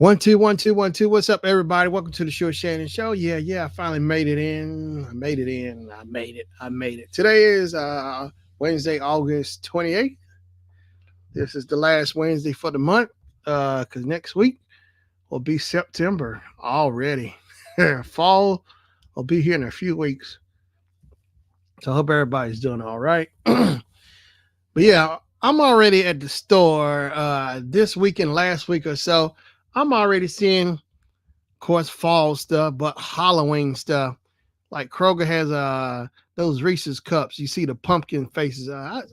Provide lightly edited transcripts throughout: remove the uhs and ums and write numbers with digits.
One, two, one, two, one, two. What's up, everybody? Welcome to the Shannon Show. Yeah. I finally made it in. I made it in. I made it. Today is Wednesday, August 28th. This is the last Wednesday for the month. Because next week will be September already. Fall will be here in a few weeks. So I hope everybody's doing all right. But yeah, I'm already at the store this week and last week or so. I'm already seeing course, fall stuff, but Halloween stuff. Like Kroger has those Reese's cups. You see the pumpkin faces. I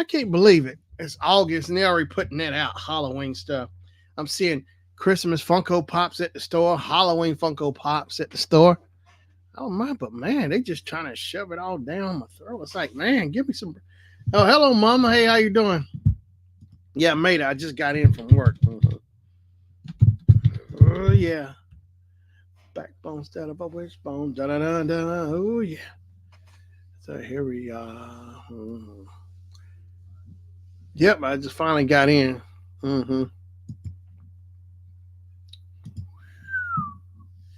can't believe it. It's August and they're already putting that out. Halloween stuff. I'm seeing Christmas Funko Pops at the store, Halloween Funko Pops at the store. Oh my, but man, they just trying to shove it all down my throat. It's like, man, give me some. Oh, hello, Mama. Hey, how you doing? Yeah, mate, I just got in from work. Oh yeah. Backbone, stand up, wishbone, da da da da. Oh yeah. So here we are. Yep, I just finally got in. Mm-hmm.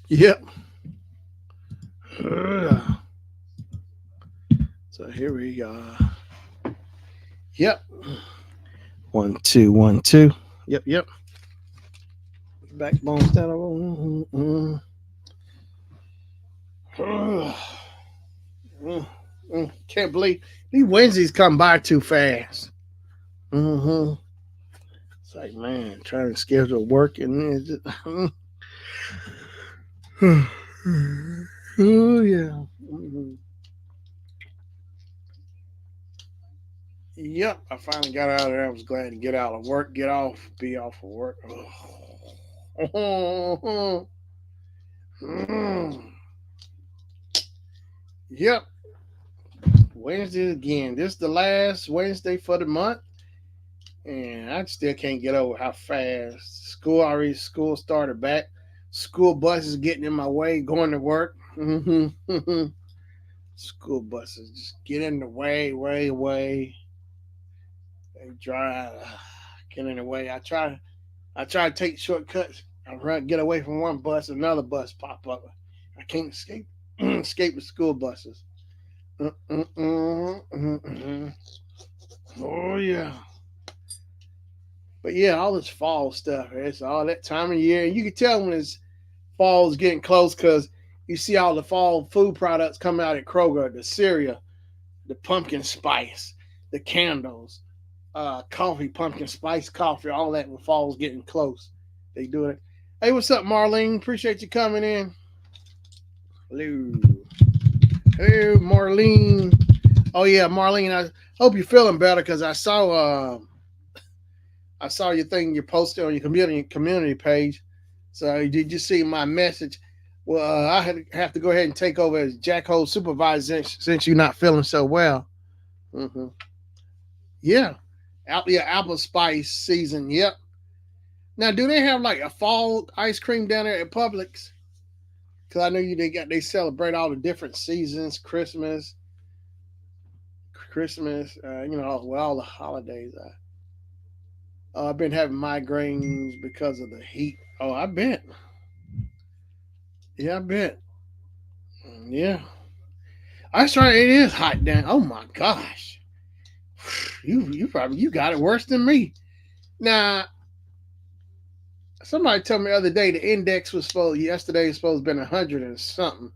Yep. So here we are. Yep. One, two, one, two. Yep. Backbone, stand up. Can't believe these Wednesdays come by too fast. Mm-hmm. It's like, man, trying to schedule work and it's just, oh yeah. Mm-hmm. Yep, I finally got out of there. I was glad to get out of work, get off, be off of work. Oh. Yep, Wednesday again. This is the last Wednesday for the month, and I still can't get over how fast school started back. School buses getting in my way going to work. School buses just get in the way. They drive, get in the way. I try to take shortcuts. I run, get away from one bus, another bus pop up. I can't escape escape the school buses. Oh yeah, but yeah, all this fall stuff. It's all that time of year, and you can tell when it's fall's getting close because you see all the fall food products coming out at Kroger, the cereal, the pumpkin spice, the candles, coffee, pumpkin spice coffee, all that when fall's getting close. They do it. Hey, what's up, Marlene? Appreciate you coming in. Hello. Hey, Marlene. Oh yeah, Marlene. I hope you're feeling better because I saw your thing you posted on your community page. So did you see my message? Well, have to go ahead and take over as Jackhole supervisor since you're not feeling so well. Mm-hmm. Yeah, apple spice season. Yep. Now, do they have like a fall ice cream down there at Publix? Because I know they celebrate all the different seasons, Christmas, all the holidays. I've been having migraines because of the heat. Oh, I bet. Yeah, I bet. Yeah, I try. It is hot down. Oh my gosh, you got it worse than me. Now, somebody told me the other day the index was supposed to be 100 and something.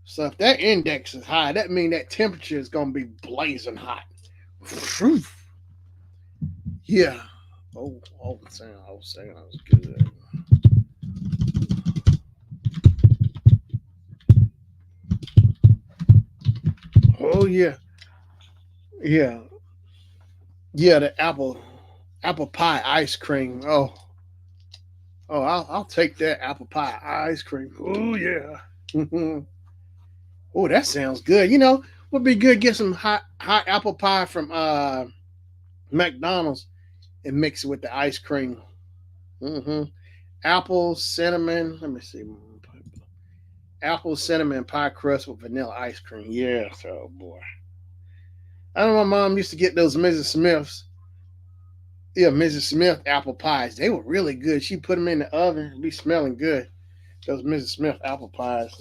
So if that index is high, that means that temperature is gonna be blazing hot. Yeah. I was good. Oh yeah, yeah, yeah. The apple pie ice cream. I'll take that apple pie ice cream. Oh yeah. Oh, that sounds good. Would be good. Get some hot apple pie from McDonald's and mix it with the ice cream. Mm-hmm. Apple cinnamon. Let me see. Apple cinnamon pie crust with vanilla ice cream. Yes, oh boy. I know my mom used to get those Mrs. Smiths. Yeah, Mrs. Smith apple pies. They were really good. She put them in the oven, be smelling good. Those Mrs. Smith apple pies.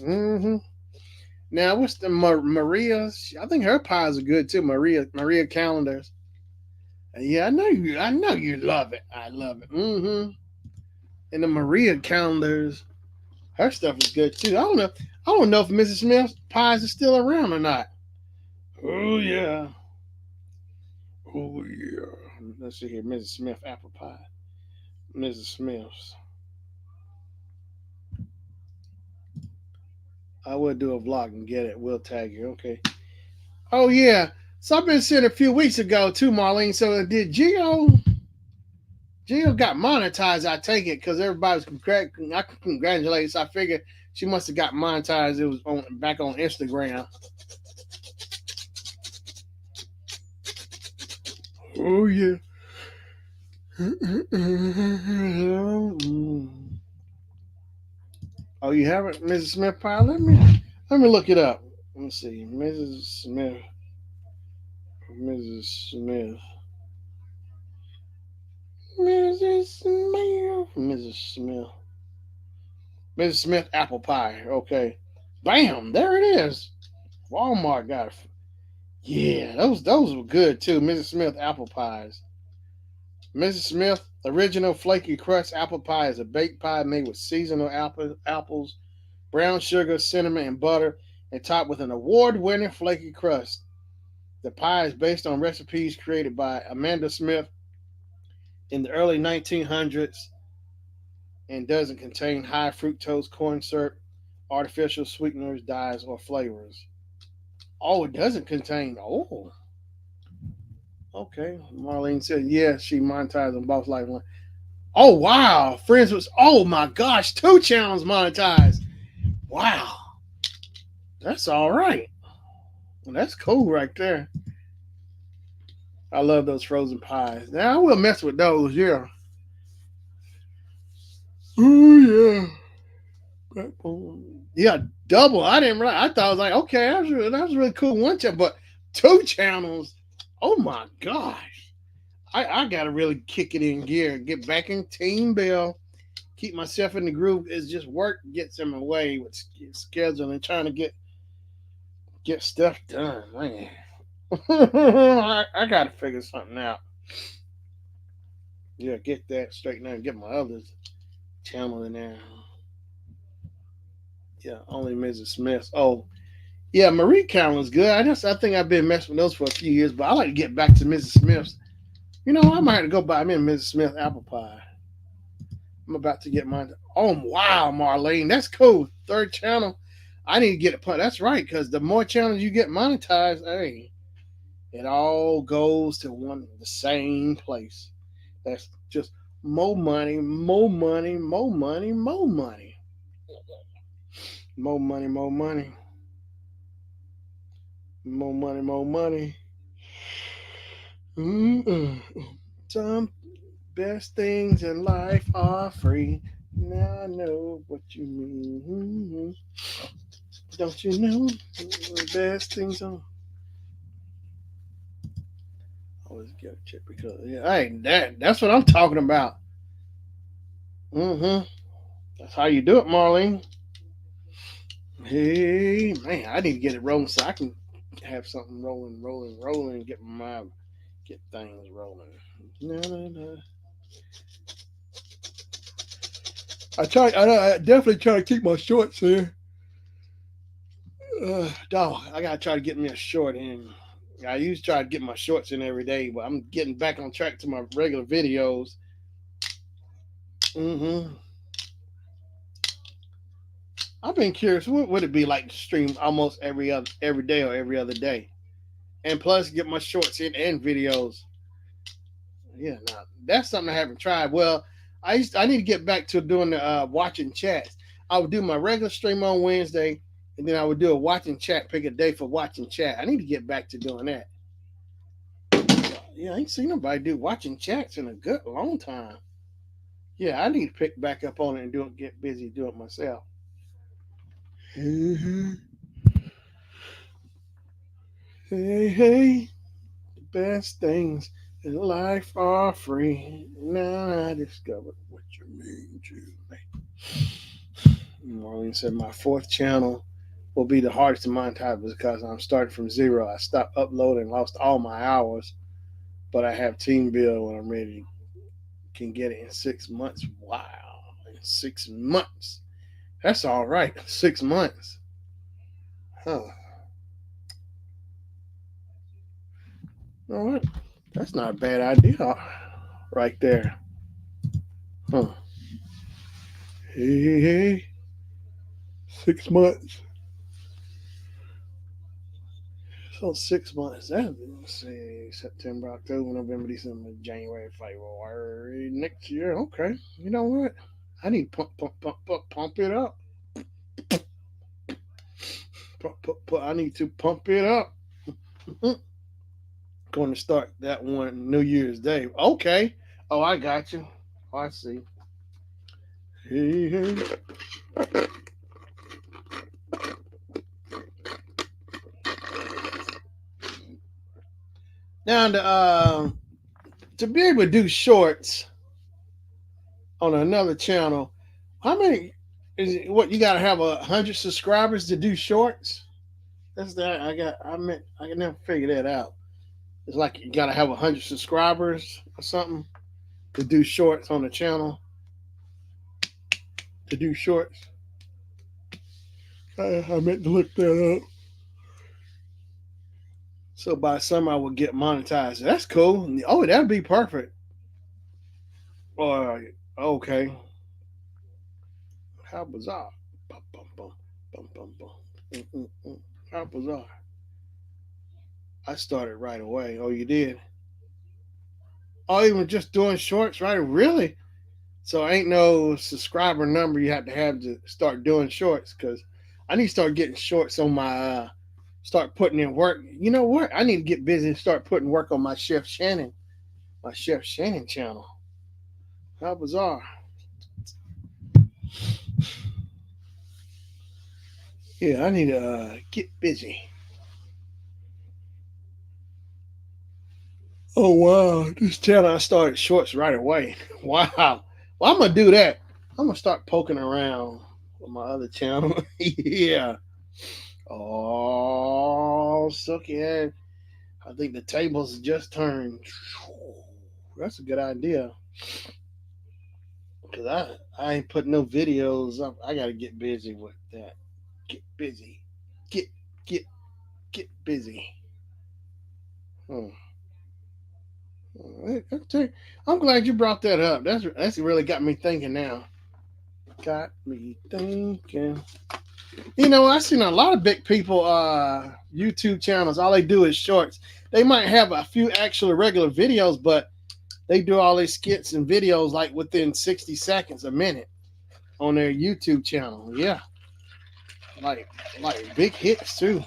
Now, what's the Maria's? I think her pies are good too. Maria Callender's. Yeah, I know you. I know you love it. I love it. And the Maria Callender's, her stuff is good too. I don't know. I don't know if Mrs. Smith's pies are still around or not. Oh yeah. Oh yeah. Let's see here. Mrs. Smith apple pie. Mrs. Smith's. I will do a vlog and get it. We'll tag you. Okay. Oh yeah. So I've been seeing a few weeks ago too, Marlene. So did Geo got monetized? I take it because everybody was I congratulate. So I figured she must have got monetized. It was on back on Instagram. Oh yeah. Oh, you haven't, Mrs. Smith pie? Let me look it up. Let me see, Mrs. Smith, Mrs. Smith, Mrs. Smith, Mrs. Smith, Mrs. Smith apple pie. Okay, bam, there it is. Walmart got it. Yeah, those were good too. Mrs. Smith apple pies. Mrs. Smith original flaky crust apple pie is a baked pie made with seasonal apples, brown sugar, cinnamon, and butter, and topped with an award-winning flaky crust. The pie is based on recipes created by Amanda Smith in the early 1900s and doesn't contain high fructose corn syrup, artificial sweeteners, dyes, or flavors. Oh, it doesn't contain. Oh, okay. Marlene said, yeah, she monetized on Boss Life One. Oh, wow. Friends was, oh my gosh, 2 channels monetized. Wow. That's all right. Well, that's cool right there. I love those frozen pies. Now, I will mess with those, yeah. Oh, yeah. Yeah, double. I didn't realize. I thought I was like, okay, that was really cool. 1 channel, but 2 channels. Oh my gosh. I got to really kick it in gear. Get back in Team Bell. Keep myself in the groove. It's just work gets in my way with scheduling, trying to get stuff done. Man. I got to figure something out. Yeah, get that straightened out and get my other channel in there. Yeah, only Mrs. Smith. Oh, yeah, Marie Callender's good. I think I've been messing with those for a few years, but I like to get back to Mrs. Smith's. I might have to go buy me a Mrs. Smith apple pie. I'm about to get mine. Oh wow, Marlene, that's cool. 3rd channel. I need to get a pun. That's right, because the more channels you get monetized, hey, it all goes to the same place. That's just more money, more money, more money, more money, more money, more money, more money, more money. Mm-mm. Some best things in life are free. Now I know what you mean. Don't you know the best things are always get a chip because hey, that's what I'm talking about. Mm-hmm. That's how you do it, Marlene. Hey man, I need to get it rolling so I can have something rolling, rolling, rolling, and get things rolling. No, no, no. I definitely try to keep my shorts here. Dog, I gotta try to get me a short in. I used to try to get my shorts in every day, but I'm getting back on track to my regular videos. Mm-hmm. I've been curious, what would it be like to stream almost every day or every other day, and plus get my shorts in and videos. Yeah, now that's something I haven't tried. Well, I need to get back to doing the watching chats. I would do my regular stream on Wednesday, and then I would do a watching chat. Pick a day for watching chat. I need to get back to doing that. Yeah, I ain't seen nobody do watching chats in a good long time. Yeah, I need to pick back up on it and get busy doing it myself. Mm-hmm. Hey, hey, the best things. and life are free. Now I discovered what you mean to me. Marlene said my fourth channel will be the hardest to monetize because I'm starting from zero. I stopped uploading, lost all my hours, but I have team build when I'm ready. Can get it in 6 months. Wow, in 6 months. That's all right. 6 months. Huh. You know what? That's not a bad idea right there. Huh. Hey, hey, hey. 6 months. So 6 months. That let's see, September, October, November, December, January, February next year. Okay. You know what? I need to pump it up. I need to pump it up. Going to start that one New Year's Day. Okay. Oh, I got you. Oh, I see. Hey, hey. Now, to be able to do shorts on another channel, how many is it, what you got to have 100 subscribers to do shorts? That's that I can never figure that out. It's like you got to have 100 subscribers or something to do shorts on the channel. To do shorts, I meant to look that up. So by summer I will get monetized. That's cool. Oh, that'd be perfect. Or okay, how bizarre. Bum, bum, bum, bum, bum, bum. How bizarre. I started right away. Oh, you did? Oh, even just doing shorts, right? Really? So ain't no subscriber number you have to start doing shorts because I need to start getting shorts on my start putting in work. You know what? I need to get busy and start putting work on my Chef Shannon channel. How bizarre. Yeah, I need to get busy. Oh wow, this channel I started shorts right away. Wow. Well, I'm gonna do that. I'm gonna start poking around with my other channel. Yeah. Oh, suck it. I think the tables just turned. That's a good idea. Cause I ain't putting no videos up. I gotta get busy with that. Get busy. Get get get busy. Hmm. I'm glad you brought that up. That's really got me thinking now. Got me thinking. You know, I've seen a lot of big people YouTube channels. All they do is shorts. They might have a few actual regular videos, but they do all these skits and videos like within 60 seconds, a minute on their YouTube channel. Yeah, like like big hits too.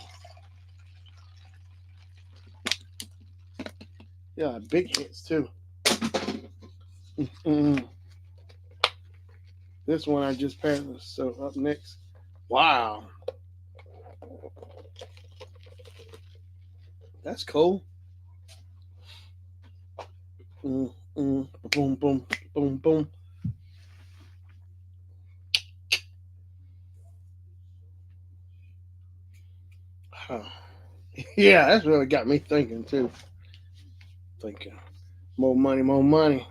Yeah, big hits too. Mm-hmm. This one I just passed. So up next, wow, that's cool. Mm, boom, boom, boom, boom. Huh. Yeah, that's really got me thinking too. Thinking more money, more money,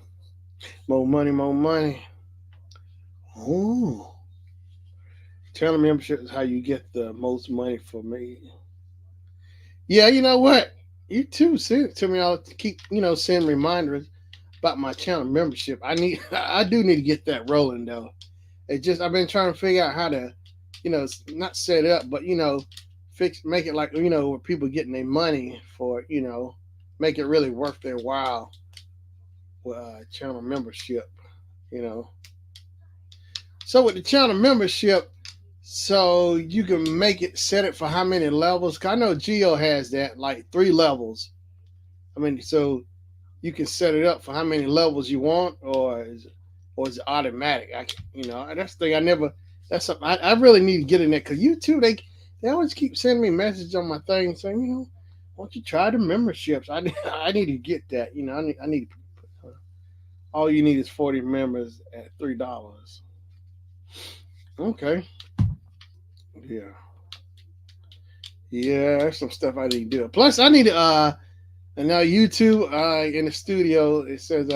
more money, more money. Oh, channel membership is how you get the most money for me. Yeah, you know what? You too send it to me. I'll keep send reminders about my channel membership. I do need to get that rolling though. It just I've been trying to figure out how to, not set it up, but make it like where people getting their money for make it really worth their while with channel membership. You know, so with the channel membership, so you can make it set it for how many levels. 'Cause I know Geo has that like 3 levels. I mean, so you can set it up for how many levels you want, or is it automatic? That's the thing. I never. That's something I really need to get in there because YouTube they always keep sending me messages on my thing saying Why don't you try the memberships? I need to get that. I need. All you need is 40 members at $3. Okay. Yeah. Yeah, there's some stuff I need to do. Plus, I need to. And now YouTube in the studio, it says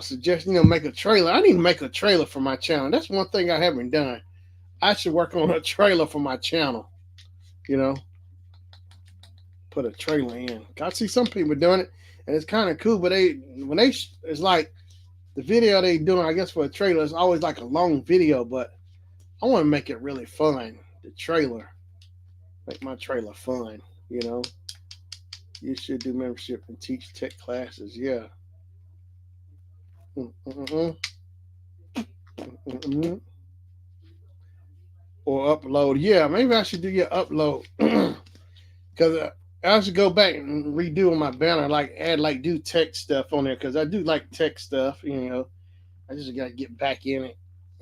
suggest make a trailer. I need to make a trailer for my channel. That's one thing I haven't done. I should work on a trailer for my channel. You know, put a trailer in. I see some people doing it, and it's kind of cool. But it's like the video they doing. I guess for a trailer, it's always like a long video. But I want to make it really fun. The trailer, make my trailer fun. You know, you should do membership and teach tech classes. Yeah. Mm-mm-mm. Mm-mm. Or upload. Yeah, maybe I should do your upload because I should go back and redo my banner, like add like do tech stuff on there because I do like tech stuff. I just got to get back in it,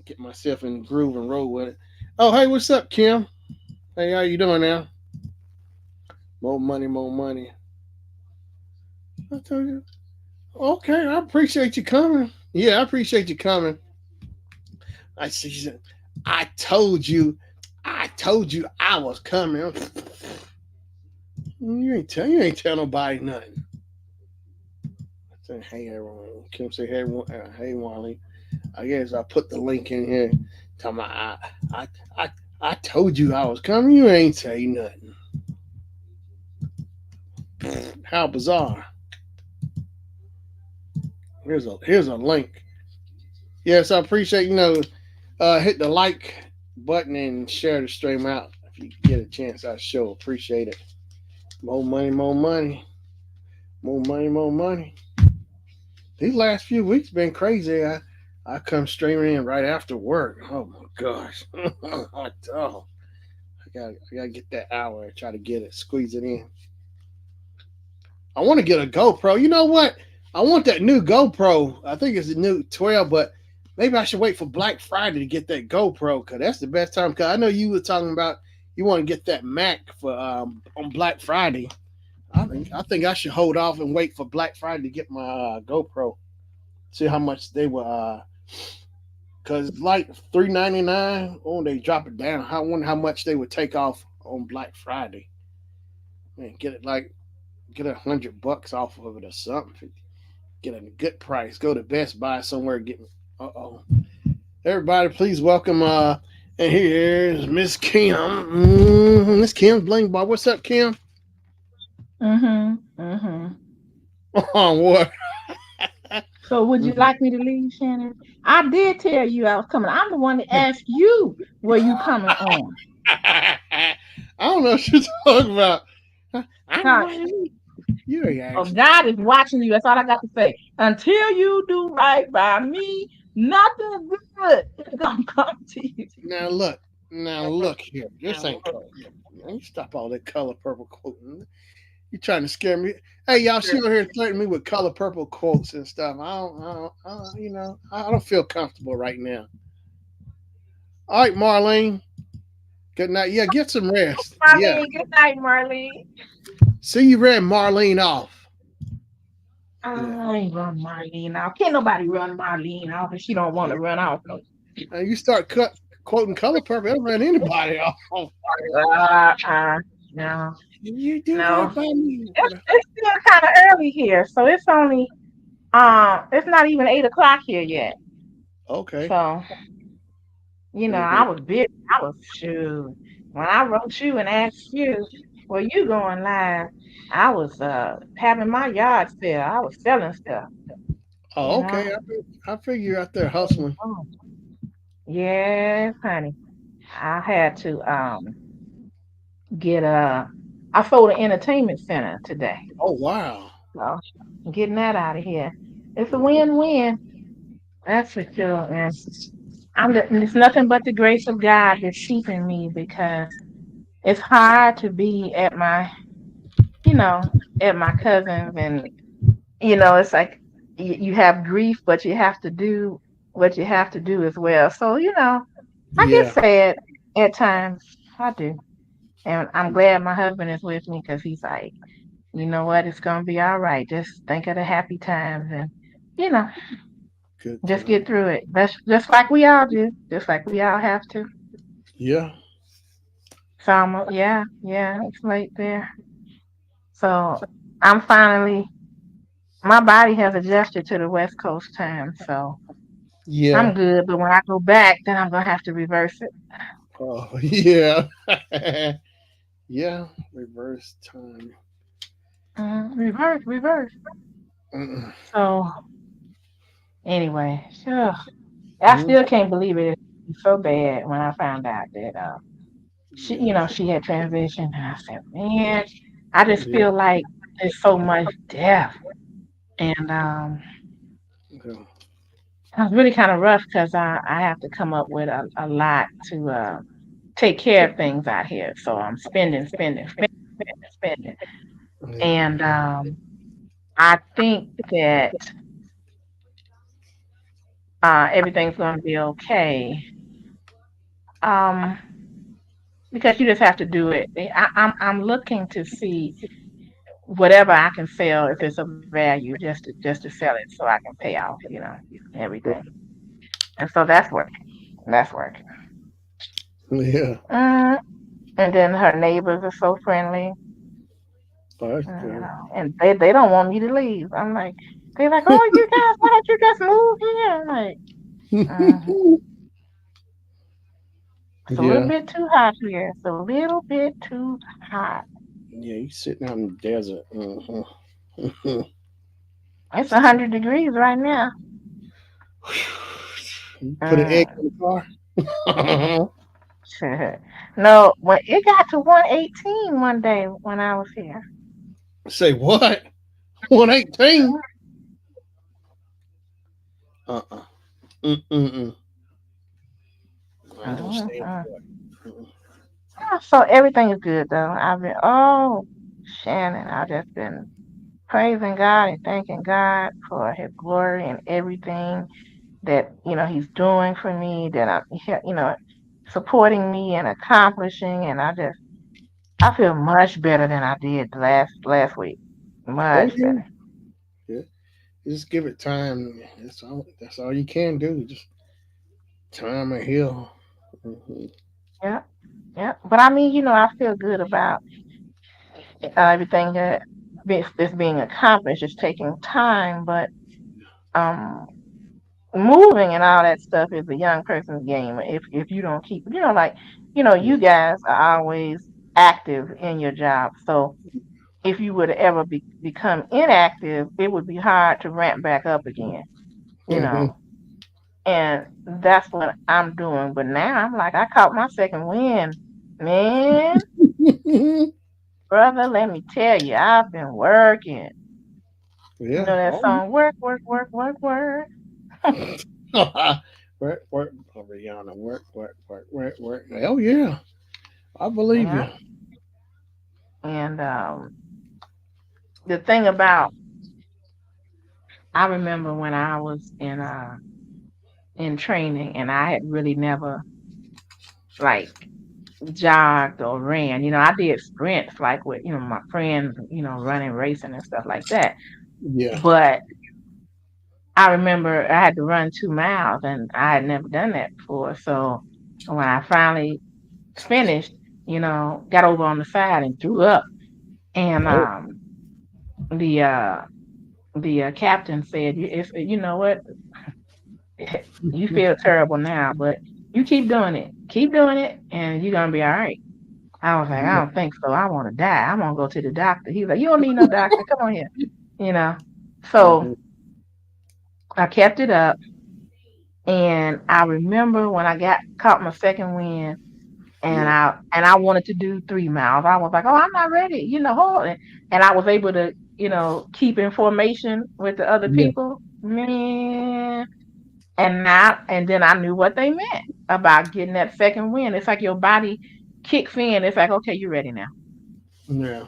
get myself in the groove and roll with it. Oh, hey, what's up, Kim? Hey, how you doing now? More money, more money. I told you. Okay, I appreciate you coming. Yeah, I appreciate you coming. I see. I told you. I told you I was coming. You ain't tell nobody nothing. I said, hey everyone. Kim say, hey Marley. I guess I put the link in here. Talking about I I I told you I was coming. You ain't say nothing. How bizarre. Here's a link. Yes, I appreciate hit the like button and share the stream out if you get a chance. I sure appreciate it. More money, more money, more money, more money. These last few weeks been crazy. I come streaming in right after work. Oh my gosh. Oh, I gotta get that hour and try to get it, squeeze it in. I want to get a GoPro. You know what? I want that new GoPro. I think it's the new 12, but maybe I should wait for Black Friday to get that GoPro because that's the best time. Because I know you were talking about you want to get that Mac for on Black Friday. I think I should hold off and wait for Black Friday to get my GoPro. See how much they were. Cause it's like $399. Oh, they drop it down. I wonder how much they would take off on Black Friday. Man, get $100 off of it or something. Get a good price. Go to Best Buy somewhere. Get me. Everybody, please welcome. And here's Miss Kim. Miss Kim's Bling Bar. What's up, Kim? Mm-hmm. Oh, what? So would you like me to leave, Shannon? I did tell you I was coming. I'm the one that asked you were you coming on. I don't know what you're talking about. I don't Huh? know. You ain't Oh, asked. God is watching you. That's all I got to say. Until you do right by me, nothing good is gonna come to you. Now look. Now look here. This ain't color. Man, you stop all that color purple quoting. You trying to scare me? Hey, y'all, she over here threatening me with color purple quotes and stuff. I don't feel comfortable right now. All right, Marlene. Good night. Yeah, get some rest. Yeah. Marlene, good night, Marlene. See you ran Marlene off. Yeah. I ain't run Marlene out. Can't nobody run Marlene out if she don't want to run off. No. And you start quoting color purple, it'll run anybody off. Uh, uh, no, You do no. right by me. It's still kind of early here, so it's not even 8 o'clock here yet. Okay. So Mm-hmm. I was busy. I was shoot. When I wrote you and asked you, were you going live? I was having my yard sale. I was selling stuff. You Oh, know. okay. I figure you're out there hustling. Oh, yes, honey. I had to get I sold an entertainment center today. Oh, wow. So getting that out of here. It's a win-win. That's for sure. And it's nothing but the grace of God that's keeping me because it's hard to be you know, at my cousins and, it's like you have grief, but you have to do what you have to do as well. So, I get Yeah. sad at times. I do. And I'm glad my husband is with me because he's like, you know what, it's gonna be all right. Just think of the happy times and you know, Good just time. get through it. That's just like we all do, just like we all have to. Yeah. So yeah, yeah, it's late there. So I'm finally my body has adjusted to the West Coast time, so I'm Yeah. good. But when I go back, then I'm gonna have to reverse it. Oh, yeah. Yeah. Reverse time. Reverse, reverse. Mm-mm. So anyway, sure. I Mhm. still can't believe it. It's so bad when I found out that she, Yeah. she had transitioned, and I said, man, I just Yeah. feel like there's so much death, and Yeah. it's really kind of rough because I have to come up with a lot to take care of things out here. So I'm spending, spending, spending, spending, spending, Yeah. and I think that everything's going to be okay. Um, because you just have to do it. I'm looking to see whatever I can sell if it's of value, just to sell it so I can pay off, everything. And so that's working. That's working. Yeah. Mm, and then her neighbors are so friendly, Oh, that's good. and they don't want me to leave. I'm like, they're like, oh, you guys, why don't you just move here? I'm like, mm, it's a little Yeah. bit too hot here. It's a little bit too hot. Yeah. You sitting out in the desert. Hmm. It's 100 degrees right now. You put an egg Mm. in the car. No, when it got to 118 one day when I was here. Say what? 118? Mhm. Uh-uh. Mm-mm-mm. I ain't gonna stand Mhm. for it. Mm-mm. So everything is good though. Shannon, I've just been praising God and thanking God for His glory and everything that He's doing for me. That supporting me and accomplishing, and I feel much better than I did last week. Oh Much yeah. better. Yeah. Just give it time. That's all you can do. Just time and heal. Hmm. Yeah, yeah. But I mean, I feel good about everything that's being accomplished. It's taking time, but um, moving and all that stuff is a young person's game. If you don't keep, like, Yeah. you guys are always active in your job. So if you would ever become inactive, it would be hard to ramp back up again. You Hmm. know, and that's what I'm doing. But now I'm like, I caught my second win, man. Brother, let me tell you, I've been working. You Yeah. know that Oh. song, work, work, work, work, work. Work, work. Oh, Rihanna. Work, work, work, work, work. Oh yeah. I believe you. Yeah. And the thing about, I remember when I was in training, and I had really never like jogged or ran. I did sprints like with my friends, running, racing, and stuff like that. Yeah. But I remember I had to run 2 miles, and I had never done that before. So when I finally finished, got over on the side and threw up. And Oh. the captain said, you know what, you feel terrible now, but you keep doing it, and you're gonna be all right. I was like, I don't think so. I want to die. I want to go to the doctor. He's like, you don't need no doctor. Come on here, you know. So Hmm. I kept it up, and I remember when I got caught my second wind, and Yeah. I wanted to do 3 miles. I was like, oh, I'm not ready, hold it. And I was able to, keep in formation with the other Yeah. people. Man, and then I knew what they meant about getting that second win. It's like your body kicks in. It's like, okay, you're ready now. Yeah.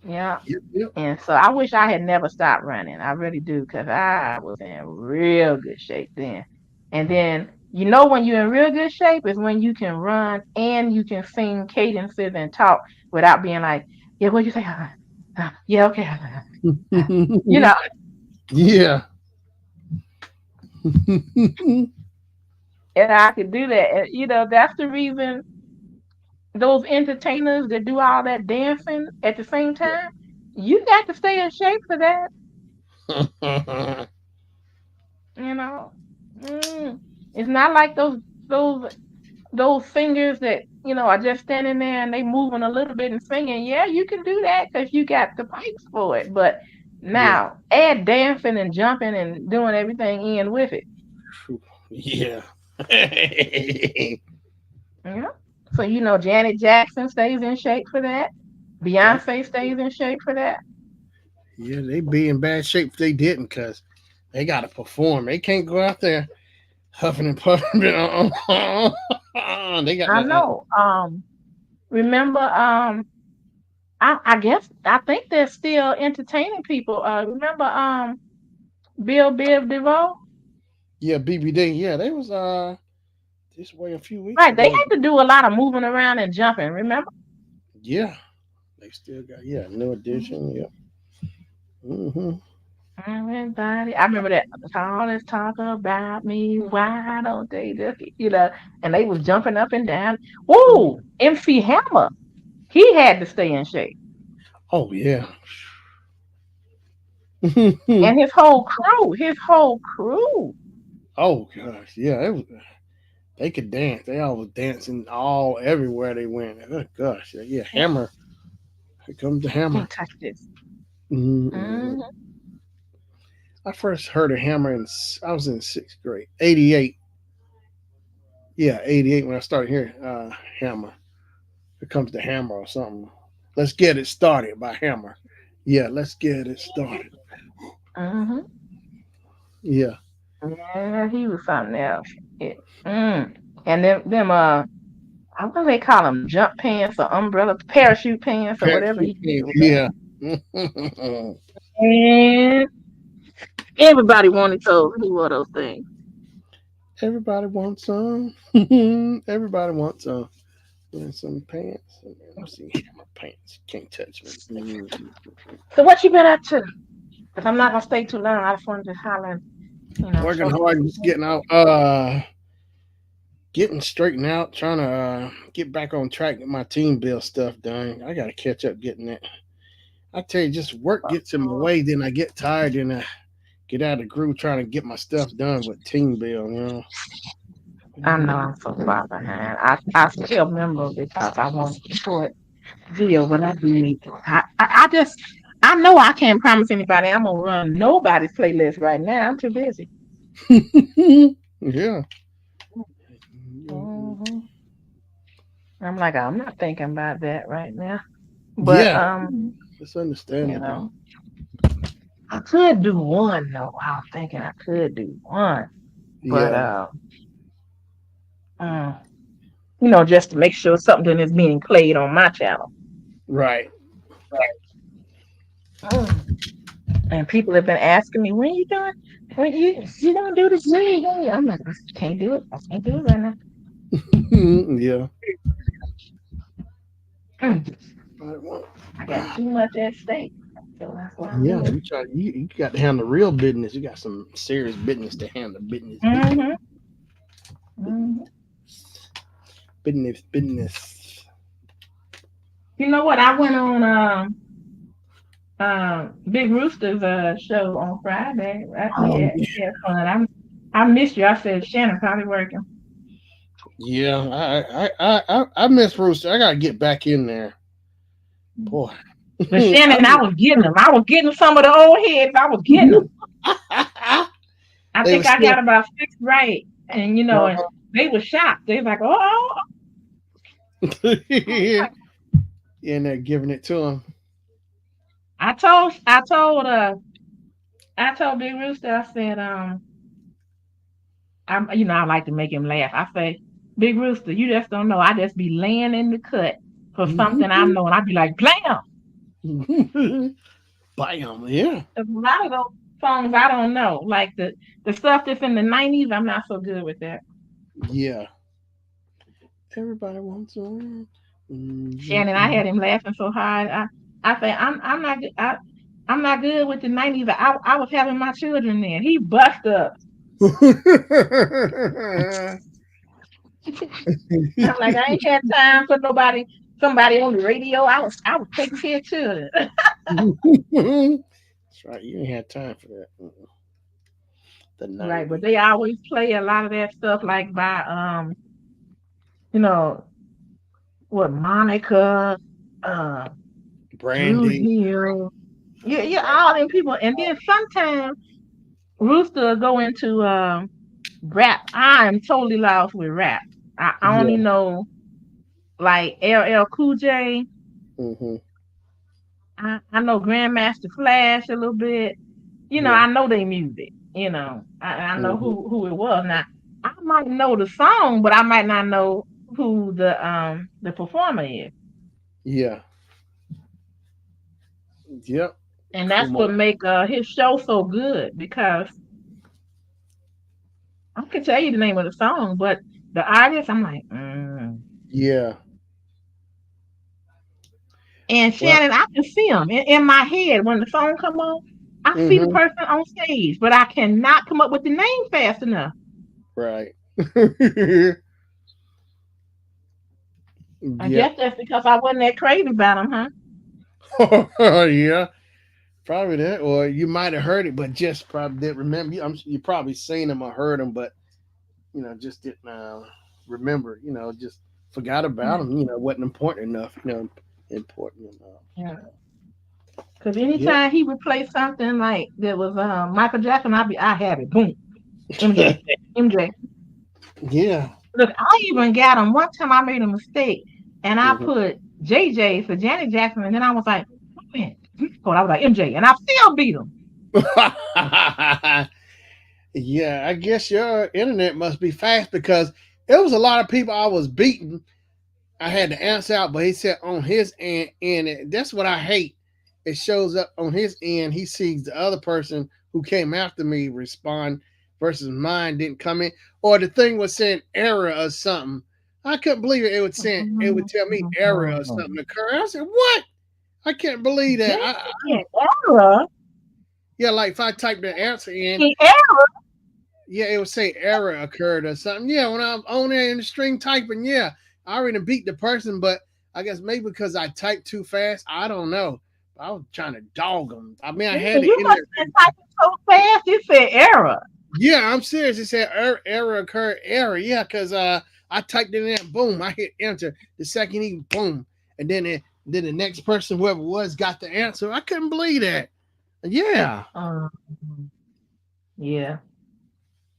Yeah. Yep. Yep. And so I wish I had never stopped running. I really do, because I was in real good shape then. And then, You know when you're in real good shape is when you can run and you can sing cadences and talk without being like, yeah, what you say? Yeah, okay. You know, Yeah. and I could do that. And, that's the reason those entertainers that do all that dancing at the same time, you got to stay in shape for that. You know, mm. It's not like those those singers that are just standing there and they moving a little bit and singing. Yeah, you can do that because you got the pipes for it. But Yeah. now add dancing and jumping and doing everything in with it. Yeah. Yeah. So Janet Jackson stays in shape for that. Yep. Beyonce stays in shape for that. Yeah, they be in bad shape if they didn't, cause they gotta perform. They can't go out there huffing and puffing. They got I the know. Remember, I guess I think they're still entertaining people. Remember, Bill Biv DeVoe? yeah BBD. Yeah, they was this way a few weeks Right, they ago. had to do a lot of moving around and jumping. Remember? Yeah, they still got new edition. Yeah. Hmm. Everybody, I remember that. All this talk about me. Why don't they just, And they was jumping up and down. Whoa, MC Hammer, he had to stay in shape, Oh yeah. and his whole crew. Oh gosh, yeah. They could dance. They all was dancing all everywhere they went. Oh gosh, yeah. Yeah, Hammer. Here comes the hammer. can't touch this. Mm-mm. Hmm. I first heard of Hammer I was in sixth grade, 88. Yeah, 88 when I started hearing Hammer. Here comes the hammer or something. Let's get it started by Hammer. Yeah, let's get it started. Hmm. Yeah, Yeah, he was something else. It, and what do they call them? Jump pants or umbrella parachute pants or whatever parachute he did pants. with that. Yeah. And everybody wanted those. He wore those things. Everybody wants some. Everybody wants some. And some pants. Let me see. Hammer pants. Can't touch me. So what you been up to? Because I'm not gonna stay too long. I just wanted to holler and Working show hard people. and just getting out. Getting straightened out. Trying to get back on track. Get my team build stuff done. I got to catch up getting that. I tell you, just work gets in my way. Then I get tired and I get out of the groove trying to get my stuff done with team build. I know I'm so far behind. I still remember because I want to support Gio, but I do need to. I just I know I can't promise anybody I'm gonna run nobody's playlist right now. I'm too busy. Yeah. Hmm. I'm like I'm not thinking about that right now. But Yeah. It's you understandable. know, I could do one though. I was thinking I could do one, but Yeah. mm, just to make sure something is being played on my channel. Right. Mm. And people have been asking me, when you doing? When you gonna do this? I'm like, I can't do it. I can't do it right now. Yeah. Mm. I want- I got too much at stake. So that's what I'm Yeah. doing. You got to handle real business. You got some serious business to handle. Business. Hmm. Hmm. Business. You know what? I went on Big Rooster's show on Friday. Right? Oh We had fun. I missed you. I said Shannon probably working. yeah. I miss Rooster. I gotta get back in there, boy. But Shannon, I was getting them. I was getting some of the old heads. I was getting them. I They were think I still got about sixth grade, and and they were shocked. They was like, "Oh!" in there giving it to him. I told Big Rooster. I said, I like to make him laugh. I say, Big Rooster, you just don't know. I just be laying in the cut for something I know, and I'd be like, blam. Bam, yeah. A lot of those songs I don't know, like the stuff that's in the '90s. I'm not so good with that. Yeah. Everybody wants to win. Shannon, I had him laughing so hard. I say I'm not I'm not good with the 90s. I was having my children then. He bust up. I'm like, I ain't had time for somebody on the radio. I was taking care of children. That's right. You ain't had time for that. The Right, but 90s. they always play a lot of that stuff like by you know, what Monica, uh Drew Brandy. Hill. Yeah, yeah, all them people. And then sometimes Rooster will go into rap. I am totally lost with rap. I only Yeah. know like LL Cool J. Hmm. I know Grandmaster Flash a little bit. Yeah. I know they music. I know Hmm. who it was. Now I might know the song, but I might not know who the performer is. Yeah. Yep. And that's Come what on. make his show so good because I can tell you the name of the song, but the artist, I'm like, Yeah. And Well. Shannon, I can see him in my head when the song come on. I see the Hmm. person on stage, but I cannot come up with the name fast enough. Right. I Yep. guess that's because I wasn't that crazy about him, huh? Yeah. Probably that, or you might have heard it, but just probably didn't remember. You probably seen them or heard them, but just didn't remember. Just forgot about Yeah, them. Wasn't important enough. Important enough. yeah. Because Yep. anytime he would play something like that was Michael Jackson, I have it. Boom. MJ. MJ. Yeah. Look, I even got him. One time I made a mistake and I Mhm. put JJ for Janet Jackson, and then I was like, wait a minute. I was like MJ, and I still beat him. Yeah, I guess your internet must be fast because it was a lot of people I was beating. I had to answer out, but he said on his end, that's what I hate. It shows up on his end. He sees the other person who came after me respond versus mine didn't come in, or the thing was saying error or something. I couldn't believe it. It would tell me error or something occurred. I said, "What? I can't believe that." I Dang, don't. Era. Yeah, like if I type the answer in, The era. yeah, it would say error occurred or something. Yeah, when I'm on there in the string typing, yeah, I already beat the person, but I guess maybe because I typed too fast. I don't know. I was trying to dog them. I mean, I had the You must internet. have been typing so fast. It said error. Yeah, I'm serious. It said error occurred. Error. Yeah, because I typed it in. Boom. I hit enter. The second he boom, and then the next person, whoever it was, got the answer. I couldn't believe that. Yeah. Um, yeah.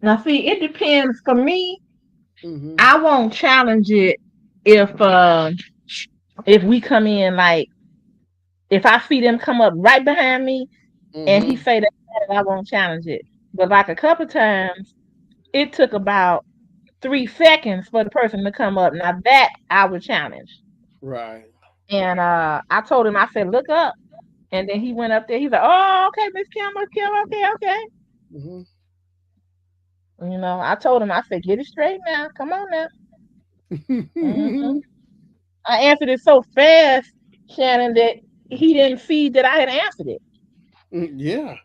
Now, see, it depends. For me, Hmm. I won't challenge it if if we come in like if I see them come up right behind me and he Hmm. say that, I won't challenge it. But like a couple times, it took about 3 seconds for the person to come up. Now that I would challenge. Right. And I told him, I said, look up. And then he went up there. He's like, "Oh, okay, Miss Kim, okay, okay." Hmm. I told him, I said, "Get it straight now. Come on now." hmm I answered it so fast, Shannon, that he didn't see that I had answered it. Yeah.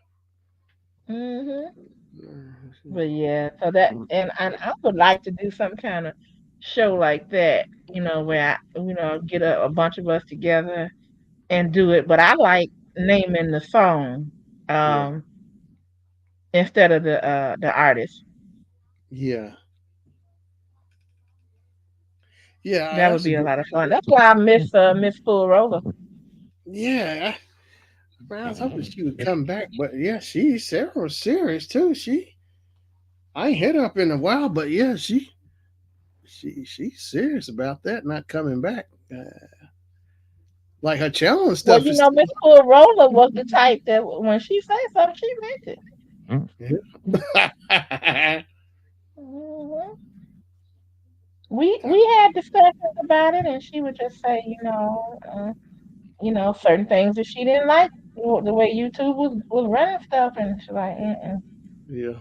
hmm But yeah, so that and I would like to do some kind of show like that, where get a bunch of us together and do it. But I like naming the song Yeah. um instead of the artist. Yeah. Yeah. That would That's a be a good. lot of fun. That's why I miss Full Roller. Yeah. Man, I was hoping she would come back, but yeah, Sarah was serious too. I ain't hit her up in a while, but yeah, she's serious about that not coming back. Like her challenge Well, stuff is Miss Full Roller was the type that when she say something, she meant it. yeah. hmm We had discussions about it, and she would just say, certain things that she didn't like the way YouTube was running stuff, and she's like, mm-mm. Yeah.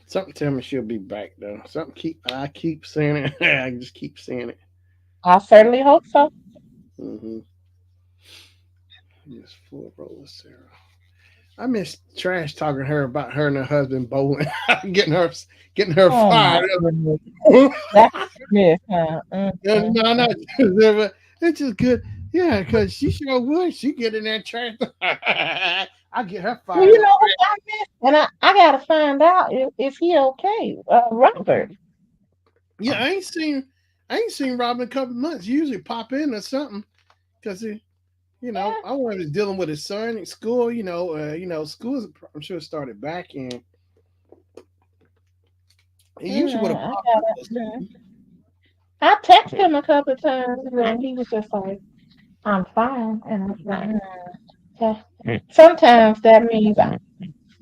Something tell me she'll be back though. Something I keep saying it. I just keep saying it. I certainly hope so. Mm-hmm. Just full roll of Sarah. I miss trash talking to her about her and her husband bowling, getting her getting her Oh my fired goodness. up. That's Smith, huh? No, Mm-mm. no, not but it's just good. Yeah, because she sure would. She get in that trash. I get her Well, fired you up. know what I miss? And I gotta find out if he okay. Robert. Yeah, I ain't seen Robin in a couple months. He usually pop in or something because Yeah, I was dealing with his son at school. School I'm sure started back, and he usually would have yeah, popped up or yeah. something. I texted him a couple of times and he was just like, I'm fine. And I was like, okay. Sometimes that means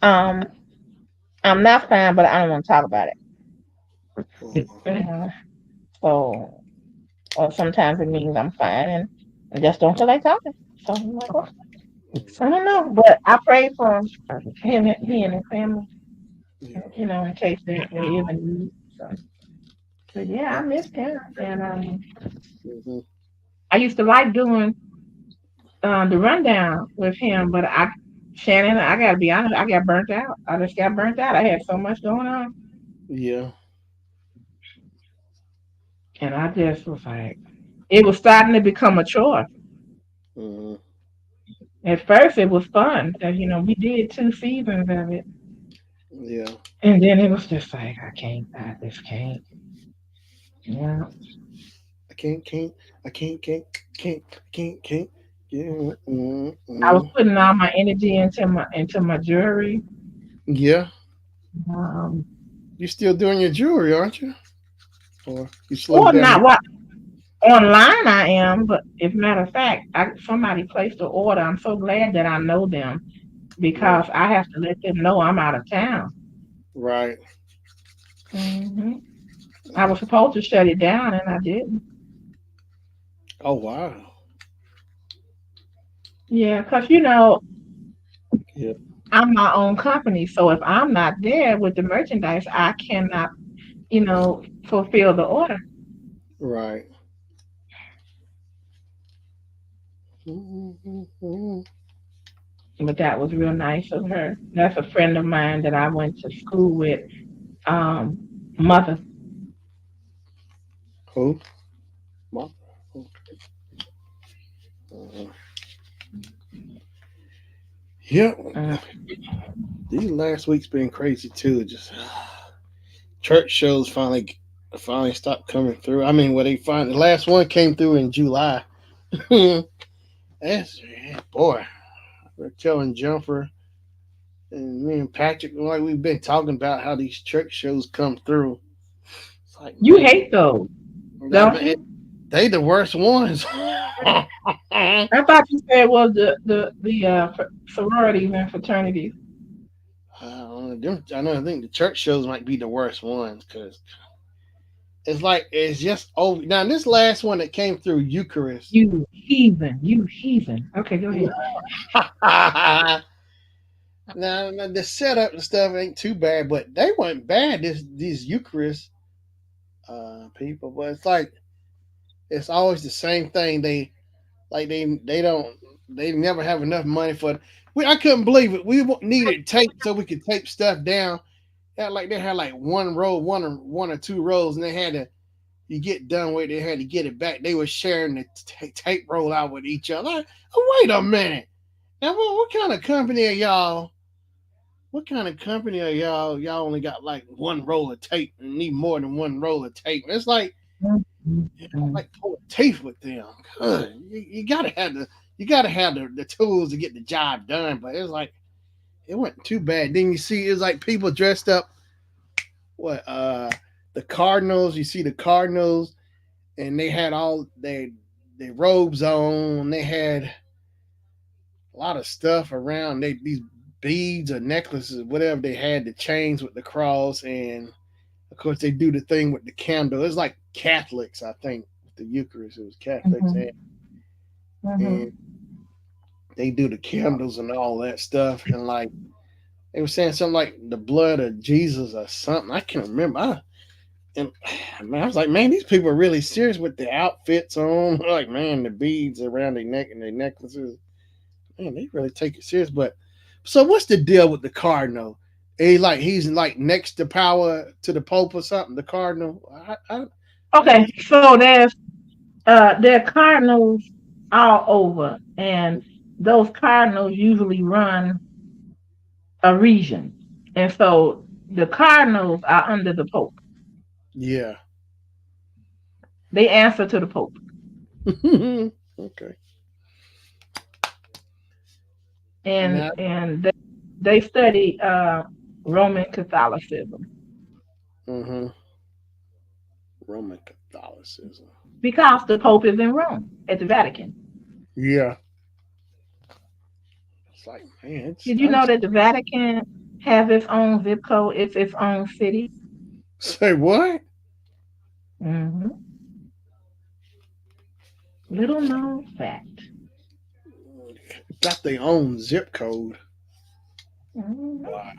um I'm not fine, but I don't want to talk about it. Mhm. So or sometimes it means I'm fine and I just don't feel like talking. So I'm like, well, I don't know. But I pray for he and his family, Yeah. in case they even need. So, but yeah, I Yeah. missed him. And Mhm. I used to like doing the rundown with him, but Shannon, I gotta be honest, I got burnt out. I just got burnt out. I had so much going on, Yeah. and I just was like, it was starting to become a chore. Mhm. At first, it was fun because we did 2 seasons of it, Yeah. and then it was just like, I just can't. Yeah, I can't. Yeah. I was Mm. putting all my energy into my jewelry. Yeah. Um, You still doing your jewelry, aren't you? Or you slowed or down? not what online I am, but as a matter of fact, somebody placed an order. I'm so glad that I know them Yeah. because I have to let them know I'm out of town. Right. hmm I was supposed to shut it down and I didn't. Oh wow. Yeah, because Yep. I'm my own company. So if I'm not there with the merchandise, I cannot, fulfill the order. Right. Mhm. But that was real nice of her. That's a friend of mine that I went to school with. Um, mother. Who? Mom? Uh, yep. Uh, These last week's been crazy too. Just church shows finally stopped coming through. I mean, the last one came through in July. That's boy. We're telling Jumper and me and Patrick, like we've been talking about how these church shows come through. It's like, you man, hate those, I don't mean, you? they the worst ones. I thought you said it was the sororities and fraternities. I know. I think the church shows might be the worst ones because it's like it's just over. Now this last one that came through Eucharist. You heathen, you heathen. Okay, go ahead. now, the setup and stuff ain't too bad, but they weren't bad. These Eucharist people, but it's like it's always the same thing. They don't they never have enough money for. I couldn't believe it. We needed tape so we could tape stuff down. They had like one row, one or two rows, and they had to you get done with it, they had to get it back. They were sharing the tape roll out with each other. Wait a minute. Now, what kind of company are y'all? What kind of company are y'all? Y'all only got like one roll of tape and need more than one roll of tape. It's like Mhm. pulling teeth with them. Good. You gotta have the tools to get the job done. But it's like it wasn't too bad. Then you see it's like people dressed up. What the Cardinals? You see the Cardinals and they had all their robes on. They had a lot of stuff around. These beads or necklaces, whatever they had, the chains with the cross, and of course they do the thing with the candle. It's like Catholics, I think. The Eucharist, it was Catholics, Mhm. and Mhm. they do the candles and all that stuff, and like They were saying something like the blood of Jesus or something. I can't remember. And man, I was like, man, these people are really serious with the outfits on. Like, man, the beads around their neck and their necklaces. Man, they really take it serious. But so, what's the deal with the cardinal? He's like next to power to the Pope or something. The cardinal. I Okay, didn't. so there are cardinals all over, and those cardinals usually run a region, and so the cardinals are under the Pope. Yeah. They answer to the Pope, Okay. and Now, they study Roman Catholicism hmm Roman Catholicism. because the Pope is in Rome at the Vatican. Yeah. It's like, man, it's Did you I'm know that the Vatican has its own zip code? It's its own city. say what? Hmm. Little known fact. Got their own zip code. Mhm. Wow.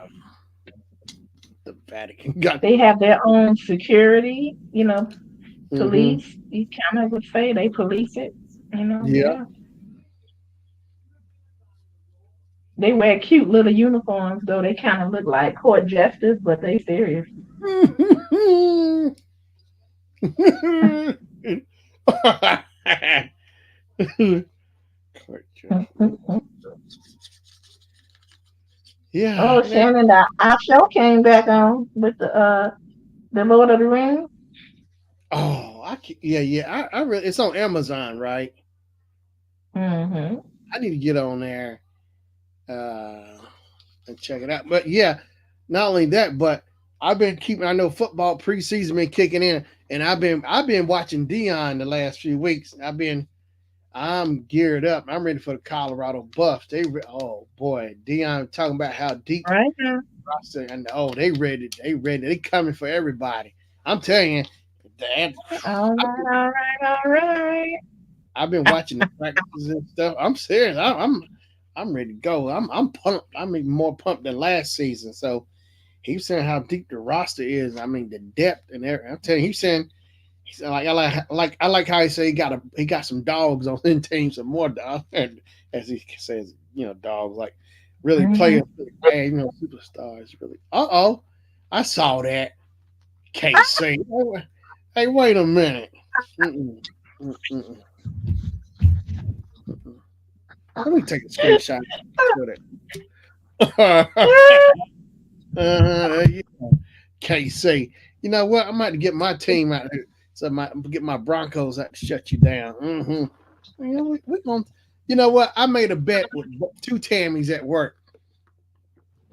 The Vatican got. They have their own security, Hmm. police. You kind of would say they police it. Yeah. Yeah. They wear cute little uniforms, though they kind of look like court jesters, but they serious. Yeah. Oh, Shannon, our show came back on with the Lord of the Rings. Oh, yeah, yeah. I really, it's on Amazon, right? Hmm. I need to get on there uh, and check it out. But yeah, not only that, but I've been keeping. I know football preseason been kicking in, and I've been watching Dion the last few weeks. I'm geared up. I'm ready for the Colorado Buffs. Oh boy, Dion talking about how deep Right now. roster, and oh, they ready. They ready. They coming for everybody. I'm telling you, the, All right, all right, all right. I've been watching the practices and stuff. I'm serious. I'm ready to go. I'm pumped. I'm even more pumped than last season. So he's saying how deep the roster is. I mean the depth and everything. I'm telling you, he's like I like how he said he got some dogs on his team, some more dogs, and as he says, dogs like really Hmm. players, really bad, superstars. Really. I saw that. KC. Hey, wait a minute. Mm-mm, mm-mm, mm-mm. Let me take a screenshot. Show that. Yeah. KC. You know what? I might get my team out here. So I might get my Broncos out to shut you down. We going You know what? I made a bet with two Tammys at work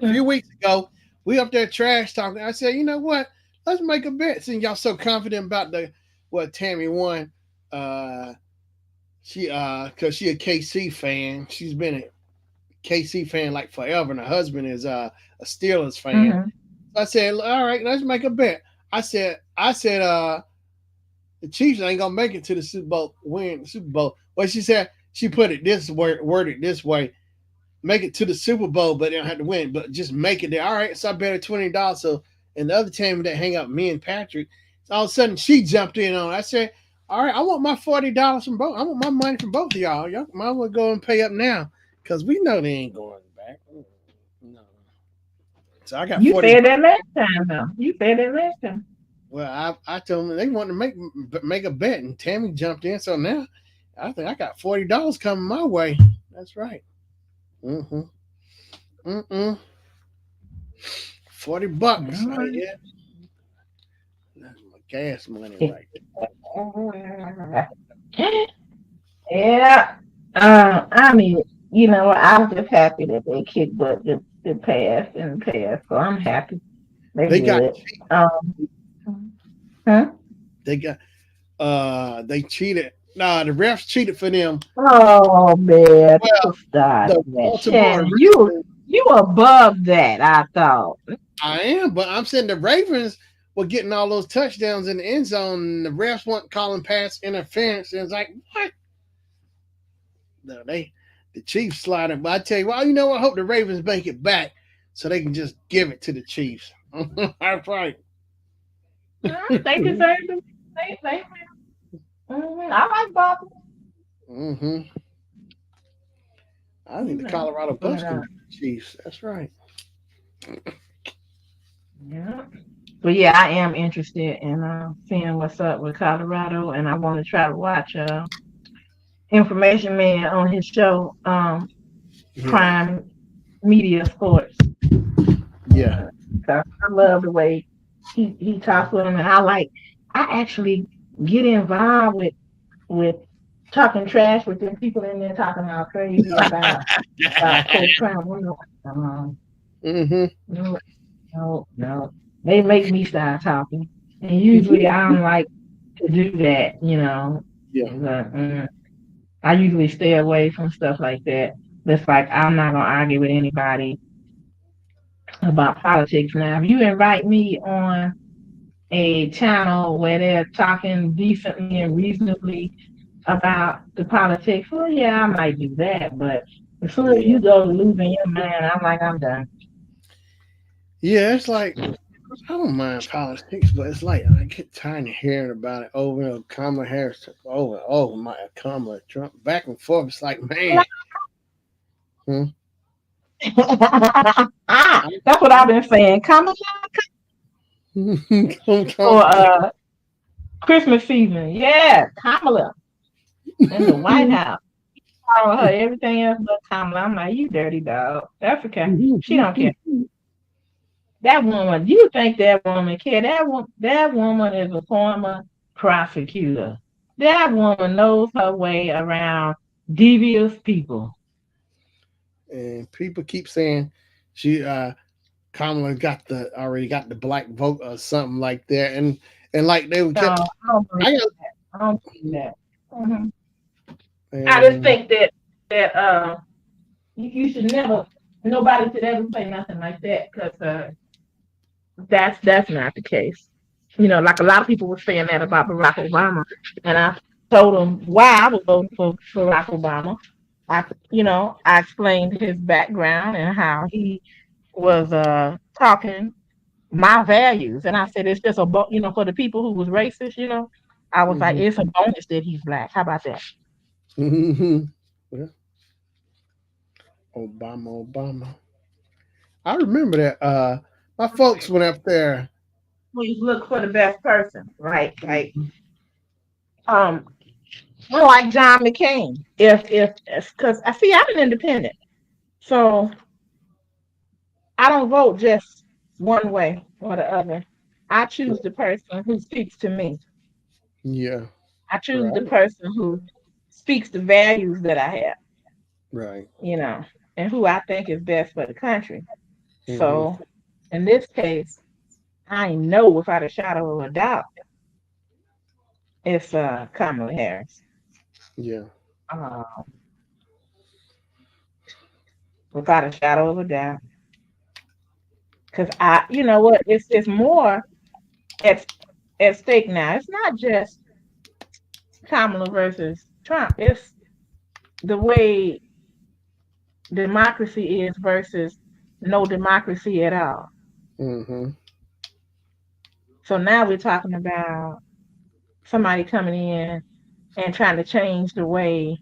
a few weeks ago. We up there trash talking. I said, you know what? Let's make a bet. Since y'all so confident about the what Tammy won. Uh, she cause she a KC fan. She's been a KC fan like forever, and her husband is a Steelers fan. Hmm. So I said, all right, let's make a bet. I said, the Chiefs ain't gonna make it to the Super Bowl, win the Super Bowl. Well, she said she put it this way, worded this way: make it to the Super Bowl, but they don't have to win, but just make it there. All right, so I bet her $20. So, and the other team that hang up, me and Patrick, so all of a sudden she jumped in on it. I said, all right, I want my $40 from both. I want my money from both of y'all. Y'all might as well go and pay up now because we know they ain't going back. No. So I got You 40 said bucks. that last time, though. You said that last time. Well, I told them they wanted to make a bet, and Tammy jumped in. So now I think I got $40 coming my way. That's right. Mm-hmm. Mm-mm. $40. All Yeah, that's my gas money right right. Yeah. I mean, I was just happy that they kicked butt the pass and the pass, so I'm happy. They there. They got good. Um, huh? they got they cheated. Nah, the refs cheated for them. Oh man, Well, don't start the that. Baltimore Shannon, you Ravens. you above that, I thought. I am, but I'm saying the Ravens were getting all those touchdowns in the end zone. And the refs weren't calling pass interference. And it's like what? No, the Chiefs sliding. But I tell you, well, you know what? I hope the Ravens make it back so they can just give it to the Chiefs. That's right. Yeah, they deserve it. They I like Bobby. Hmm. I think the You know, Colorado Buffs but can beat the Chiefs. That's right. yeah. But yeah, I am interested in seeing what's up with Colorado, and I want to try to watch Information Man on his show, Yeah, Prime Media Sports. yeah. 'Cause I love the way he talks with him, and I actually get involved with talking trash with them people in there talking all crazy about Coach Prime. Hmm. No, no. They make me start talking, and usually I don't like to do that. Yeah. But, I usually stay away from stuff like that. That's like I'm not gonna argue with anybody about politics. Now, if you invite me on a channel where they're talking decently and reasonably about the politics, well, yeah, I might do that. But as soon as Yeah. you go losing your mind, I'm like, I'm done. Yeah, it's like I don't mind politics, but it's like I get tired of hearing about it over and over. Kamala Harris took over, oh my Kamala Trump back and forth. It's like, man, hmm, That's what I've been saying. Come Trump, for Christmas season. Yeah, Kamala in the White House. Calling her everything else but Kamala. I'm like, you dirty dog. That's okay. She don't care. That woman, do you think that woman care? That woman is a former prosecutor. That woman knows her way around devious people. and people keep saying she Kamala got the already got the black vote or something like that, and like they No, kept I don't believe I got that. I don't believe that. Mhm. I just and think that you should never nobody should ever say nothing like that because that's not the case. Like a lot of people were saying that about Barack Obama, and I told them why I was voting for Barack Obama. I explained his background and how he was talking my values, and I said it's just for the people who was racist. I was like, mhm. it's a bonus that he's black. How about that? Mhm. Yeah, Obama, Obama. I remember that. My folks went up there. Please look for the best person, right? Like, um, I like John McCain. If because I see I'm an independent, so I don't vote just one way or the other. I choose the person who speaks to me. Yeah, I choose the right, person who speaks the values that I have, right. you know, and who I think is best for the country. Hmm. So in this case, I know without a shadow of a doubt it's Kamala Harris. Yeah. Uh, without a shadow of a doubt. Because you know what, it's more at at stake now. It's not just Kamala versus Trump. It's the way democracy is versus no democracy at all. Hmm. So now we're talking about somebody coming in and trying to change the way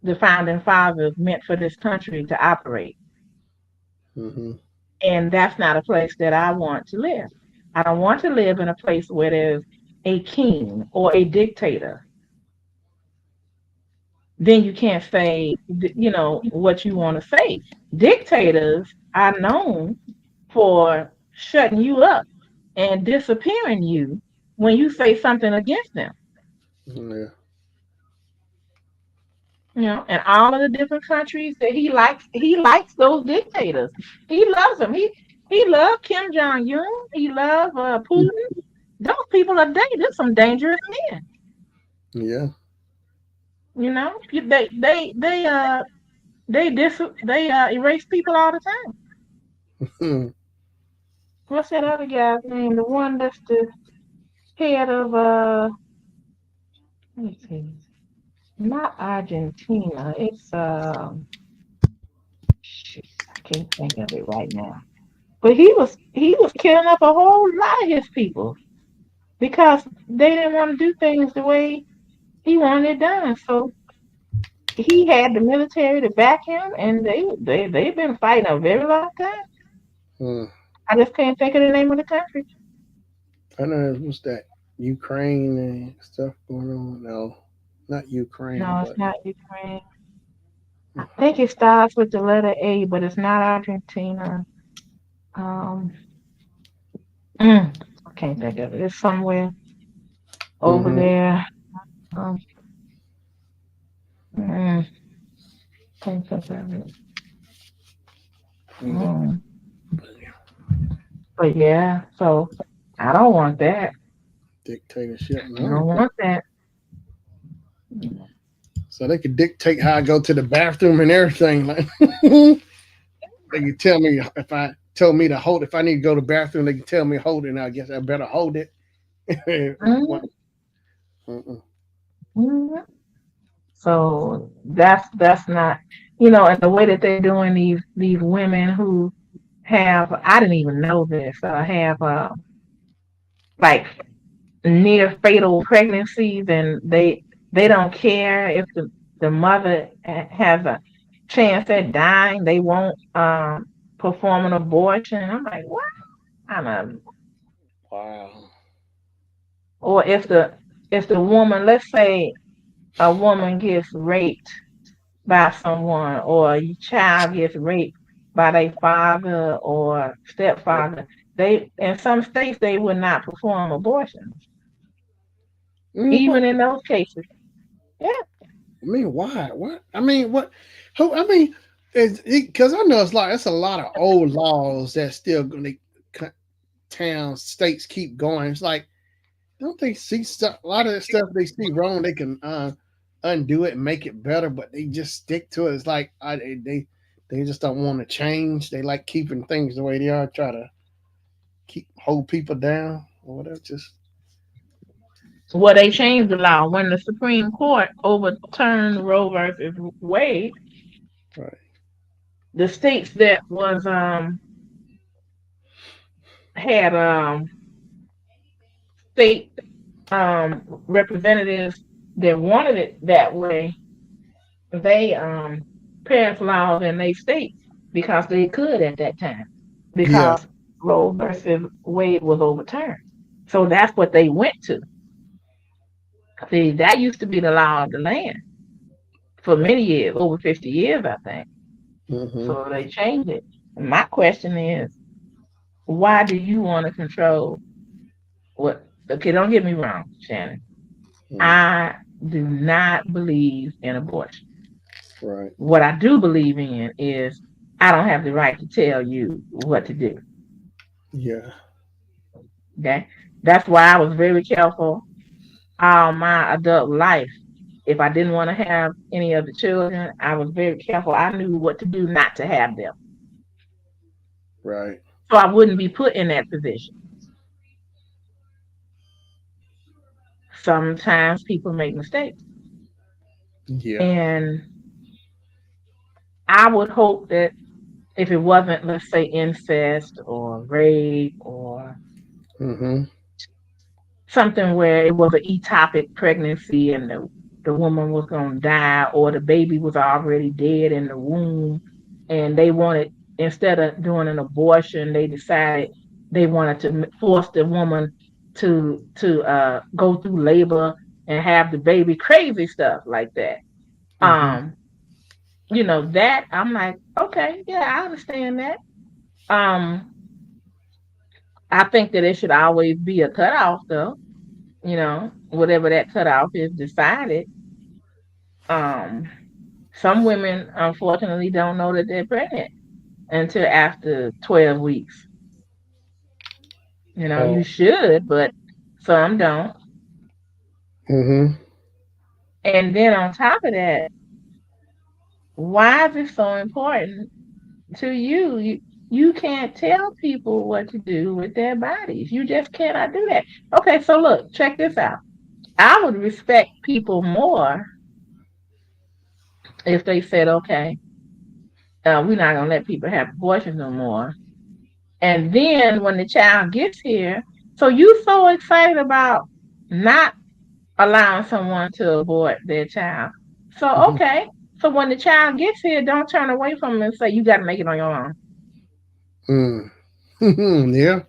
the founding fathers meant for this country to operate. Hmm. And that's not a place that I want to live. I don't want to live in a place where there's a king or a dictator. Then you can't say, what you want to say. Dictators are known for shutting you up and disappearing you when you say something against them. Yeah. And all of the different countries that he likes those dictators. He loves them. He loved Kim Jong Un. He loved Putin. Those people are There's some dangerous men. Yeah. They erase people all the time. What's that other guy's name? The one that's the head of let me see. Not Argentina. It's shoot. can't think of it right now. But he was killing up a whole lot of his people because they didn't want to do things the way he wanted it done. So he had the military to back him, and they've been fighting a very long time. Mm. I just can't think of the name of the country. I know what's that Ukraine and stuff going on. No, not Ukraine, No, it's but not Ukraine. I think it starts with the letter A, but it's not Argentina. Um, I can't think of it. It's somewhere over mm-hmm. there. Um, mm, can't think of it. But, Mm. But yeah, so I don't want that. dictatorship. I No, don't want that. so they could dictate how I go to the bathroom and everything. Like they could tell me if I told me to hold. If I need to go to the bathroom, they can tell me to hold it. And I guess I better hold it. Mm, What? Mm-mm. mm. So that's not, and the way that they're doing these women who have, I didn't even know this, have like near fatal pregnancies, and they don't care if the mother has a chance at dying. They won't perform an abortion. I'm like, what kind of? Wow. Or if the woman, let's say a woman gets raped by someone, or a child gets raped by their father or stepfather, they in some states they would not perform abortions, What? even in those cases. Yeah. I mean, why? What? I mean, what? Who? I mean, because I know it's a lot of old laws that still going to towns, states keep going. It's like don't they see stuff? A lot of that stuff they see wrong, they can undo it and make it better, but they just stick to it. It's like they just don't want to change. They like keeping things the way they are, try to keep hold people down or whatever. Just Well, they changed the law when the Supreme Court overturned Roe versus Wade. right. The states that was had state representatives that wanted it that way, they passed laws in their states because they could at that time, Yeah. because Roe versus Wade was overturned. So that's what they went to. See, that used to be the law of the land for many years, over 50 years, I think. Mm-hmm. So they changed it. And my question is, why do you want to control what? Okay, don't get me wrong, Shannon. Mm. I do not believe in abortion. Right. What I do believe in is I don't have the right to tell you what to do. Yeah. Okay. That's why I was very careful all my adult life. If I didn't want to have any of the children, I was very careful. I knew what to do not to have them. Right. So I wouldn't be put in that position. Sometimes people make mistakes. Yeah. And I would hope that if it wasn't, let's say, incest or rape or Mm-hmm. something where it was an ectopic pregnancy and the woman was going to die, or the baby was already dead in the womb, and they wanted, instead of doing an abortion, they decided they wanted to force the woman to go through labor and have the baby, crazy stuff like that. Mm-hmm. um that I'm like, okay, yeah, I understand that. um I think that it should always be a cutoff, though. Whatever that cutoff is decided. Um, some women unfortunately don't know that they're pregnant until after 12 weeks. You Oh. should, but some don't. Mm-hmm. And then on top of that, why is it so important to you? You can't tell people what to do with their bodies. You just cannot do that. Okay, so look, check this out. I would respect people more if they said, okay, We're not gonna let people have abortions no more. And then when the child gets here, so you so excited about not allowing someone to abort their child. So Mhm. okay. So when the child gets here, don't turn away from them and say you got to make it on your own. Mm. Yeah.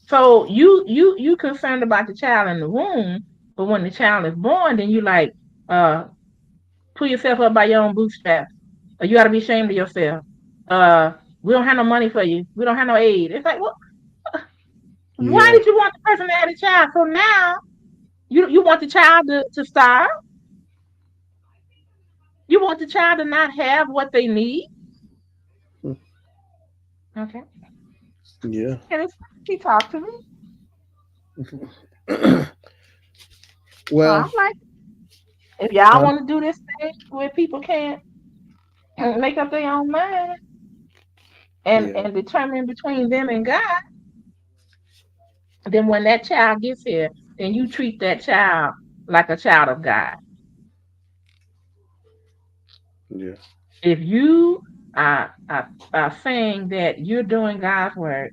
So you concerned about the child in the womb, but when the child is born, then you like uh pull yourself up by your own bootstraps. You got to be ashamed of yourself. Uh, we don't have no money for you. We don't have no aid. It's like, well, why Yeah. did you want the person to have a child? So now you want the child to starve. You want the child to not have what they need. Okay. Yeah. And he talked to me. So I'm Well, like, if y'all uh, want to do this thing where people can't make up their own mind yeah. and determine between them and God, then when that child gets here, then you treat that child like a child of God. Yeah. If you are saying that you're doing God's work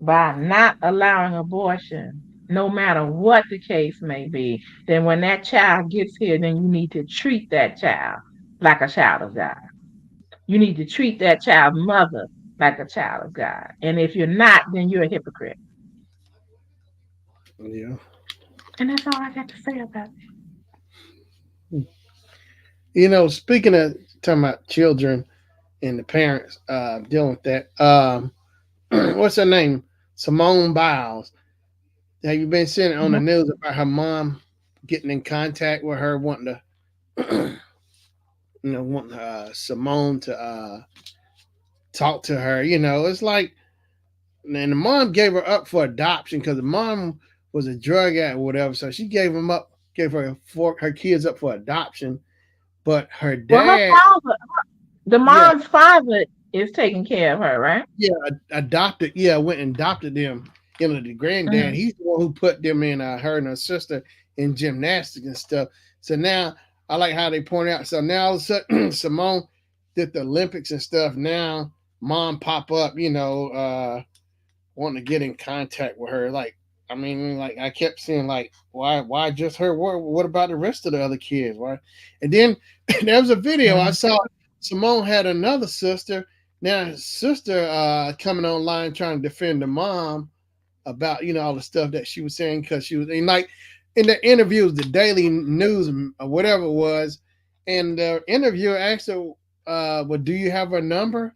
by not allowing abortion, no matter what the case may be, then when that child gets here, then you need to treat that child like a child of God. You need to treat that child's mother like a child of God. And if you're not, then you're a hypocrite. Yeah. And that's all I got to say about Speaking of talking about children and the parents dealing with that, what's her name? Simone Biles. Have you been seeing it it. on the news about her mom getting in contact with her, wanting to, wanting Simone to talk to her? It's like, and the mom gave her up for adoption because the mom was a drug addict or whatever. So she gave her kids up for adoption. But her Well, her dad, father, the yeah, mom's father, is taking care of her, right? yeah, adopted, yeah, went and adopted them. The granddad, Hmm. he's the one who put them in, her and her sister in gymnastics and stuff. So now I like how they point out. So now all of a sudden, Simone did the Olympics and stuff. Now mom pop up, wanting to get in contact with her. Like, I mean, like I kept saying, like, why just her? What about the rest of the other kids? Why? And then there was a video I saw. Simone had another sister. Now his sister coming online trying to defend the mom about all the stuff that she was saying because she was like in the interviews, the Daily News or whatever it was, and the interviewer asked her, "Well, do you have her number?"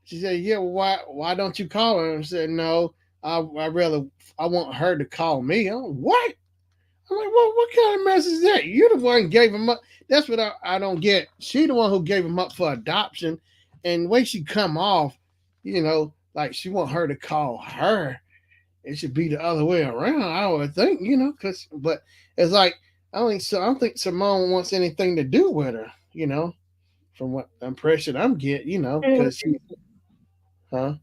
She said, "Yeah, well, why don't you call her?" And I said, "No, I want her to call me." What? I'm like, well, what kind of mess is that? You the one who gave him up. That's what I don't get. She the one who gave him up for adoption, and the way she come off, like she want her to call her. It should be the other way around. I would think, but it's like I don't think Simone wants anything to do with her. From what impression I'm getting, Mm. because she, huh?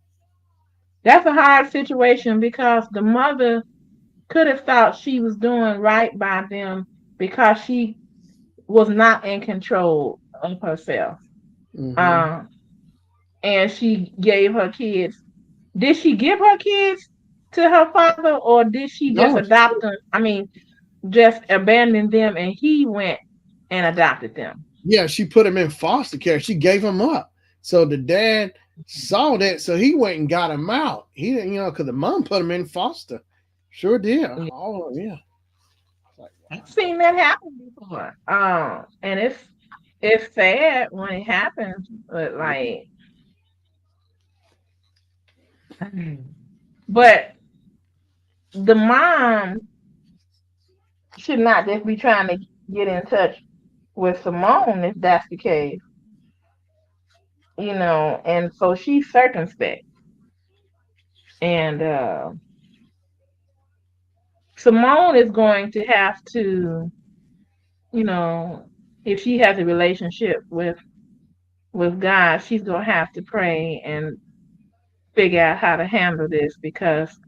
That's a hard situation because the mother could have thought she was doing right by them because she was not in control of herself. Mm-hmm. Um, and she gave her kids. Did she give her kids to her father, or did she just No, adopt them? I mean, just abandon them, and he went and adopted them. yeah, she put him in foster care. She gave him up. So the dad saw that, so he went and got him out. He didn't, because the mom put him in foster. Sure did. Yeah. Oh yeah. Like, I've seen that happen before. And it's sad when it happens, but like, but the mom should not just be trying to get in touch with Simone if that's the case, and so she's circumspect. And Simone is going to have to, you know, if she has a relationship with God, she's gonna have to pray and figure out how to handle this because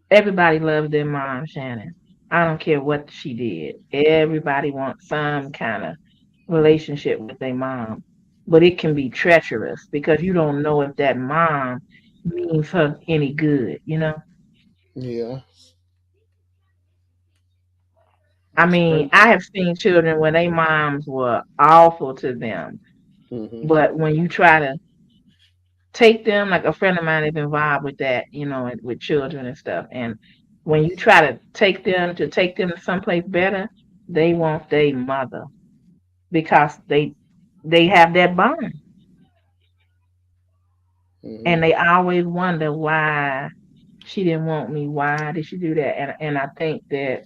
everybody loves their mom, Shannon. I don't care what she did. Everybody wants some kind of relationship with their mom. but it can be treacherous because you don't know if that mom means her any good, you know? Yeah. I That's mean, crazy. I have seen children where their moms were awful to them, Hmm. but when you try to take them, like a friend of mine is involved with that, you know, with children and stuff, and when you try to take them to someplace better, they want their mother because they have that bond, Hmm. and they always wonder why she didn't want me. Why did she do that? And I think that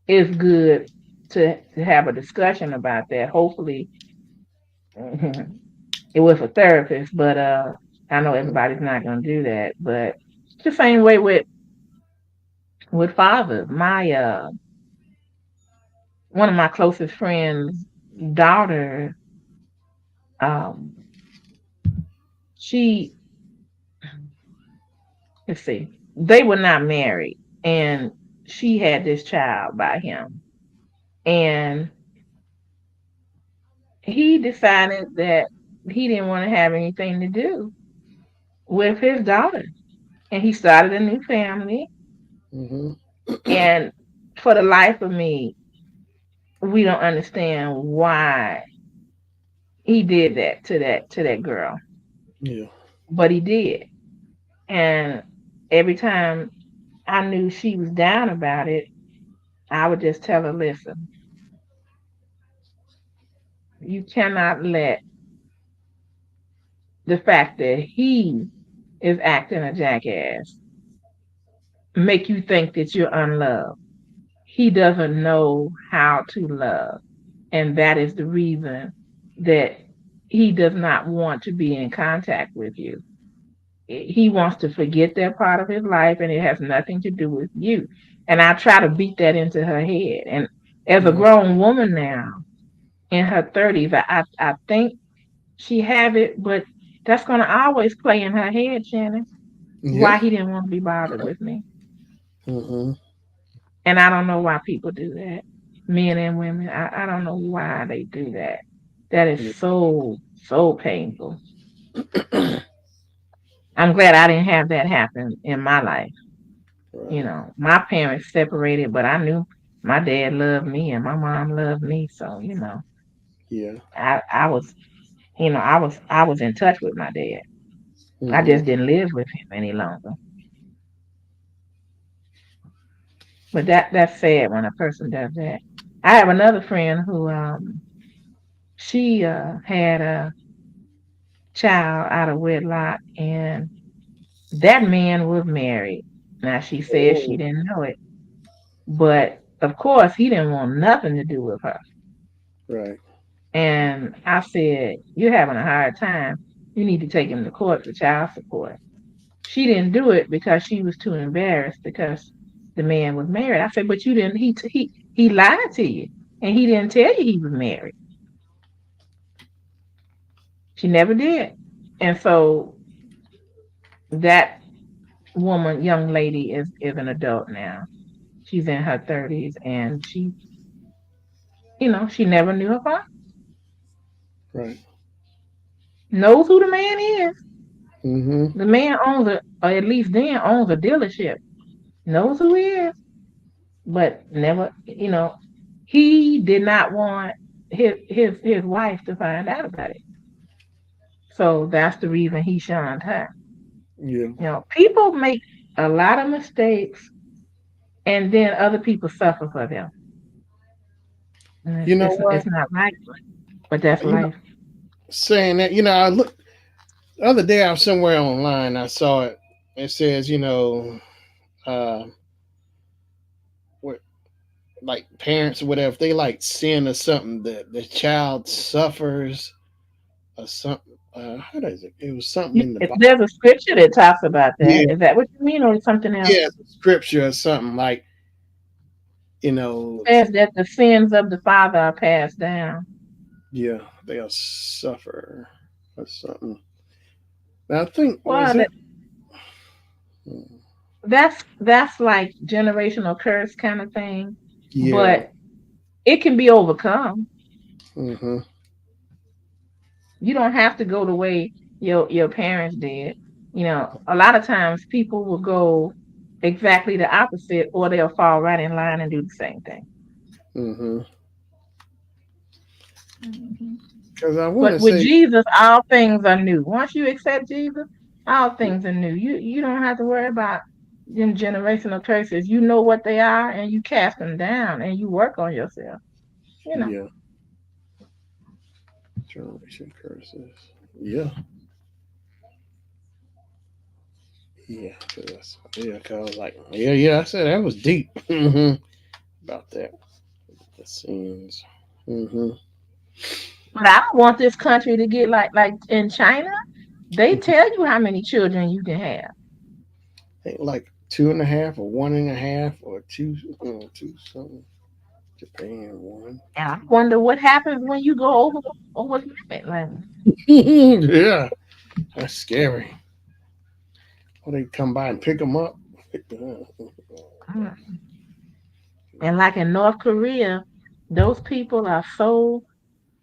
it's good to have a discussion about that. Hopefully, it was a therapist, but I know everybody's not going to do that. But it's the same way with fathers. My one of my closest friends' daughter, um, she let's see, they were not married, and she had this child by him, and he decided that he didn't want to have anything to do with his daughter, and he started a new family. Hmm. And for the life of me, we don't understand why he did that to that girl, Yeah. but he did. And every time I knew she was down about it, I would just tell her, listen, you cannot let the fact that he is acting a jackass make you think that you're unloved. He doesn't know how to love. And that is the reason that he does not want to be in contact with you. He wants to forget that part of his life, and it has nothing to do with you. And I try to beat that into her head. And as a Yeah. grown woman now in her 30s, I think she have it, but that's going to always play in her head, Shannon, Yeah. why he didn't want to be bothered with me. Hmm. And I don't know why people do that, men and women. I don't know why they do that. That is Yeah. so, so painful. I'm glad I didn't have that happen in my life. You Right. know, my parents separated, but I knew my dad loved me and my mom loved me. So, you know, Yeah. I was, I was in touch with my dad. I Hmm. just didn't live with him any longer. But that's sad when a person does that. I have another friend who she had a child out of wedlock, and that man was married. Now she says she Oh, didn't know it, but of course he didn't want nothing to do with her. right. And I said, "You're having a hard time. You need to take him to court for child support." She didn't do it because she was too embarrassed because the man was married. I said, "But you didn't. He lied to you, and he didn't tell you he was married. She never did." And so that young lady, is an adult now. She's in her 30s, and she never knew her father. Right. Knows who the man is. Hmm. The man owns or at least then owns a dealership. Knows who he is, but never, he did not want his wife to find out about it. So that's the reason he shunned her. Yeah. People make a lot of mistakes, and then other people suffer for them. And You know it's what? not right, but that's You know, life. saying that, I look the other day I was somewhere online. I saw it. It says, uh, what, like parents or whatever, if they like sin or something, that the child suffers or something. How does it? It was something in the Bible. There's a scripture that talks about that. Yeah, Is that what you mean, or something else? yeah, scripture or something like you know. Says that the sins of the father are passed down. Yeah, they'll suffer or something. I think was Well, that. that's like generational curse kind of thing, Yeah. but it can be overcome. Hmm. You don't have to go the way your parents did. A lot of times people will go exactly the opposite, or they'll fall right in line and do the same thing. Mm-hmm. Mhm. Because I want But to with say, Jesus, all things are new. Once you accept Jesus, all things are new. You don't have to worry about them generational curses. You know what they are, and you cast them down, and you work on yourself. You know. yeah, generation curses. Yeah, yeah, yeah. Cause I was like, yeah, yeah. I said that was deep. Hmm. About that, the scenes. Hmm. But I don't want this country to get like in China. They tell you how many children you can have. Ain't like two and a half or one and a half or two, two something. Japan one. And I wonder what happens when you go over the limit. Like, Yeah, that's scary. Or they come by and pick them up. mm. And like in North Korea, those people are so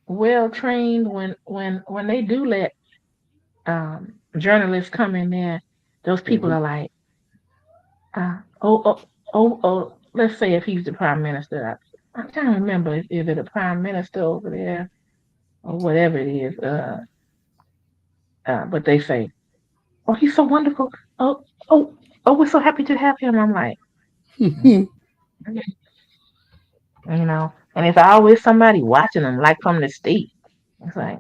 well trained when they do let journalists come in there. Those people Hmm. are like, oh, let's say if he's the prime minister. I'm trying to remember, is it a prime minister over there or whatever it is? But they say, oh, he's so wonderful. Oh, oh, oh, we're so happy to have him. I'm like, "Mm, okay," and it's always somebody watching them, like from the state. It's like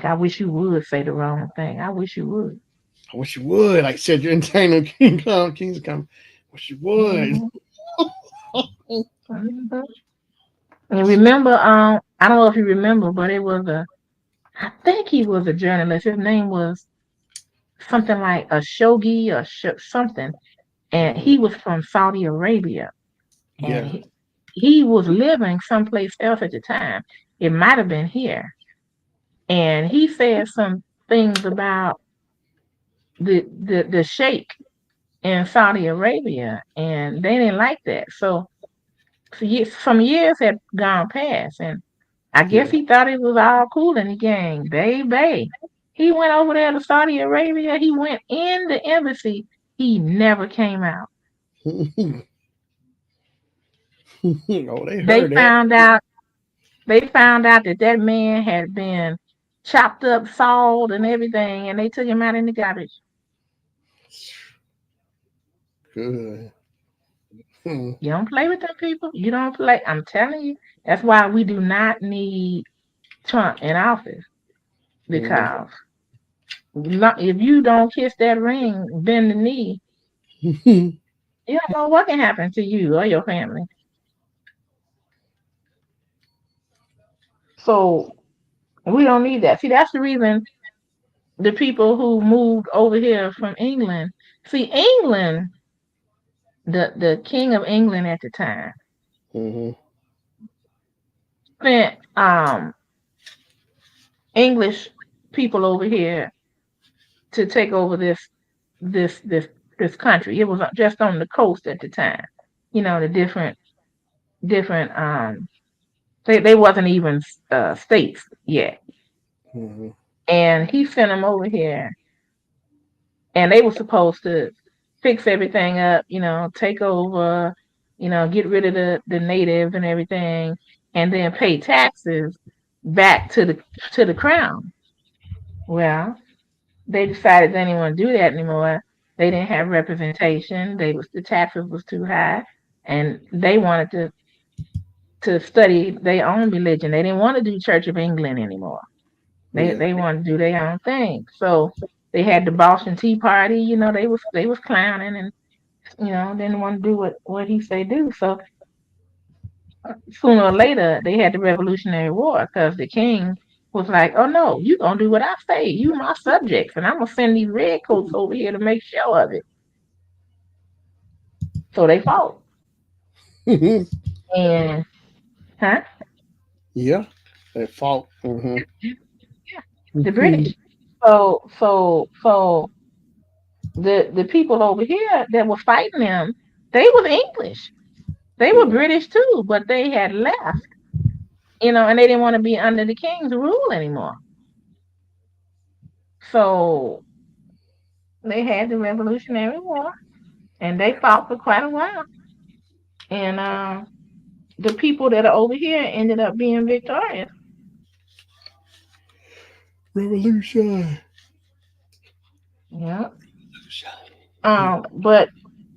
I wish you would say the wrong thing. I wish you would. I wish you would. Like said, you're entertaining King Kong, King's come. Wish you would. Hmm. Hmm. And remember, I don't know if you remember, but I think he was a journalist. His name was something like a Shogi or something, and Hmm. he was from Saudi Arabia, and Yeah. he was living someplace else at the time. It might have been here, and he said some things about the sheikh in Saudi Arabia, and they didn't like that. So some years had gone past, and I guess Yeah. he thought it was all cool in the gang. Baby, he went over there to Saudi Arabia. He went in the embassy. He never came out. Oh, they They heard that. found out. They found out that that man had been chopped up, sawed, and everything, and they took him out in the garbage. Good. Hmm. You don't play with them people. You don't play. I'm telling you. That's why we do not need Trump in office because if you don't kiss that ring, bend the knee, you don't know what can happen to you or your family. So we don't need that. See, that's the reason the people who moved over here from England. See, England, the king of England at the time Hmm. sent English people over here to take over this this this country. It was just on the coast at the time. The different they wasn't even states yet. Hmm. And he sent them over here, and they were supposed to fix everything up, take over, get rid of the natives and everything, and then pay taxes back to the crown. Well, they decided they didn't want to do that anymore. They didn't have representation. The taxes was too high, and they wanted to study their own religion. They didn't want to do Church of England anymore. They Yeah. they wanted to do their own thing. So they had the Boston Tea Party. They was clowning and didn't want to do what he say do. So sooner or later they had the Revolutionary War because the king was like, "Oh no, you gonna do what I say. You my subjects, and I'm gonna send these redcoats over here to make sure of it." So they fought, and huh? Yeah. They fought. Hmm. Yeah, the British. So the people over here that were fighting them, they was English. They were Yeah. British too, but they had left. and they didn't want to be under the king's rule anymore. So they had the Revolutionary War, and they fought for quite a while. And the people that are over here ended up being victorious. Revolution. Yeah. But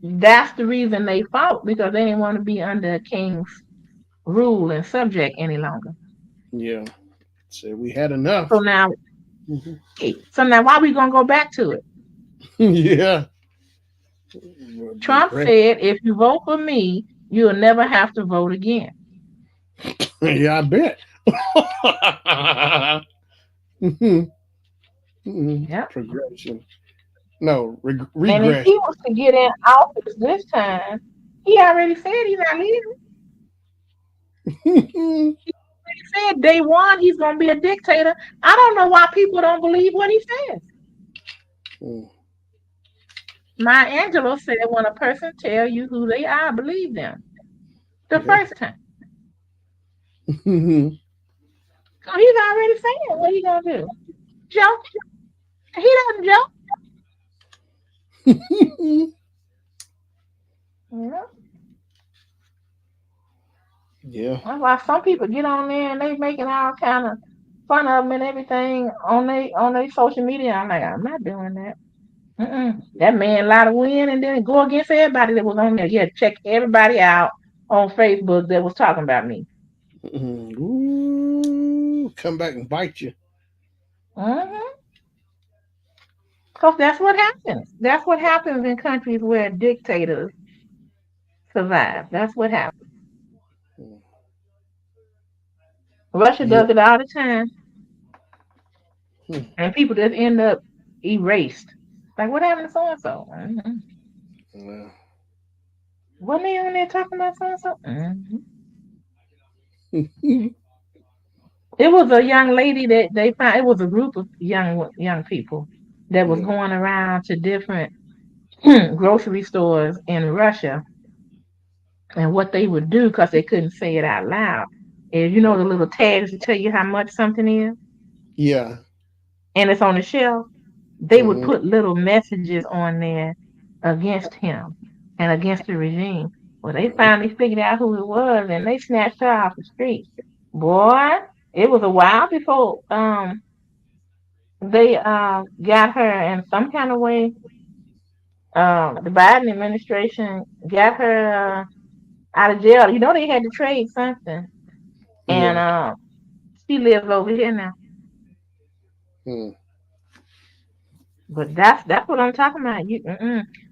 that's the reason they fought because they didn't want to be under a king's rule and subject any longer. Yeah. So we had enough. So now, Mhm. why we gonna go back to it? Yeah. Trump said, if you vote for me, you'll never have to vote again. Yeah, I bet. Mhm. Mhm. Yep. Progression. No, And if regress. he was to get in office this time, he already said he's not leaving. He said day one he's gonna be a dictator. I don't know why people don't believe what he says. Maya Angelou said when a person tell you who they are, believe them. The Yeah. first time. So he's already saying what he gonna do. Joke. He doesn't joke. Yeah. Yeah. That's why some people get on there and they making all kind of fun of them and everything on they social media. I'm like, I'm not doing that. That man lied to win and then go against everybody that was on there. Yeah, check everybody out on Facebook that was talking about me. Ooh, come back and bite you. Mm-hmm. Because that's what happens. That's what happens in countries where dictators survive. That's what happens. Russia Yeah. does it all the time, Hmm. and people just end up erased. Like, what happened to so and so? Well, Wasn't they on there talking about so and so? It was a young lady that they found. It was a group of young people that was yeah. going around to different grocery stores in Russia, and what they would do because they couldn't say it out loud is, the little tags to tell you how much something is, Yeah. and it's on the shelf. They would Hmm. put little messages on there against him and against the regime. Well, they finally figured out who it was, and they snatched her off the street. Boy, it was a while before they got her in some kind of way. The Biden administration got her out of jail. They had to trade something, and Yeah. she lives over here now. Hmm. But that's what I'm talking about.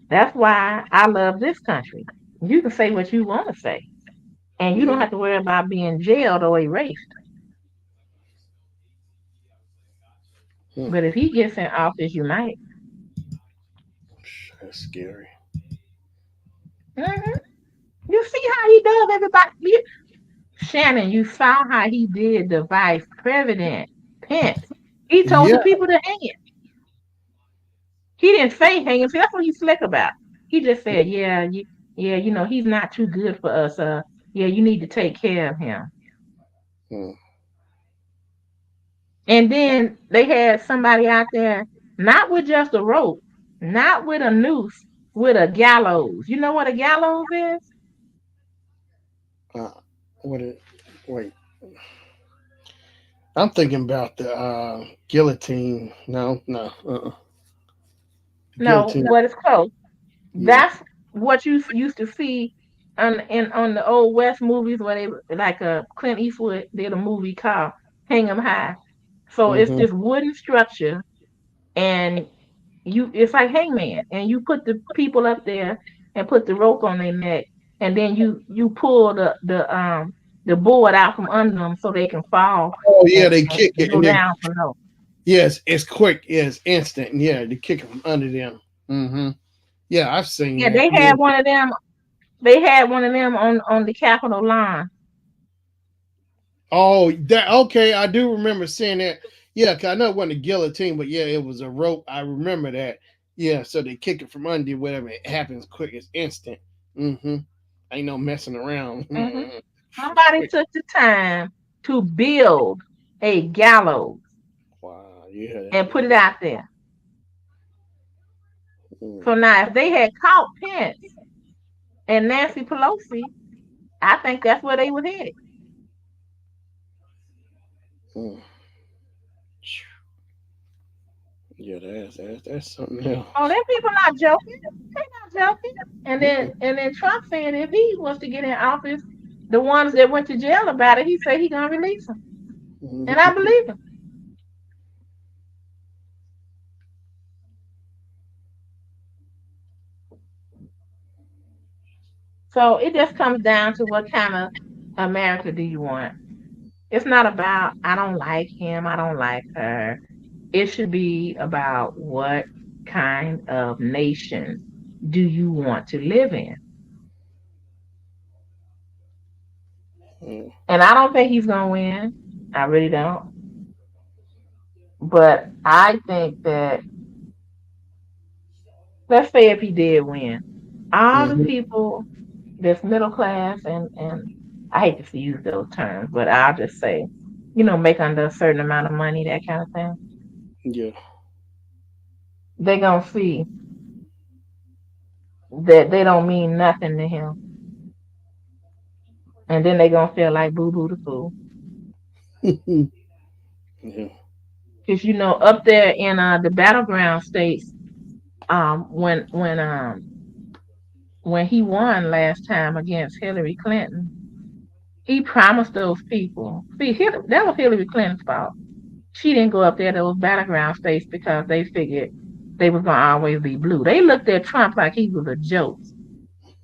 That's why I love this country. You can say what you want to say, and you don't Yeah. have to worry about being jailed or erased. Hmm. But if he gets in office, you might. That's scary. hmm You see how he does everybody. Shannon, you saw how he did the vice president, Pence. He told Yeah. the people to hang it. He didn't say hang him. See, that's what he's slick about. He just said, yeah, he's not too good for us. Yeah, you need to take care of him. Hmm. And then they had somebody out there, not with just a rope, not with a noose, with a gallows. You know what a gallows is? Uh, what? Wait. I'm thinking about the guillotine. No. No. The No, guillotine. but it's close. Yeah. That's what you used to see on the old West movies where they like Clint Eastwood did a movie called Hang 'em High. So it's Hmm. this wooden structure, and it's like hangman, and you put the people up there and put the rope on their neck, and then you pull the board out from under them so they can fall Oh yeah, and, they and kick it, go and then down for no. yes, it's quick. Yes, instant. Yeah, they kick it from under them. Hmm. Yeah, I've seen Yeah, that. they Yeah. had one of them. They had one of them on the Capitol line. Oh, that okay. I do remember seeing that. Yeah, 'cause I know it wasn't a guillotine, but yeah, it was a rope. I remember that. Yeah, so they kick it from under, whatever. It happens quick. It's instant. Hmm. Ain't no messing around. hmm Somebody Quick. took the time. to build a gallows Wow. Yeah. and put it out there. Mm, So now, if they had caught Pence and Nancy Pelosi, I think that's where they would head. mm. Yeah, that's something Oh, else. them people not joking. They not joking. And then Mm-mm. and then Trump said if he was to get in office, the ones that went to jail about it, he said he gonna release them. And I Mhm. believe him. So it just comes down to what kind of America do you want? It's not about I don't like him, I don't like her. It should be about what kind of nation do you want to live in? Mm, And I don't think he's gonna win. I really don't. But I think that let's say if he did win, all the mhm. people that's middle class and I hate to use those terms, but I'll just say, make under a certain amount of money, that kind of thing. Yeah. They gonna see that they don't mean nothing to him, and then they gonna feel like boo boo the fool. Yeah. Cause up there in the battleground states, when he won last time against Hillary Clinton, he promised those people. See, that was Hillary Clinton's fault. She didn't go up there to those battleground states because they figured they was gonna always be blue. They looked at Trump like he was a joke.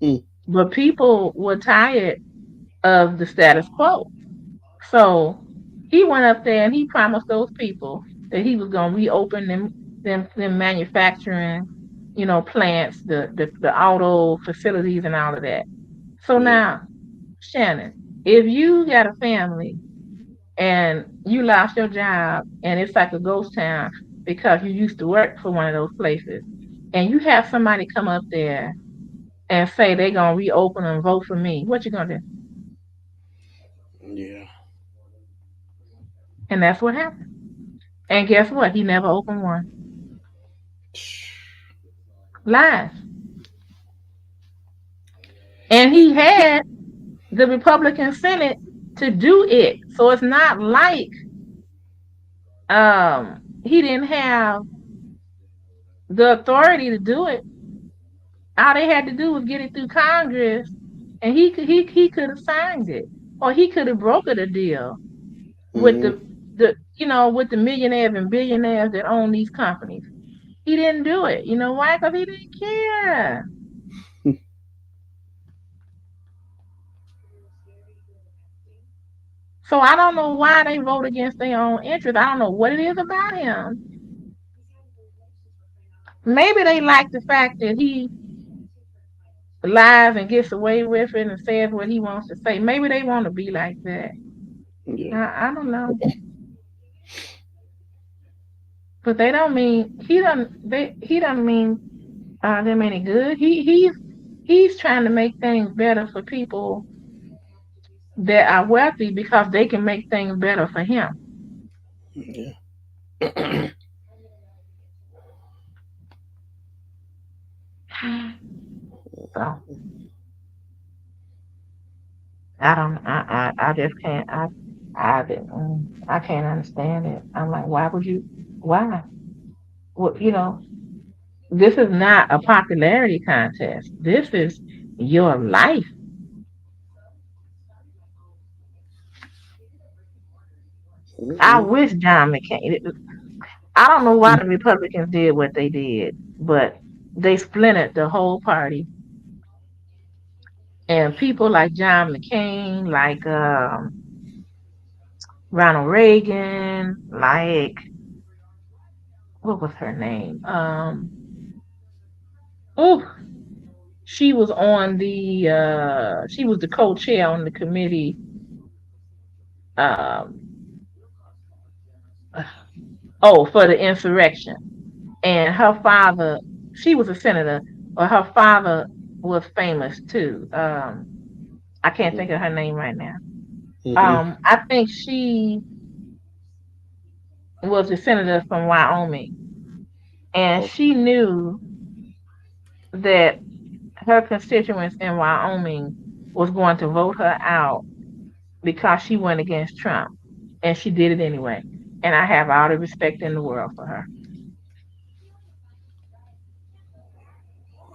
Mm, But people were tired of the status quo. So he went up there and he promised those people that he was gonna reopen them manufacturing, plants, the auto facilities and all of that. So yeah. now, Shannon, if you got a family and you lost your job and it's like a ghost town because you used to work for one of those places and you have somebody come up there and say they're gonna reopen and vote for me, what you gonna do? Yeah. And that's what happened. And guess what? He never opened one. Lies. And he had the Republican Senate to do it. So it's not like he didn't have the authority to do it. All they had to do was get it through Congress, and he could have signed it, or he could have brokered a deal with Mhm. the millionaires and billionaires that own these companies. He didn't do it. You know why? Because he didn't care. So I don't know why they vote against their own interest. I don't know what it is about him. Maybe they like the fact that he lies and gets away with it and says what he wants to say. Maybe they want to be like that. Yeah. I don't know. But they don't mean he doesn't mean them any good. He's trying to make things better for people that are wealthy because they can make things better for him. Yeah. So I don't I just can't I can't understand it. I'm like, why? Well, this is not a popularity contest. This is your life. I Mhm. wish John McCain. I don't know why the Republicans did what they did, but they splintered the whole party. And people like John McCain, like Ronald Reagan, like what was her name? Oh, she was the co-chair on the committee. Um, for the insurrection. And her father, she was a senator, but her father was famous too. I can't think Mhm. of her name right now. Mm-hmm. I think she was a senator from Wyoming, and Okay. she knew that her constituents in Wyoming was going to vote her out because she went against Trump, and she did it anyway. And I have all the respect in the world for her.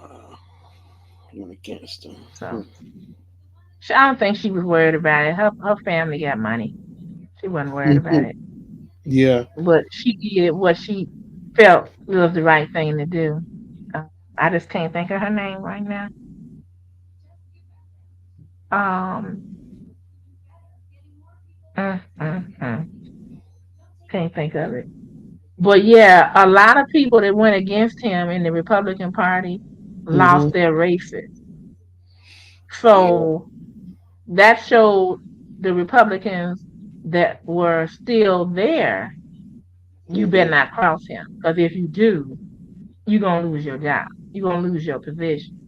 Uh, went against him. So I don't think she was worried about it. Her family got money. She wasn't worried about it. Yeah. But she did what she felt was the right thing to do. Uh, I just can't think of her name right now. Um, mm, mm, mm. Can't think of it. But yeah, a lot of people that went against him in the Republican Party lost Mm-hmm. their races. Yeah. So that showed the Republicans that were still there, you better Mm-hmm. not cross him. Because if you do, you're going to lose your job. You're going to lose your position.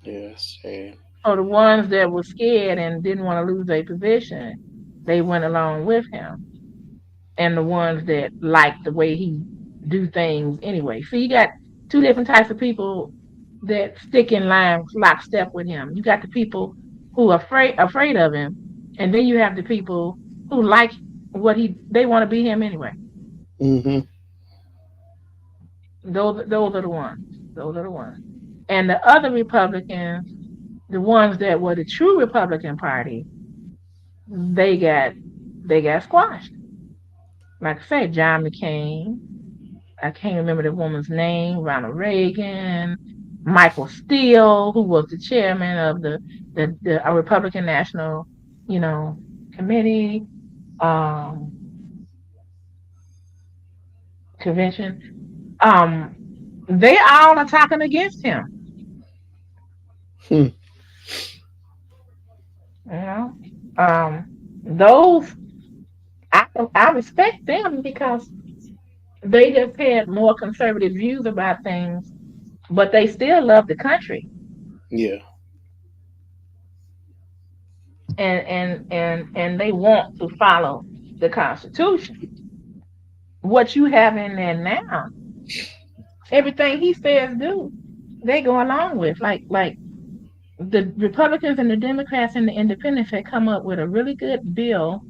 Yeah. Sad. So the ones that were scared and didn't want to lose their position, they went along with him. And the ones that liked the way he do things anyway. So you got two different types of people that stick in line lockstep with him. You got the people who are afraid of him, and then you have the people who like what they want to be him anyway. Mm-hmm. Those are the ones. Those are the ones. And the other Republicans, the ones that were the true Republican Party, they got they got squashed. Like I said, John McCain. I can't remember the woman's name. Ronald Reagan, Michael Steele, who was the chairman of the Republican National, you know, Committee um, convention. Um, they all are talking against him. Hmm. You know, um, those I respect them because they just had more conservative views about things, but they still love the country Yeah. and they want to follow the Constitution. What you have in there now, everything he says do, they go along with. Like the Republicans and the Democrats and the Independents had come up with a really good bill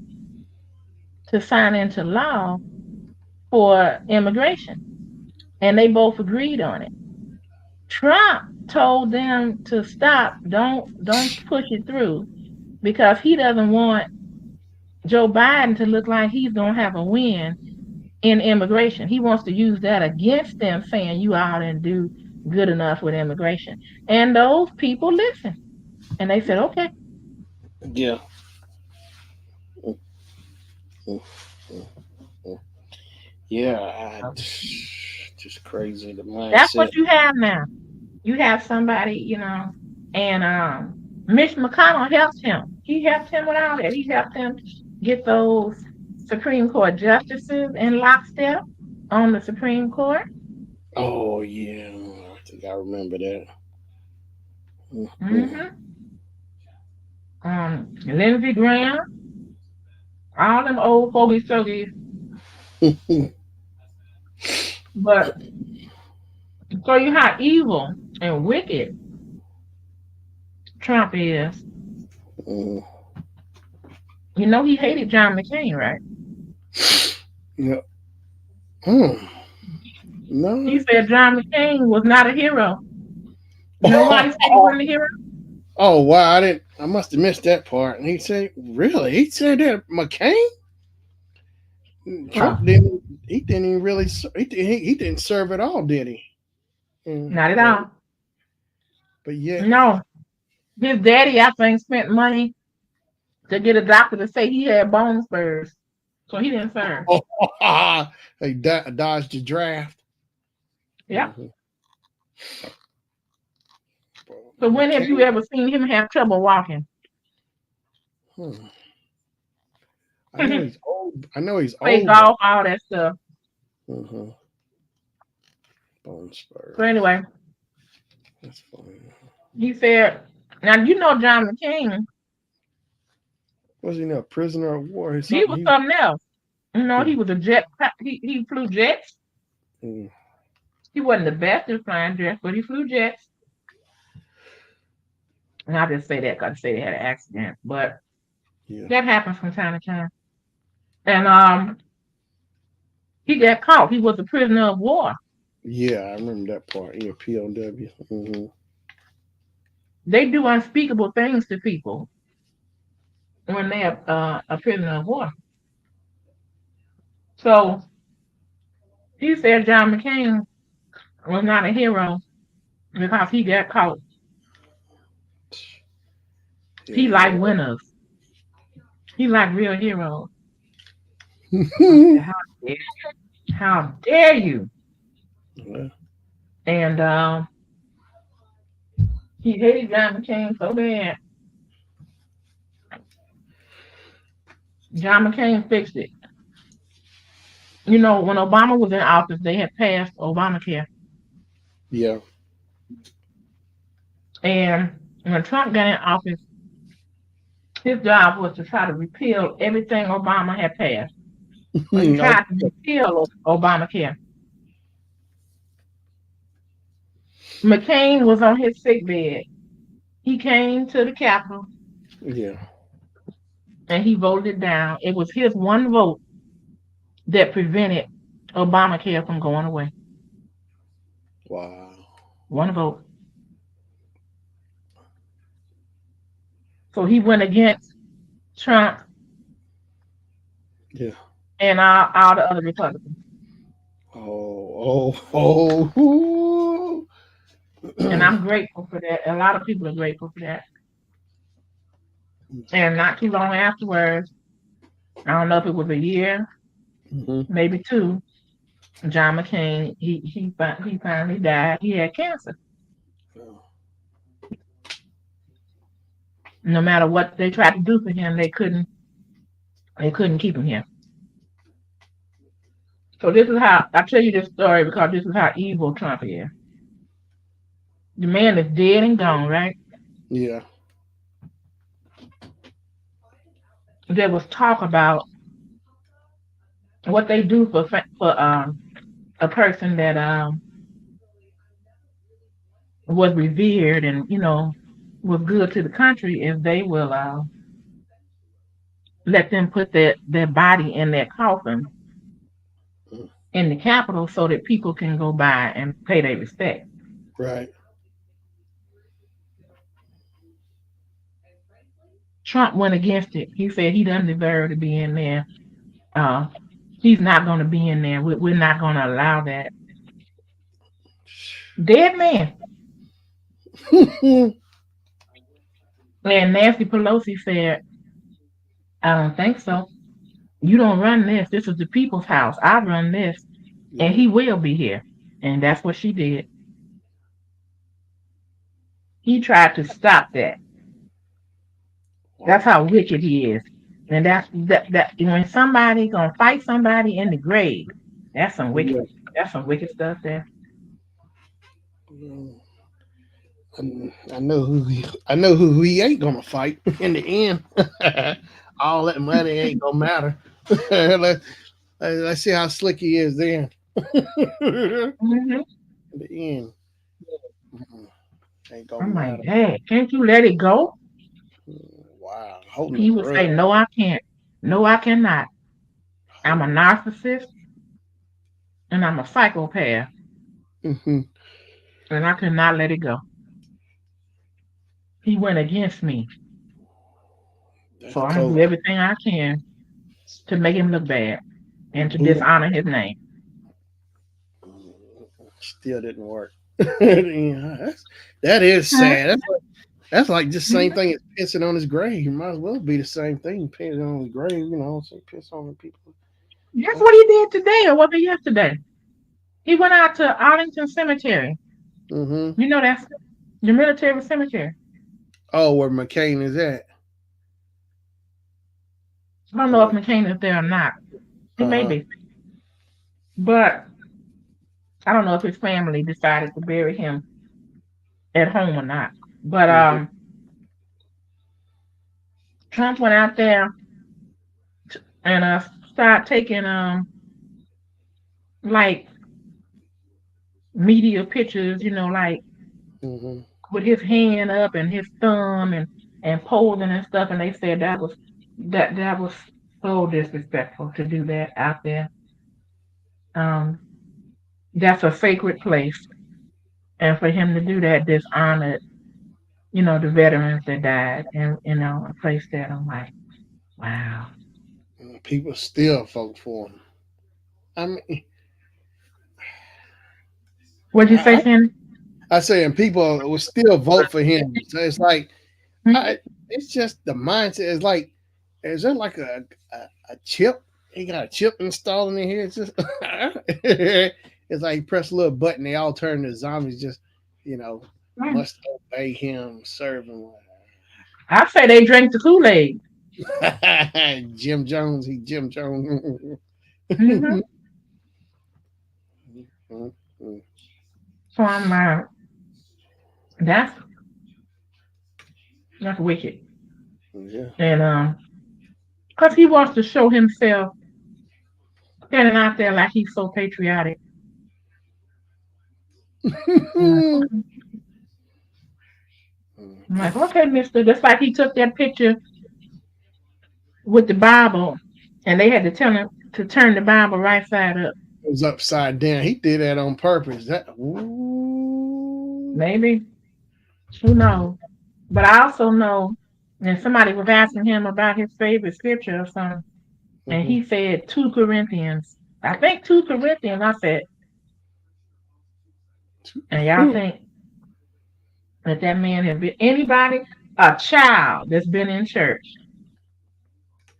to sign into law for immigration, and they both agreed on it. Trump told them to stop, don't push it through because he doesn't want Joe Biden to look like he's gonna have a win in immigration. He wants to use that against them, saying you all didn't do good enough with immigration. And those people listen. And they said, okay, Yeah. Mm, mm. Yeah. Just crazy the that's what mindset. you have now. You have somebody, and Mitch McConnell helped him. He helped him with all that. He helped him get those Supreme Court justices in lockstep on the Supreme Court. Oh yeah. I think I remember that. Mm-hmm. hmm Lindsey Graham, all them old fogey stogies. But show you how evil and wicked Trump is. Mm. You know he hated John McCain, right? Yeah. Mm. He No. said John McCain was not a hero. You know why he said he wasn't a hero? Oh wow! I didn't. I must have missed that part. And he said, "Really?" He said that McCain. Huh? Trump didn't. He didn't even really. He didn't serve at all, did he? Mm, Not at but all. but yet, No. His daddy, I think, spent money to get a doctor to say he had bone spurs. So he didn't serve. he dodged the draft. Yep. Mm-hmm. So when have you McCain. ever seen him have trouble walking? Hmm. I know Play he's old. I know he's older. golf, all that stuff. Mm-hmm. Bone spur. So anyway, That's funny. he said, now you know John McCain Was he a prisoner of war or He something? was something else. Hmm, He was a he flew jets. hmm, He wasn't the best at flying jets, but he flew jets. And I just say that because they say they had an accident, but yeah, that happens from time to time. And he got caught. He was a prisoner of war. yeah. I remember that part. Yeah, POW. Hmm. They do unspeakable things to people when they're a prisoner of war. So he said John McCain was not a hero because he got caught. He Yeah, liked winners. He liked real heroes. I yeah. said, how dare you? Well, And he hated John McCain so bad. John McCain fixed it. You know, when Obama was in office, they had passed Obamacare. yeah. And when Trump got in office, his job was to try to repeal everything Obama had passed. But he Oh, tried to repeal Obamacare. McCain was on his sick bed. He came to the Capitol yeah. and he voted it down. It was his one vote that prevented Obamacare from going away. Wow. One vote. So he went against Trump Yeah. and all the other Republicans. Oh. And I'm grateful for that. A lot of people are grateful for that. And not too long afterwards, I don't know if it was a year, Hmm. maybe two, John McCain, he finally died. He had cancer. No matter what they tried to do for him, they couldn't keep him here. So this is how I tell you this story because this is how evil Trump is. The man is dead and gone, right? Yeah. There was talk about what they do for a person that was revered and was good to the country if they will let them put their body in their coffin in the Capitol so that people can go by and pay their respect. Right. Trump went against it. He said he doesn't deserve to be in there. Uh, he's not going to be in there. We're not going to allow that. Dead man. And Nancy Pelosi said, I don't think so. You don't run this. This is the people's house. I run this, and Yeah. he will be here. And that's what she did. He tried to stop that. That's Wow. how wicked he is. And that when somebody gonna fight somebody in the grave, that's some wicked Yeah. that's some wicked stuff there. Well, I know who he ain't gonna fight in the end. All that money ain't gonna matter. Let's see how slick he is then. In Hmm. the end, mm, ain't gonna I'm like, matter. hey, can't you let it go? Wow, holding a He would grudge. say, no, I can't. No, I cannot. I'm a Holding narcissist and I'm a psychopath, a, and I cannot let it go. He went against me. that's So I'm gonna cold. do everything I can to make him look bad and to Boom. dishonor his name. Still didn't work. Yeah, that is sad. That's like just same Mhm. thing as pissing on his grave. Might as well be the same thing. Pissing on his grave, so piss on the people. That's Oh, what he did today, or was it yesterday? He went out to Arlington Cemetery. mm-hmm. You know that's the military cemetery. Oh, where McCain is at. I don't know if Oh, McCain is there or not. He may uh-huh. be, but I don't know if his family decided to bury him at home or not. But Mm-hmm. Trump went out there and started taking like media pictures, like Hmm. with his hand up and his thumb and posing and stuff, and they said that was so disrespectful to do that out there. Um, that's a sacred place, and for him to do that dishonored, the veterans that died, and a place that I'm like, wow. People still vote for him. I mean, What'd you say, I, Shannon? I say, and people will still vote for him. So it's like, Mhm. I, it's just the mindset. It's like, is there like a chip? He got a chip installed in here. It's just, it's like you press a little button, they all turn to zombies. Just, you know, Mm. must obey him, serve him. I say they drank the Kool-Aid. Jim Jones, he Jim Jones. Hmm. So I'm like, that's that's wicked, Yeah. and because he wants to show himself standing out there like he's so patriotic. I'm like, okay. I'm like, okay, Mister. Just like he took that picture with the Bible, and they had to tell him to turn the Bible right side up. It was upside down. He did that on purpose. That ooh. Maybe, who knows? But I also know, and somebody was asking him about his favorite scripture or something, and Mhm. he said 2 Corinthians. I think 2 Corinthians. I said, and y'all think that man has been anybody, a child that's been in church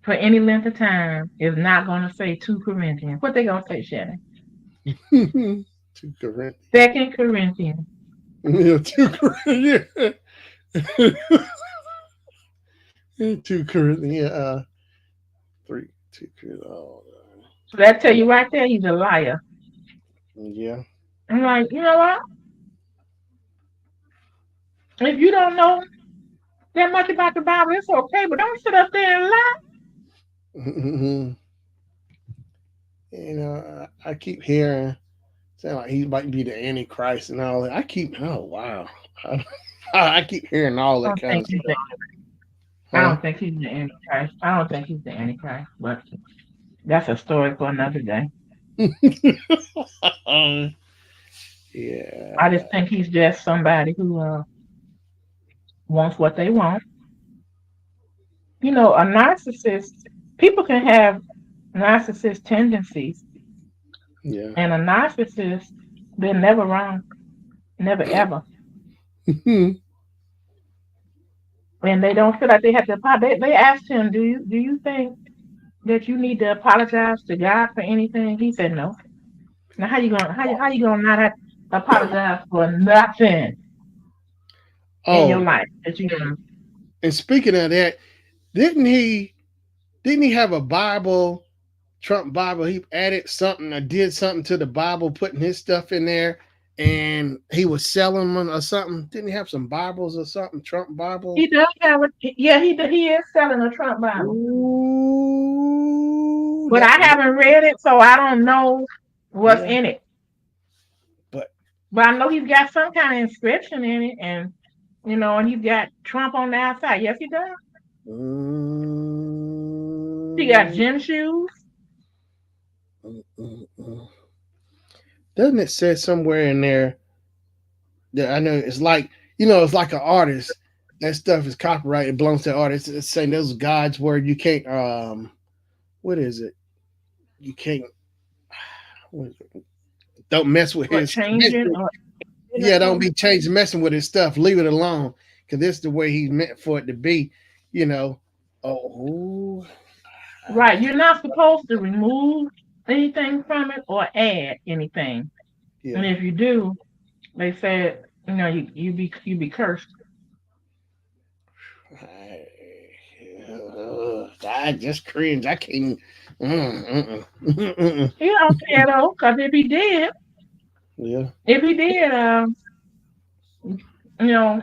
for any length of time is not going to say 2 Corinthians. What they going to say, Shannon? 2 Corinthians. 2 Corinthians. Yeah, 2 Corinthians. Yeah. 2 Corinthians. Three. 2 Corinthians. Oh, So that tell you right there he's a liar. yeah. I'm like, you know what? If you don't know that much about the Bible, it's okay, but don't sit up there and lie. Mhm. I keep hearing sound like he might be the Antichrist and all that. I keep. Oh wow. I, I keep hearing all I that don't kind think of he's stuff. I Huh? don't think he's the Antichrist. I don't think he's the Antichrist, but that's a story for another day. I Yeah. just think he's just somebody who wants what they want. A narcissist, people can have narcissist tendencies, Yeah. and a narcissist, they're never wrong, never ever. And they don't feel like they have to apologize. They asked him, do you think that you need to apologize to God for anything? He said no. Now how you gonna not have to apologize for nothing in your Oh, life that you know? and speaking of that, didn't he? Didn't he have a Bible, Trump Bible? He added something or did something to the Bible, putting his stuff in there, and he was selling them or something. Didn't he have some Bibles or something? Trump He Bibles. does have a yeah, he is selling a Trump Bible. Ooh, But I haven't read it, so I don't know what's yeah, in it. but But I know he's got some kind of inscription in it, and he's got Trump on the outside. Yes, he does. He got mm, gym shoes. mm. Doesn't it say somewhere in there that I know it's like it's like an artist. That stuff is copyrighted, it belongs to the artist. It's saying those God's word. You can't what is it? You can't what is it? Don't mess with What, his change it or yeah, don't something? be changing messing with his stuff. Leave it alone. Cause this is the way he's meant for it to be, you know. Oh Right. You're not supposed to remove anything from it or add anything. And yeah. if you do, they said, you be cursed. I just cringe. I can't. Mm. He don't care though, because Yeah. if he did, you know,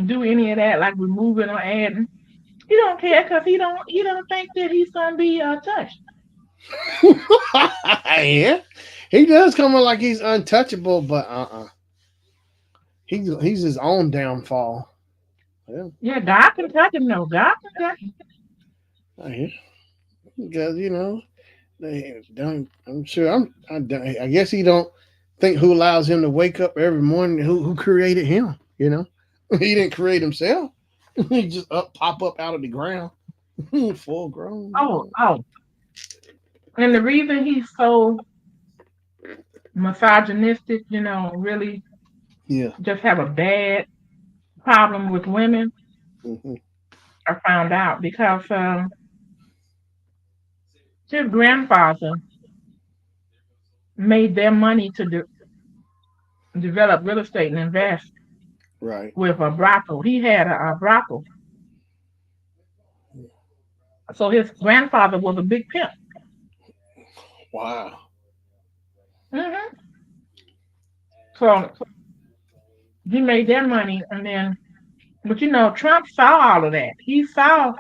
do any of that, like removing or adding, He don't care because he don't think that he's gonna be touched. Yeah, he does come on like he's untouchable, but he's his own downfall. Yeah, Yeah, God can touch him. No, God can touch him. yeah. Because they don't. I'm sure. I guess he don't think who allows him to wake up every morning. Who created him? He didn't create himself. He just pop up out of the ground, full grown. Oh, oh. And the reason he's so misogynistic, really Yeah. just have a bad problem with women, Hmm. I found out because his grandfather made their money to develop real estate and invest Right. with a brothel. He had a brothel. So his grandfather was a big pimp. Wow. Hmm. So he made their money, and then, but Trump saw all of that. He saw,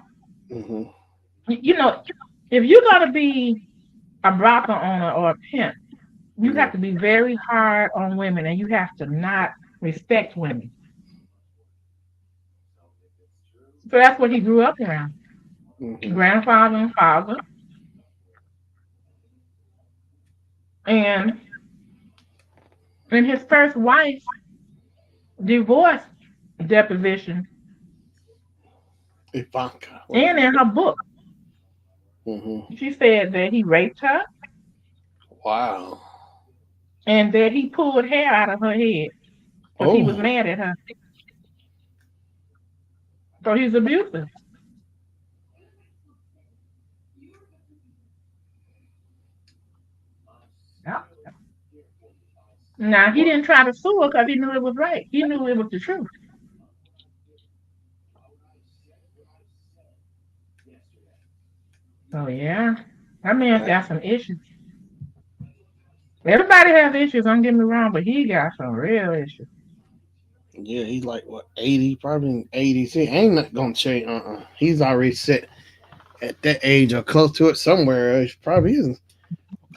Hmm. you know, if you're gonna be a brothel owner or a pimp, you Yeah. have to be very hard on women, and you have to not respect women. So that's what he grew up around. Hmm. Grandfather and father, and in his first wife divorce deposition, Ivanka, and whatever. in her book, Hmm. she said that he raped her Wow. and that he pulled hair out of her head because he was Oh. mad at her. So he's abusive. Yeah. Now he didn't try to sue her because he knew it was right. He knew it was the truth. So yeah, that man's got some issues. Everybody has issues. Don't get me wrong, but he got some real issues. Yeah, he's like what 80, probably in 80s. He ain't not gonna change. He's already set at that age or close to it somewhere. He probably is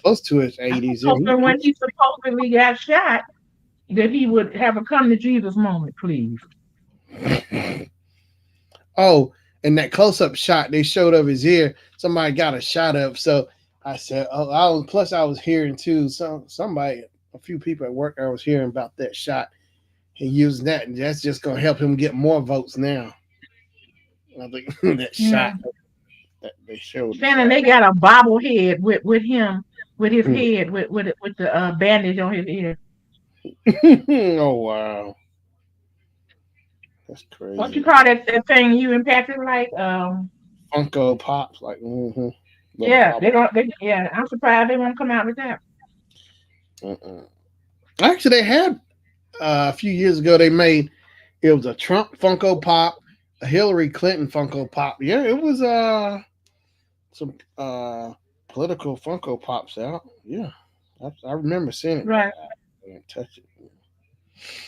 close to his I'm 80s. Yeah, hoping when he supposedly got shot that he would have a come to Jesus moment, please. Oh, and that close up shot they showed of his ear, somebody got a shot of. So I said, oh, I was hearing too. Somebody, a few people at work, I was hearing about that shot. He using that, and that's just gonna help him get more votes now. I think that Yeah. shot that they showed the Shannon, shot. they got a bobblehead with him, with his Mm. head, with the bandage on his ear. Oh wow, that's What you crazy. call that thing you and Patrick like? Funko Pops, like the Yeah, bobble. yeah, I'm surprised they won't come out with that. Mm-mm. Actually, they had a few years ago. They made it was a Trump Funko Pop, a Hillary Clinton Funko Pop. Yeah, it was some political Funko Pops out. Yeah, I remember seeing it, but Right. I didn't touch it.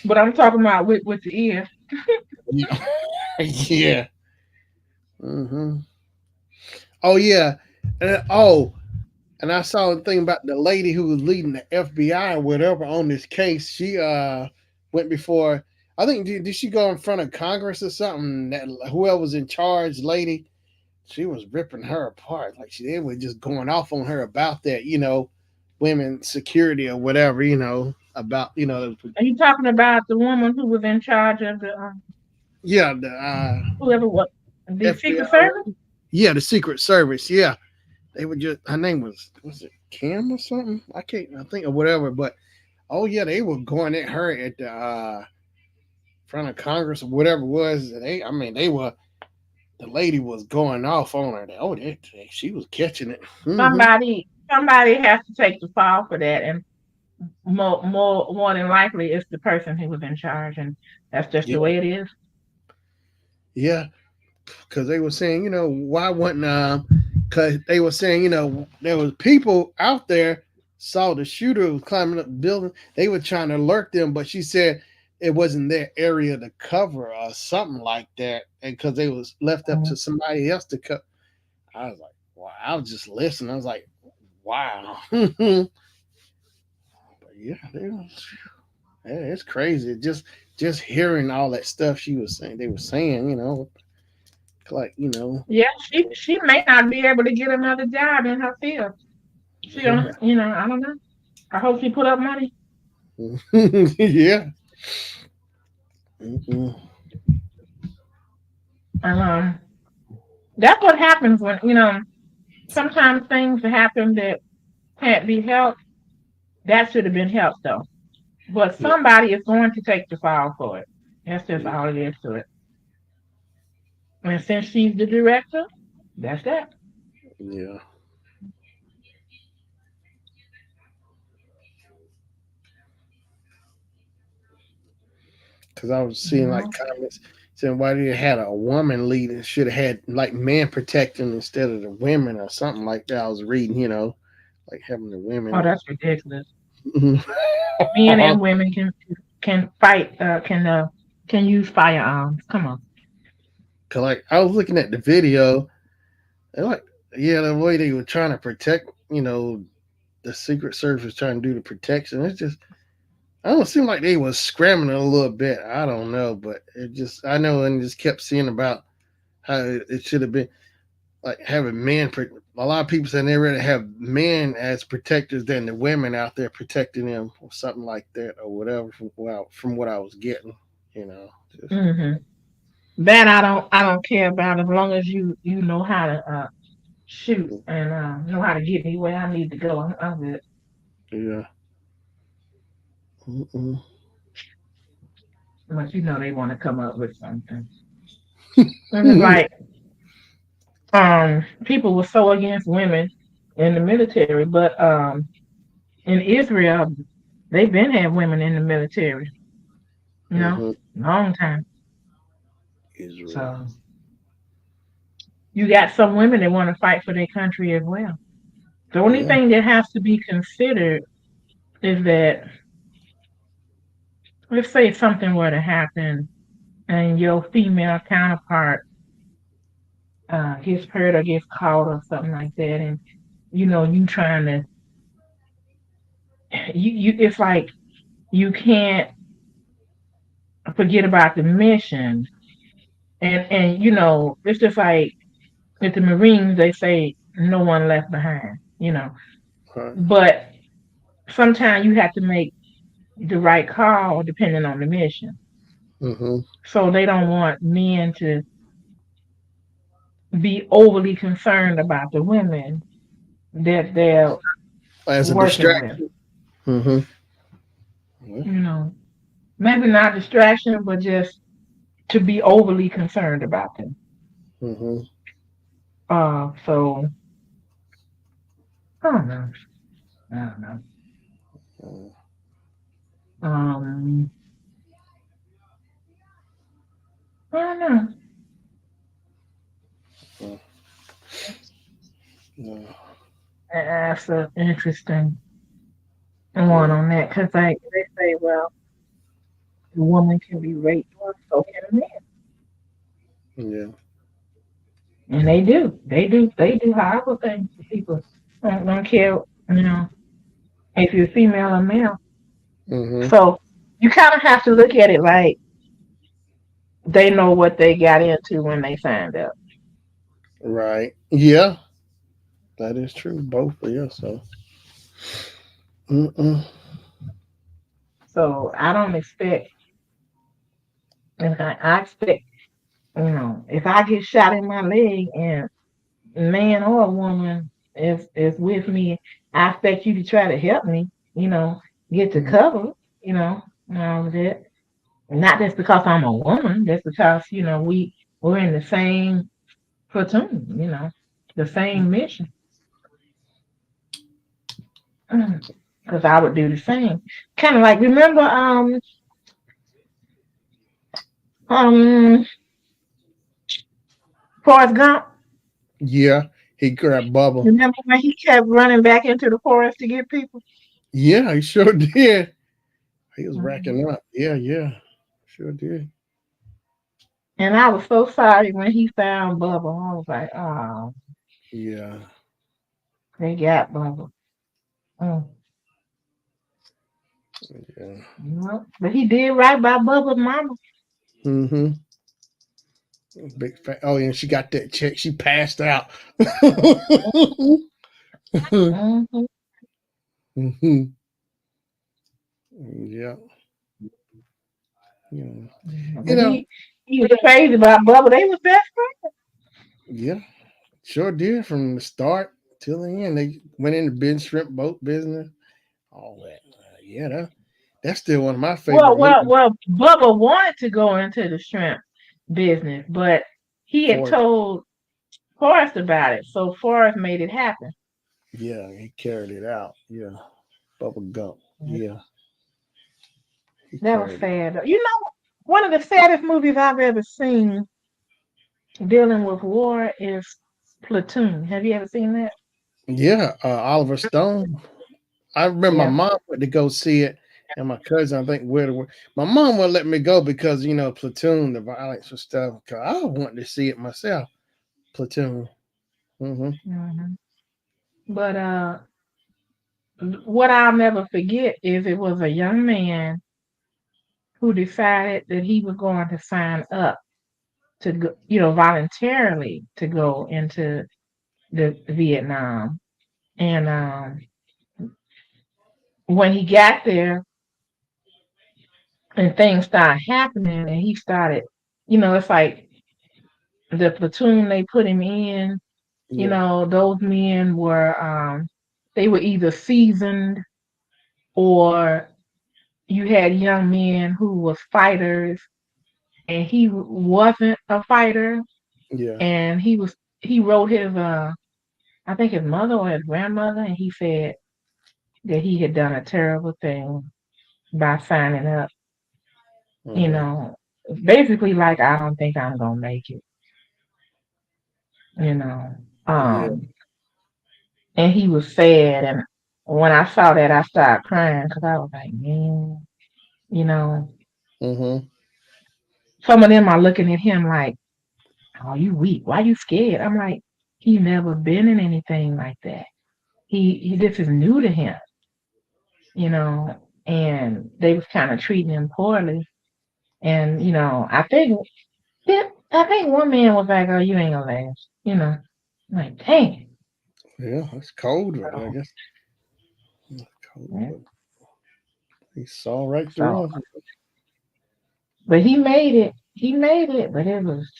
But I'm talking about with the ear. Yeah, yeah. Hmm. Oh yeah, and I saw the thing about the lady who was leading the FBI or whatever on this case. She went before. I think did she go in front of Congress or something? That whoever was in charge, lady, she was ripping her apart. Like they were just going off on her about that. Women's security or whatever. About Are you talking about the woman who was in charge of the yeah the whoever was the Secret FBI. Service? Yeah, the Secret Service. Yeah, they were just her name was it Kim or something? I think or whatever. But oh yeah, they were going at her at the front of Congress or whatever it was. I mean, they were. The lady was going off on her. She was catching it. Hmm. Somebody has to take the fall for that, and more than likely it's the person who was in charge, and that's just Yeah, the way it is. yeah. Because they were saying, why wasn't because they were saying, there was people out there saw the shooter was climbing up the building. They were trying to alert them, but she said it wasn't their area to cover or something like that, and because they was left up to somebody else to cover. I was like, wow. I was just listening. I was like, wow. But yeah, it's crazy. Just hearing all that stuff she was saying, they were saying, like Yeah, she may not be able to get another job in her field. She yeah, don't, I don't know. I hope she put up money. yeah. Mm-mm. And that's what happens when, sometimes things happen that can't be helped. That should have been helped though. But Yeah, somebody is going to take the fall for it. That's just yeah, all it is to it. And since she's the director, that's that. yeah. Because I was You seeing like know? comments saying why they had a woman lead and should have had like men protecting instead of the women or something like that. I was reading, like having the Oh, women. that's ridiculous. Men and women can fight. Can use firearms. Come on. Cause like I was looking at the video, and like yeah, the way they were trying to protect, the Secret Service was trying to do the protection. It's just I don't seem like they was scrambling a little bit. I don't know, but it just I know and just kept seeing about how it should have been like having men. A lot of people saying they rather have men as protectors than the women out there protecting them or something like that or whatever. From what I was getting, just Hmm. That I don't care about as long as you know how to shoot and know how to get me where I need to go. I'm good. yeah. Mm-mm. But they want to come up with something. And it's like people were so against women in the military, but in Israel they've been had women in the military, Mm-hmm. long time. Israel. So you got some women that want to fight for their country as well. The only Yeah. thing that has to be considered is that let's say something were to happen and your female counterpart gets hurt or gets caught or something like that, and you trying to it's like you can't forget about the mission, and it's just like with the Marines they say no one left behind, Right. but sometimes you have to make the right call depending on the mission. Mm-hmm. So they don't want men to be overly concerned about the women that they're As a working with. distraction. Mm-hmm. Yeah. You know, maybe not distraction, but just to be overly concerned about them. Mm-hmm. So I don't know. I don't know. Um, I don't know. Mm-hmm. Yeah. That's an interesting one Yeah. on that because they say, well, the woman can be raped, or so can a man, Yeah. and they do. They do horrible things to people. Don't care, if you're female or male. Mm-hmm. So you kind of have to look at it like they know what they got into when they signed up. Right. Yeah. That is true. Both. Yeah. So. Mm-mm. So I don't expect, and I expect, if I get shot in my leg and a man or a woman is with me, I expect you to try to help me, get to cover, and all of that. Not just because I'm a woman, that's because, we're in the same platoon, the same mission. Because I would do the same. Kind of like remember um Forrest Gump? Yeah. He grabbed Bubba. Remember when he kept running back into the forest to get people? Yeah. He sure did. He was Mhm. racking up. Yeah. Yeah. Sure did. And I was so sorry when he found Bubba. I was like, oh, Yeah. they got Bubba. Mm. Yeah. Well, but he did right by Bubba's mama. Mm-hmm. Big fat. Oh, yeah, and she got that check. She passed out. Mm-hmm. hmm Yeah. Yeah. You But know. he was crazy about Bubba. They was best friends. Yeah. Sure did from the start till the end. They went into business, shrimp boat business, all that. Yeah, that's still one of my Well, favorite well, movies. well, Bubba wanted to go into the shrimp business, but he had For told Forrest about it, so Forrest made it happen. yeah, he carried it out. Yeah, Bubba Gump. Yeah, he That was carried it. sad. You know, one of the saddest movies I've ever seen dealing with war is Platoon. Have you ever seen that? Yeah, Oliver Stone. I remember my Yeah. mom went to go see it, and my cousin, I think, my mom wouldn't let me go because Platoon, the violence and stuff. Cause I wanted to see it myself. Platoon. Hmm Hmm. But what I'll never forget is it was a young man who decided that he was going to sign up to go, voluntarily to go into the Vietnam. And when he got there and things started happening, and he started, it's like the platoon they put him in. Yeah, Those men were they were either seasoned or you had young men who was fighters and he wasn't a fighter yeah, and he wrote his I think his mother or his grandmother and he said that he had done a terrible thing by signing up, you hmm know. Basically like I don't think I'm gonna make it, you know. yeah, And he was sad and when I saw that I started crying because I was like, man, you know, hmm some of them are looking at him like, oh, you weak. Why you scared? I'm like, he never been in anything like that. He this is new to him, and they was kind of treating him poorly. And, I think one man was like, oh, you ain't gonna last, I'm like, dang. yeah. It's cold, but I guess cold, Yeah. but he saw right So, through him. but he made it. He made it, but it was,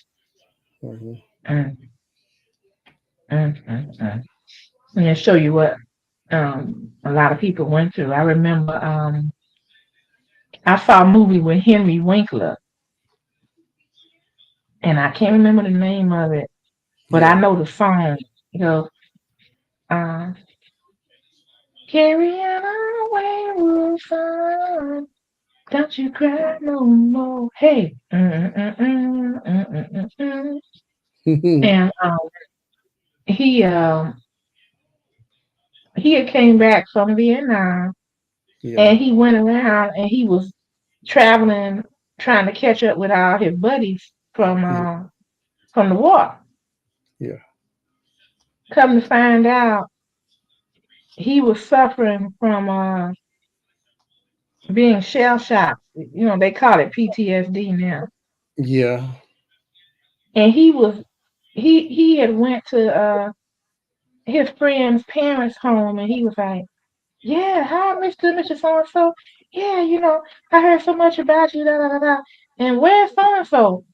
Hmm mm, mm. And to show you what a lot of people went through. I remember I saw a movie with Henry Winkler, and I can't remember the name of it, but I Yeah, know the song. It goes, uh, "Carry on, wayward son, don't you cry no more." Hey, and he um, he had came back from Vietnam, yeah, and he went around and he was traveling, trying to catch up with all his buddies yeah, from the war. yeah, Come to find out, he was suffering from being shell shocked. They call it PTSD now. yeah, And he had went to his friend's parents' home, and he was like, "Yeah, hi, Mr. So and So. Yeah, I heard so much about you, da da da da. And where's so and so?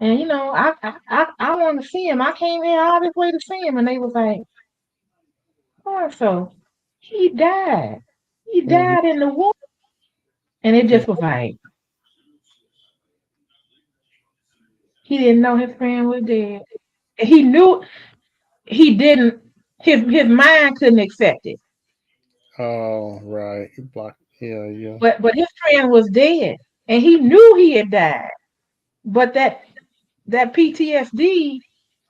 And I want to see him. I came here all this way to see him." And they was like, "So and so, he died. He hmm died in the war." And it yeah. just was like he didn't know his friend was dead. He knew he didn't. His mind couldn't accept it. Oh, right. He blocked. Yeah, yeah, But his friend was dead, and he knew he had died. But that PTSD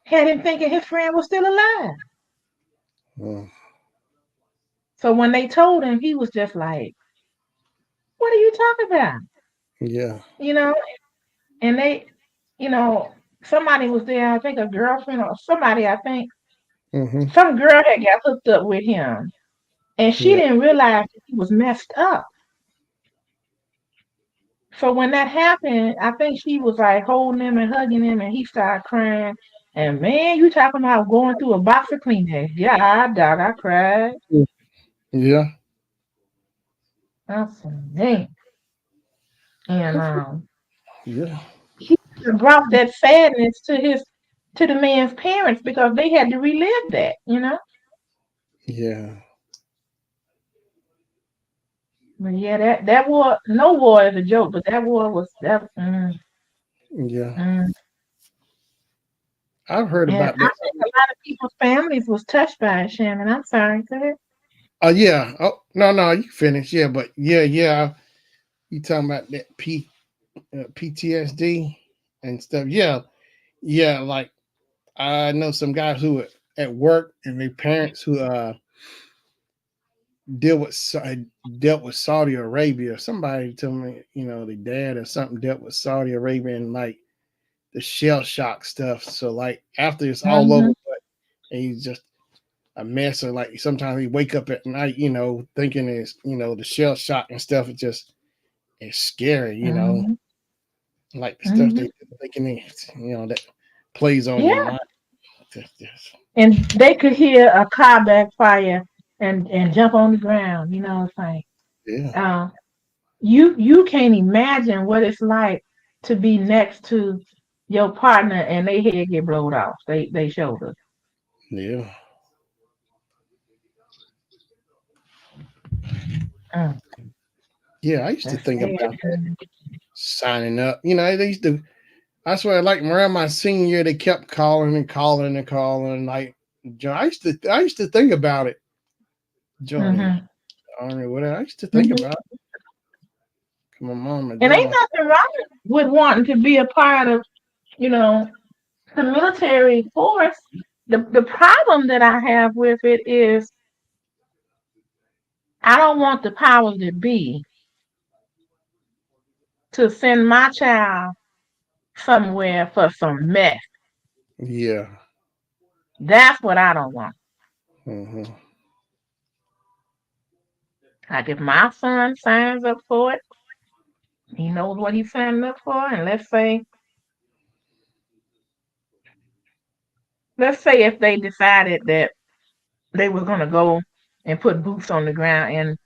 had him thinking his friend was still alive. uh, So when they told him, he was just like, "What are you talking about?" Yeah. you know, and you know, somebody was there, I think a girlfriend or somebody, I think Mm-hmm. some girl had got hooked up with him, and she Yeah. didn't realize that he was messed up. So when that happened, I think she was like holding him and hugging him, and he started crying. And man, you talking about going through a box of Kleenex? Yeah, dog, I cried. Yeah. I said, man, and Yeah. he brought that sadness to his to the man's parents because they had to relive that, you know. Yeah. But yeah, that war, no war is a joke, but that war was that. Yeah. Mm. I've heard And about I that. think a lot of people's families was touched by it, Shannon. I'm sorry, go ahead. Oh yeah. Oh no, no, you finished. Yeah, but yeah, yeah. You talking about that PTSD and stuff? Yeah, yeah. Like I know some guys who are at work and their parents who deal with dealt with Saudi Arabia. Somebody told me, the dad or something dealt with Saudi Arabia and like the shell shock stuff. So like after it's all over, Hmm. and he's just a mess, or like sometimes he wake up at night, thinking it's the shell shock and stuff. It's scary. Hmm. Like the stuff Hmm. they thinking that plays on your Yeah, mind. Just, and they could hear a car backfire and jump on the ground. You know, it's like yeah, uh, you can't imagine what it's like to be next to your partner and they head get blowed off. They shoulder. yeah, Mm, yeah. I used to that's think sad. about that signing up. They used to. I swear, like around my senior year, they kept calling and calling and calling. Like, I used to think about it, joining Hmm. army, whatever. I used to think Hmm. about it. My mom and And dad. ain't nothing wrong with wanting to be a part of, you know, the military force. The problem that I have with it is I don't want the powers that be to send my child somewhere for some mess. Yeah. That's what I don't want. Hmm. Like if my son signs up for it, he knows what he's signing up for, and let's say if they decided that they were gonna go and put boots on the ground in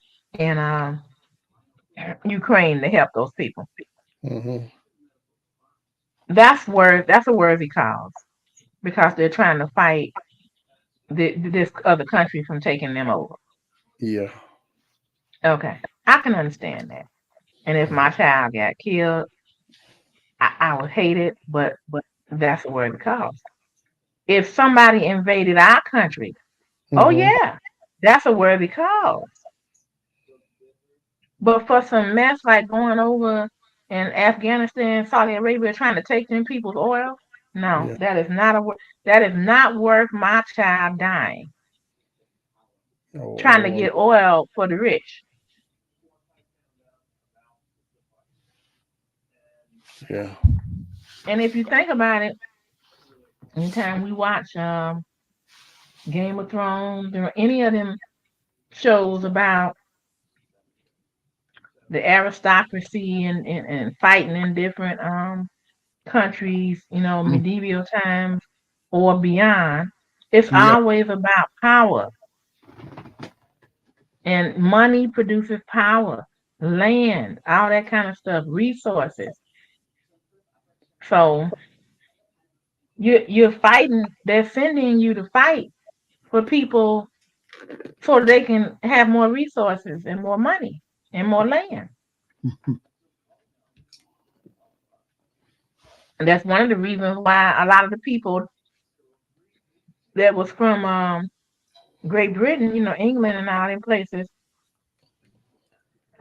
Ukraine to help those people. Hmm. That's a worthy cause because they're trying to fight this other country from taking them over. Yeah. Okay, I can understand that. And if my child got killed, I would hate it, but that's a worthy cause. If somebody invaded our country, oh Hmm. yeah, that's a worthy cause. But for some mess like going over in Afghanistan, Saudi Arabia, trying to take them people's oil, no, Yeah. that is not worth my child dying Oh, trying to oh, get oil for the rich. yeah. And if you think about it, anytime we watch Game of Thrones or any of them shows about the aristocracy and fighting in different countries, medieval times or beyond, it's Yeah. always about power. And money produces power, land, all that kind of stuff, resources. So you're fighting, they're sending you to fight for people so they can have more resources and more money and more land. And that's one of the reasons why a lot of the people that was from Great Britain, England and all them places,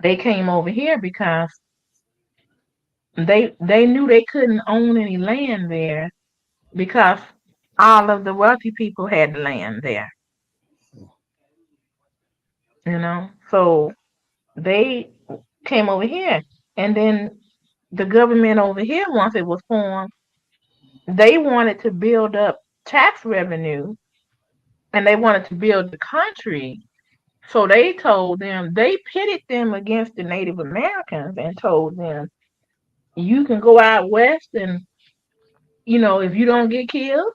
they came over here because they knew they couldn't own any land there because all of the wealthy people had land there, So they came over here. And then the government over here, once it was formed, they wanted to build up tax revenue and they wanted to build the country. So they told them, they pitted them against the Native Americans and told them, you can go out west and, if you don't get killed,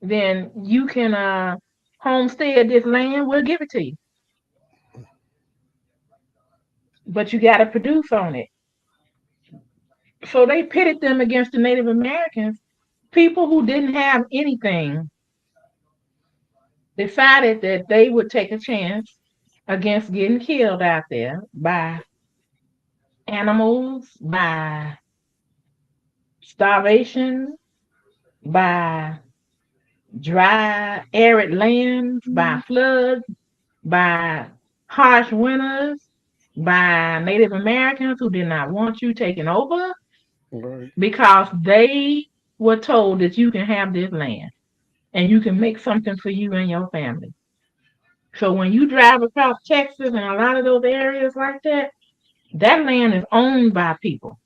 then you can homestead this land. We'll give it to you. But you got to produce on it. So they pitted them against the Native Americans. People who didn't have anything decided that they would take a chance against getting killed out there by animals, by starvation, by dry, arid lands, by floods, by harsh winters, by Native Americans who did not want you taking over Right. because they were told that you can have this land and you can make something for you and your family. So when you drive across Texas and a lot of those areas like that, that land is owned by people.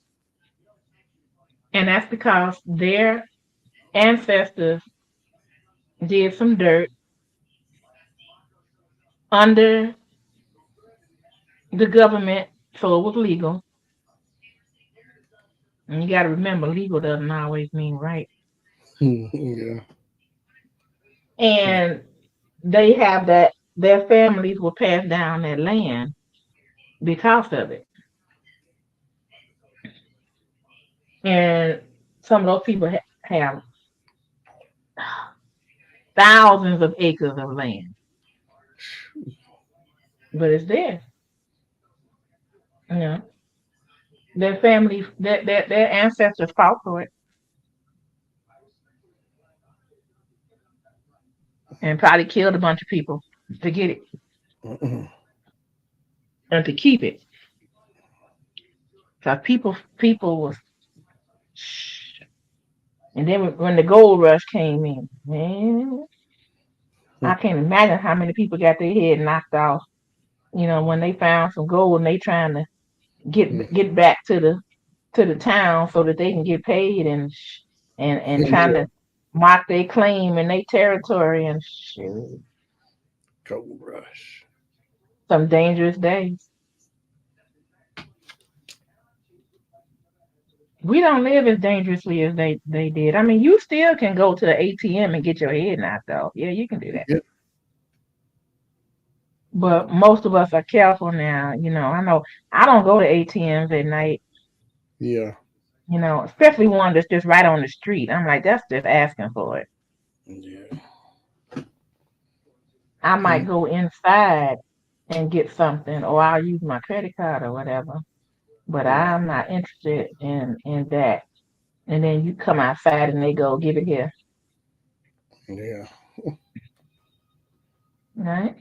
And that's because their ancestors did some dirt under the government, so it was legal. And you got to remember, legal doesn't always mean right. Yeah. And they have that, their families will pass down that land because of it. And some of those people have thousands of acres of land, but it's theirs. You know, their family, their ancestors fought for it and probably killed a bunch of people to get it Mm-mm. and to keep it. So people was, and then when the gold rush came in, man, I can't imagine how many people got their head knocked off. When they found some gold and they trying to get back to the town so that they can get paid and trying Yeah. to mark their claim in their territory and shoot, Gold rush. some dangerous days. We don't live as dangerously as they did. I mean, you still can go to the ATM and get your head knocked off. Yeah, you can do that. Yeah. But most of us are careful now. I know I don't go to ATMs at night, Yeah. especially one that's just right on the street. I'm like, that's just asking for it. Yeah. I Mm. might go inside and get something, or I'll use my credit card or whatever. But Right. I'm not interested in that. And then you come outside and they go, give it here, Yeah. right?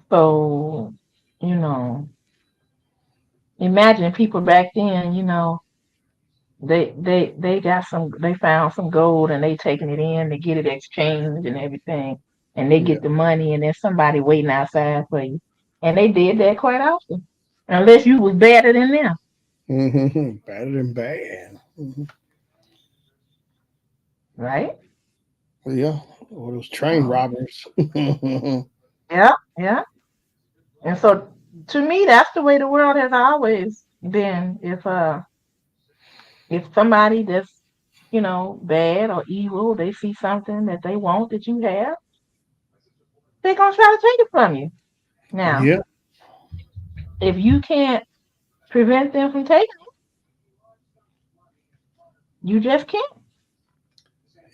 So, you know, imagine people back then, they found some gold and they taking it in to get it exchanged and everything, and they Yeah. get the money and there's somebody waiting outside for you. And they did that quite often. Unless you was better than them, Better than bad. right? Yeah. Or those train Oh, robbers. Yeah. yeah, yeah. And so to me, that's the way the world has always been. If somebody that's, bad or evil, they see something that they want that you have, they're gonna try to take it from you. Now, Yeah. if you can't prevent them from taking it, you just can't.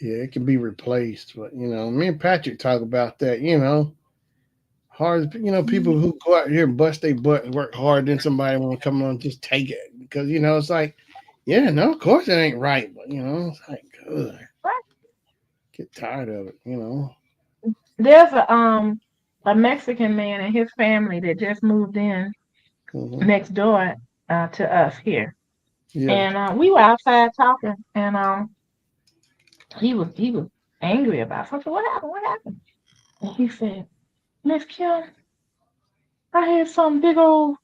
It can be replaced. But, me and Patrick talk about that. Hard, people who go out here and bust their butt and work hard, then somebody want to come on and just take it. Because, it's like, yeah, no, of course it ain't right. But, it's like, good. Right. Get tired of it. There's a Mexican man and his family that just moved in Hmm. next door to us here, Yeah. and we were outside talking, and he was angry about something. What happened? What happened? And he said, Miss Kim, I had some big old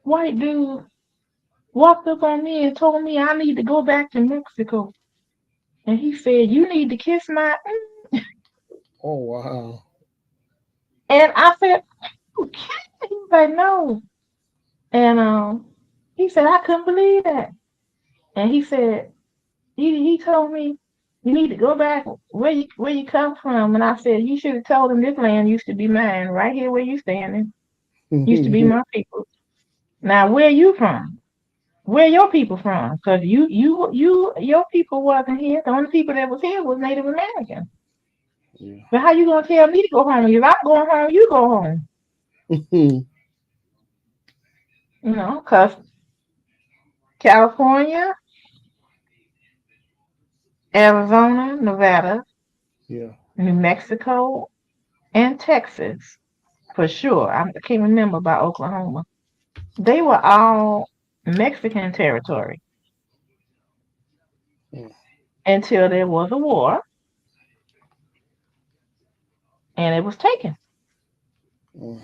white dude walked up on me and told me I need to go back to Mexico. And he said, "You need to kiss my." Oh wow. And I said, "Okay." He was like, "No." And he said, "I couldn't believe that." And he said, he told me, "You need to go back where you come from." And I said, "You should have told him this land used to be mine, right here where you standing. Used to be my people. Now where you from? Where your people from? Because your people wasn't here. The only people that was here was Native American. Yeah. But how you gonna tell me to go home? If I'm going home, you go home. You know, because California, Arizona, Nevada, Yeah. New Mexico, and Texas, for sure. I can't remember about Oklahoma. They were all Mexican territory Mm, until there was a war and it was taken. mm,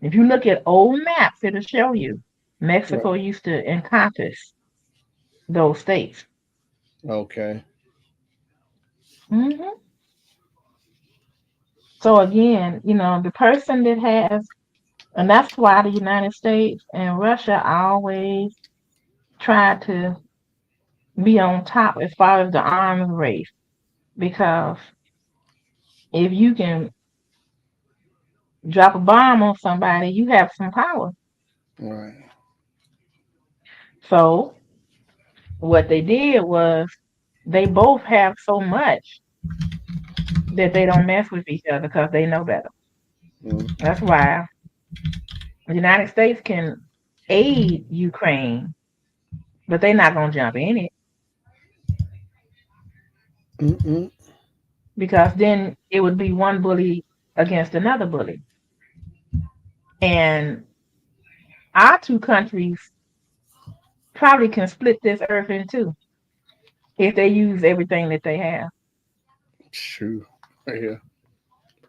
If you look at old maps, it'll show you Mexico right. used to encompass those states. Okay. hmm So again, the person that has, and that's why the United States and Russia always try to be on top as far as the arms race, because if you can drop a bomb on somebody, you have some power. Right. So what they did was they both have so much that they don't mess with each other because they know better. Mm, That's why the United States can aid Ukraine, but they're not gonna jump in it mm, because then it would be one bully against another bully. And our two countries probably can split this earth in two if they use everything that they have. shoot. Yeah.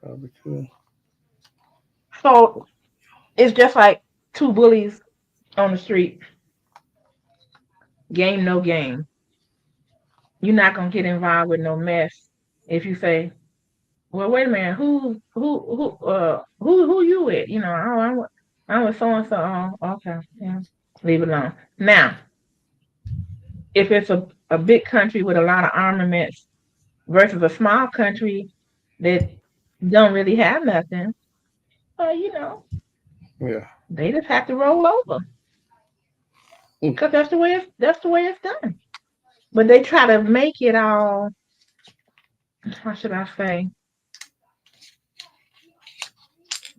Probably could. So it's just like two bullies on the street, game no game. You're not gonna get involved with no mess if you say, "Well, wait a minute, who you with?" "Oh, I'm with so and so." "Oh, okay, yeah, leave it alone." Now, if it's a big country with a lot of armaments versus a small country that don't really have nothing, you know, Yeah. they just have to roll over Mm, because that's the way it's done. But they try to make it all. How should I say?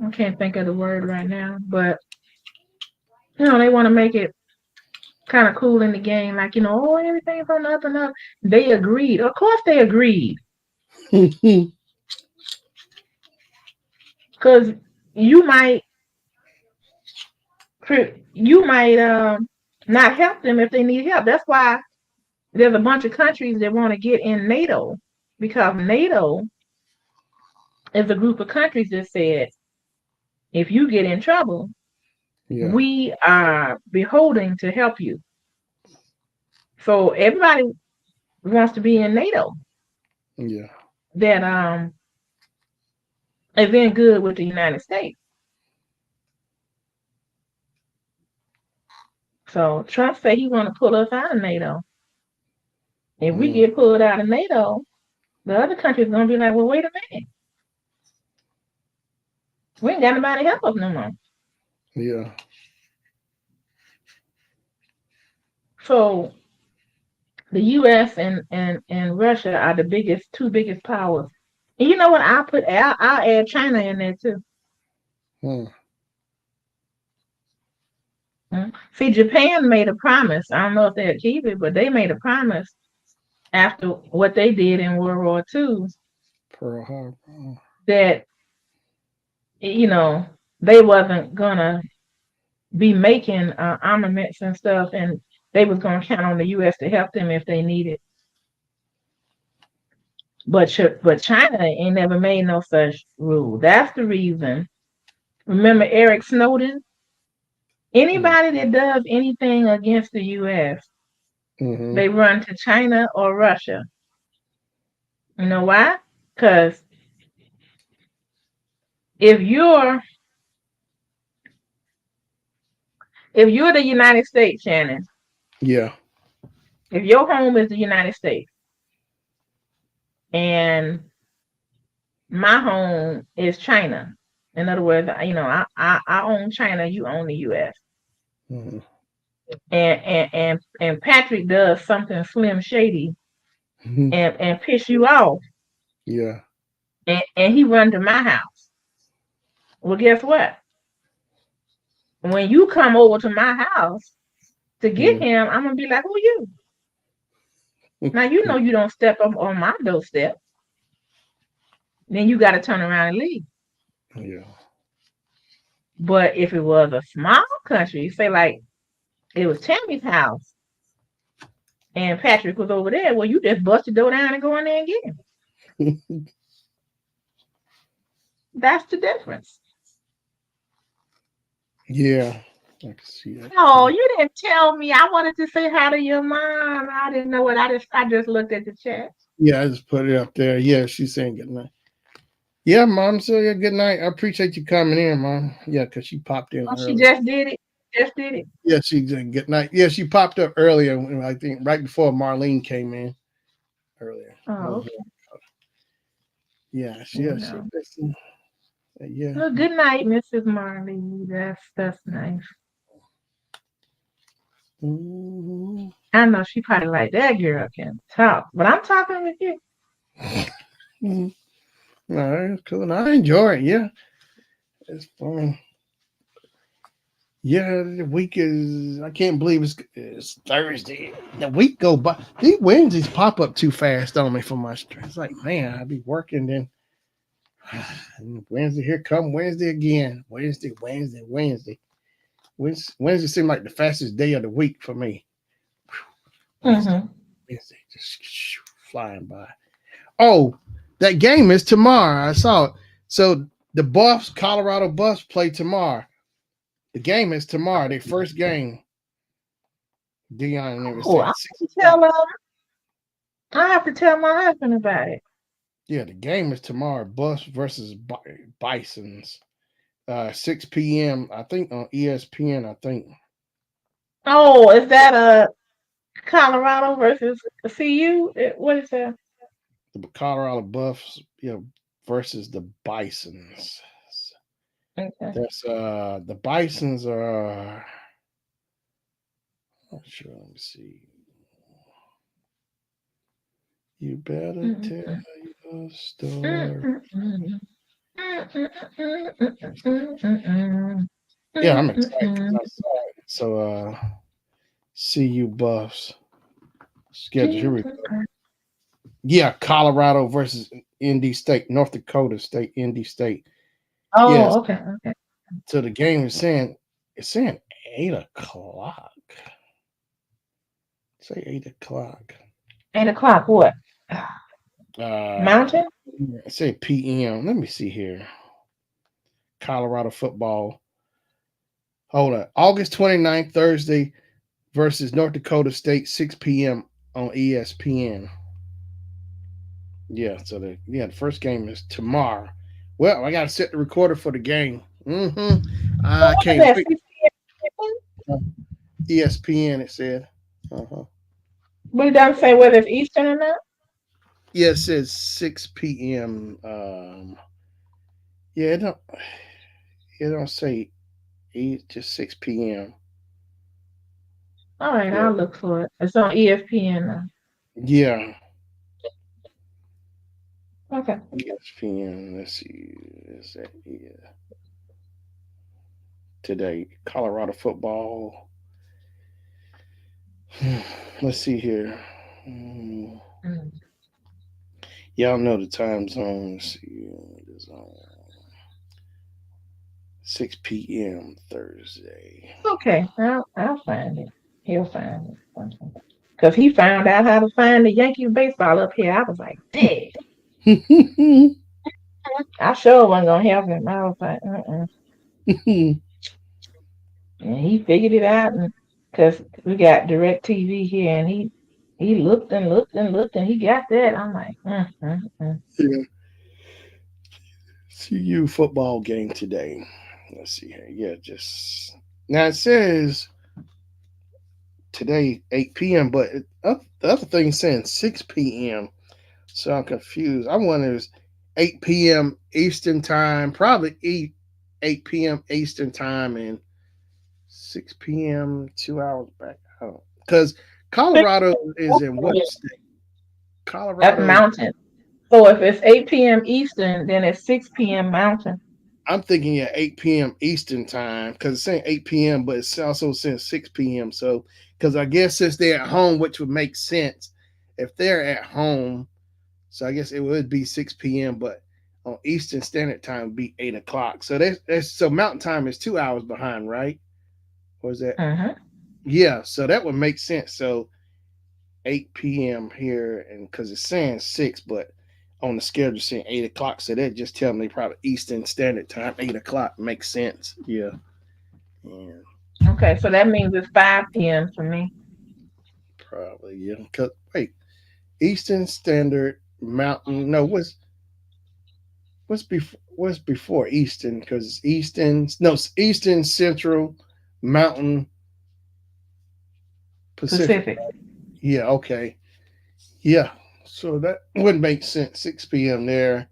I can't think of the word right now, but they want to make it kind of cool in the game, like oh, everything's on the up and up. They agreed. Of course, they agreed, because you might you might not help them if they need help. That's why there's a bunch of countries that want to get in NATO, because NATO is a group of countries that said if you get in trouble, yeah. we are beholden to help you. So everybody wants to be in NATO. Yeah. That is in good with the United States. So Trump said he want to pull us out of NATO. If we Mm, get pulled out of NATO, the other countries gonna be like, well, wait a minute, we ain't got nobody to help us no more. yeah. So the U.S. and Russia are the two biggest powers. And you know what? I'll add China in there too. Mm, See, Japan made a promise. I don't know if they'll keep it, but they made a promise after what they did in World War II Pearl Harbor. Oh, that you know they wasn't gonna be making armaments and stuff, and they was gonna count on the U.S. to help them if they needed. But China ain't never made no such rule. That's the reason. Remember Eric Snowden? Anybody that does anything against the U.S., Mm-hmm. they run to China or Russia. You know why? Because if you're if you're the United States, Shannon, Yeah. if your home is the United States and my home is China, in other words, I own China, you own the U.S. Mm-hmm. And Patrick does something slim shady Mm-hmm. and piss you off, Yeah. and he run to my house. Well, guess what? When you come over to my house to get Mm-hmm. him, I'm gonna be like, who you? Now you know you don't step up on my doorstep. Then you got to turn around and leave. Yeah. But if it was a small country, say like it was Tammy's house and Patrick was over there, well, you just bust the door down and go in there and get him. That's the difference. Yeah. I can see that. Oh, you didn't tell me. I wanted to say hi to your mom. I didn't know it. I just looked at the chat. Yeah, I just put it up there. Yeah, she's saying good night. Yeah, mom. So yeah, good night. I appreciate you coming in, mom. Yeah, because she popped in Oh, she earlier. just did it. Just did it. Yeah, she said good night. Yeah, she popped up earlier. I think right before Marlene came in earlier. Oh, Mhm. okay. Yeah, she. You Yeah, she. know. Yeah. Well, good night, Mrs. Marley. That's nice. Mhm. I know she probably like that girl can talk, but I'm talking with you. Mhm. All right, cool. And I enjoy it. Yeah, it's fun. Yeah, the week is. I can't believe it's Thursday. The week go by. These Wednesdays pop up too fast on me for my stress. It's like, man, I be working then. Wednesday, here come Wednesday again. Wednesday. Wednesday seems like the fastest day of the week for me. Wednesday, Mm-hmm. Wednesday, just flying by. Oh, that game is tomorrow. I saw it. So the Buffs, Colorado Buffs, play tomorrow. The game is tomorrow. Their first game. Dion and it was Oh, at 6 o'clock. I have to tell my husband about it. Yeah, the game is tomorrow. Buffs versus Bisons. 6 p.m. I think on ESPN. I think Oh, is that Colorado versus CU? What is that? the Colorado Buffs, versus the Bisons. Okay. That's the Bisons are. Not sure. Let me see. You better Mm, tell mm, your mm, story. mm, mm. Mm, mm, mm, mm, mm, mm, mm. Yeah, Mm, I'm mm, excited because mm. I saw it. So, CU Buffs schedule. Here we go. Jesus. Yeah, Colorado versus Indy State, North Dakota State, Indy State. Yes. Oh, okay, okay. So the game is saying it's saying 8 o'clock. Say 8 o'clock. 8 o'clock. What? Uh, Mountain? say PM. Let me see here. Colorado football. Hold on. August 29th, Thursday versus North Dakota State, 6 p.m. on ESPN. The first game is tomorrow. Well, I got to set the recorder for the game. So I what is can't that? wait. 6 p.m.? ESPN, it said. Uh-huh. But it doesn't say whether it's Eastern or not. Yeah, it says 6 p.m. Yeah, it don't say just 6 p.m. All right, Yeah, I'll look for it. It's on ESPN now. yeah, Okay. ESPN. Let's see, is that yeah today? Colorado football. Let's see here. Hmm, Mm. Y'all know the time zone. Let's see, it's on 6 p.m. Thursday. It's okay. I'll find it. He'll find it. Because he found out how to find the Yankees baseball up here. I was like, dang. I sure wasn't going to help him. I was like, uh-uh. and he figured it out, and because we got direct TV here, and he looked and looked and looked, and he got that. I'm like, Yeah. CU football game today. Let's see here. Yeah, just now it says today 8 p.m., but the other thing saying 6 p.m. So I'm confused. I wonder is 8 p.m. Eastern time, probably 8 p.m. Eastern time and 6 p.m. 2 hours back home. Because Colorado is in what state? at Colorado is. Mountain. So if it's 8 p.m. Eastern, then it's 6 p.m. Mountain. I'm thinking at 8 p.m. Eastern time because it's saying 8 p.m., but it's also saying 6 p.m. So, because I guess since they're at home, which would make sense if they're at home, so I guess it would be 6 p.m., but on Eastern Standard Time would be 8 o'clock. So that's so Mountain Time is 2 hours behind, right? Or is that? Hmm. Yeah, so that would make sense. So 8 p.m. here, and because it's saying six, but on the schedule it's saying 8 o'clock, so that just tell me probably Eastern Standard Time, 8 o'clock makes sense. Yeah, yeah, Okay, so that means it's 5 p.m. for me. probably yeah. Cause wait, Eastern Standard Mountain. No, what's before Eastern? Because Eastern, no, it's Eastern Central Mountain Pacific. Pacific. Yeah, okay, yeah. So that would make sense. 6 p.m. there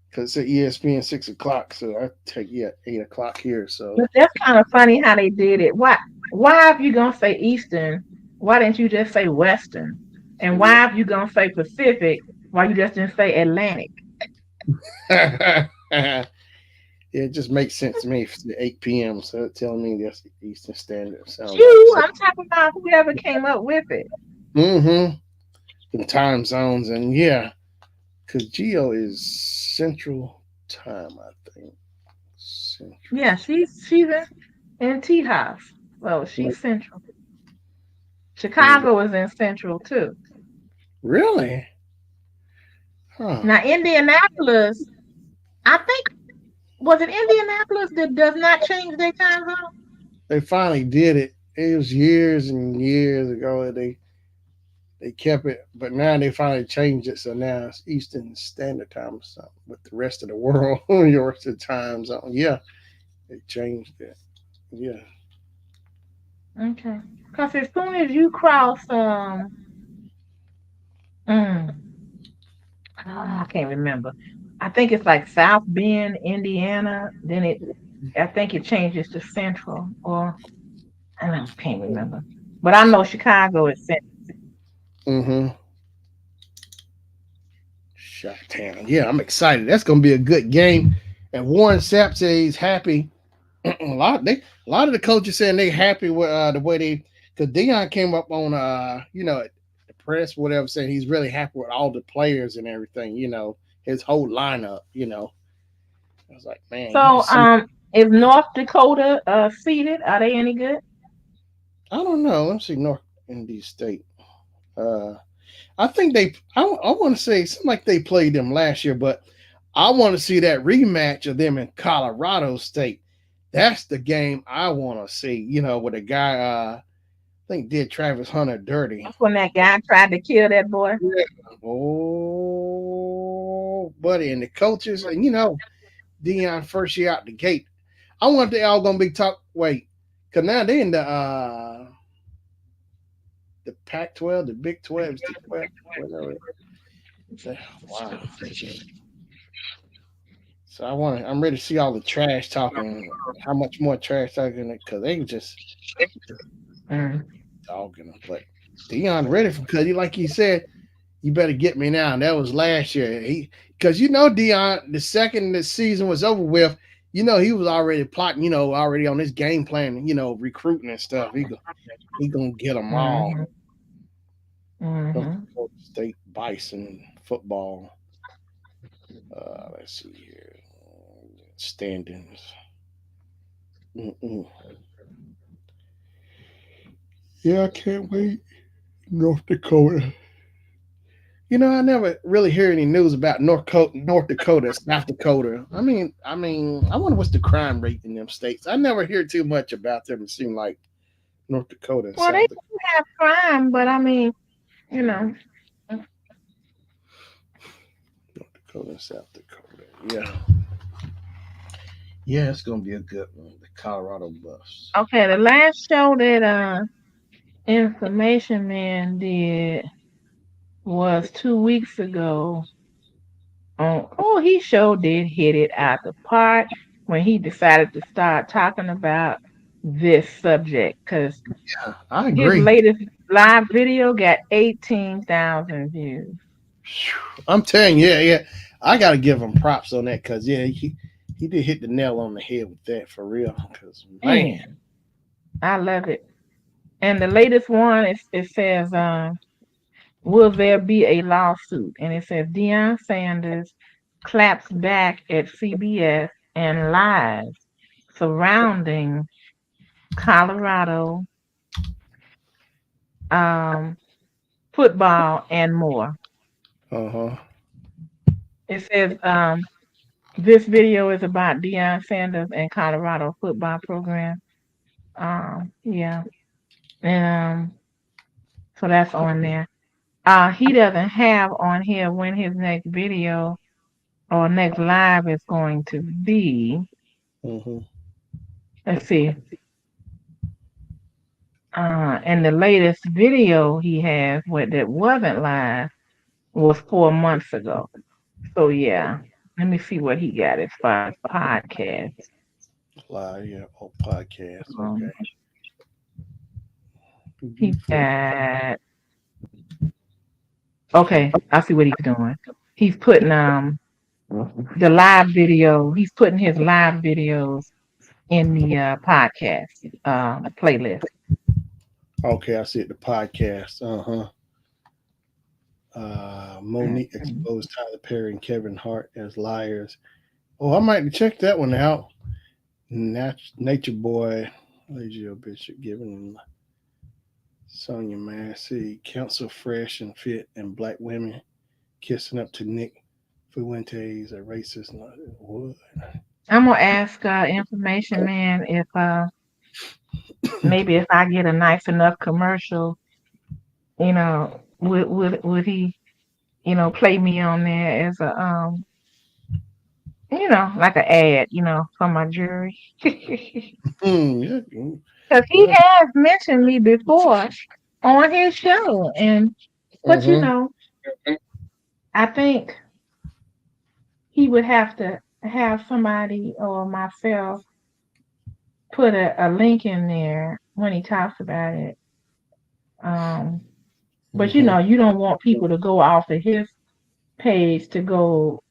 because it's at ESPN 6 o'clock. So I take yeah 8 o'clock here. So But that's kind of funny how they did it. Why if you gonna say Eastern, why didn't you just say Western? And yeah. why if you gonna say Pacific, why you just didn't say Atlantic? Yeah, it just makes sense to me. If it's 8 p.m., so it telling me that's Eastern Standard. Sounds like You, so. I'm talking about whoever came up with it. Mm-hmm. The time zones and yeah, because Geo is Central Time, I think. Central. Yeah, she's in Tea House. Well, Like, she's Central. mm, Chicago is in Central too. really? Huh. Now Indianapolis, I think was it Indianapolis that does not change their time zone? They finally did it. It was years and years ago that they kept it, but now they finally changed it. So now it's Eastern Standard Time or something with the rest of the world, the rest of the time zone. Yeah, they changed it. Yeah. Okay. Because as soon as you cross mm, I can't remember. I think it's like South Bend, Indiana. Then I think it changes to Central, or I can't remember. But I know Chicago is Central. Mm-hmm. Shot Town. Yeah, I'm excited. That's gonna be a good game. And Warren Sapp says he's happy. A lot of the coaches saying they happy with the way they because Dion came up on the press whatever saying he's really happy with all the players and everything. His whole lineup. I was like, man, you So, just see. is North Dakota seated? Are they any good? I don't know. Let's see North Indy State. Uh, I think they. I want to say something like they played them last year, but I want to see that rematch of them in Colorado State. That's the game I want to see. With a guy I think did Travis Hunter dirty. That's when that guy tried to kill that boy. Yeah. Oh, buddy, and the coaches, and Dion first year out the gate. I wonder if they all gonna be talk. Wait, because now they in the Pac-12, the Big 12, the 12, whatever. Wow. So I'm ready to see all the trash talking. How much more trash talking? Because they just Mm. dogging them. But Dion ready for because like he said, you better get me now. And that was last year. Because Dion, the second the season was over with, he was already plotting. Already on his game plan. Recruiting and stuff. He gonna get them all. Hmm. North Hmm. Dakota State Bison football. Let's see here standings. Mm-mm. Yeah, I can't wait. North Dakota. I never really hear any news about North Dakota, South Dakota. I wonder what's the crime rate in them states. I never hear too much about them. It seems like North Dakota and Well, they South do have crime, but I mean, you know, Dakota and South Dakota. Yeah, yeah, it's gonna be a good one. The Colorado bus. okay, the last show that Information Man did was 2 weeks ago. Oh, he sure did hit it out the park when he decided to start talking about this subject because Yeah, I his agree. latest live video got 18,000 views. I'm telling you, yeah, yeah. I gotta give him props on that because yeah, he did hit the nail on the head with that for real. Because man, Man, I love it. And the latest one, it says, will there be a lawsuit? And it says Deion Sanders claps back at CBS and lies surrounding Colorado um, football and more. uh huh, It says this video is about Deion Sanders and Colorado football program. Yeah, and so that's on there. He doesn't have on here when his next video or next live is going to be. hmm Let's see. And the latest video he has that wasn't live was 4 months ago. So yeah, let me see what he got as far as podcast. live yeah, oh podcast. Um, Okay, he football. got okay. I see what he's doing. He's putting the live video. He's putting his live videos in the podcast playlist. Okay, I see it. The podcast. Monique Mhm. exposed Tyler Perry and Kevin Hart as liars. Oh, I might check that one out. Nature Boy, Legio Bishop giving Sonya Massey, Council Fresh and Fit, and Black Women kissing up to Nick Fuentes, a racist. What? I'm gonna ask Information Man if maybe if I get a nice enough commercial, would he play me on there as a like an ad, for my jury. Yeah, Because he yeah. has mentioned me before on his show, but Mm-hmm. I think he would have to have somebody or myself put a link in there when he talks about it. Um, but Mm-hmm. you don't want people to go off of his page to go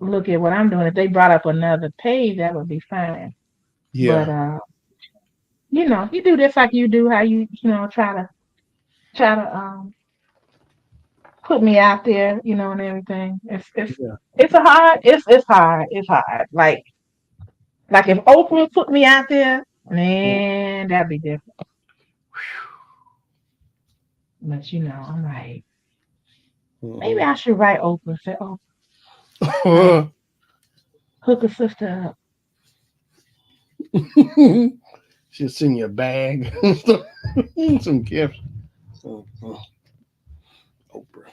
look at what I'm doing. If they brought up another page, that would be fine. But Yeah, you do this like you do how try to put me out there, and everything. yeah. It's hard. Like if Oprah put me out there, man, that'd be different. But I'm like, maybe Mm-hmm. I should write Oprah and say, oh, like hook a sister up. She'll send you a bag, some gifts. Mhm. Oprah.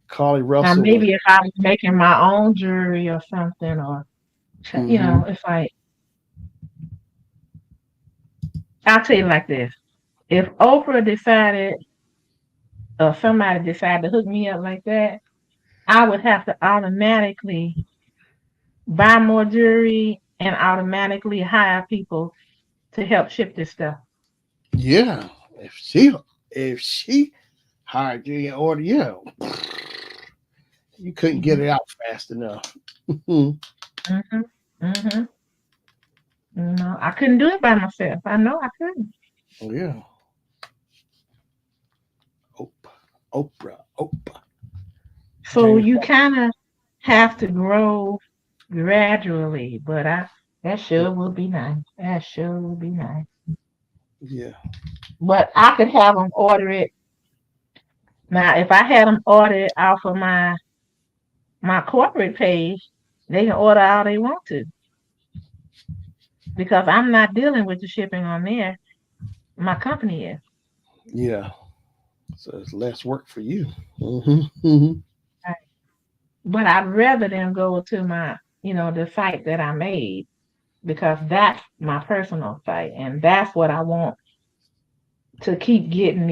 Carly Now Russell was. maybe if I was making my own jewelry or something, or Mm-hmm. it's like I'll tell you like this: if Oprah decided or somebody decided to hook me up like that, I would have to automatically buy more jewelry and automatically hire people to help ship this stuff. Yeah, if she hired you in order, yeah, you couldn't get Hmm. it out fast enough. Oh Hmm. Hmm. I couldn't do it by myself. I know I couldn't. yeah, Oprah, Oprah. So Jamie you Foxx. kind of have to grow gradually, but that sure would be nice. That sure would be nice. Yeah. But I could have them order it Now, if I had them ordered off of my corporate page, they can order all they want to because I'm not dealing with the shipping on there. My company is. Yeah. So it's less work for you. Hmm. Right. But I'd rather them go to the site that I made because that's my personal site and that's what I want to keep getting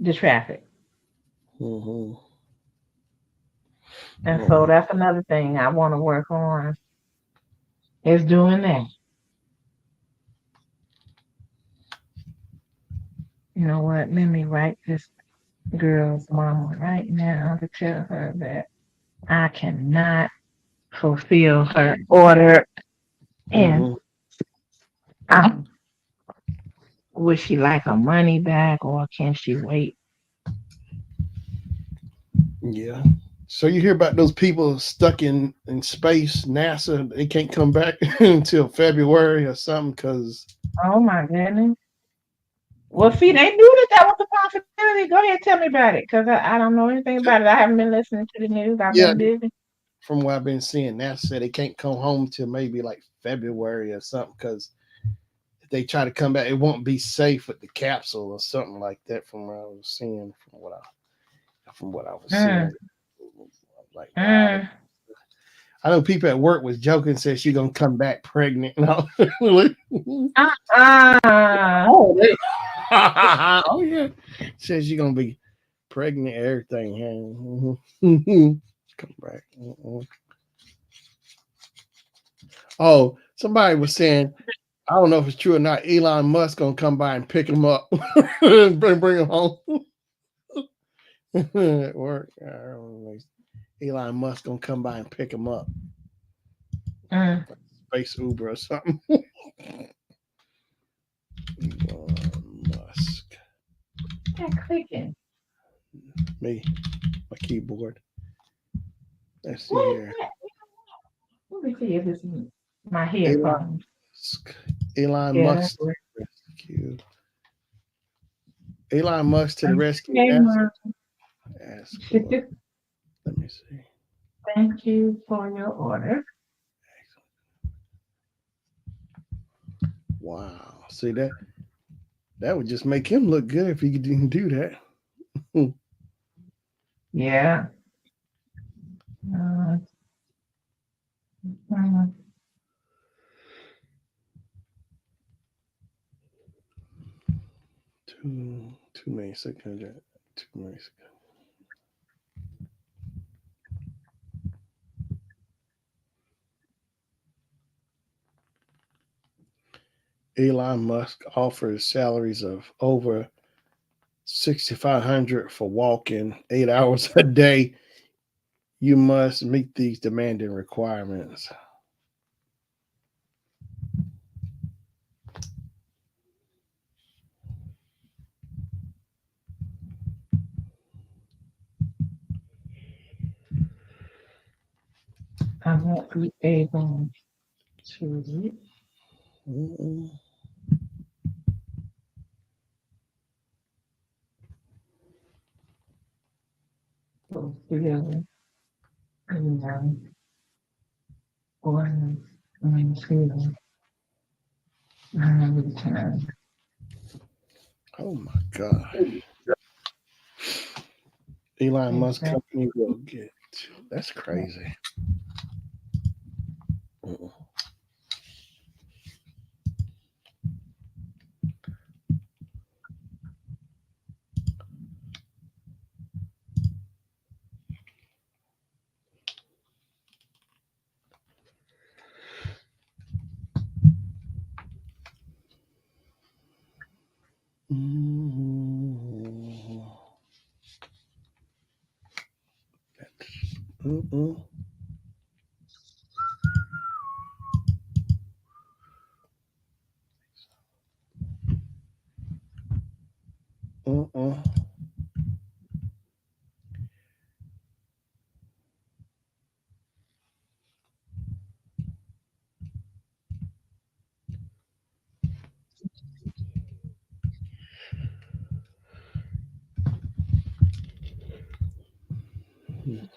the traffic. Hmm. And so Oh, that's another thing I want to work on is doing that. You know what? Let me write this girl's mama right now to tell her that I cannot fulfill her order and hmm. um, would she like her money back or can she wait? Yeah. So you hear about those people stuck in space, NASA? They can't come back until February or something because Oh my goodness. Well, see, they knew that that was a possibility. Go ahead, tell me about it, because I don't know anything about it. I haven't been listening to the news. I've yeah, been busy. from what I've been seeing, NASA said they can't come home till maybe like February or something because if they try to come back, it won't be safe with the capsule or something like that. From what I was seeing, from what I was Mm, seeing, like wow. mm. I know people at work was joking, said she gonna come back pregnant. No, really? Uh-uh. Oh, oh yeah. Says she gonna be pregnant, everything. Yeah. Come back. Oh, somebody was saying, I don't know if it's true or not. Elon Musk gonna come by and pick him up and bring him home at work. I don't know. Elon Musk gonna come by and pick him up, Mm. space Uber or something. Elon Musk, That clicking. me, my keyboard. Let's see What is here. that? Let me see if it's my Elon headphones. Musk. Elon Yeah, that's Musk to the rescue. Elon Musk to the right. rescue. Hey, Mom. Ask for. Let me see. Thank you for your order. Wow. See that would just make him look good if he didn't do that. Yeah. Uh, uh, 2 2 million 600. 2 million. Elon Musk offers salaries of over 6,500 for walking 8 hours a day. You must meet these demanding requirements. I won't be able to Mm-mm. fulfill the orders until I return. Oh my God. Elon Musk Exactly. company will get. That's crazy. Mm-mm. Mm-mm. Mm-mm. Mm.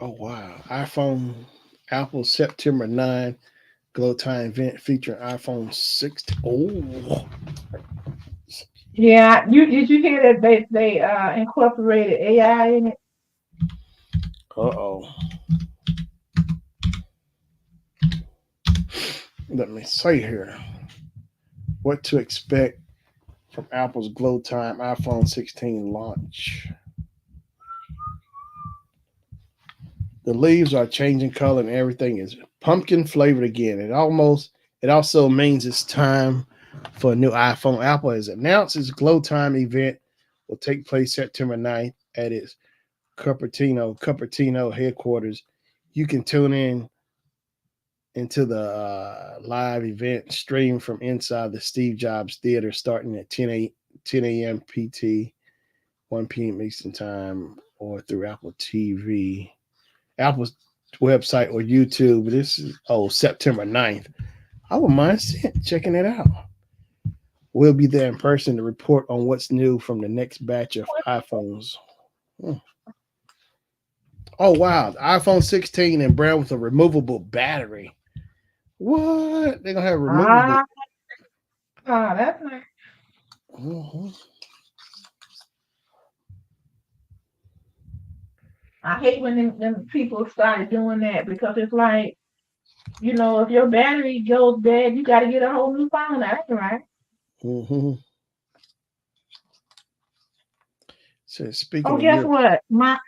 Oh wow! iPhone, Apple September 9 Glow Time event featuring iPhone 16. Oh, Yeah, you did you hear that they incorporated AI in it? uh-oh. Let me say here what to expect from Apple's Glow Time iPhone 16 launch. The leaves are changing color and everything is pumpkin flavored again. It also means it's time for a new iPhone. Apple has announced its Glow Time event will take place September 9th at its Cupertino headquarters. You can tune in into the live event stream from inside the Steve Jobs Theater starting at 10 a.m. PT, 1 p.m. Eastern Time, or through Apple TV, Apple's website, or YouTube. This is, September 9th. I wouldn't mind checking it out. We'll be there in person to report on what's new from the next batch of iPhones. Hmm. Oh, wow. The iPhone 16 and brown with a removable battery. What? They're going to have removable. Ah, that's nice. Mhm. I hate when them people started doing that because it's like, if your battery goes bad, you got to get a whole new phone. That ain't right. Mhm. So Oh, speaking of guess Europe, what? My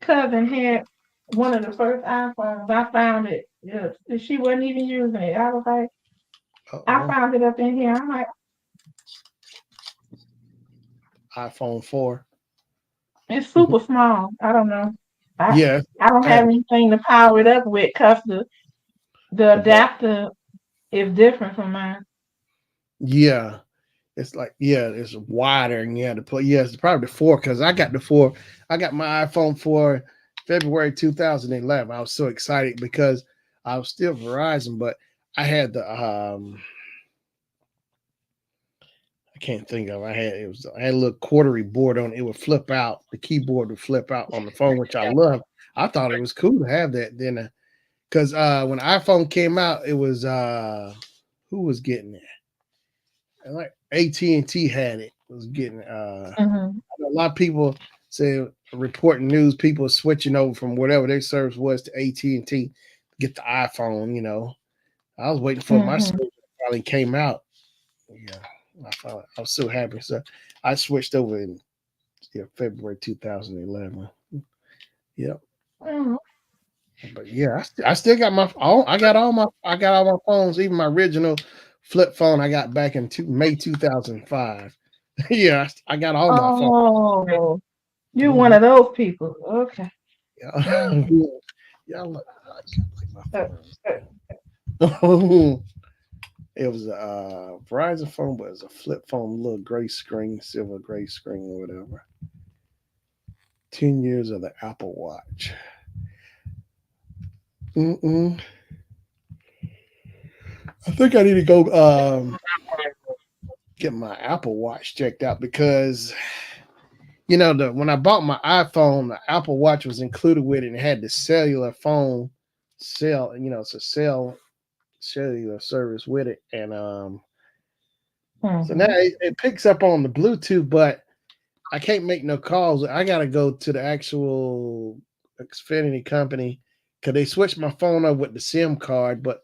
cousin had one of the first iPhones. I found it. Yes, she wasn't even using it. I was like, I uh-oh, found it up in here. I'm like, iPhone 4. it's super small. I don't know. I Yeah, I don't I had have anything to power it up with because the the but adapter is different from mine. yeah, it's like it's wider and you had to play. Yeah, it's probably the 4 because I got the 4. I got my iPhone 4 February 2011. I was so excited because I was still Verizon, but I had the I can't think of. I had a little quartery board on it. It would flip out. The keyboard would flip out on the phone, which I love. I thought it was cool to have that. Then because when iPhone came out, it was who was getting it? Like AT&T had it. Was getting Hmm. a lot of people say reporting news. People switching over from whatever their service was to AT&T to get the iPhone. I was waiting for my Hmm. service finally came out. Yeah, I was so happy. So I switched over in February 2011. Yep. Hmm. But yeah, I still got I got all my phones, even my original flip phone I got back in May 2005. Yeah, I got all my phones. Oh, you're one Mhm. of those people. Okay. Yeah, Mm. yeah, like my Uh, uh, phone. It was a Verizon phone, but it was a flip phone, little gray screen, silver gray screen, or whatever. 10 years of the Apple Watch. Mm-mm. I think I need to go get my Apple Watch checked out because when I bought my iPhone, the Apple Watch was included with it and it had the cellular phone cell. It's a cellular service with it, and so now mhm. it picks up on the Bluetooth, but I can't make no calls. I gotta go to the actual Xfinity company because they switched my phone up with the SIM card, but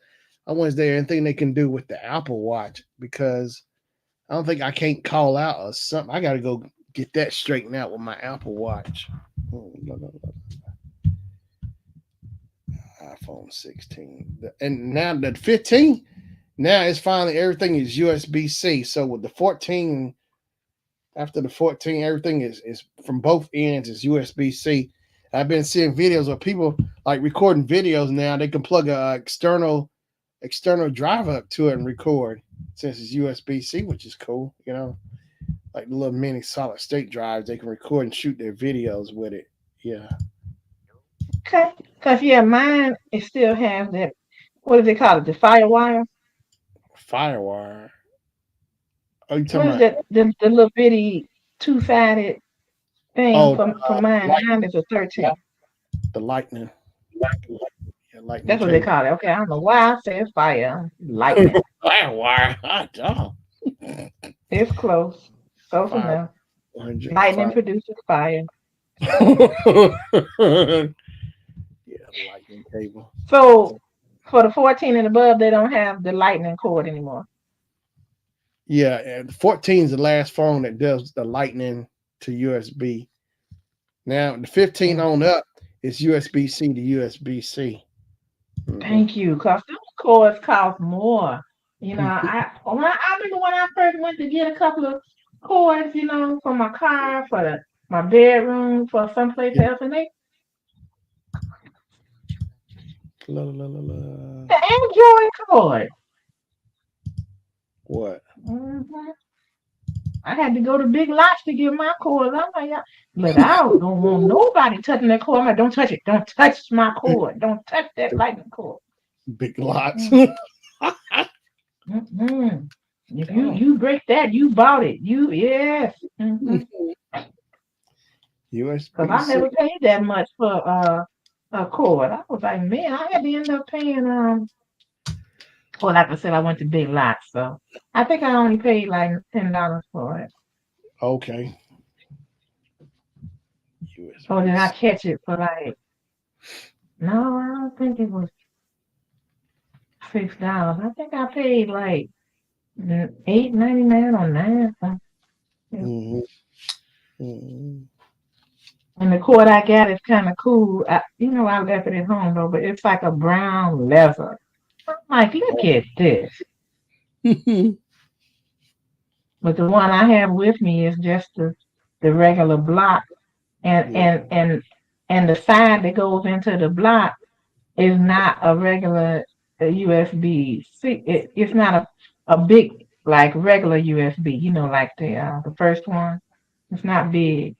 I want there anything they can do with the Apple Watch because I don't think I can't call out or something. I got to go get that straightened out with my Apple Watch. Oh, no, iPhone 16. And now the 15. Now it's finally everything is USB C. So with the 14, after the 14, everything is from both ends is USB C. I've been seeing videos of people like recording videos now. They can plug a external drive up to it and record since it's USB C, which is cool. Like the little mini solid state drives, they can record and shoot their videos with it. Yeah, Okay. Because, yeah, mine, it still has that, what do they call it? The fire wire? Firewire. Oh, you talking What is about? that? The little bitty two-sided thing Oh, for mine. light, Mine is a 13. the lightning. Yeah, lightning That's what they cable. call it. Okay, I don't know why I said fire. Lightning. Firewire. Hot dog. It's close. Close Fire enough. 100. Lightning Fire. produces fire. Yeah, lightning cable. So for the 14 and above, they don't have the lightning cord anymore. Yeah, and 14 is the last phone that does the lightning to USB. Now the 15 Mm. on up is USB C to USB C. Hmm. Thank you, because those cords cost more. I remember when I first went to get a couple of cords, for my car, for my bedroom, for someplace Yeah. else, and La, la, la, la. the Android cord. What? hmm I had to go to Big Lots to get my cords. I'm like, look, I don't want nobody touching that cord. I'm like, don't touch it. Don't touch my cord. Don't touch that lightning cord. Big lots. Mm, mm-mm. If you Oh, you break that, you bought it. You yes. Because USB I C. never paid that much for a cord. I was like, man, I had to end up paying well, like I said, I went to Big Lots, so I think I only paid like $10 for it. Okay. Or USB did I C. catch it for like no, I don't think it was $6. I think I paid like $8.99 or nine something. Yeah. Hmm. Hmm. And the cord I got is kind of cool. I left it at home though, but it's like a brown leather. I'm like, look at this. But the one I have with me is just the regular block, and Yeah, and and and the side that goes into the block is not a regular USB. See, it's not a big like regular USB. Like the first one. It's not big.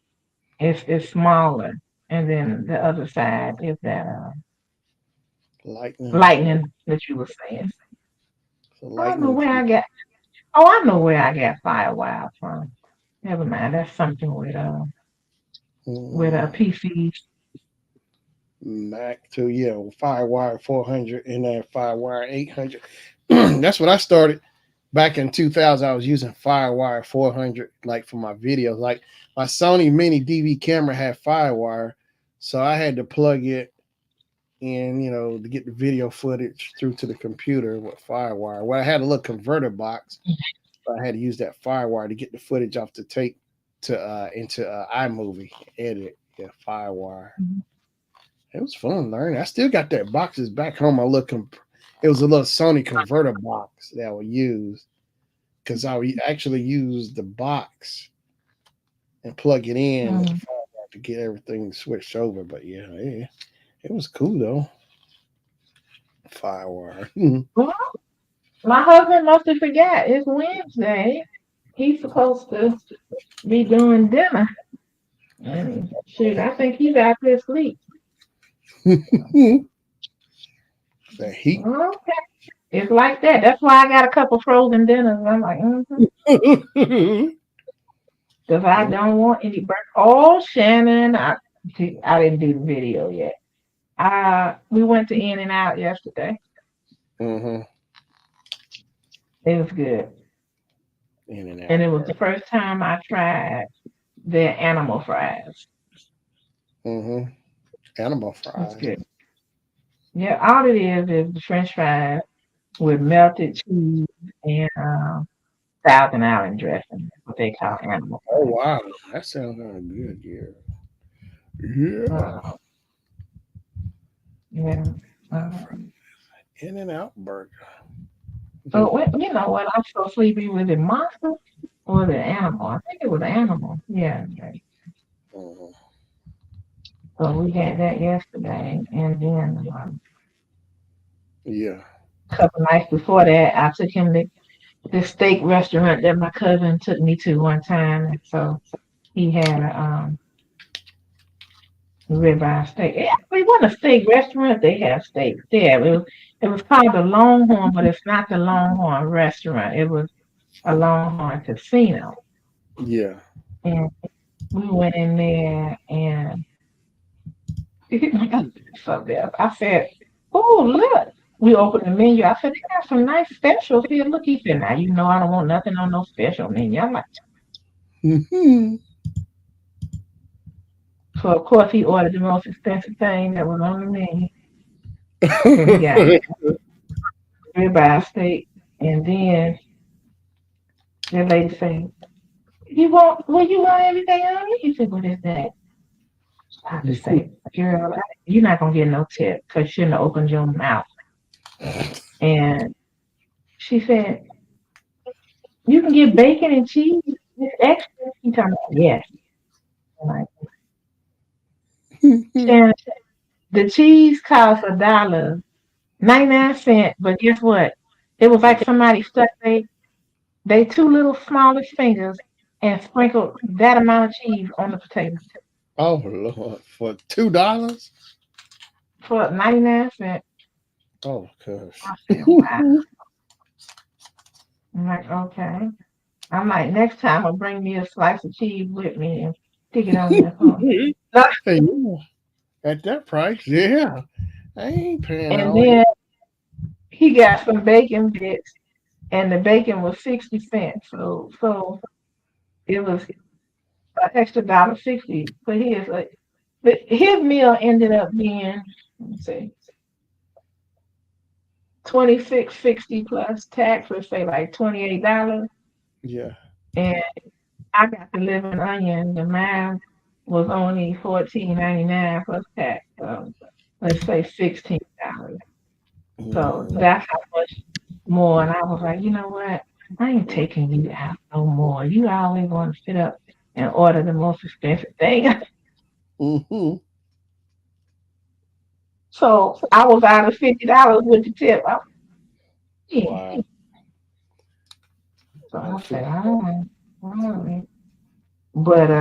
It's smaller, and then the other side is that lightning. lightning that you were saying. The I don't know lightning where I key. got. Oh, I know where I got Firewire from. Never mind. That's something with a Mm, PC. Mac too. Yeah, Firewire 400 and then Firewire 800. That's what I started back in 2000. I was using Firewire 400 like for my videos. Like my Sony Mini DV camera had Firewire, so I had to plug it in, to get the video footage through to the computer with Firewire. Well, I had a little converter box, but I had to use that Firewire to get the footage off the tape to into iMovie edit. Yeah, Firewire. Mhm. It was fun learning. I still got that boxes back home. It was a little Sony converter box that I would use because I would actually use the box and plug it in with the Mm. Firewire to get everything switched over. But yeah, it was cool though. Firewire. Well, my husband must have forgot. It's Wednesday. He's supposed to be doing dinner. And shoot, I think he's out there asleep. That heat. Okay. It's like that. That's why I got a couple frozen dinners. I'm like, because I don't want any burnt. Oh, Shannon, I didn't do the video yet. We went to In and Out yesterday. Mm-hmm. It was good, In and and out it was burger. the first time I tried their animal fries. Mm-hmm. Animal It's fries. good. Yeah, all it is the French fries with melted cheese and Thousand Island dressing. That's what they call animal Oh fries. wow, that sounds kind of good. Yeah. Yeah. Uh, yeah. Uh, In and out burger. So you know what? I'm so sleepy. Was it monster or the animal? I think it was the animal. Yeah. Okay. Mhm. So we had that yesterday, and then Yeah. a couple nights before that, I took him to this steak restaurant that my cousin took me to one time, and so he had a ribeye steak. It actually wasn't a steak restaurant. They have steak there. It was called the Longhorn, but it's not the Longhorn restaurant. It was a Longhorn casino, Yeah. and we went in there and so there. I said, "Oh, look." We opened the menu. I said, "They got some nice specials here." Look, he said, "Now you know I don't want nothing on no special menu." I'm like, Mhm. so of course he ordered the most expensive thing that was on the menu. He got ribeye steak, and then the lady said, you want everything on it?" He said, "What is that?" I just say, "Girl, you're not gonna get no tip because you shouldn't have opened your mouth." And she said, "You can get bacon and cheese. It's extra." He told me, "Yes." I'm like, Shannon, the cheese costs $1.99, but guess what? It was like somebody stuck they two little smallest fingers and sprinkled that amount of cheese on the potato Oh Lord, for $2? for 99 cents. Oh gosh. I said, "Wow." I'm like, "Okay." I'm like, "Next time I'll bring me a slice of cheese with me and stick it on there for me." Hey, yeah, at that price, yeah, I ain't paying And all that. then he got some bacon bits, and the bacon was 60 cents. So it was an extra $1.60 for his. But his meal ended up being, let me see, 26.60 plus tax. Let's say like $28, Yeah. and I got the living onion. The mine was only 14.99 plus tax. So let's say $16. So Mm, that's how much more. And I was like, "You know what? I ain't taking you out no more. You always want to sit up and order the most expensive thing." mm-hmm. So I was out of $50 with the tip. Yeah. Wow. So Out I of said, 50. "All right, all right." But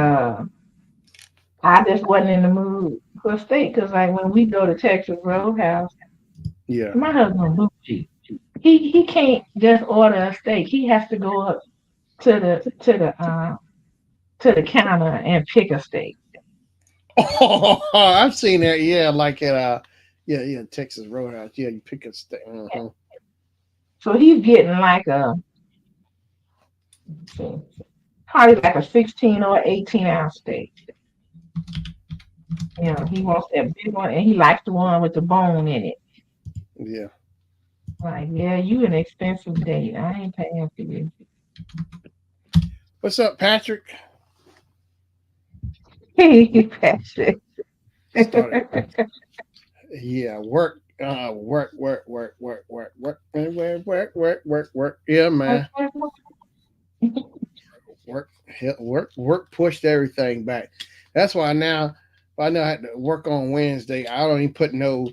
I just wasn't in the mood for steak because like when we go to Texas Roadhouse, Yeah. my husband bougie. He can't just order a steak. He has to go up to the counter and pick a steak. Oh, I've seen that. Yeah, like at yeah, yeah, Texas Roadhouse. Yeah, you pick a steak. Hmm. So he's getting like let's see, probably like a 16 or 18-ounce steak. You know, he wants that big one, and he likes the one with the bone in it. Yeah. Like, yeah, you an expensive date. I ain't paying for you. What's up, Patrick? Patrick. Started. Yeah, work. Work. Yeah, man. Work pushed everything back. That's why now, if I know I had to work on Wednesday, I don't even put no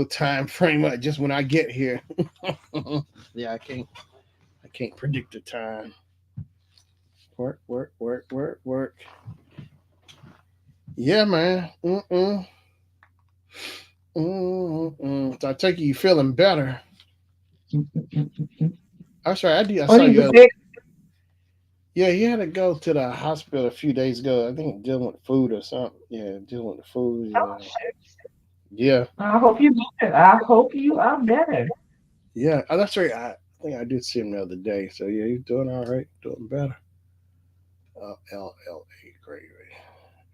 time frame up. Just when I get here. Yeah, I can't predict the time. Work. Yeah, man. So I take it you feeling better. I'm sorry, I What saw he you. was sick? Yeah, he had to go to the hospital a few days ago. I think dealing with food or something. Yeah, dealing with the food. Oh, Yeah, shit. yeah, I hope you better. I hope you are better. yeah. Oh, that's right. I think I did see him the other day. So yeah, he's doing all right, doing better. L gravy,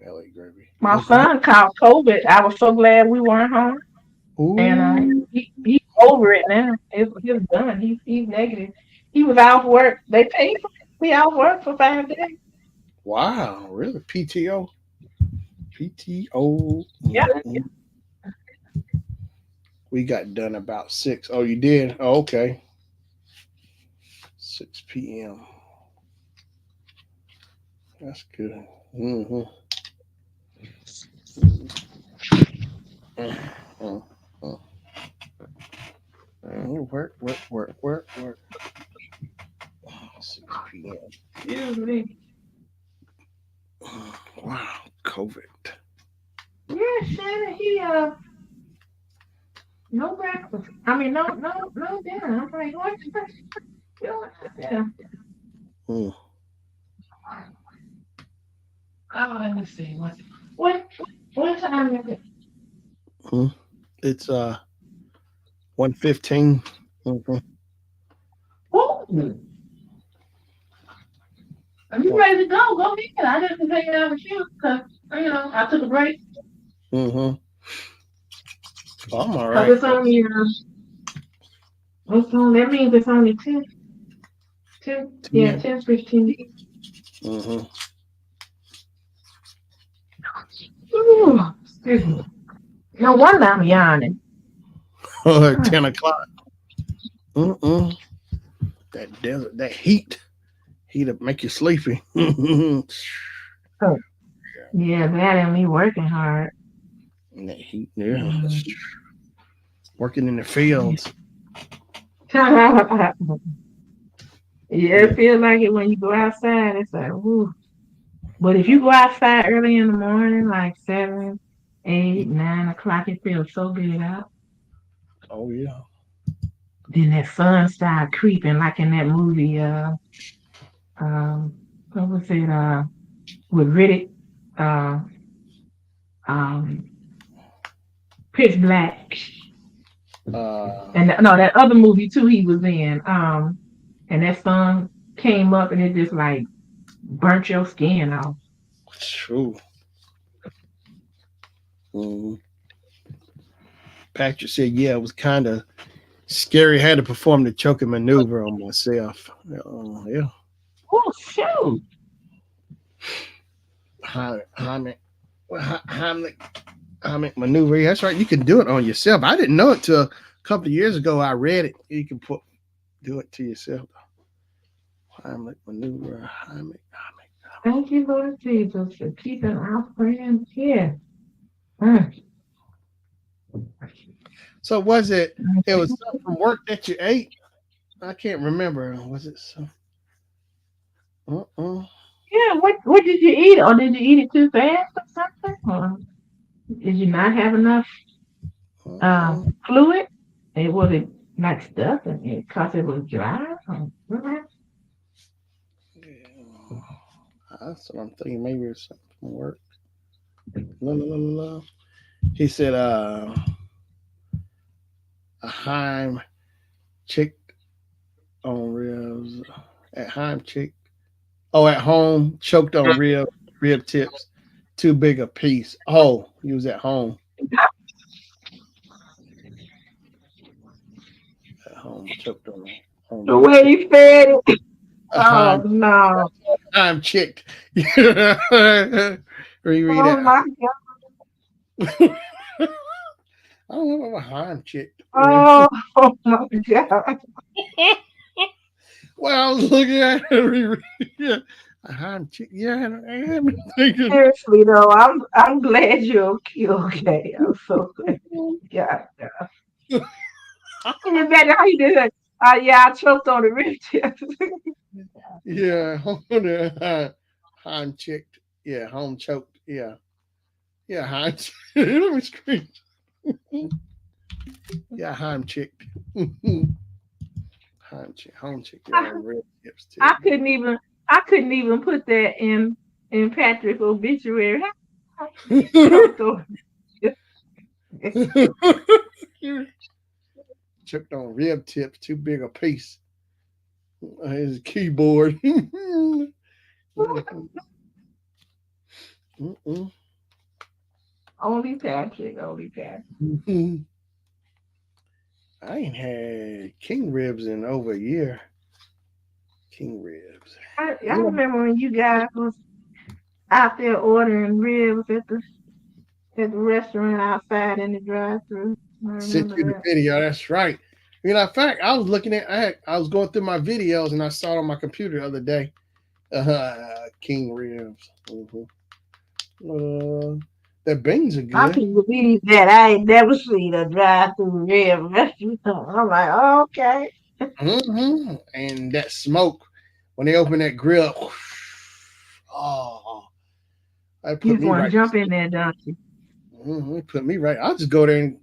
L gravy. My Yeah, go ahead. son caught COVID. I was so glad we weren't home. And Ooh, he's over it now. It's done. He's negative. He was out of work. They paid for me out of work for 5 days. wow, really? PTO. Yeah. We got done about 6. Oh, you did? Oh, okay. 6 p.m. That's good. Mm-hmm. Mm-hmm. Work, work, work, work, work. 6 p.m. Excuse me. Wow, COVID. Yeah, Shannon, no breakfast. I mean, no dinner. I'm like, what you doing? Yeah. Mm. Oh, let me see. What, what time is it? Mm. It's 1:15. Mm-hmm. Ooh, are you ready to go? Go ahead. I just been hanging out with you because, I took a break. Mm-hmm. I'm all Because right. it's only, that means it's only 10. 10:15. Mm-hmm. Ooh, excuse me. No wonder I'm yawning. 10 o'clock. Mm-mm. That desert, that heat'll make you sleepy. And Oh, yeah, that and me working hard. that heat, yeah. Mm. Working in the fields. Yeah, Yeah. it feels like it when you go outside. It's like, ooh. But if you go outside early in the morning, like 7, 8, 9 o'clock, it feels so good out. Oh yeah. Then that sun start creeping, like in that movie. What was it? With Riddick, uh, um, Pitch Black, Uh, and no, that other movie too. He was in. And that sun came up, and it just like burnt your skin off. true. Mm. Patrick said, yeah, it was kind of scary. I had to perform the choking maneuver on myself. Yeah. Oh shoot! Heimlich, Heimlich, Heimlich maneuver. Yeah, that's right. You can do it on yourself. I didn't know it till a couple of years ago. I read it. You can do it to yourself. Heimlich maneuver. Heimlich. Thank you, Lord Jesus, for keeping our friends here. Mm. So was it? It was something from work that you ate. I can't remember. Was it some? Uh-uh. Yeah, what did you eat? Or did you eat it too fast or something? Or did you not have enough Uh-uh. fluid? And was it like stuff and it because it was dry? Or what happened? Yeah. That's what I'm thinking. Maybe it's something from work. No, no, no, no, no. He said, a Heim chick on ribs. At Heim chick. Oh, at home, choked on rib tips. Too big a piece. Oh, he was at home. At home, choked on The rib way tip. you fed it. A Oh Heim, no. Heim chick. Reread Oh that. my God. I don't know about a Heim chick. Oh, oh my God. Well, I was looking at it. Yeah, a Heim chick. Yeah, I had me thinking. Seriously though, I'm glad you're okay. I'm so glad. Yeah. You better how you did it. Yeah, I choked on the rib tips. Yeah, home the Heim chicked. Yeah, home choked. Yeah, yeah, Heim. Let me scream. Yeah, Heim chicked. Heim chick, home chick. Yeah, I, on red tips too. I couldn't even I couldn't even put that in Patrick's obituary. Choked on. Choked on rib tips, too big a piece. His keyboard. Mm-mm. Only Patrick, only Patrick. I ain't had king ribs in over a year. King ribs. I You know, remember when you guys was out there ordering ribs at the restaurant outside in the drive-through. I sent remember you the that. video. That's right. In fact, I was looking at I was going through my videos and I saw it on my computer the other day. King ribs. The beans are I good. can believe that. I ain't never seen a drive-through rib restaurant. I'm like, oh, okay. And that smoke when they open that grill. Oh, that You put just me want to right. jump in there, don't you? Put me right. I'll just go there and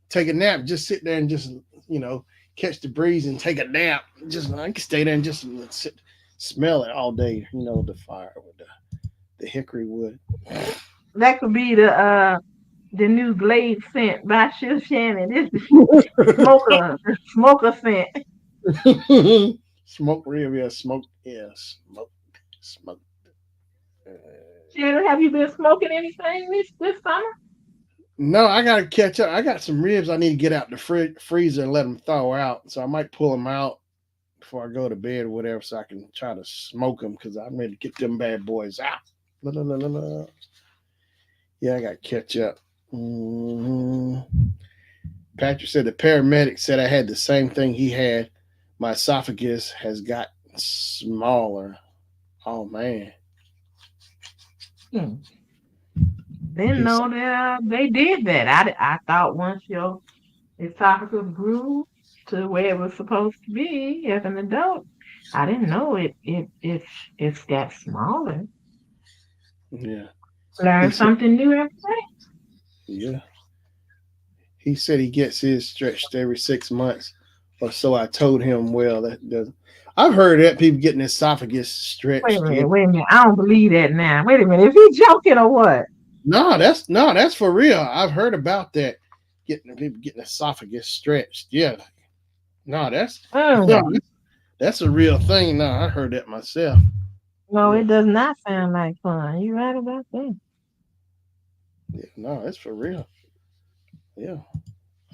take a nap. Just sit there and just you know catch the breeze and take a nap. Just I can stay there and just sit, smell it all day. You know the fire with the hickory wood. That could be the new Glade scent by Shannon. This is the smoker scent. Smoke rib, yeah, smoke. Uh, Shannon, have you been smoking anything this summer? no, I gotta catch up. I got some ribs I need to get out the freezer and let them thaw out. So I might pull them out before I go to bed or whatever, so I can try to smoke them because I'm ready to get them bad boys out. La, la, la, la, la. Yeah, I got to catch up. hmm Patrick said the paramedic said I had the same thing he had. My esophagus has got smaller. Oh man, Hmm. Didn't he said, know that they did that. I thought once your esophagus grew to where it was supposed to be as an adult, I didn't know it's got smaller. yeah, he Learn said, something new every day. yeah, he said he gets his stretched every 6 months or so. I told him, well, that doesn't. I've heard that people getting esophagus Wait a stretched. minute, wait a minute. I don't believe that now. Wait a minute. Is he joking or what? No, that's for real. I've heard about that. Getting people getting esophagus stretched. Yeah, no, that's no, Mm. that's a real thing. No, I heard that myself. No, Yeah, it does not sound like fun. You right about that. yeah, no, it's for real. Yeah,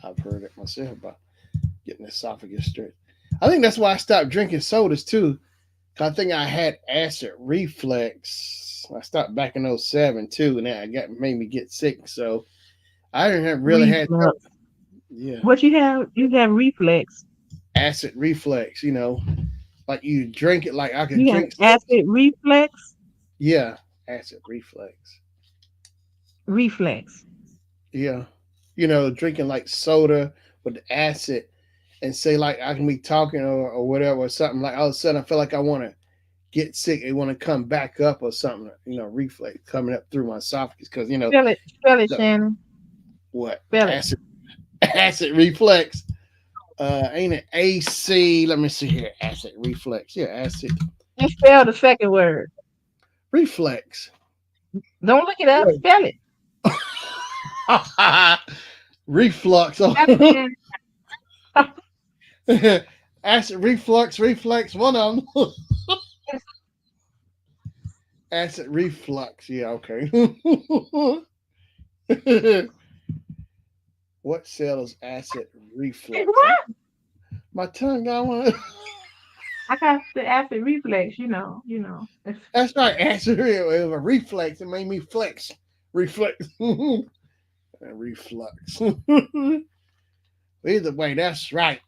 I've heard it myself about getting esophagus stretched. I think that's why I stopped drinking sodas too. 'Cause I think I had acid reflux. I stopped back in '07 too, and that got made me get sick. So I didn't have really had Reflux. yeah What you have? You have reflex. acid reflux. Like you drink it. Like I could You have drink soda. acid reflex. Yeah, acid reflux. Reflex. Yeah, drinking like soda with the acid, and say like I can be talking or whatever or something. Like all of a sudden I feel like I want to get sick. I want to come back up or something. Reflex coming up through my esophagus because Spell it, the Shannon. what Spell it. acid reflex. Ain't it AC? Let me see here. Acid reflex. Yeah, acid And spell the second word. reflex. Don't look it up. Wait. Spell it. Reflux. Spell it, Shannon. Acid reflex. One of them. Acid reflux. Yeah, okay. What cells acid reflux? What? My tongue got one. I got the acid reflex. That's right. Acid it was a reflex. It made me flex. Reflex. Reflux. Either way, that's right.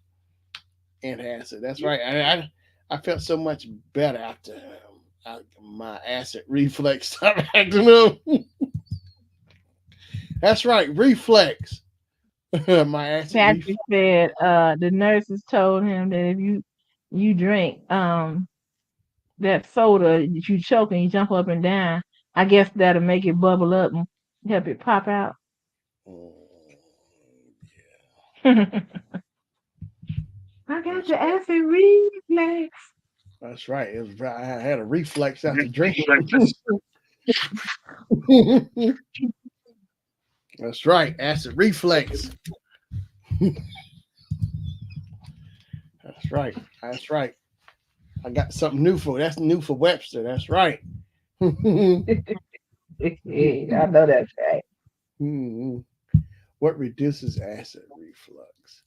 Antacid. That's right. I felt so much better after my acid reflex stopped acting up. That's right. Reflex. My acid reflex. Patrick said the nurses told him that if you drink that soda, you choke and you jump up and down. I guess that'll make it bubble up and help it pop out. Mm, I got That's the acid reflex. that's right. It was right. I had a reflex after drinking. That's right. Acid reflex. That's right. That's right. I got something new for that's new for Webster. That's right. I know that's right. What reduces acid reflux?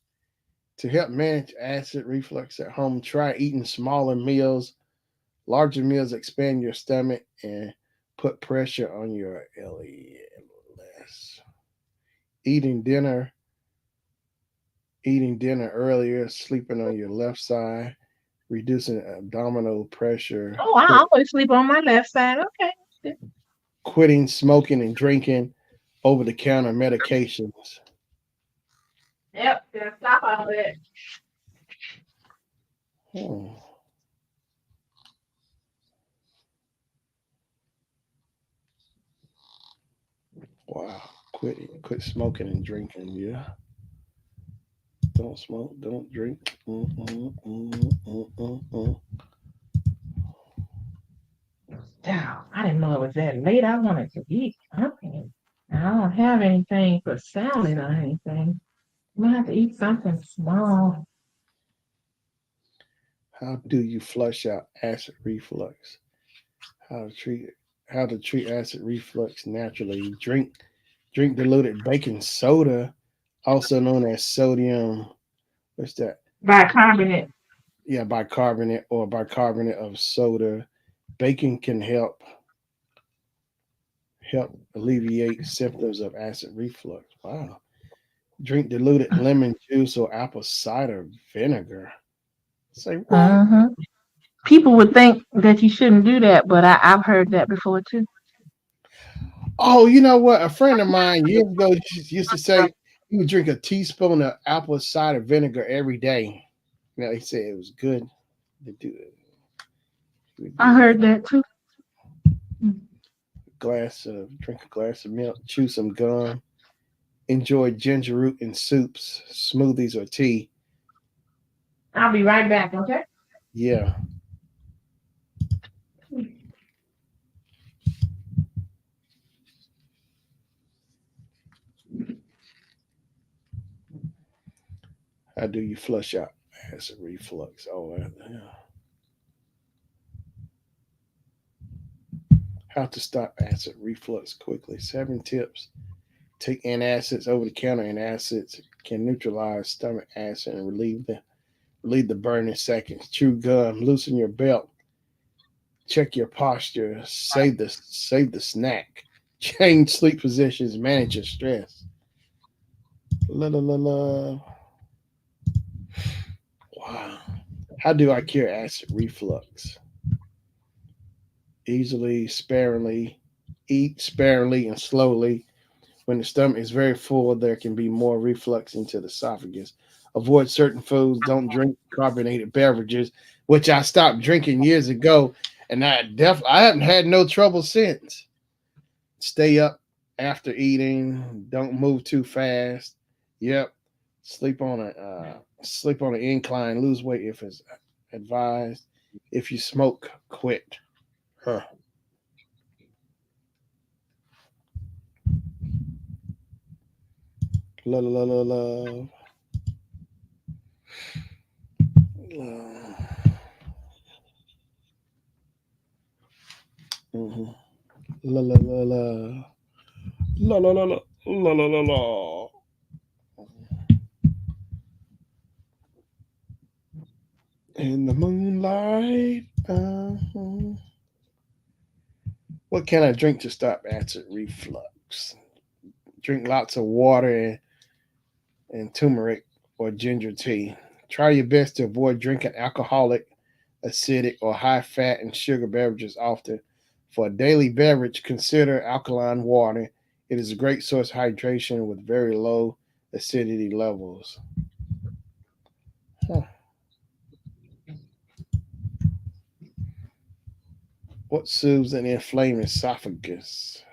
To help manage acid reflux at home, try eating smaller meals. Larger meals expand your stomach and put pressure on your LES. Eating dinner Eating dinner earlier, sleeping on your left side, reducing abdominal pressure, Oh, I always sleep on my left side. Okay. quitting smoking and drinking, over the counter medications. Yep, gotta stop all that. Hmm. Wow. Quit smoking and drinking. Yeah. Don't smoke, don't drink. Damn, I didn't know it was that late. I wanted to eat something. I don't have anything for salad or anything. I'm gonna have to eat something small. How do you flush out acid reflux? How to treat how to treat acid reflux naturally. Drink diluted baking soda, also known as sodium. What's that? Bicarbonate. Yeah, bicarbonate or bicarbonate of soda. Baking can help alleviate symptoms of acid reflux. Wow. Drink diluted lemon juice or apple cider vinegar. Say what? Uh-huh. People would think that you shouldn't do that, but I've heard that before too. Oh, you know what? A friend of mine years ago used to say he would drink a teaspoon of apple cider vinegar every day. You know, he said it was good to do it. He would I do that. heard that too. Drink a glass of milk, chew some gum, enjoy ginger root in soups, smoothies, or tea. I'll be right back, okay? Yeah. How do you flush out acid reflux? Oh, yeah. How to stop acid reflux quickly. 7 tips. Take antacids over the counter. Antacids can neutralize stomach acid and relieve the burn in seconds. Chew gum. Loosen your belt. Check your posture. Save the snack. Change sleep positions. Manage your stress. La la la la. Wow. How do I cure acid reflux? Easily, sparingly. Eat sparingly and slowly. When the stomach is very full, there can be more reflux into the esophagus. Avoid certain foods. Don't drink carbonated beverages, which I stopped drinking years ago, and I haven't had no trouble since. Stay up after eating. Don't move too fast. Yep. Sleep on an incline. Lose weight if it's advised. If you smoke, quit. Huh. La la la la la. Mhm. La la la la. La la la la. La la la la. In the moonlight. What can I drink to stop acid reflux? Drink lots of water and turmeric or ginger tea. Try your best to avoid drinking alcoholic, acidic, or high fat and sugar beverages often. For a daily beverage, consider alkaline water. It is a great source of hydration with very low acidity levels. Huh. What soothes an inflamed esophagus?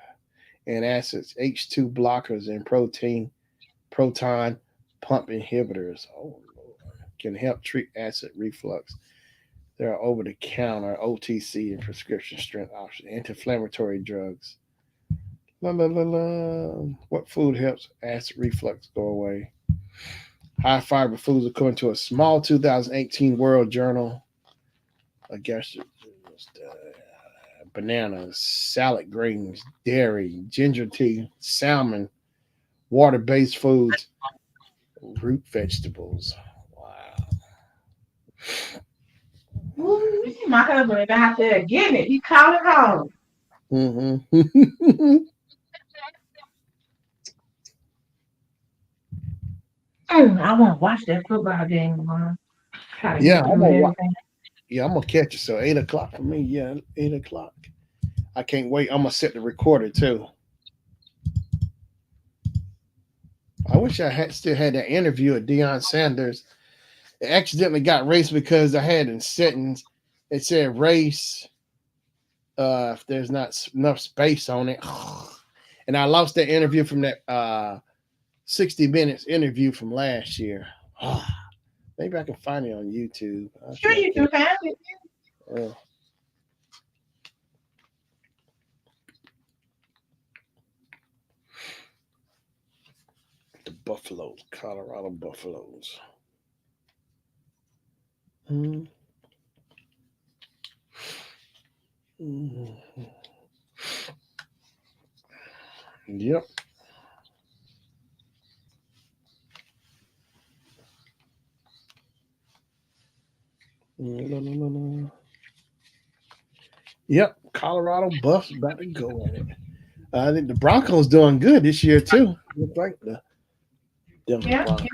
And acids, H2 blockers, and proton pump inhibitors. Oh, can help treat acid reflux. There are over the counter, OTC, and prescription strength options. Anti inflammatory drugs. La la la la. What food helps acid reflux go away? High fiber foods, according to a small 2018 World Journal. I guess bananas, salad greens, dairy, ginger tea, salmon, water based foods, root vegetables. Wow. Ooh, my husband is out there getting it. He calling home. Mm-hmm. I won't watch that football game tomorrow. Try to Yeah, get I'm through gonna watch. everything. Yeah, I'm gonna catch it. So 8 o'clock for me. Yeah, 8 o'clock. I can't wait. I'm gonna set the recorder too. I wish I had still had that interview with Deion Sanders. It accidentally got race because I had in settings. It said race. If there's not enough space on it, and I lost that interview from that 60 minutes interview from last year. Maybe I can find it on YouTube. I'll Sure, see if I you can. can have it. Uh, the Buffaloes, Colorado Buffaloes. Mm, mm, yep. Mm, yep. Colorado Buffs about to go at it. I think the Broncos doing good this year too. Look like the Denver Yeah. Broncos.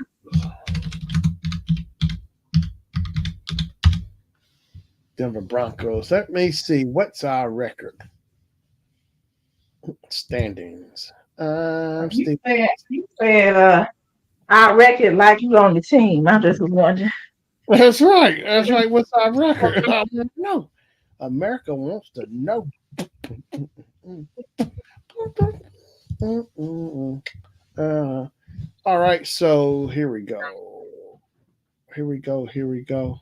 Denver Broncos. Let me see. What's our record standings? You Steve. said I reckon like you on the team. I just was wondering. That's right. That's right. What's our record? I want to know. America wants to know. Uh, all right. So here we go. Here we go. Here we go.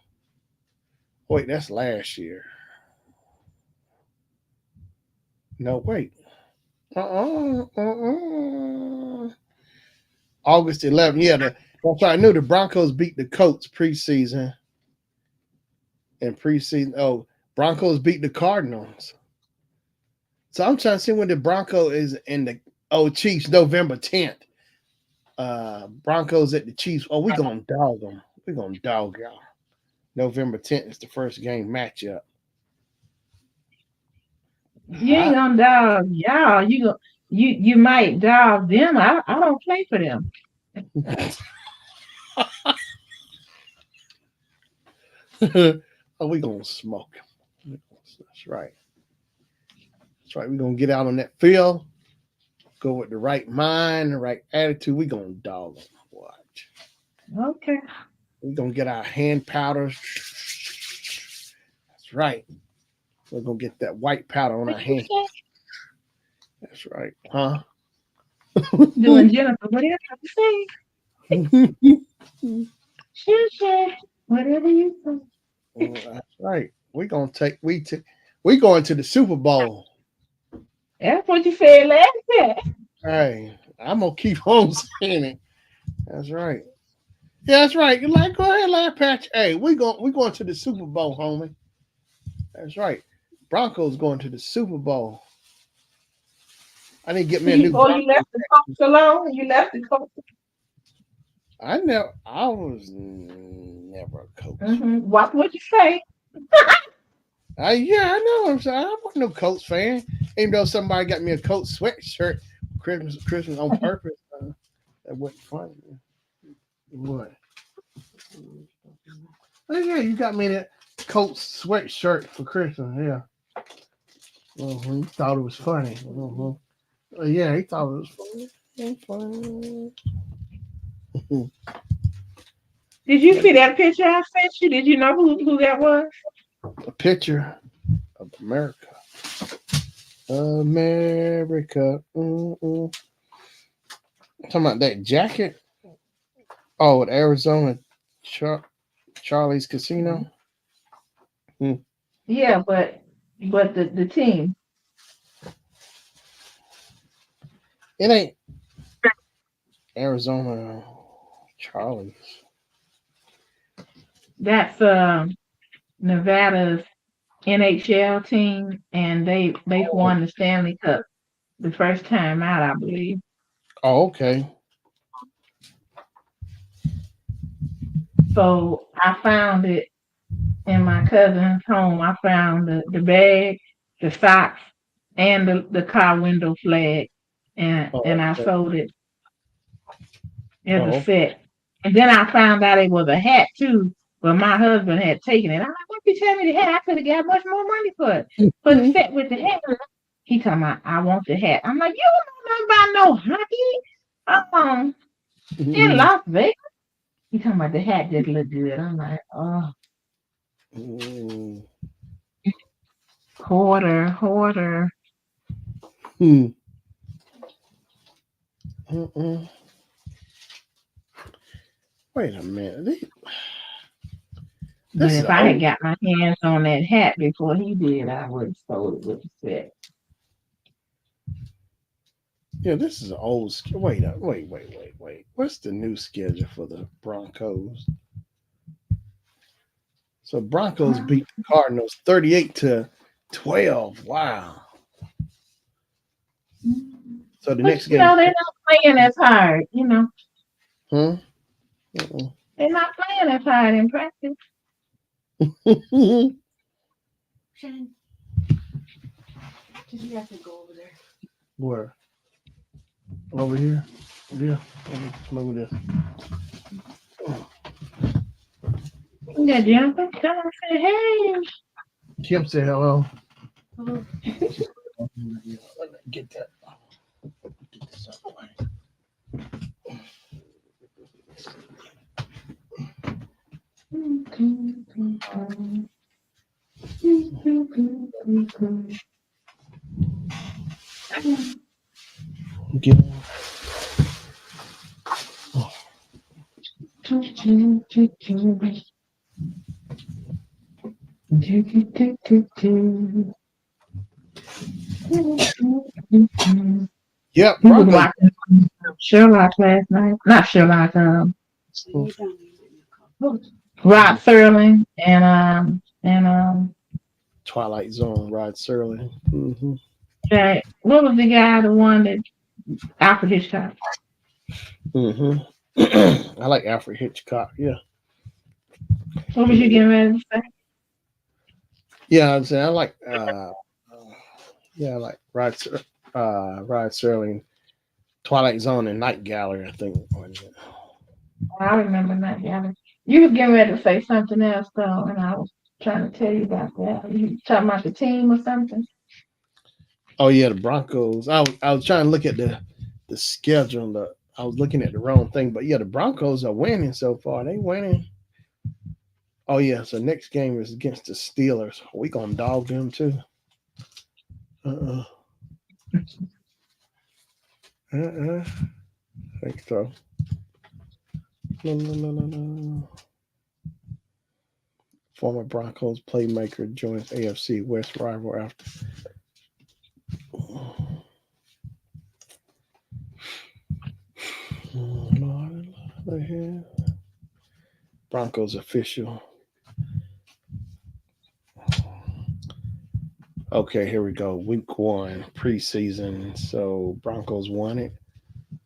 Wait, that's last year. No, wait. August 11th. Yeah, that's right. I knew the Broncos beat the Colts preseason and preseason. Oh, Broncos beat the Cardinals. So I'm trying to see when the Bronco is in the Chiefs November 10th. Broncos at the Chiefs. Oh, we gonna dog them. We gonna dog y'all. November 10th is the first game matchup. You ain't gonna dog y'all. You might dog them. I don't play for them. Oh, we gonna smoke 'em. That's right. That's right. We gonna get out on that field. Go with the right mind, the right attitude. We gonna dog them. Watch. Okay. We gonna get our hand powders. That's right. We're gonna get that white powder on What our you hands. say? That's right. Huh? Doing Jennifer, whatever you say. Sure, sure. Whatever you say. That's right. We gonna take we going to the Super Bowl. That's what you said last year. Hey, I'm gonna keep on saying it. That's right. Yeah, that's right. You like go ahead, laugh patch. Hey, we going to the Super Bowl, homie. That's right. Broncos going to the Super Bowl. I need to get me a new Oh, you Bronco. left the coach alone. You left the coach. I was never a coach. Watch what you say. Yeah, I know. I'm saying I wasn't no Colts fan. Even though somebody got me a Colts sweatshirt for Christmas on purpose. That wasn't funny. What? Oh yeah, you got me that Colts sweatshirt for Christmas. Yeah. He thought it was funny. Yeah, he thought it was funny. Funny. Did you see that picture I sent you? Did you know who that was? A picture of America. America. Talking about that jacket. Oh, at Arizona Char- Charlie's Casino. Hmm. Yeah, but the team. It ain't Arizona Charlie's. That's Nevada's NHL team, and they've Oh, won the Stanley Cup the first time out, I believe. oh, okay. So I found it in my cousin's home. I found the bag, the socks, and the car window flag, and Oh, I okay. sold it as a Oh, set. And then I found out it was a hat too, but my husband had taken it. I'm like, what you tell me the hat? I could have got much more money for the Mhm. set with the hat. He talking about I want the hat. I'm like, you don't know nothing about no hockey. In Mhm. Las Vegas. He talking about the hat just look good. I'm like, oh, Mhm. hoarder. Mhm. Mhm. Wait a minute. But This is if I had old. got my hands on that hat before he did, I would have sold it with the set. Yeah, this is an old. Wait. What's the new schedule for the Broncos? So Broncos Huh? beat the Cardinals 38-12. Wow. So the But next you game. know, they're not playing as hard. You know, Huh? Uh-uh. they're not playing as hard in practice. Shannon, did you have to go over there? Where? Over here? Yeah. Let me move this. You got Jennifer come and say, hey. Kim said hello. Hello. Let me get that. Get this out of the way. Get him. Yep, We was Broncos. watching Sherlock last night. Not Sherlock, Lay down and get in your car. Rod Serling and Twilight Zone, Rod Serling. Mm-hmm. Jack. What was the guy? The one that Alfred Hitchcock. Mm-hmm. I like Alfred Hitchcock. Yeah. What was you getting ready to say? Yeah, I'm saying I like yeah, I like Rod Serling, Twilight Zone and Night Gallery, I think. I remember that. Yeah, you were getting ready to say something else though, and I was trying to tell you about that. You talking about the team or something? Oh yeah, the Broncos. I was trying to look at the schedule. I was looking at the wrong thing, but yeah, the Broncos are winning so far. They winning. Oh yeah, so next game is against the Steelers. We gonna dog them too. Uh uh. Think so. No no no no no. Former Broncos playmaker joins AFC West rival after. Broncos official. Okay, here we go. Week one preseason. So Broncos won it.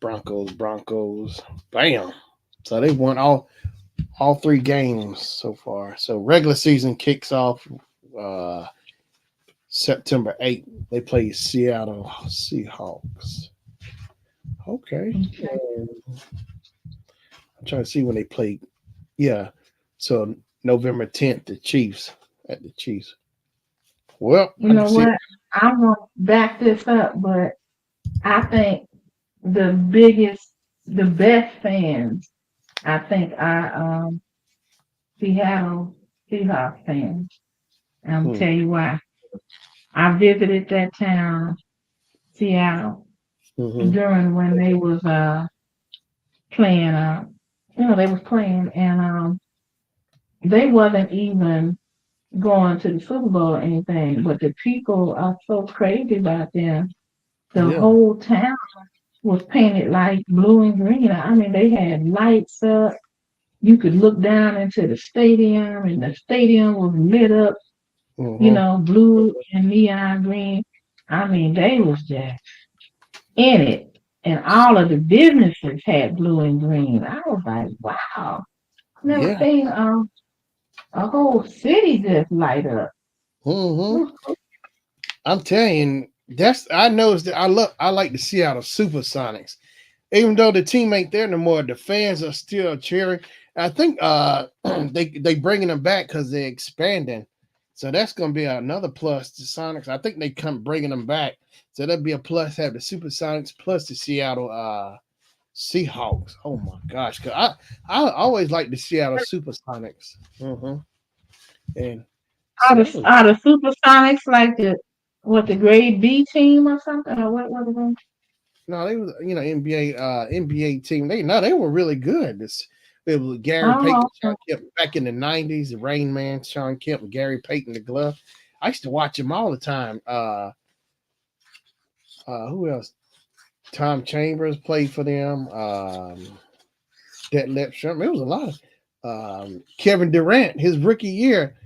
Broncos. Bam. So they won all three games so far. So regular season kicks off uh, September 8th. They play Seattle Seahawks. Okay. Okay. I'm trying to see when they play. Yeah. So November 10th, the Chiefs at the Chiefs. Well, You I can know see. what? I'm gonna back this up, but I think the biggest, the best fans, I think are Seattle Seahawks fans. And I'm gonna Hmm. tell you why. I visited that town, Seattle, Mm-hmm. during when they was playing they was playing and they wasn't even going to the Super Bowl or anything, but the people are so crazy about them. The Yeah. whole town was painted like blue and green. I mean, they had lights up. You could look down into the stadium, and the stadium was lit up, Mm-hmm. blue and neon green. I mean, they was just in it. And all of the businesses had blue and green. I was like, wow, never Yeah. seen a whole city just light up. It Mm-hmm. was cool. I'm telling you, that's I noticed that I like the Seattle Supersonics. Even though the team ain't there no more, the fans are still cheering. I think they bringing them back because they're expanding, so that's gonna be another plus to Sonics. I think they come bringing them back, so that'd be a plus. Have the Supersonics plus the Seattle Seahawks. Oh my gosh, 'cause I always like the Seattle Supersonics. And Seattle, Are the Supersonics like the grade B team or something, or what was it? no, they was NBA team. They were really good. It was Gary Payton, Oh, Sean Kemp back in the '90s. The Rain Man, Sean Kemp, Gary Payton, the glove. I used to watch them all the time. Who else? Tom Chambers played for them. Detlef Sherman. It was a lot of Kevin Durant. His rookie year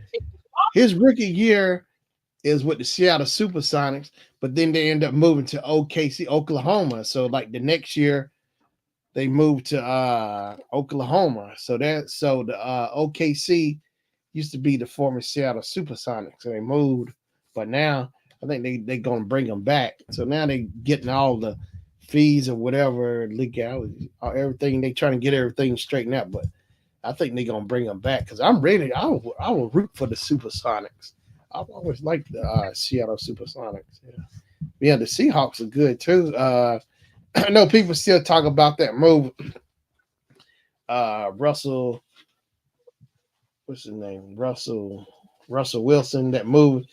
is with the Seattle Supersonics, but then they end up moving to OKC, Oklahoma. So like the next year they moved to Oklahoma. So the OKC used to be the former Seattle Supersonics. So they moved, but now I think they gonna bring them back. So now they getting all the fees or whatever legality, everything. They trying to get everything straightened out, but I think they gonna bring them back because I'm ready. I will root for the Supersonics. I've always liked the Seattle Supersonics. Yeah, the Seahawks are good too. I know people still talk about that move. Russell, what's his name? Russell Wilson. That move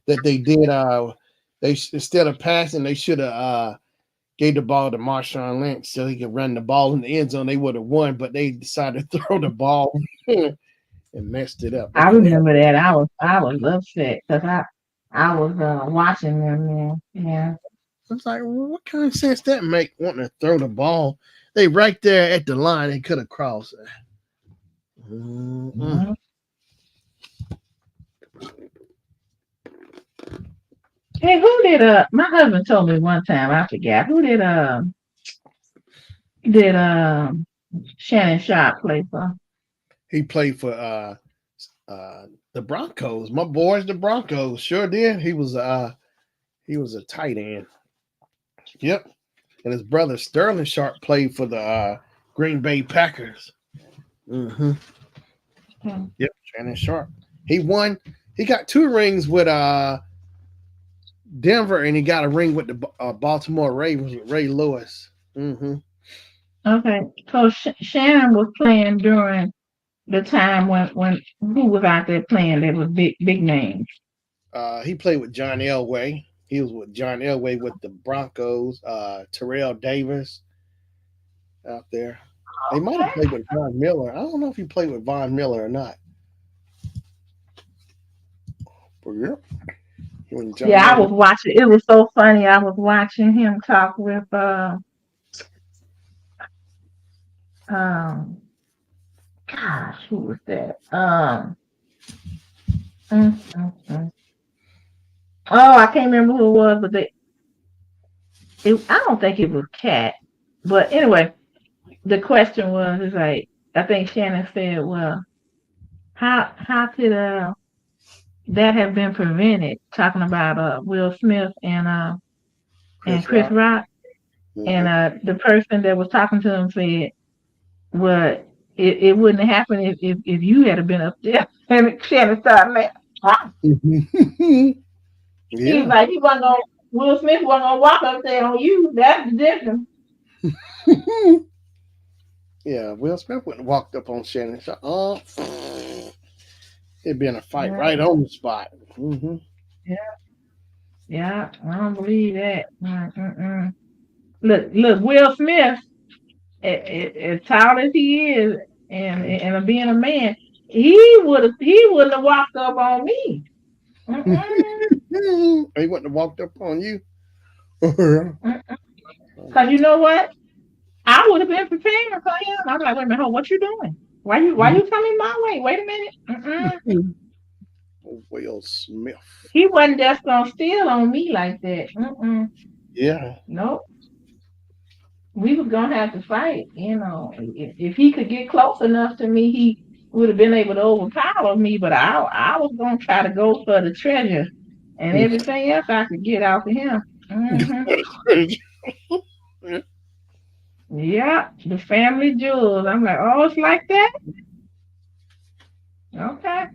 that they did. Instead of passing, they should have gave the ball to Marshawn Lynch so he could run the ball in the end zone. They would have won, but they decided to throw the ball and messed it up. They I could have. remember that. I was upset because I was watching them. Man. Yeah. It's like, well, what kind of sense that make? Wanting to throw the ball, they right there at the line. They could have crossed. Mm-mm. Mhm. Hey, who did my husband told me one time, I forgot, who did Shannon Sharp play for? He played for the Broncos. My boys, the Broncos, sure did. He was a tight end. Yep, and his brother Sterling Sharp played for the Green Bay Packers. Mm-hmm. Hmm. Yep, Shannon Sharp. He won. He got two rings with Denver, and he got a ring with the Baltimore Ravens with Ray Lewis. Mm-hmm. Okay, so Shannon was playing during the time when who was out there playing that was big names. He played with John Elway. He was with John Elway with the Broncos. Terrell Davis out there. He might have played with Von Miller. I don't know if he played with Von Miller or not. But yeah, when John Yeah, I Elway. was watching. It was so funny. I was watching him talk with um gosh, who was that? Mm, mm, mm. Oh, I can't remember who it was, but I don't think it was Cat. But anyway, the question was, is like, I think Shannon said, well, how could that have been prevented? Talking about Will Smith and Chris Chris Rock. Rock, and Mm-hmm. the person that was talking to him said, well, it wouldn't have happened if you had been up there. And Shannon started laughing. He was Yeah. like, he wasn't gonna Will Smith wasn't gonna walk up there on you. That's the difference. Yeah. Will Smith wouldn't have walked up on Shannon. It'd been a fight Yeah, right on the spot. Mm-hmm. yeah, yeah. I don't believe that. Mm-mm. Look, Will Smith, as tall as he is, and being a man, he wouldn't have walked up on me. Mm-mm. He wouldn't have walked up on you. Mm-mm. Cause you know what? I would have been preparing for him. I'm like, wait a minute, hold, what you doing? Why you coming my way? Wait a minute. Mm-mm. Will Smith. He wasn't just gonna steal on me like that. Mm-mm. Yeah. Nope. We was gonna have to fight. If he could get close enough to me, he would have been able to overpower me. But I was gonna try to go for the treasure and everything else I could get out of him. Hmm. Yeah, the family jewels. I'm like, oh, it's like that? Okay.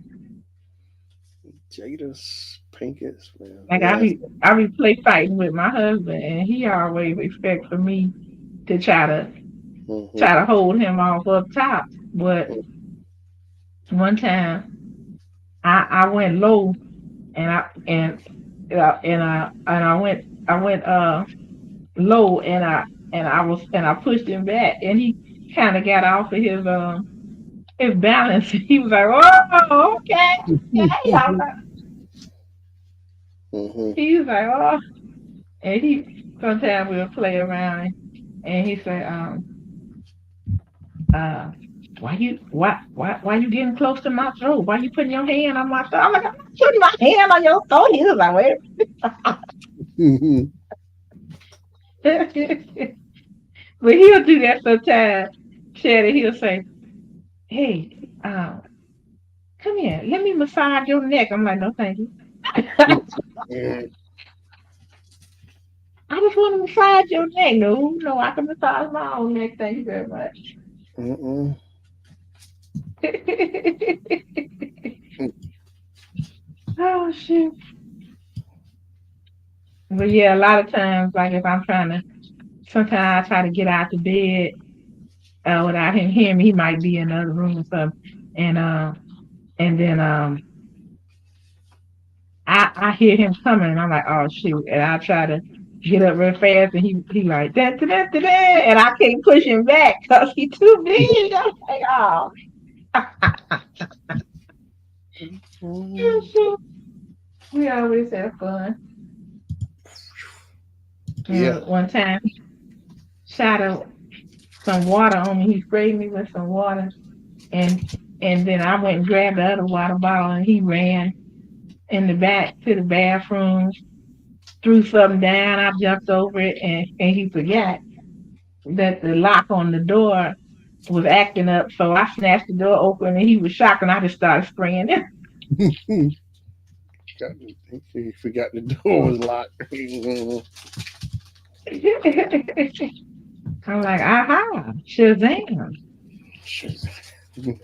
Jada's Pinkett, man. Like Yeah. I be play fighting with my husband, and he always expect for me to Mm-hmm. try to hold him off up top. But one time I went low, and I went low, and I pushed him back, and he kind of got off of his balance. He was like, oh, okay, okay. Mm-hmm. He was like, oh, and he sometimes we'll play around, and he said, uh, why you getting close to my throat? Why you putting your hand on my throat? I'm like, I'm not putting my hand on your throat. He was like, wait. Mm-hmm. But he'll do that sometimes. Shannon, he'll say, hey, um, come here, let me massage your neck. I'm like, no, thank you. I just want to massage your neck. No, no, I can massage my own neck. Thank you very much. Mm-mm. Oh, shit. But yeah, a lot of times, like if I'm trying to, sometimes I try to get out the bed without him hearing me. He might be in another room or something, and and then I hear him coming, and I'm like, oh shoot, and I try to get up real fast, and he like da da da da da, and I can't push him back because he's too big. I'm like, oh, we always have fun. Yeah. One time he shot some water on me. He sprayed me with some water, and then I went and grabbed the other water bottle, and he ran in the back to the bathroom, threw something down. I jumped over it, and he forgot that the lock on the door was acting up. So I snatched the door open, and he was shocked, and I just started spraying him. He forgot the door was locked. Mhm. I'm like, aha, Shazam. Shazam.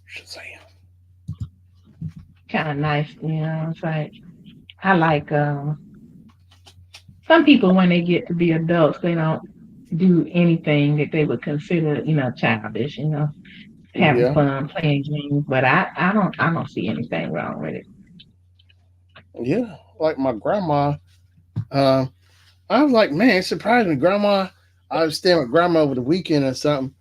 Shazam. Kind of nice, It's like, I like, some people, when they get to be adults, they don't do anything that they would consider, childish, having Yeah. fun, playing games. But I don't see anything wrong with it. Yeah. Like my grandma. Uh, I was like, man, it surprised me. Grandma, I was staying with grandma over the weekend or something.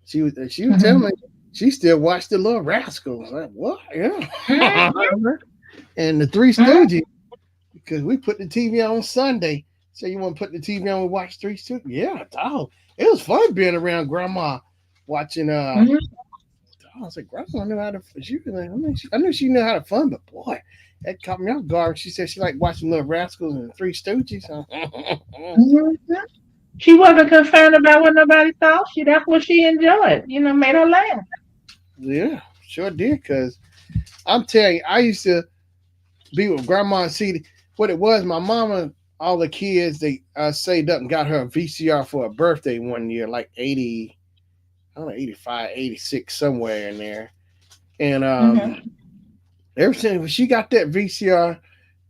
She was telling me she still watched the Little Rascals. Like, what? Yeah. And the Three Stooges, because we put the TV on Sunday. So you want to put the TV on and watch Three Stooges? Yeah, dog. It was fun being around grandma watching I was like, Grandma knew how to. She was like, I knew she knew how to fun, but boy, that caught me off guard. She said she liked watching Little Rascals and the Three Stooges. She wasn't concerned about what nobody thought. That's what she enjoyed. Made her laugh. Yeah, sure did. Cause I'm telling you, I used to be with Grandma and see what it was. My mama, all the kids, they saved up and got her a VCR for her birthday one year, like 80, I don't know, 85, 86, somewhere in there. And Hmm. ever since she got that VCR,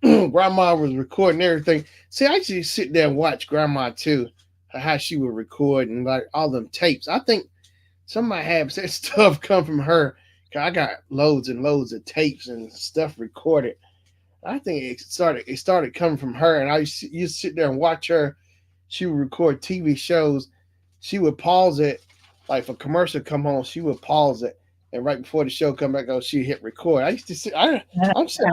grandma was recording everything. See, I used to sit there and watch grandma too, how she would record and like all them tapes. I think somebody had that stuff come from her. 'Cause I got loads and loads of tapes and stuff recorded. I think it started coming from her, and I used to sit there and watch her. She would record TV shows. She would pause it, like if a commercial come on, she would pause it, and right before the show come back on, she hit record. I used to sit. I'm saying,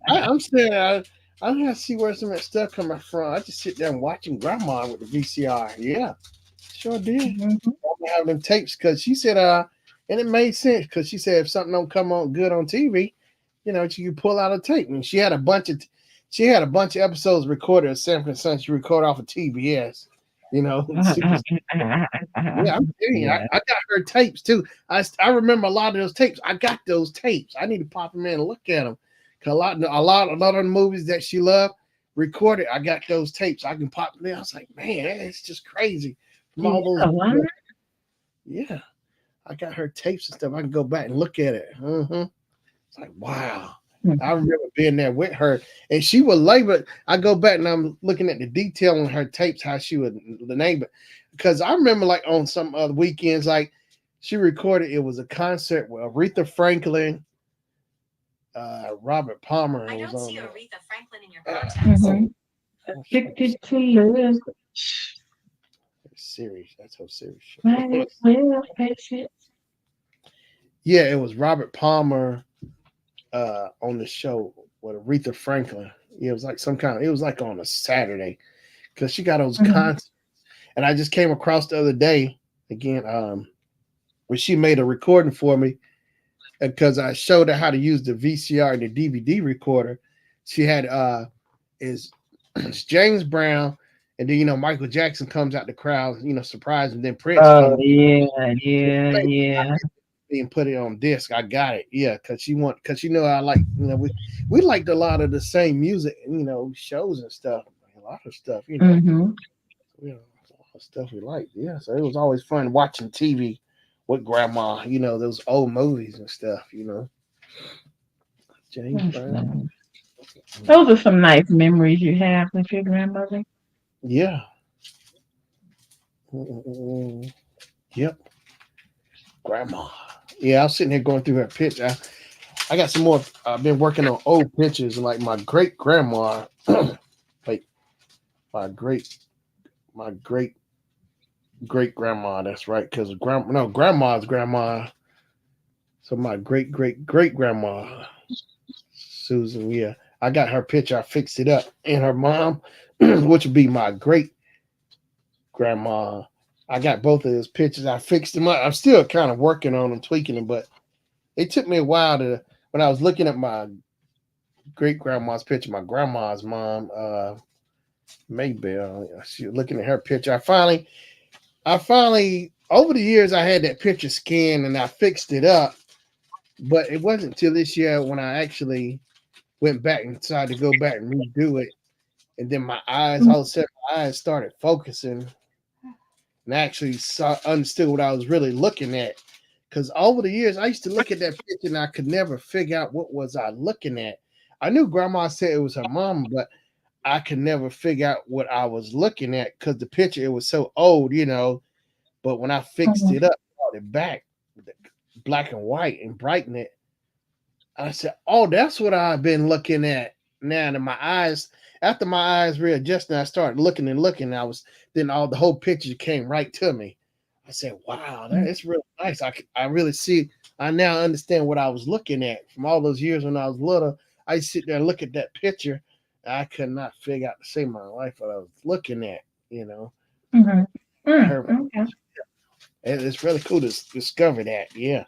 I'm saying, I don't have to see where some of that stuff coming from. I just sit there and watching grandma with the VCR. Yeah, sure did. Having them tapes because she said, and it made sense because she said if something don't come on good on TV, she could pull out a tape. And she had a bunch of episodes recorded at San Francisco. She recorded off of TBS. Yeah, I'm telling you, I Yeah. got her tapes too. I remember a lot of those tapes. I got those tapes. I need to pop them in and look at them. Cause a lot of the movies that she loved, recorded. I got those tapes. I can pop them. I was like, man, it's just crazy from Yeah, all those. why not? Yeah, I got her tapes and stuff. I can go back and look at it. It's like, wow. I remember being there with her, and she would label. I go back and I'm looking at the detail on her tapes, how she would the name it, because I remember like on some other weekends, like she recorded. It was a concert with Aretha Franklin, Robert Palmer. I don't see Aretha Franklin in your contacts. Mm-hmm. Addicted to love. Series. That's her series. Might as well face it. Yeah, it was Robert Palmer on the show with Aretha Franklin. Yeah, it was like some kind of. It was like on a Saturday because she got those Mm-hmm. concerts. And I just came across the other day again when she made a recording for me because I showed her how to use the VCR and the DVD recorder. She had is it's James Brown, and then Michael Jackson comes out the crowd, surprise, and then Prince Oh comes yeah, yeah, yeah. and put it on disc. I got it, yeah, because I like we liked a lot of the same music, shows and stuff, a lot of stuff, Mm-hmm. a lot of stuff we liked, yeah. So it was always fun watching TV with grandma, those old movies and stuff, James That's Brown, nice. Those are some nice memories you have with your grandmother. yeah. Mm-mm-mm. Yep, grandma. Yeah, I was sitting here going through her picture. I got some more. I've been working on old pictures, like my great grandma, like my great, my great great grandma. That's right, because no, grandma's grandma. So my great grandma, Susan. Yeah, I got her picture. I fixed it up, and her mom, which would be my great grandma. I got both of those pictures. I fixed them up. I'm still kind of working on them, tweaking them, but it took me a while to when I was looking at my great grandma's picture, my grandma's mom, Maybell. She was looking at her picture. I finally, over the years, I had that picture scanned and I fixed it up. But it wasn't until this year when I actually went back and decided to go back and redo it. And then my eyes, all of a sudden, my eyes started focusing and I actually understood what I was really looking at. Because over the years, I used to look at that picture and I could never figure out what was I looking at. I knew Grandma said it was her mom, but I could never figure out what I was looking at because the picture it was so old. But when I fixed it Mm-hmm. up, brought it back, black and white, and brightened it, I said, "Oh, that's what I've been looking at now." And my eyes, after my eyes readjusted, I started looking and looking. I was then all the whole picture came right to me. I said, "Wow, that is really nice." I really see. I now understand what I was looking at from all those years when I was little. I sit there and look at that picture. I could not figure out to save my life what I was looking at. You know, Mm-hmm. her. Okay. It's really cool to discover that. Yeah,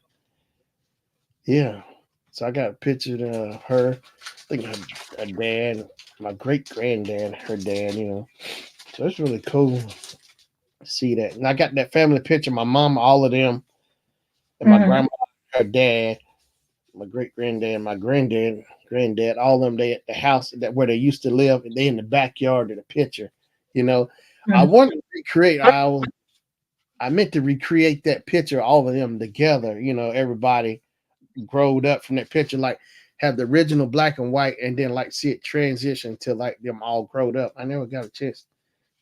yeah. So I got a picture of her. I think her dad, my great granddad, her dad. So it's really cool to see that. And I got that family picture. My mom, all of them, and my Mm-hmm. grandma, her dad, my great granddad, my granddad, all of them. They at the house that where they used to live. And they in the backyard of the picture. You know, I wanted to recreate. I meant to recreate that picture, all of them together. Everybody growed up from that picture, like have the original black and white, and then like see it transition to like them all growed up. I never got a chance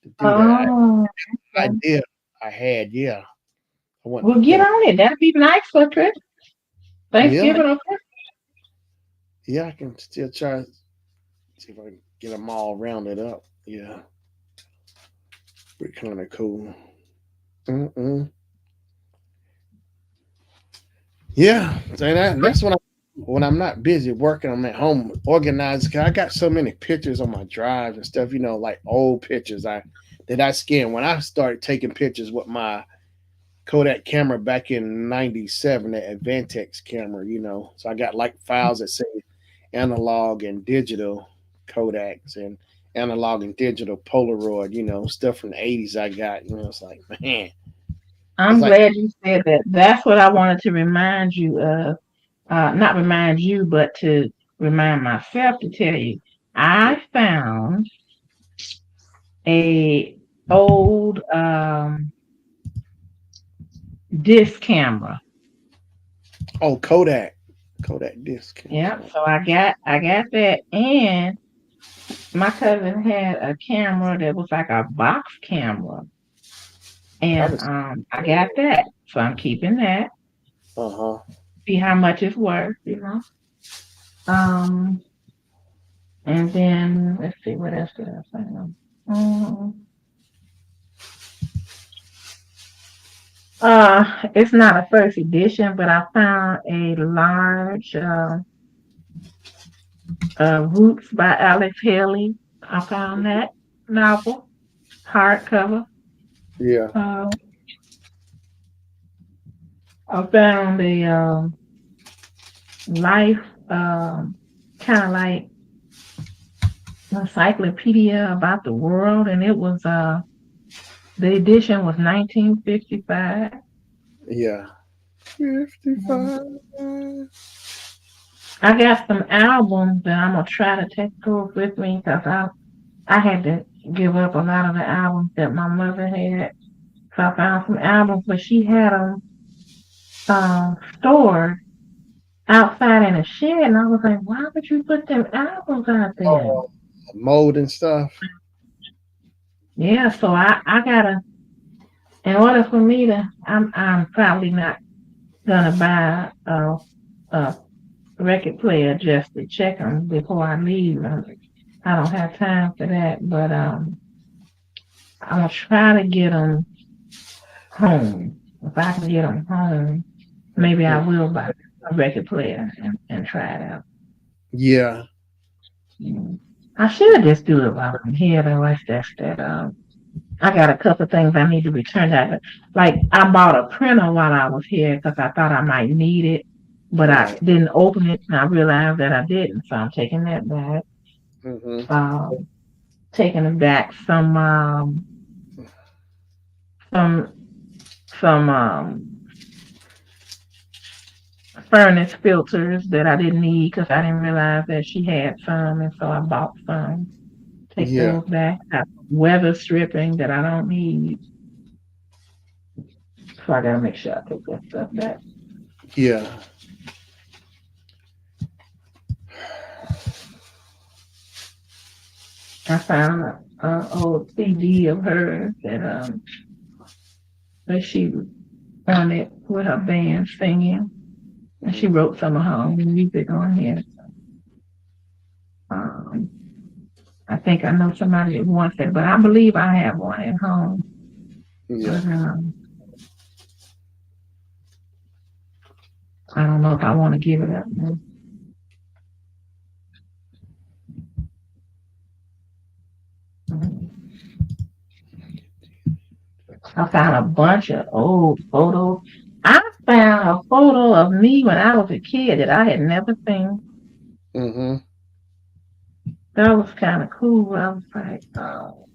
to do that. Oh, I okay. did. I had, yeah. I want to Well, get get them. on it. That'd be nice for Yeah, Thanksgiving or Christmas. yeah. I can still try to see if I can get them all rounded up. Yeah, pretty kind of cool. Mm-mm. Yeah, so that's when I'm not busy working. I'm at home organized. 'Cause I got so many pictures on my drives and stuff. Like old pictures that I scanned when I started taking pictures with my Kodak camera back in '97, the Advantex camera. So I got like files that say analog and digital Kodaks and analog and digital Polaroid. Stuff from the '80s. I got. It's like man, it's I'm like glad you said that. That's what I wanted to remind you of. Not remind you, but to remind myself to tell you. I found a old disc camera. Oh, Kodak disc Yep. camera. So I got that, and my cousin had a camera that was like a box camera, I and was. I got that. So I'm keeping that. Uh huh. See how much it's worth. Um, and then let's see what else did I find. It's not a first edition, but I found a large Roots by Alex Haley. I found that novel, hardcover. Yeah. Uh, I found a life, kind of like encyclopedia about the world, and it was the edition was 1955. Yeah. 55. I got some albums that I'm gonna try to take those with me because I had to give up a lot of the albums that my mother had. So I found some albums, but she had them stored outside in a shed, and I was like, why would you put them albums out there? Oh, mold and stuff. Yeah, so I gotta, in order for me to, I'm probably not gonna buy a record player just to check them before I leave. I don't have time for that, but I'm gonna try to get them home. If I can get them home, maybe I will buy a record player and try it out. Yeah. Mm. I should just do it while I'm here, though. It's just that I got a couple of things I need to return that. Like I bought a printer while I was here because I thought I might need it, but I Right. didn't open it and I realized that I didn't. So I'm taking that back. Mm-hmm. Um, taking back some furnace filters that I didn't need because I didn't realize that she had some, and so I bought some. Take Yeah. those back. Got weather stripping that I don't need, so I gotta make sure I take that stuff back. Yeah. I found a old CD of hers that she on it with her band singing, and she Mm-hmm. wrote some of her own music on here. Um, I think I know somebody that wants it, but I believe I have one at home. Yeah. But I don't know if I want to give it up. I found a bunch of old photos. I found a photo of me when I was a kid that I had never seen. Mm-hmm. That was kind of cool. I was like, oh.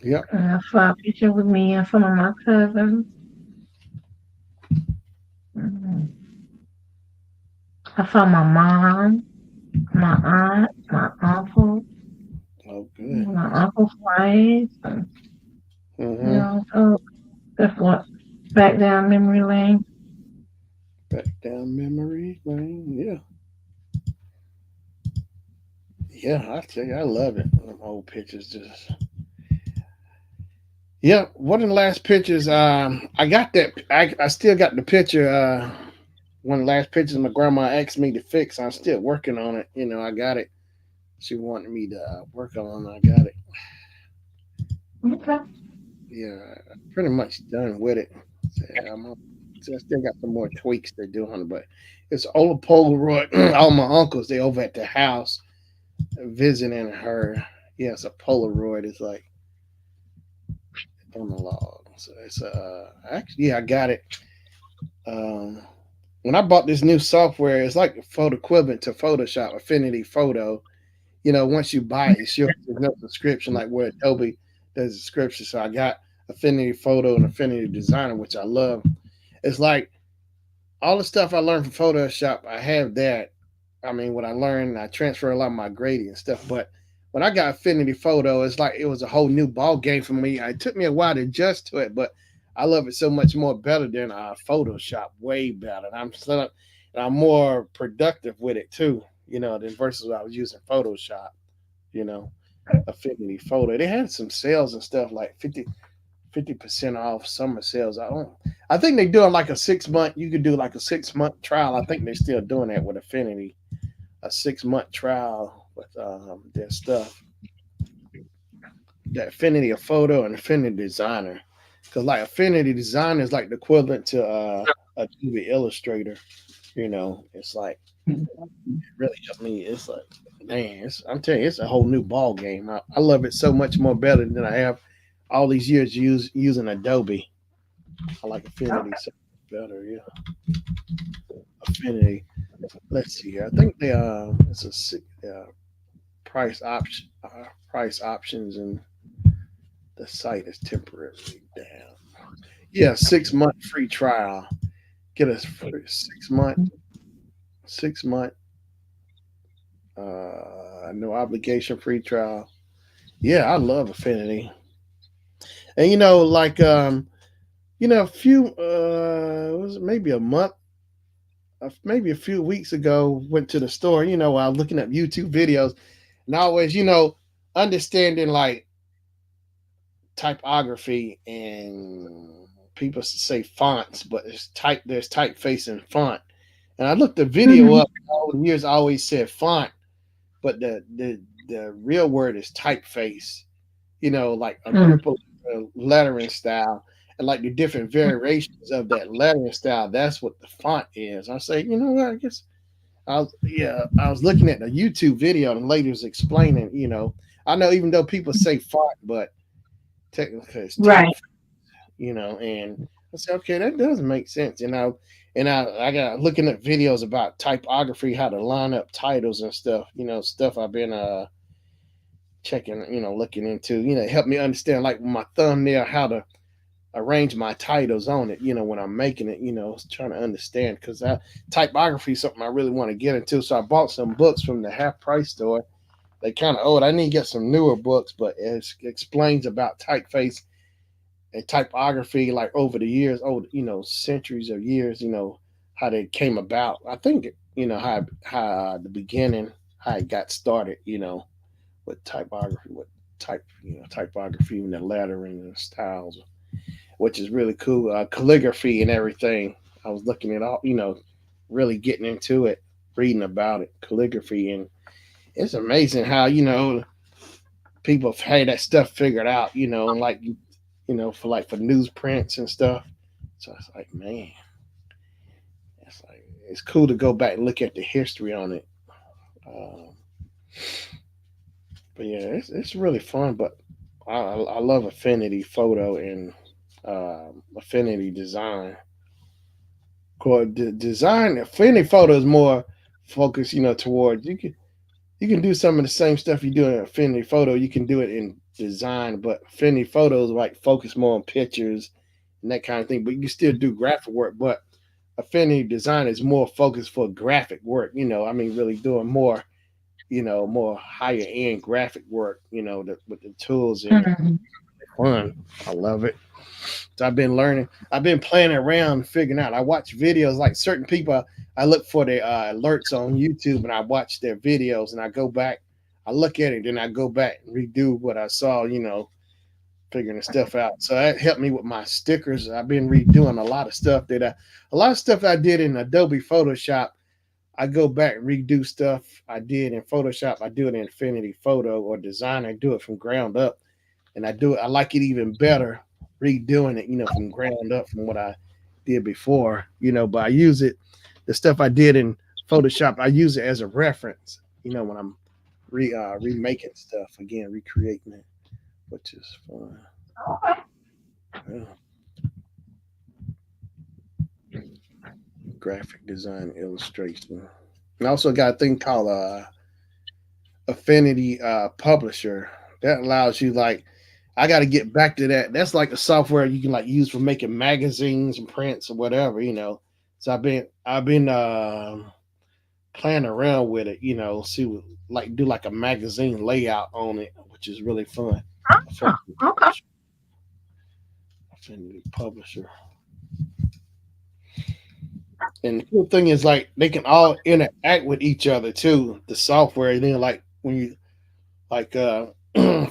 Yep. And I saw a picture with me and some of my cousins. Mhm. I saw my mom, my aunt, my uncle, Oh, good. my uncle's wife. And, Mm-hmm. so that's what back down memory lane. Back down memory lane. Yeah. Yeah. I tell you, I love it. Them old pictures just. Yeah. One of the last pictures. I got that. I still got the picture. One of the last pictures my grandma asked me to fix. I'm still working on it. I got it. She wanted me to work on it. I got it. Okay. Yeah, pretty much done with it. So, I still got some more tweaks to do on it, but it's old Polaroid. All my uncles, they over at the house visiting her. Yeah, it's a Polaroid. It's like on the log. So it's actually, yeah, I got it. Um, when I bought this new software, it's like a photo equivalent to Photoshop, Affinity Photo. Once you buy it, it shows there's no subscription like where Adobe does a subscription. So I got Affinity Photo and Affinity Designer, which I love. It's like all the stuff I learned from Photoshop, I have that, I mean, what I learned, I transfer a lot of my grading and stuff. But when I got Affinity Photo, it's like it was a whole new ball game for me. It took me a while to adjust to it, but I love it so much more better than Photoshop, way better. And I'm more productive with it too, than versus what I was using Photoshop. You know, Affinity Photo. They had some sales and stuff like 50% off summer sales. I think they doing like a 6 month. You could do like a 6 month trial. I think they're still doing that with Affinity, a 6 month trial with their stuff. The Affinity of Photo and Affinity Designer, because like Affinity Designer is like the equivalent to Adobe Illustrator. It's like it really helped me. It's like, man, I'm telling you, it's a whole new ball game. I love it so much more better than I have all these years using Adobe. I like Affinity so much better. Yeah, Affinity. Let's see here. I think they it's price option price options, and the site is temporarily down. Yeah, 6 month free trial. Get us for 6 month no obligation free trial. Yeah, I love Affinity. And like a few was it maybe a month, maybe a few weeks ago, went to the store, while looking at YouTube videos, and I always, understanding like typography, and people say fonts, but there's typeface and font. And I looked the video Mhm. up. All the years I always said font, but the real word is typeface. Like a Mhm. group of lettering style, and like the different variations of that lettering style. That's what the font is. I say, you know what? I guess I was looking at the YouTube video, and the lady was explaining. I know even though people say font, but technically it's type. Right. And I said, okay, that does make sense. I got looking at videos about typography, how to line up titles and stuff. Stuff I've been checking, looking into. Help me understand like my thumbnail, how to arrange my titles on it. When I'm making it. Trying to understand, because typography is something I really want to get into. So I bought some books from the half price store. They kind of old. I need to get some newer books, but it explains about typeface and typography, like over the years, centuries of years, how they came about. I think how the beginning, how it got started, with typography, with typography and the lettering and styles, which is really cool. Calligraphy and everything. I was looking at all, really getting into it, reading about it, calligraphy, and it's amazing how people have had that stuff figured out, and like for newsprints and stuff. So it's like, man, it's cool to go back and look at the history on it. Um, but yeah, it's really fun. But I love Affinity Photo and Affinity Design. Design Affinity Photo is more focused, towards you can do some of the same stuff you do in Affinity Photo. You can do it in design, but Affinity Photos like focus more on pictures and that kind of thing. But you can still do graphic work. But Affinity Design is more focused for graphic work. I mean, really doing more, more higher end graphic work. With the tools in it. Mhm. Fun. I love it. So I've been learning. I've been playing around, figuring out. I watch videos like certain people. I look for their alerts on YouTube, and I watch their videos, and I go back. I look at it, then I go back and redo what I saw. Figuring the stuff out. So that helped me with my stickers. I've been redoing a lot of stuff I did in Adobe Photoshop. I go back and redo stuff I did in Photoshop. I do it in Infinity Photo or Designer. I do it from ground up, and I do it. I like it even better redoing it, from ground up from what I did before, But I use it, the stuff I did in Photoshop, I use it as a reference, when I'm remaking stuff again, recreating it, which is fun. Okay. Yeah. Graphic design illustration. And I also got a thing called Affinity Publisher that allows you like I got to get back to that. That's like the software you can like use for making magazines and prints or whatever. So I've been playing around with it, see what, like do like a magazine layout on it, which is really fun. Oh, Affinity okay. Publisher. Affinity Publisher. And the cool thing is like they can all interact with each other too. The software, and then like when you like a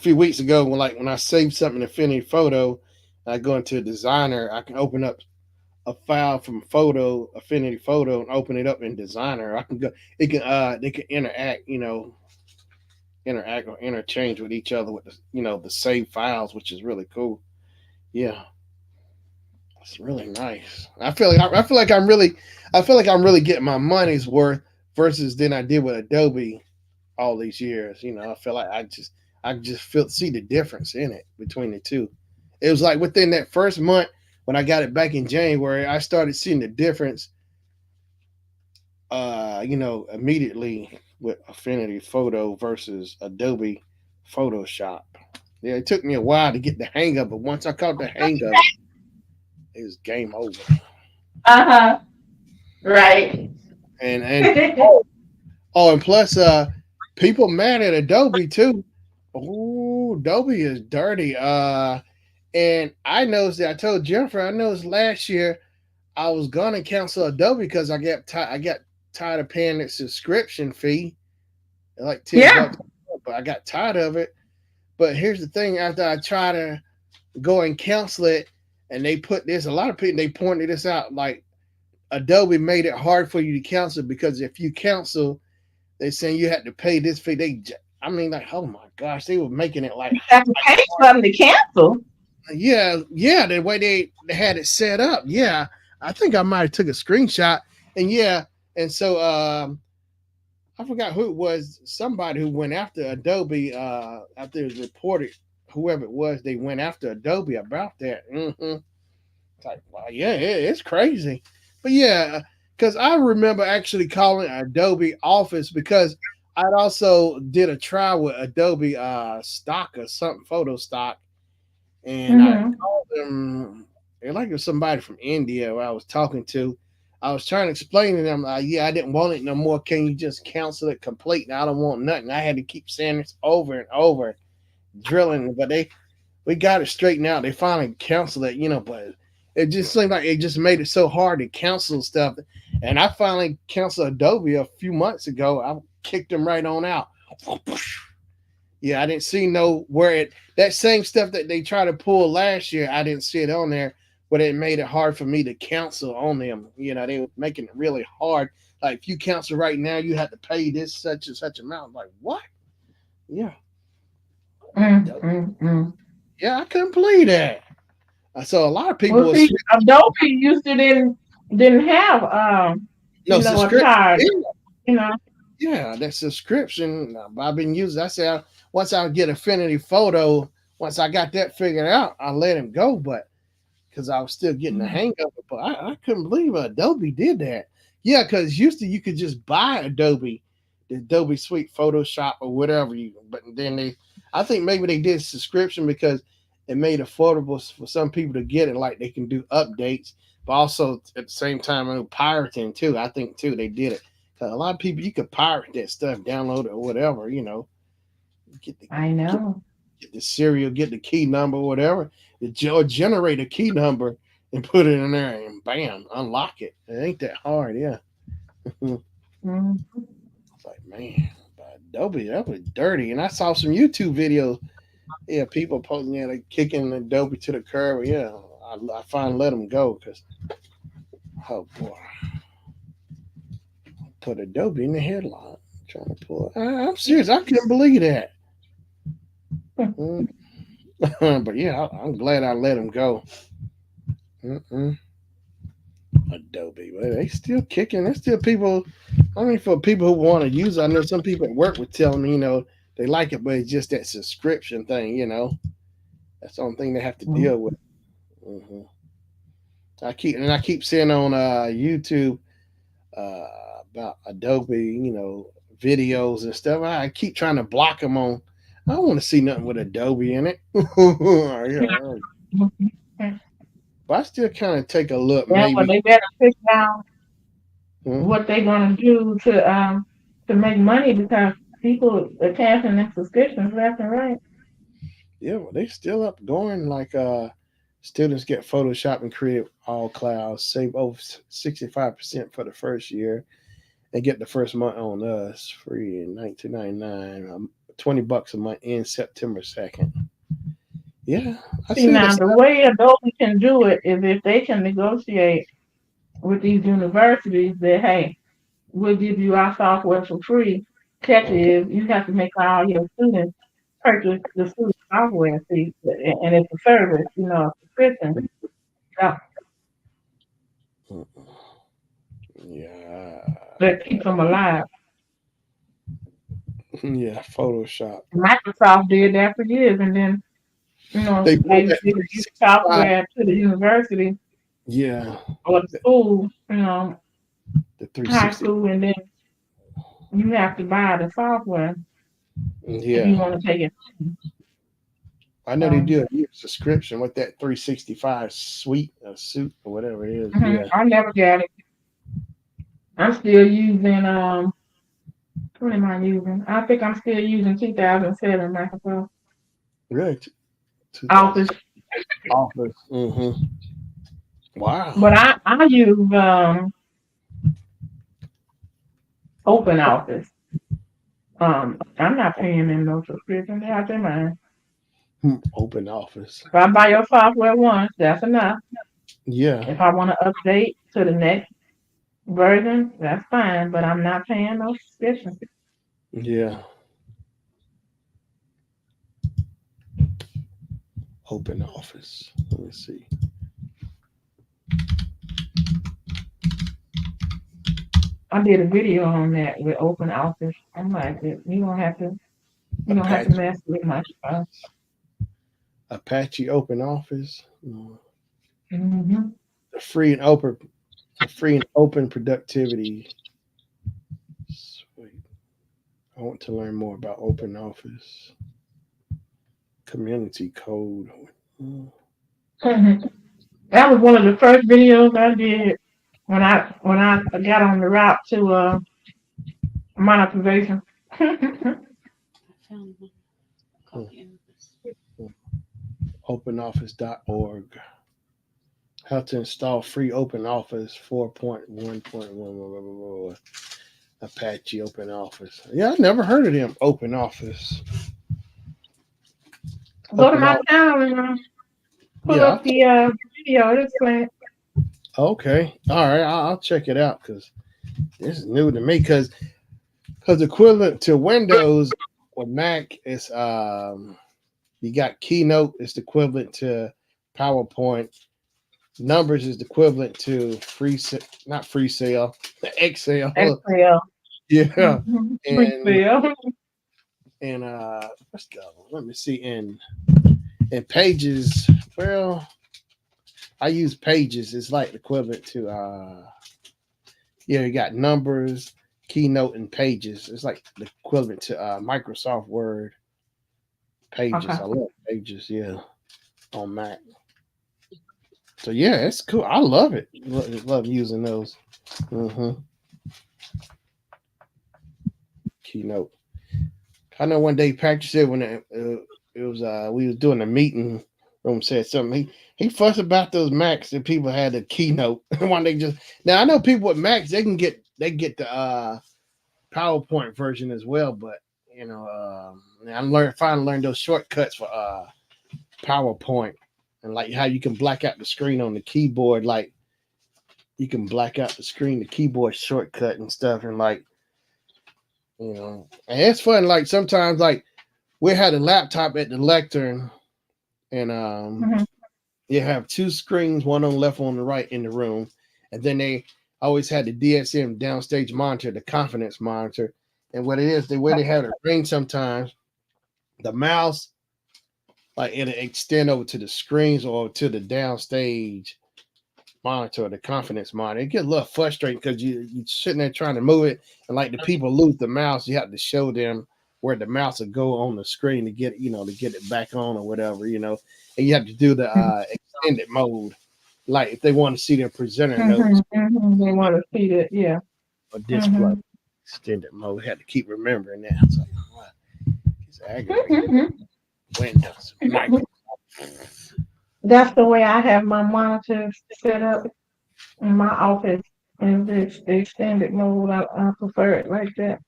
few weeks ago when I saved something in Affinity Photo, I go into Designer, I can open up a file from Photo Affinity Photo and open it up in Designer. I can go. It can they can interact, interact or interchange with each other with the save files, which is really cool. Yeah, it's really nice. I feel like I'm really getting my money's worth versus than I did with Adobe all these years. I feel like I just feel see the difference in it between the two. It was like within that first month when I got it back in January, I started seeing the difference. Immediately with Affinity Photo versus Adobe Photoshop. Yeah, it took me a while to get the hang of it. Once I caught the hang of it, it was game over. Uh-huh. Right. And oh, and plus, people mad at Adobe too. Oh, Adobe is dirty. And I noticed that I told Jennifer I noticed last year I was gonna cancel Adobe because I got tired of paying that subscription fee, like Yeah. $10, but I got tired of it. But here's the thing: after I try to go and cancel it, and they put this, a lot of people they pointed this out, like Adobe made it hard for you to cancel because if you cancel, they saying you had to pay this fee. I mean, like, oh my gosh, they were making it like, You have to pay something to cancel. yeah, yeah, the way they had it set up. Yeah, I think I might have took a screenshot, and yeah, and so I forgot who it was. Somebody who went after Adobe after it was reported, whoever it was, they went after Adobe about that. It's like, wow, yeah, it's crazy. But yeah, because I remember actually calling Adobe Office because I'd also did a trial with Adobe stock or something, photo stock, and I Mm-hmm. called them. Like it was somebody from India who I was talking to. I was trying to explain to them, yeah, I didn't want it no more. Can you just cancel it completely? I don't want nothing. I had to keep saying this over and over, drilling, but we got it straightened out. They finally canceled it, but it just seemed like it just made it so hard to cancel stuff. And I finally canceled Adobe a few months ago. I kicked them right on out. Yeah, I didn't see no where it that same stuff that they tried to pull last year. I didn't see it on there, but it made it hard for me to cancel on them. They were making it really hard. Like if you cancel right now, you have to pay this such and such amount. I'm like what? Yeah, Mm-hmm. yeah, I couldn't believe that. So a lot of people Well, will see, switch. Adobe used to didn't have No a subscription. charge, Yeah, you know. yeah, that subscription. I've been using. I said once I get Affinity Photo, once I got that figured out, I let him go. But because I was still getting the hang of it. But I couldn't believe Adobe did that. Yeah, because used to you could just buy Adobe, the Adobe Suite Photoshop or whatever you. But then I think maybe they did subscription because it made it affordable for some people to get it. Like they can do updates, but also at the same time, pirating too. I think too they did it. 'Cause a lot of people you could pirate that stuff, download it or whatever. Get the I get know. get the serial, get the key number, whatever. Generate a key number and put it in there, and bam, unlock it. It ain't that hard, yeah. It's Mm-hmm. like man, but Adobe that was dirty, and I saw some YouTube videos. Yeah, people posting yeah, like kicking Adobe to the curb. Yeah, I finally let them go because oh boy, put Adobe in the headlock. Trying to pull. I'm serious. I couldn't believe that. Mm. But yeah, I'm glad I let him go. Mm-mm. Adobe, but they still kicking. There's still people. I mean, for people who want to use it, I know some people at work would tell me, they like it, but it's just that subscription thing. That's the only thing they have to deal with. hmm I keep seeing on YouTube uh, about Adobe, videos and stuff. I keep trying to block them on. I don't want to see nothing with Adobe in it. Mhm. But I still kind of take a look. Yeah, well, Maybe they better sit down. Hmm. what they're gonna do to make money because people are canceling their subscriptions left and right. Yeah, well, they still up going. Like students get Photoshop and Creative all clouds, save over 65% for the first year, and get the first month on us free in 1999. $20 a month in September 2nd. Yeah, I See see now this. the way Adobe can do it is if they can negotiate with these universities that hey, we'll give you our software for free. Catch Okay. is you have to make all your students purchase the student software fee, and it's a service, a subscription that Yeah, that keeps them alive. yeah, Photoshop. Microsoft did that for years, and then They bought they that give 365. software to the university Yeah, or the school, the high 360. school, and then you have to buy the software if you Yeah, want to take it. I know they So, do a year subscription with that 365 suite or suit or whatever it is. Yeah, I never got it. I'm still using what am I using? I think I'm still using 2007 Microsoft really, 2000 Office, Office. Mm-hmm. Wow. but I use Open Office. I'm not paying them no subscription. They out there mine. Open Office. If I buy your software once, that's enough. Yeah, If I want to update to the next version, that's fine. But I'm not paying no subscription. yeah. Open Office. Let me see. I did a video on that with Open Office. I'm like, you don't have to Apache. mess with my stuff. Apache Open Office. Mm-hmm. The free and open. The free and open productivity. Sweet. I want to learn more about Open Office. Community code. Mm. That was one of the first videos I did when I got on the route to monetization. I found one. Copy of this. OpenOffice.org. How to install free OpenOffice 4.1.1 Apache Open Office. Yeah, I never heard of them. Open Office. Go to Open my Office. channel and pull Yeah. up the video. It's playing. Okay. All right. I'll check it out because this is new to me. Because equivalent to Windows or Mac is you got Keynote is the equivalent to PowerPoint. Numbers is the equivalent to not free sale, Excel. Excel. Yeah. And Excel. let's go. Let me see. In Pages, well, I use Pages. It's like the equivalent to yeah, you got Numbers, Keynote, and Pages. It's like the equivalent to Microsoft Word. Pages. Okay. I love Pages, yeah, on Mac. So yeah, it's cool. I love it. Love using those. hmm Keynote. I know one day Patrick said when it was we was doing a meeting room said something. He fussed about those Macs that people had a keynote. One they just now I know people with Macs they get the PowerPoint version as well, but I finally learned those shortcuts for PowerPoint and like how you can black out the screen on the keyboard, like you can black out the screen, the keyboard shortcut and stuff, and like and it's fun. Like sometimes, like we had a laptop at the lectern, and hmm you have two screens, one on the left, one on the right in the room, and then they always had the DSM downstage monitor, the confidence monitor, and what it is, the way they have it arranged sometimes, the mouse like it'll extend over to the screens or to the downstage monitor, the confidence monitor. It gets a little frustrating because you're sitting there trying to move it, and like the people lose the mouse, you have to show them where the mouse will go on the screen to get to get it back on or whatever, and you have to do the extended mode, like if they want to see their presenter notes. They want to see that, yeah. or display. Mhm. Extended mode. Had to keep remembering that. It's like, what? It's aggravating. Windows, Microsoft. That's the way I have my monitors set up in my office. And it's the extended mode. I prefer it like that.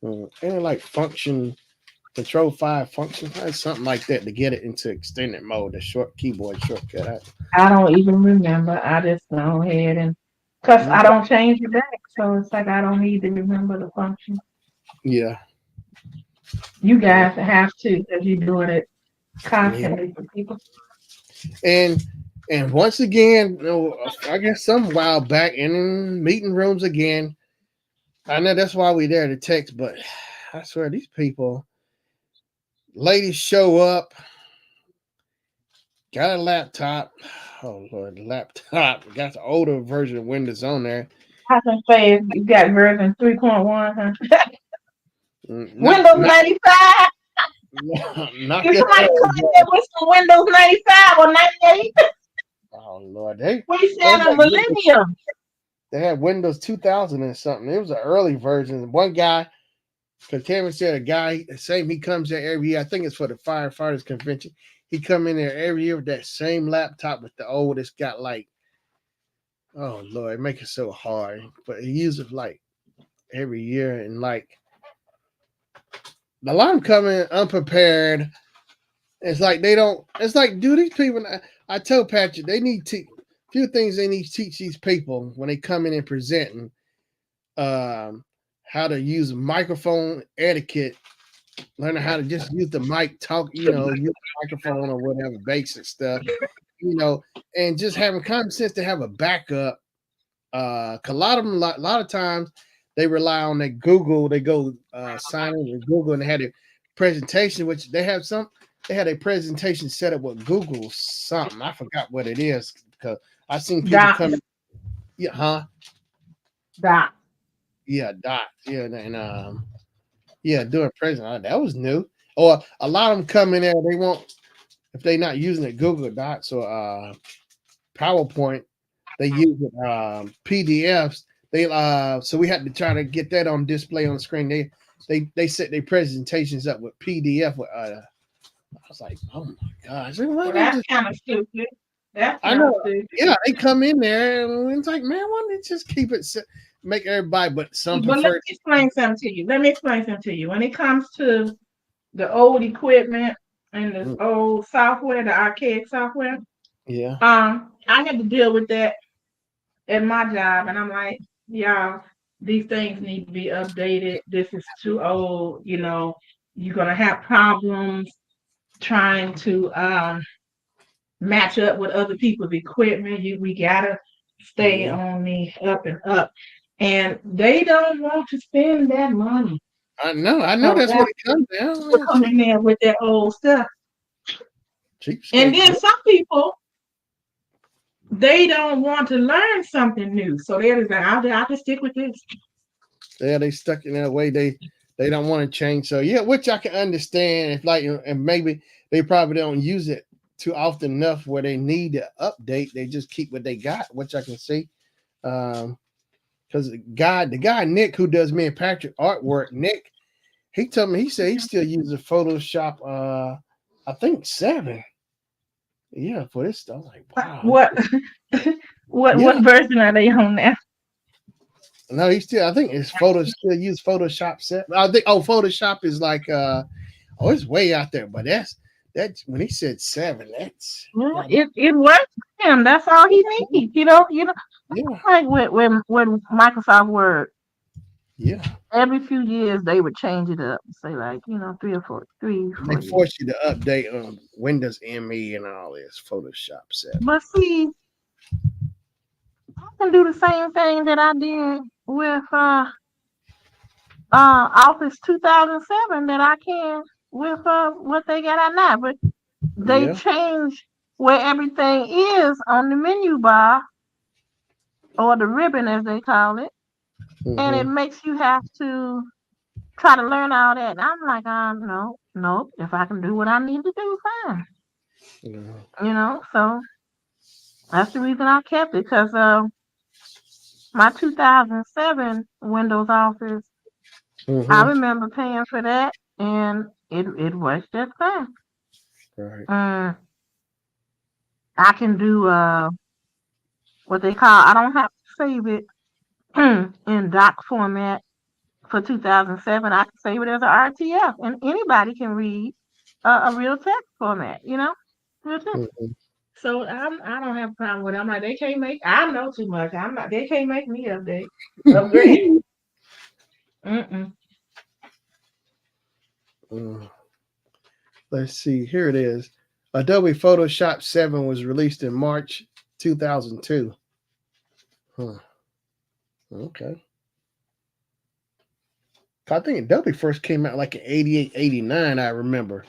And like function control five function something like that to get it into extended mode, the short keyboard shortcut. I don't even remember. I just go ahead and because You I got don't change it back, so it's like I don't need to remember the function. yeah, You yeah, guys have to because you're doing it yeah. constantly for people. And once again, I guess some while back in meeting rooms again. I know that's why we there to text, but I swear these people, ladies show up, got a laptop. Oh Lord, the laptop got the older version of Windows on there. I can say you got version 3.1, huh? Not Windows not 95. not If the somebody early claims that with some Windows 95 or 98, Oh Lord, they we they saying a like millennium. they had Windows 2000 and something. It was an early version. One guy, because Cameron said a guy, same he comes there every year. I think it's for the firefighters convention. He come in there every year with that same laptop with the old. It's got like, oh Lord, it make it so hard. But he uses it like every year, and like a lot of them come in unprepared. It's like they don't. It's like, dude, these people. I tell Patrick they need to few things they need to teach these people when they come in and presenting. Um, how to use microphone etiquette, learning how to just use the mic, talk, use the microphone or whatever, basic stuff, and just having common sense to have a backup. 'Cause a lot of them, a lot of times, they rely on their Google. They go sign in with Google, and they had a presentation, which they have some. They had a presentation set up with Google something. I forgot what it is because I've seen people come. Dots, Yeah, huh? dots. Yeah, dot. Yeah, and yeah, doing present. That was new. Or a lot of them come in there. They won't if they're not using it. Google Docs or PowerPoint. They use it PDFs. They so we had to try to get that on display on the screen. They set their presentations up with PDF. With I was like, oh my gosh, why Well, they that's just? kind of stupid. That's I kind of know. stupid. Yeah, they come in there and it's like, man, why don't they just keep it? Make everybody, but some But let me prefer. explain something to you. Let me explain something to you. When it comes to the old equipment and the Mm, old software, the archaic software, yeah. I had to deal with that at my job, and I'm like, y'all, these things need to be updated. This is too old. You're gonna have problems trying to match up with other people's equipment. We gotta stay Yeah. on the up and up, and they don't want to spend that money. I know So that's what that's it comes what down. come in there with that old stuff. And Cheapskates. then some people they don't want to learn something new, so they're just like, I'll just stick with this. Yeah, they stuck in that way. They don't want to change. So yeah, which I can understand if like and maybe they probably don't use it too often enough where they need to update. They just keep what they got, which I can see. Because the guy Nick who does me and Patrick artwork, Nick, he told me he said he still uses Photoshop. I think 7. Yeah, for this stuff. I'm like, wow. What what Yeah. version are they on now? No, he still. I think it's still use Photoshop 7. I think Photoshop is like oh, it's way out there. But that's when he said 7. That's Well, yeah, it works for him. That's all he needs. yeah, Like with Microsoft Word, yeah. every few years they would change it up. Say like 3 or 4, They 4 years. force you to update on Windows ME and all this Photoshop 7. But see, I can do the same thing that I did with Office 2007 that I can with what they got out now. But they Yeah. change where everything is on the menu bar or the ribbon as they call it, and it Mm-hmm. makes you have to try to learn all that. And I'm like, no, nope. If I can do what I need to do, fine. Yeah. So that's the reason I kept it because my 2007 Windows Office, I Mm-hmm. remember paying for that, and it was just fine. Right. Mm, I can do what they call. I don't have to save it in doc format for 2007. I can save it as an RTF, and anybody can read a real text format. Real text. Mm-hmm. So I don't have a problem with it. I'm like they can't make. I know too much. I'm not. They can't make me upgrade. Mm-mm. Mm. Let's see. Here it is. Adobe Photoshop 7 was released in March 2002. Huh. Okay. I think Adobe first came out like in 88, 89. I remember.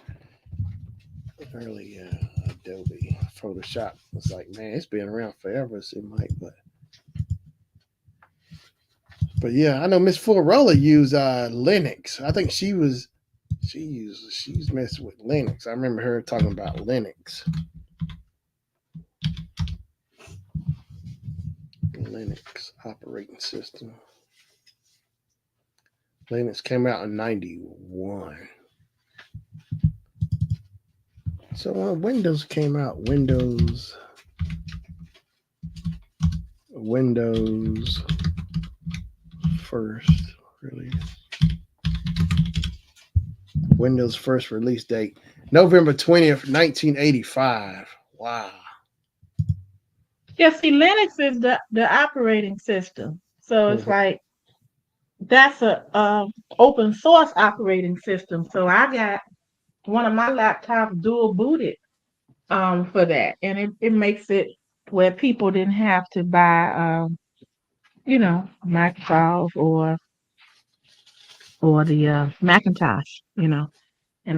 Early Adobe Photoshop. It's like, man, it's been around forever, it seemed like. But yeah, I know Miss Florella used Linux. I think she's messed with Linux. I remember her talking about Linux. Linux operating system. Linux came out in 91. So Windows came out. Windows first release. Windows first release date November 20th, 1985. Wow. Yeah, see, Linux is the operating system. So it's Mhm. like that's a open source operating system. So I got one of my laptops dual booted for that, and it makes it where people didn't have to buy Microsoft or the Macintosh, and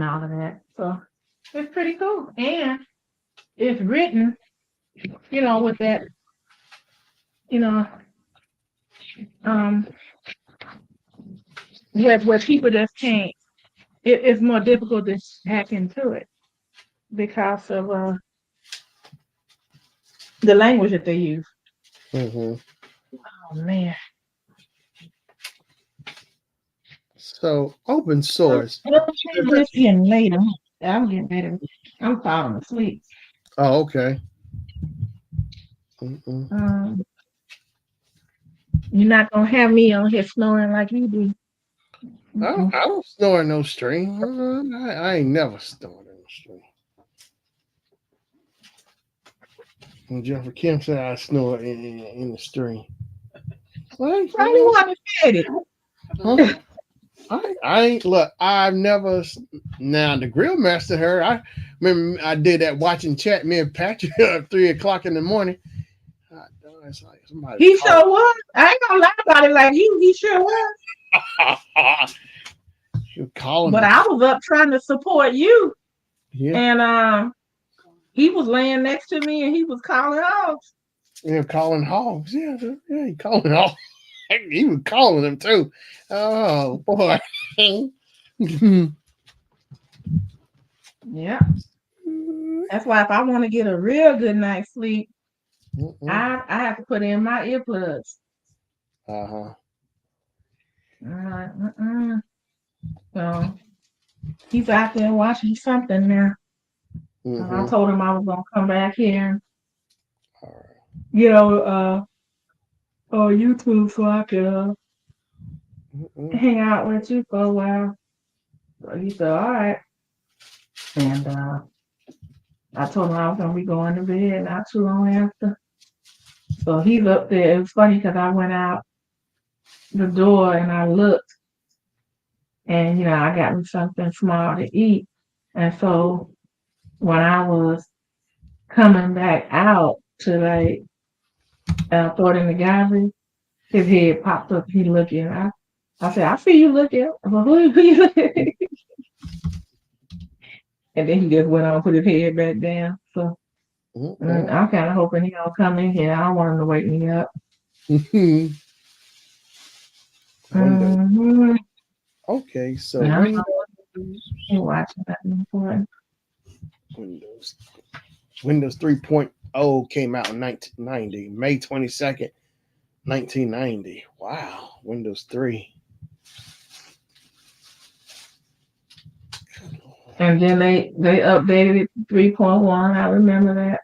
all of that. So it's pretty cool, and it's written, with that, you know, um, where people just can't. It's more difficult to hack into it because of the language that they use. Mhm. Oh man. So open source. It's getting late. I'm getting better. I'm falling asleep. Oh, okay. Mm-mm. Um, you're not gonna have me on here snoring like you do. Mm-mm. I don't snore in no stream. I ain't never snored in no stream. And Jennifer Kim said I snore in the stream. What? Why you want to say it? Huh? I ain't look. I've never. Now the grill master her. I remember I did that watching chat. Me and Patrick at 3 o'clock in the morning. God, darn, it's like somebody He called. sure was. I ain't gonna lie about it like you. He sure was. You calling But me? I was up trying to support you, Yeah, and he was laying next to me, and he was calling out. yeah, calling hogs. Yeah, yeah, he calling hogs. He was calling them too. Oh boy. Yeah, that's why if I want to get a real good night's sleep, Mm-mm. I have to put in my earplugs. Uh-huh. I'm like, mm-mm. So he's out there watching something now. And I Mm-hmm. told him I was gonna come back here and All right. on YouTube so I could Mm-mm. hang out with you for a while. So he said, all right. And I told him I was gonna be going to bed not too long after. So he's up there. It was funny because I went out the door and I looked and I got me something small to eat. And so when I was coming back out to like throw it in the garbage, his head popped up. He looking. I said, I see you looking. Well, who you looking? And then he just went on, put his head back down. So Mm-mm. I'm kind of hoping he don't come in here. I don't want him to wake me up. Windows. Mm-hmm. Okay, so I Windows. ain't watching that important. Windows. Windows 3.0 came out in 1990, May 22nd, 1990. Wow. Windows 3. And then they updated it to 3.1. I remember that.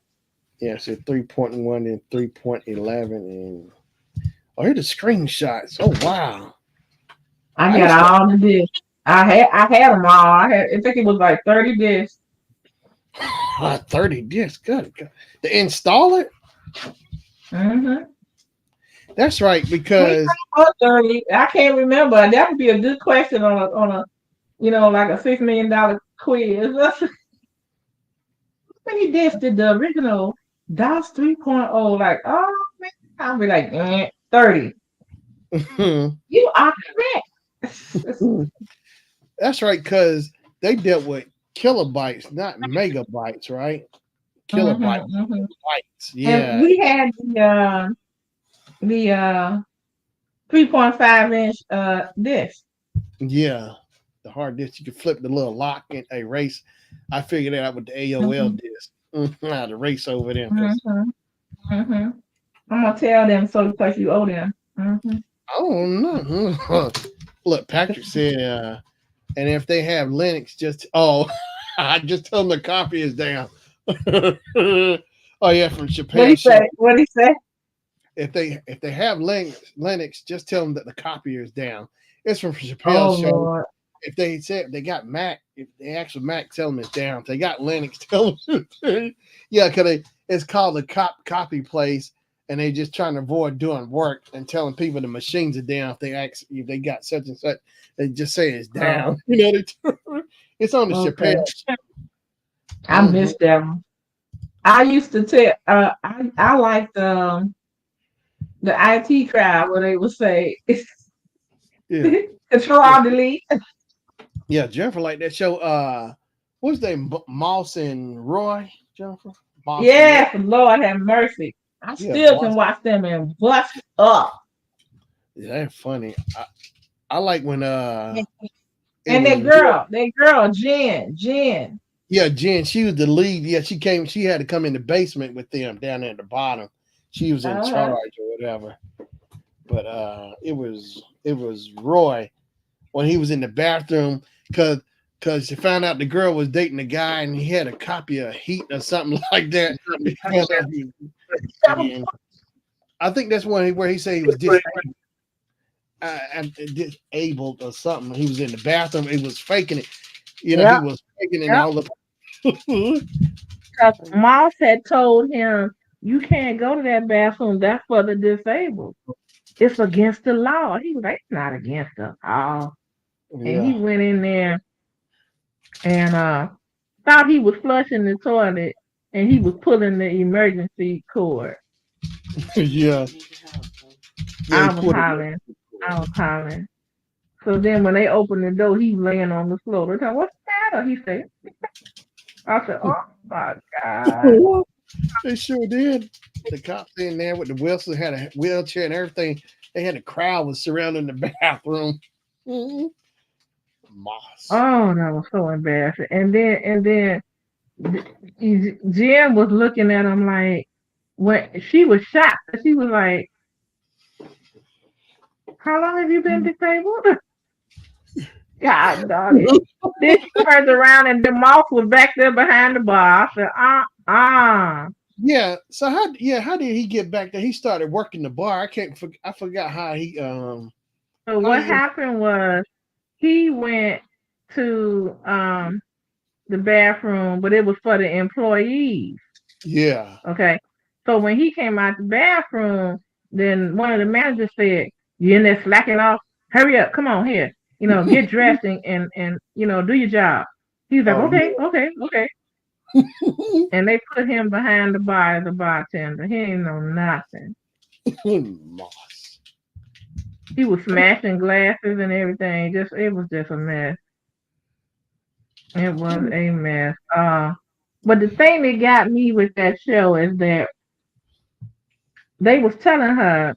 Yeah, so 3.1 and 3.11. And oh, here the screenshots. Oh, wow. I I got used to all the discs. I had them all. I think it was like 30 discs. 30 discs. Good. God. To install it? Mm-hmm. That's right, We because talking about 30. I can't remember. That would be a good question on a like a $6 million quiz. How many discs did the original DOS 3.0? Like, oh man, I'll be like 30. You are correct. that's right, because they dealt with kilobytes, not megabytes, right? Kilobytes, Mm-hmm, mm-hmm. bytes. And Yeah, we had the 3.5 inch disc. yeah. The hard disk, you can flip the little lock and erase. I figured that out with the AOL Mm-hmm, disk. How to erase over them because mm-hmm, mm-hmm. I'm gonna tell them so because you owe them. Mm-hmm. I don't know. Look, Patrick said, and if they have Linux, just I just tell them the copy is down. Oh yeah, from What he Chappelle show. say? What he say? If they have Linux, just tell them that the copier is down. It's from Oh Chappelle show. Lord. If they said they got Mac, if they actual Mac, tell them it's down. If they got Linux, tell them yeah, because it's called a copy place, and they just trying to avoid doing work and telling people the machines are down. If they got such and such, they just say it's Oh, down. It's on the Chappelle. okay. I Mm-hmm. missed that one. I used to tell. I liked the IT crowd where they would say Yeah, Control yeah, Alt Delete. yeah. Jennifer like that show. What's their name? Moss and Roy. Jennifer Moss and Roy. Yes, Lord have mercy. I Yeah, still can Moss. watch them and bust up. Yeah, they're funny. I like when And it was that girl, Jen. yeah, Jen, she was the lead. Yeah, she had to come in the basement with them down there at the bottom. She was in Uh-huh. charge or whatever. But it was Roy when he was in the bathroom because she found out the girl was dating a guy and he had a copy of Heat or something like that. He found out and I think that's one where he said he was disabled or something. He was in the bathroom. He was faking it. He Yep, was faking it and yep. all the. 'Cause Moss had told him, you can't go to that bathroom. That's for the disabled. It's against the law. He was like, it's not against the law. And he Yeah, went in there and thought he was flushing the toilet and he was pulling the emergency cord. yeah, yeah. He I was pulled it. hollering. I was hollering. So then when they opened the door, he was laying on the floor. They said, what's the matter? He said, I said, oh my God. They sure did. The cops in there with the Wilson had a wheelchair and everything. They had a crowd was surrounding the bathroom. Mhm. Moss. Oh, that was so embarrassing. And then Jen was looking at him like when she was shocked. She was like, how long have you been disabled? God doggy. Then she turned around and the mouse was back there behind the bar. I said, Yeah. So how did he get back there? He started working the bar. I forgot So how what he happened was he went to the bathroom, but it was for the employees. yeah. Okay. So when he came out the bathroom, then one of the managers said, you in there slacking off? Hurry up, come on here. Get dressed and do your job. He was like, Oh okay, okay, okay. yeah. And they put him behind the bar as a bartender. He ain't know nothing. Moss. He was smashing glasses and everything. It was just a mess. It was a mess. But the thing that got me with that show is that they was telling her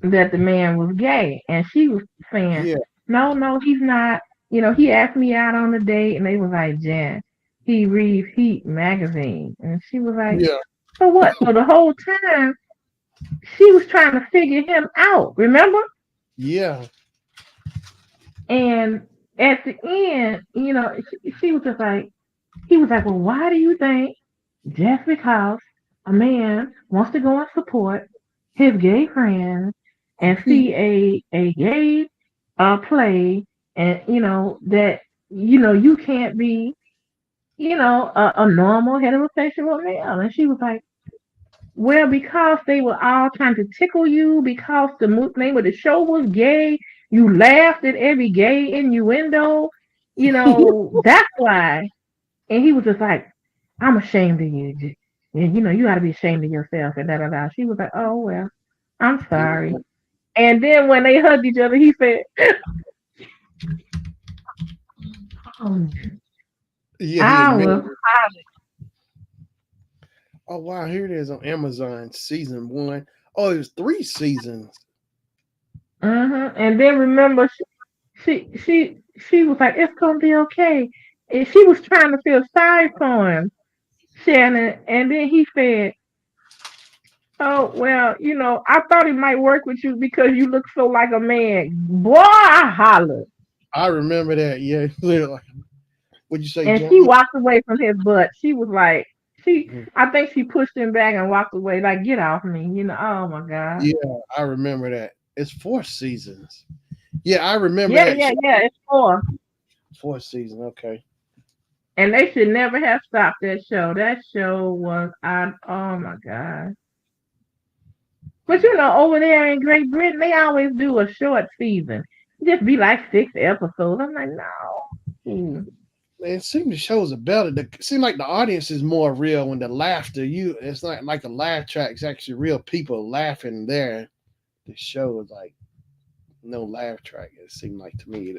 that the man was gay, and she was saying, Yeah. "No, no, he's not." He asked me out on a date, and they was like, "Jen, he reads Heat magazine," and she was like, Yeah. "So what?" So the whole time she was trying to figure him out, remember? Yeah. And at the end, she was just like, he was like, well, why do you think just because a man wants to go and support his gay friends and see a gay play, and that you can't be a normal heterosexual male? And she was like, well, because they were all trying to tickle you, because the name of the show was gay, you laughed at every gay innuendo, that's why. And he was just like, I'm ashamed of you. And you got to be ashamed of yourself, and da da da. She was like, oh, well, I'm sorry. And then when they hugged each other, he said, oh, Yeah, he I admitted was it. hollering. Oh wow, here it is on Amazon, season one. Oh, it was 3 seasons. And then remember, she was like, it's going to be okay. And she was trying to feel sorry for him, Shannon. And then he said, oh, well, I thought it might work with you because you look so like a man. Boy, I hollered. I remember that. Yeah, like, what'd you say, And John? she walked away from his butt. She was like, Mhm. I think she pushed him back and walked away, like, get off me. Oh my God. Yeah, I remember that. It's 4 seasons. Yeah, I remember Yeah, that. yeah, yeah. It's four. 4 seasons. Okay. And they should never have stopped that show. That show was on, oh my God. But over there in Great Britain, they always do a short season. Just be like 6 episodes. I'm like, no. It seems the shows are better. It seems like the audience is more real when the laughter. It's not like a laugh track. It's actually real people laughing there. The show is like no laugh track. It seemed like to me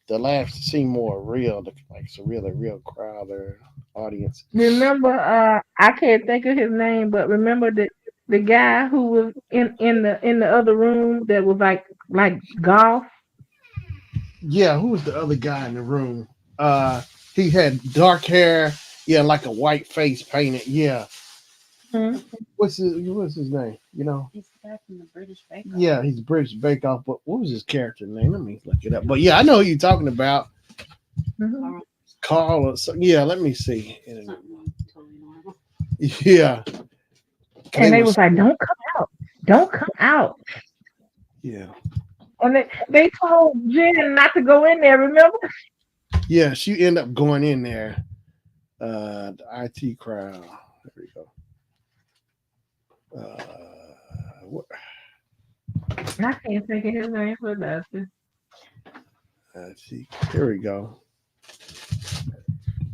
the laughs seem more real. Like it's a really real crowd or audience. Remember, I can't think of his name, but remember the guy who was in the other room that was like golf. Yeah, who was the other guy in the room? He had dark hair. Yeah, like a white face painted. Yeah. Hmm. What's his name? He's the guy from the British Bake Off. Yeah, he's British Bake Off. But what was his character name? Let me look it up. But yeah, I know who you're talking about. Hmm. Carl, Carl or something. Yeah, let me see. something totally normal. Yeah, they And they was. was like, "Don't come out, don't come out." Yeah, And they told Jen not to go in there. Remember? yeah. She ended up going in there. The IT crowd. There we go. What, I can't think of his name for nothing. IT. Here we go.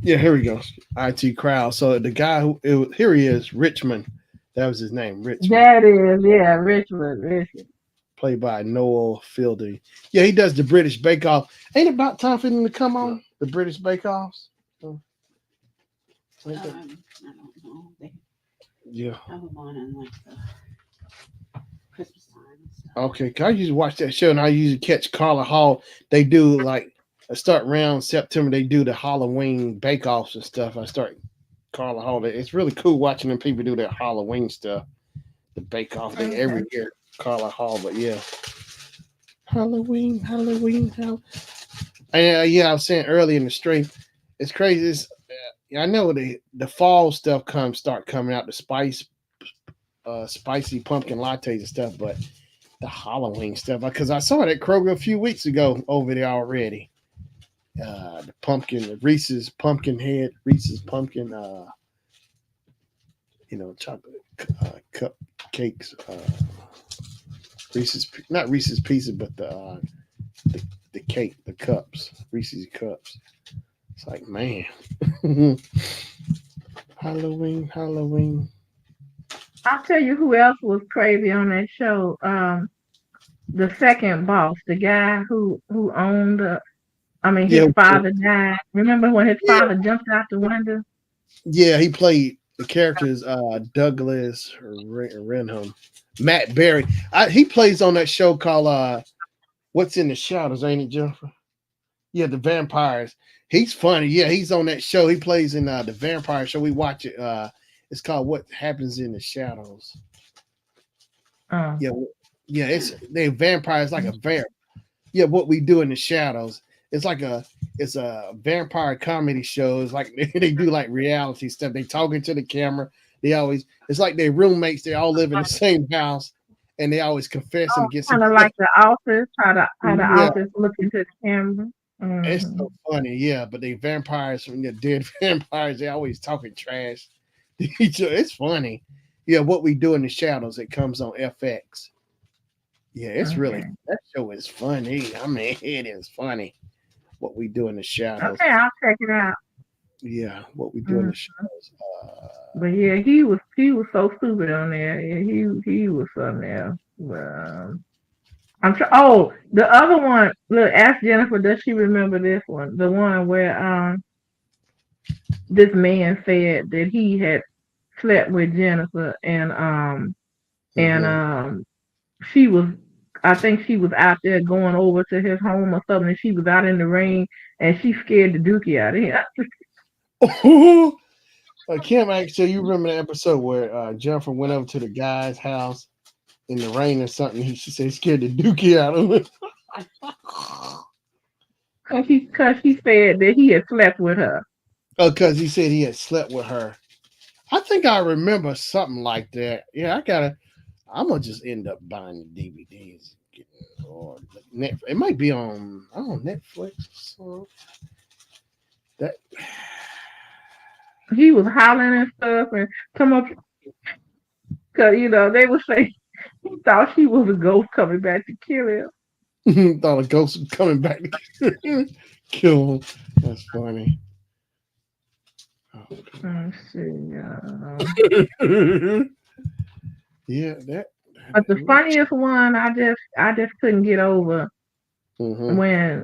Yeah, here we go. IT crowd. So the guy here he is, Richmond. That was his name, Richmond, That is, yeah, Richmond, Richmond. played by Noel Fielding. Yeah, he does the British Bake Off. Ain't it about time for him to come on the British Bake Offs? I don't know. They Yeah. have them on in like the Christmas time and stuff. Okay. 'Cause I usually watch that show, and I usually catch Carla Hall. They do like start around September. They do the Halloween Bake Offs and stuff. I start Carla Hall. It's really cool watching them people do their Halloween stuff. The Bake Off they Okay. every year. Carla Hall, but yeah, Halloween, Halloween, Halloween. And yeah, I was saying earlier in the stream, it's crazy. I know the fall stuff start coming out, the spicy pumpkin lattes and stuff, but the Halloween stuff, because I saw it at Kroger a few weeks ago over there already. The pumpkin, the Reese's pumpkin head, Reese's pumpkin, chocolate cupcakes, Reese's, not Reese's pieces, but the cake, the cups, Reese's cups. It's like, man, Halloween, Halloween. I'll tell you who else was crazy on that show. The second boss, the guy who owned. I mean, his Yeah, father died. Remember when his yeah, father jumped out the window? yeah. He played the characters Douglas Renham, Matt Berry. He plays on that show called What's in the Shadows, ain't it, Jennifer? Yeah, the vampires. He's funny. Yeah, he's on that show. He plays in the vampire show. We watch it. It's called What Happens in the Shadows. Um, Yeah, yeah. They vampires like a vampire. Yeah, what we do in the shadows. It's like it's a vampire comedy show. It's like they do like reality stuff. They talking to the camera. They always it's like their roommates. They all live in the same house, and they always confess oh, and get some kind of stuff. like the office, how the Yeah, office look into the camera. it's Hmm. so funny. Yeah, but they vampires from the dead vampires. They always talking trash to each other. It's funny. Yeah, what we do in the shadows. It comes on FX. Yeah, it's really Okay. that show is funny. I mean, it is funny what we do in the shadows. Okay, I'll check it out. Yeah, what we do in Mm. the shadows. But yeah, he was so stupid on there. Yeah, he was something else. But, I'm sure. Oh, the other one. Look, ask Jennifer. Does she remember this one? The one where this man said that he had slept with Jennifer and Mhm. she was. I think she was out there going over to his home or something. And she was out in the rain and she scared the dookie out of him. Kim, actually, you remember the episode where Jennifer went over to the guy's house in the rain or something? She said he scared the dookie out of him. Cause she said that he had slept with her. Oh, because he said he had slept with her. I think I remember something like that. Yeah, I gotta. I'm gonna just end up buying the DVDs. Or Netflix. It might be on. I don't know, Netflix. So that. He was hollering and stuff and come up because they would say he thought she was a ghost coming back to kill him. Thought a ghost was coming back to kill him. That's funny. Let's see. Yeah, But the funniest one, I just couldn't get over mm-hmm. when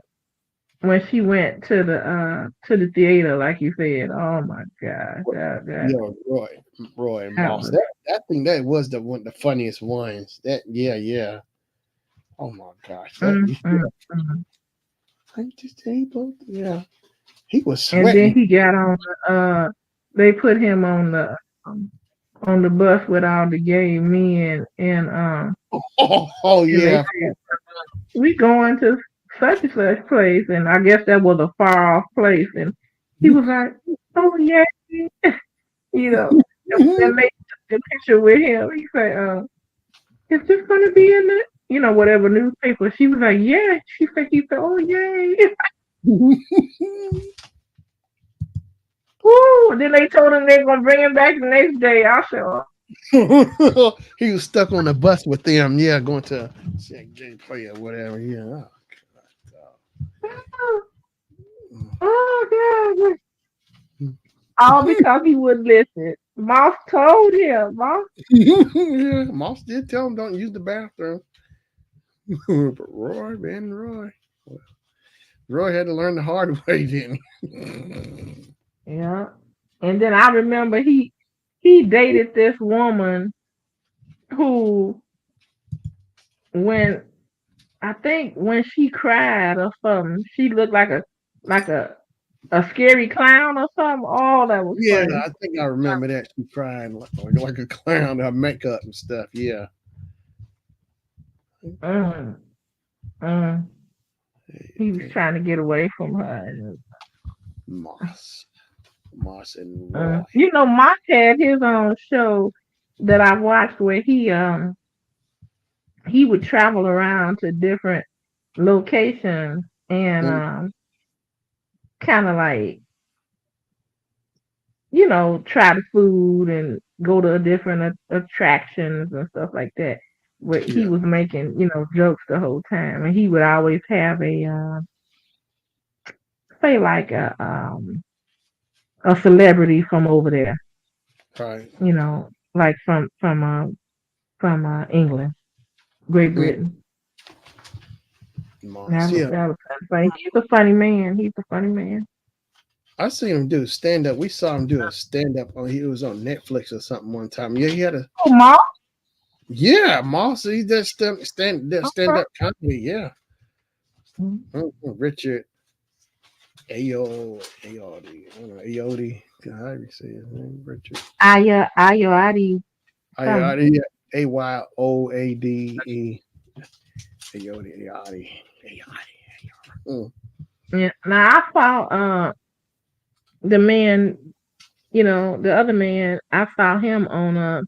when she went to the theater, like you said. Oh my God, Yeah, Roy and that Moss. was. That thing that was the funniest ones. That yeah. Oh my gosh, that Mm, yeah. mm, mm. I just able. Yeah, he was And then sweating. he got on they put him um, on the bus with all the gay men Oh and they yeah. said, we going to such and such place, and I guess that was a far off place, and he was like, oh yeah, you know, and then they took a picture with him. He said, is this gonna be in the whatever newspaper? She was like, yeah. He said, oh yay. Woo! Then they told him they're gonna bring him back the next day. I said, oh, He was stuck on the bus with them. Yeah, going to gay play or whatever. Yeah. oh God. All because he wouldn't listen. Moss told him, Moss. Yeah, Moss did tell him don't use the bathroom. But Roy, man, Roy had to learn the hard way, didn't he? Yeah. And then I remember he dated this woman who when I think when she cried or something, she looked like a scary clown or something. Oh, that was Yeah, funny. I think I remember that. She crying like a clown, her makeup and stuff. Yeah. Mm, mm. He was trying to get away from her. Moss. Moss and Roy. Moss had his own show that I watched where he would travel around to different locations and Mm, kind of like try the food and go to different attractions and stuff like that. Where he yeah, was making jokes the whole time, and he would always have a say like a celebrity from over there, right. like from England, Great Mm, Britain. Moss. That was Yeah. that was kind of funny. He's a funny man. He's a funny man. I seen him do stand up. We saw him do a stand up. He was on Netflix or something one time. Yeah, he had a Oh, Moss. yeah. Moss. He does stand Okay. up comedy. Yeah. Mhm. Richard Ayoade. I don't know, Ayoade. How do you say his name? Richard Ayo Adi something. Ayoade. Yeah. Ayoade. Ayoade. Mm. Yeah. Now I saw the man, the other man. I saw him on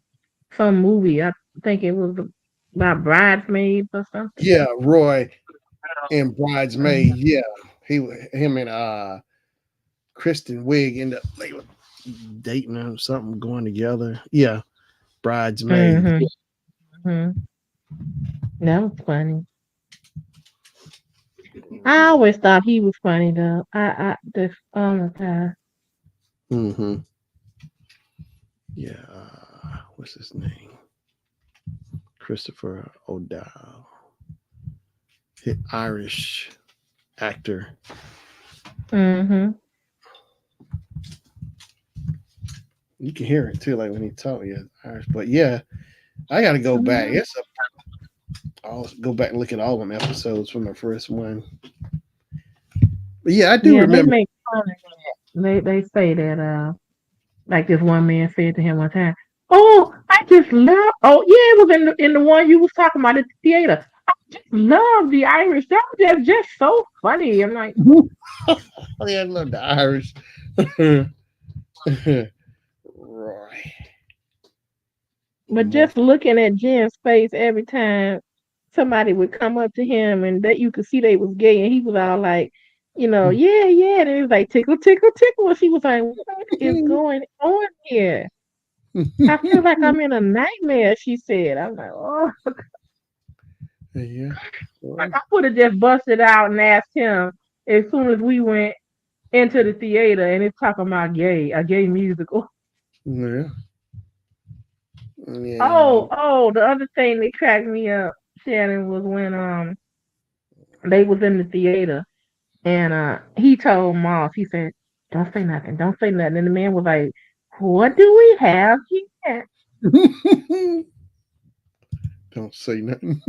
some movie. I think it was about bridesmaids or something. Yeah, Roy and Bridesmaid. Mhm. Yeah, him and Kristen Wiig ended up they were dating or something, going together. Yeah, Bridesmaid. Mhm. Mhm. That was funny. I always thought he was funny though. This, oh my god. Mm-hmm. Yeah. What's his name? Christopher O'Dowd. Irish actor. Mhm. You can hear it too, like when he talk. Yeah, Irish. But yeah, I got to go back. Mhm. I'll go back and look at all them episodes from the first one. But yeah, I do Yeah, they remember. make fun of that. They say that like this one man said to him one time, "Oh, I just love." Oh yeah, it was in the one you was talking about at the theater. I just love the Irish. They're just so funny. I'm like, Oh yeah, I love the Irish. Roy. but More. just looking at Jen's face every time somebody would come up to him and that you could see they was gay and he was all like, yeah, yeah. And it was like tickle, tickle, tickle. And she was like, what is going on here? I feel like I'm in a nightmare, she said. I'm like, oh, Yeah. like Well, I would have just busted out and asked him as soon as we went into the theater and it's talking about a gay musical. yeah. Yeah. Oh, the other thing that cracked me up, Shannon, was when they was in the theater and he told Moss, he said, don't say nothing, don't say nothing. And the man was like, what do we have here? Don't say nothing.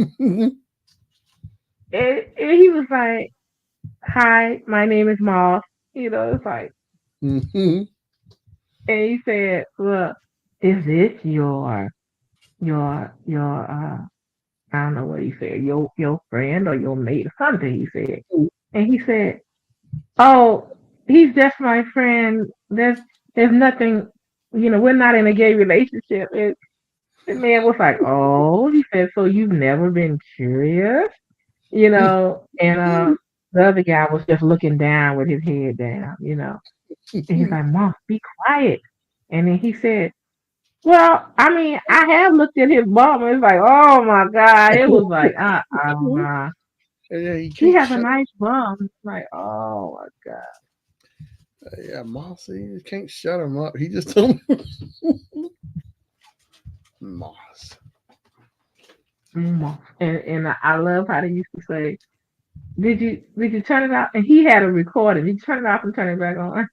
And he was like, hi, my name is Moss. It's like, Mhm. and he said, look, is this your I don't know what he said, your friend or your mate or something he said. And he said, oh, he's just my friend. There's nothing, we're not in a gay relationship. And the man was like, oh, he said, so you've never been curious, and the other guy was just looking down with his head down. And he's like, Mom, be quiet. And then he said, well, I mean, I have looked at his bum. It's like, oh my God. It was like, Yeah, you he can't has a shut. nice bum. It's like, oh my God. Yeah, Mossy, you can't shut him up. He just told me. Moss. And I love how they used to say, did you turn it off? And he had a recording. Did you turn it off and turn it back on?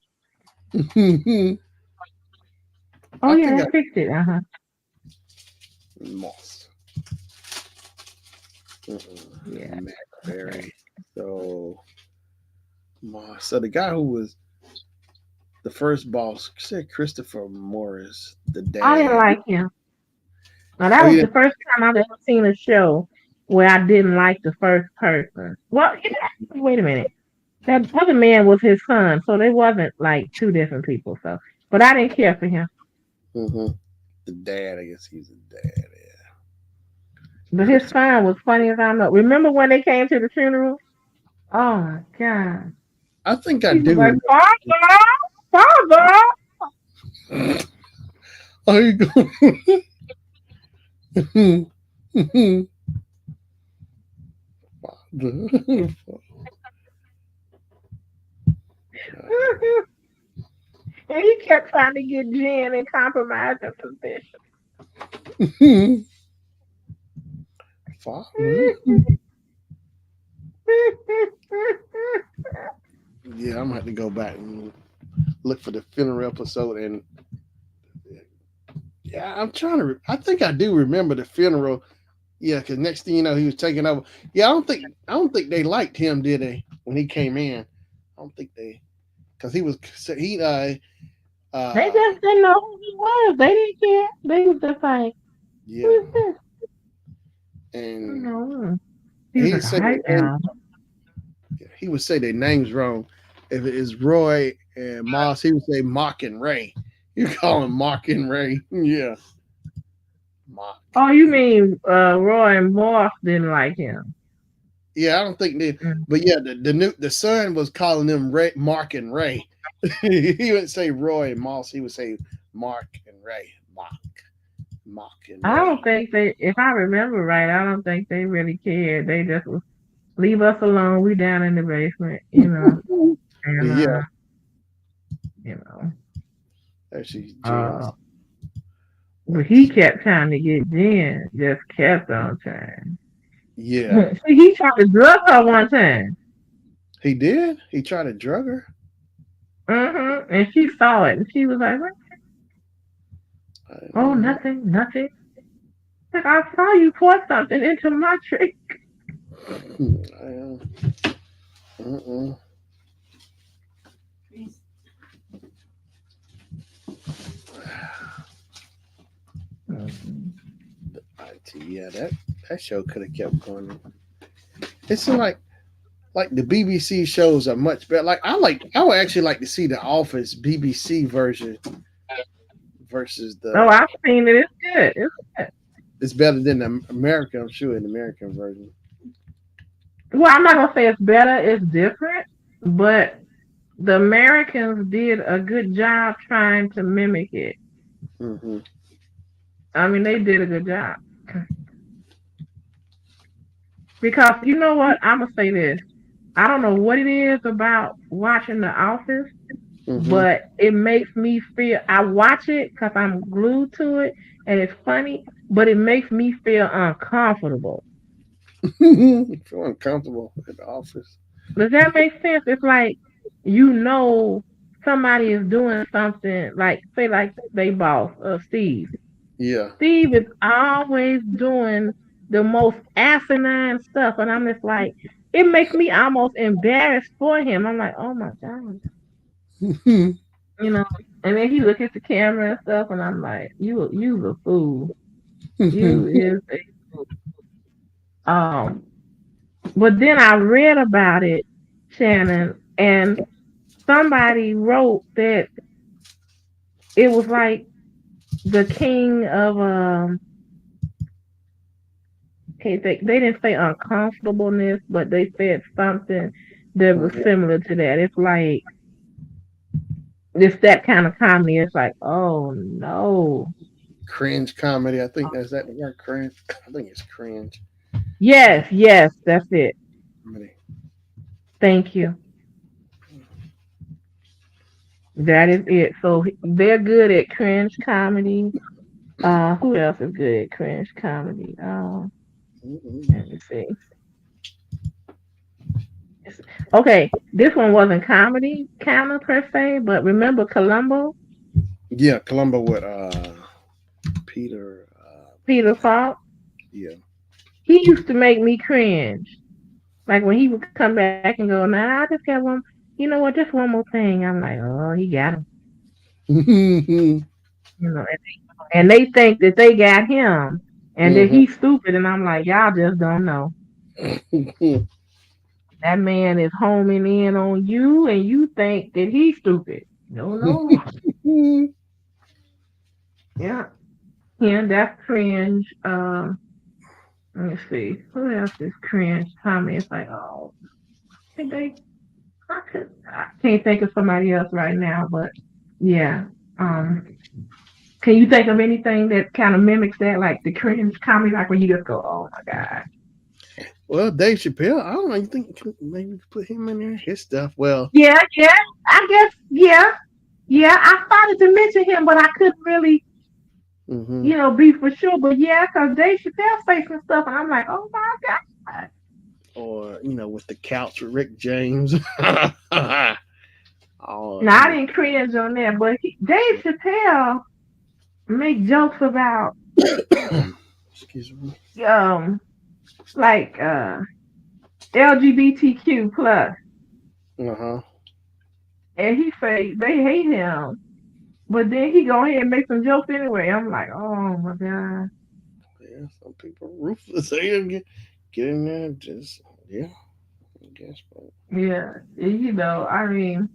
Oh I yeah, think I that fixed it. Uh-huh. Moss. Yeah. Okay. McBerry. So Moss. So the guy who was the first boss said Christopher Morris, the I didn't dad. like him. Now Oh, that he was the didn't. first time I've ever seen a show where I didn't like the first person. Well, wait a minute. That other man was his son, so they wasn't like two different people. So, but I didn't care for him. Mm-hmm. The dad, I guess he's a dad. Yeah. But his Christopher. son was funny as I know. Remember when they came to the funeral? Oh my God. I think I He was do like, remember. Father, Father. Oh, you go. And he kept trying to get Jen and compromise her position. Father. Yeah, I'm gonna have to go back and look for the funeral episode. And yeah, I'm trying to. I think I do remember the funeral. Yeah, because next thing you know, he was taking over. Yeah, I don't think they liked him, did they? When he came in, I don't think they, because he They uh just didn't know who he was. They didn't care. They was just like, Who Yeah, is this? and No. He's he like a say hype their name, now. he would say their names wrong. If it is Roy and Moss, he would say Mock and Ray. You call him Mock and Ray. Yeah, Mock. Oh, you mean Roy and Morph didn't like him? Yeah, I don't think they. Mm. But yeah, the son was calling them Ray, Mark and Ray. He would say Roy and Moss. He would say Mark and Ray. Mock and I Ray. don't think they, if I remember right, I don't think they really cared. They just was, leave us alone. We down in the basement, and Yeah, you know, actually, uh, Jen's. but he What's kept trying to get Jen, just kept on trying. yeah? See, he tried to drug her one time. He did. He tried to drug her. And she saw it, and she was like, "What? I Oh, don't know. nothing, nothing." Like, I saw you pour something into my drink. Uh-uh. Mhm. IT, yeah, that show could have kept going. It's like the BBC shows are much better. I would actually like to see the Office BBC version versus Oh, the. I've seen it. It's good. It's good. It's better than the American. I'm sure in the American version. Well, I'm not gonna say it's better. It's different, but the Americans did a good job trying to mimic it. Hmm. I mean, they did a good job. Because you know what? I'm gonna say this. I don't know what it is about watching The Office, Hmm. but it makes me feel. I watch it because I'm glued to it, and it's funny, but it makes me feel uncomfortable. Feel uncomfortable at the office. Does that make sense? It's like you know somebody is doing something like say like they boss, Steve. Yeah. Steve is always doing the most asinine stuff, and I'm just like, it makes me almost embarrassed for him. I'm like, oh my god, you know. And then he look at the camera and stuff, and I'm like, you a fool. You is a fool. But then I read about it, Shannon, and somebody wrote that it was like the king of can't think they didn't say uncomfortableness, but they said something that was similar to that. It's like it's that kind of comedy. It's like, oh no. Cringe comedy. I think that's that the word cringe. I think it's cringe Yes, yes, that's it. comedy. Thank you. That is it. So they're good at cringe comedy. Who else is good at cringe comedy? Mm-mm. Let me see. Okay, this one wasn't comedy kind of per se, but remember Columbo, Yeah, Columbo with Peter. Peter Falk? Yeah. He used to make me cringe. Like when he would come back and go, "Nah, I just got one. You know what? Just one more thing." I'm like, "Oh, he got him." Hmm. You know, and they think that they got him, and that he's stupid, and I'm like, "Y'all just don't know. That man is homing in on you, and you think that he's stupid." No, no. Yeah. Yeah, that's cringe. Let me see. Who else is cringe? Tommy. It's like, oh, think they. I can't think of somebody else right now, but yeah. Um, can you think of anything that kind of mimics that, like the cringe comedy, like where you just go, oh my god. Well, Dave Chappelle. I don't know. You think maybe we could put him in there? His stuff. Well. Yeah, yeah. I guess, yeah, yeah. I started to mention him, but I couldn't really, Hmm. be for sure. But yeah, because Dave Chappelle say some stuff, and I'm like, oh my god. Or with the couch with Rick James. Oh, Now I didn't cringe on that, but Dave Chappelle make jokes about excuse me. um like LGBTQ plus, Uh huh. and he say they hate him, but then he go ahead and make some jokes anyway. I'm like, oh my god. Yeah, some people ruthless. They get in there, just yeah, I guess. But Yeah, I mean,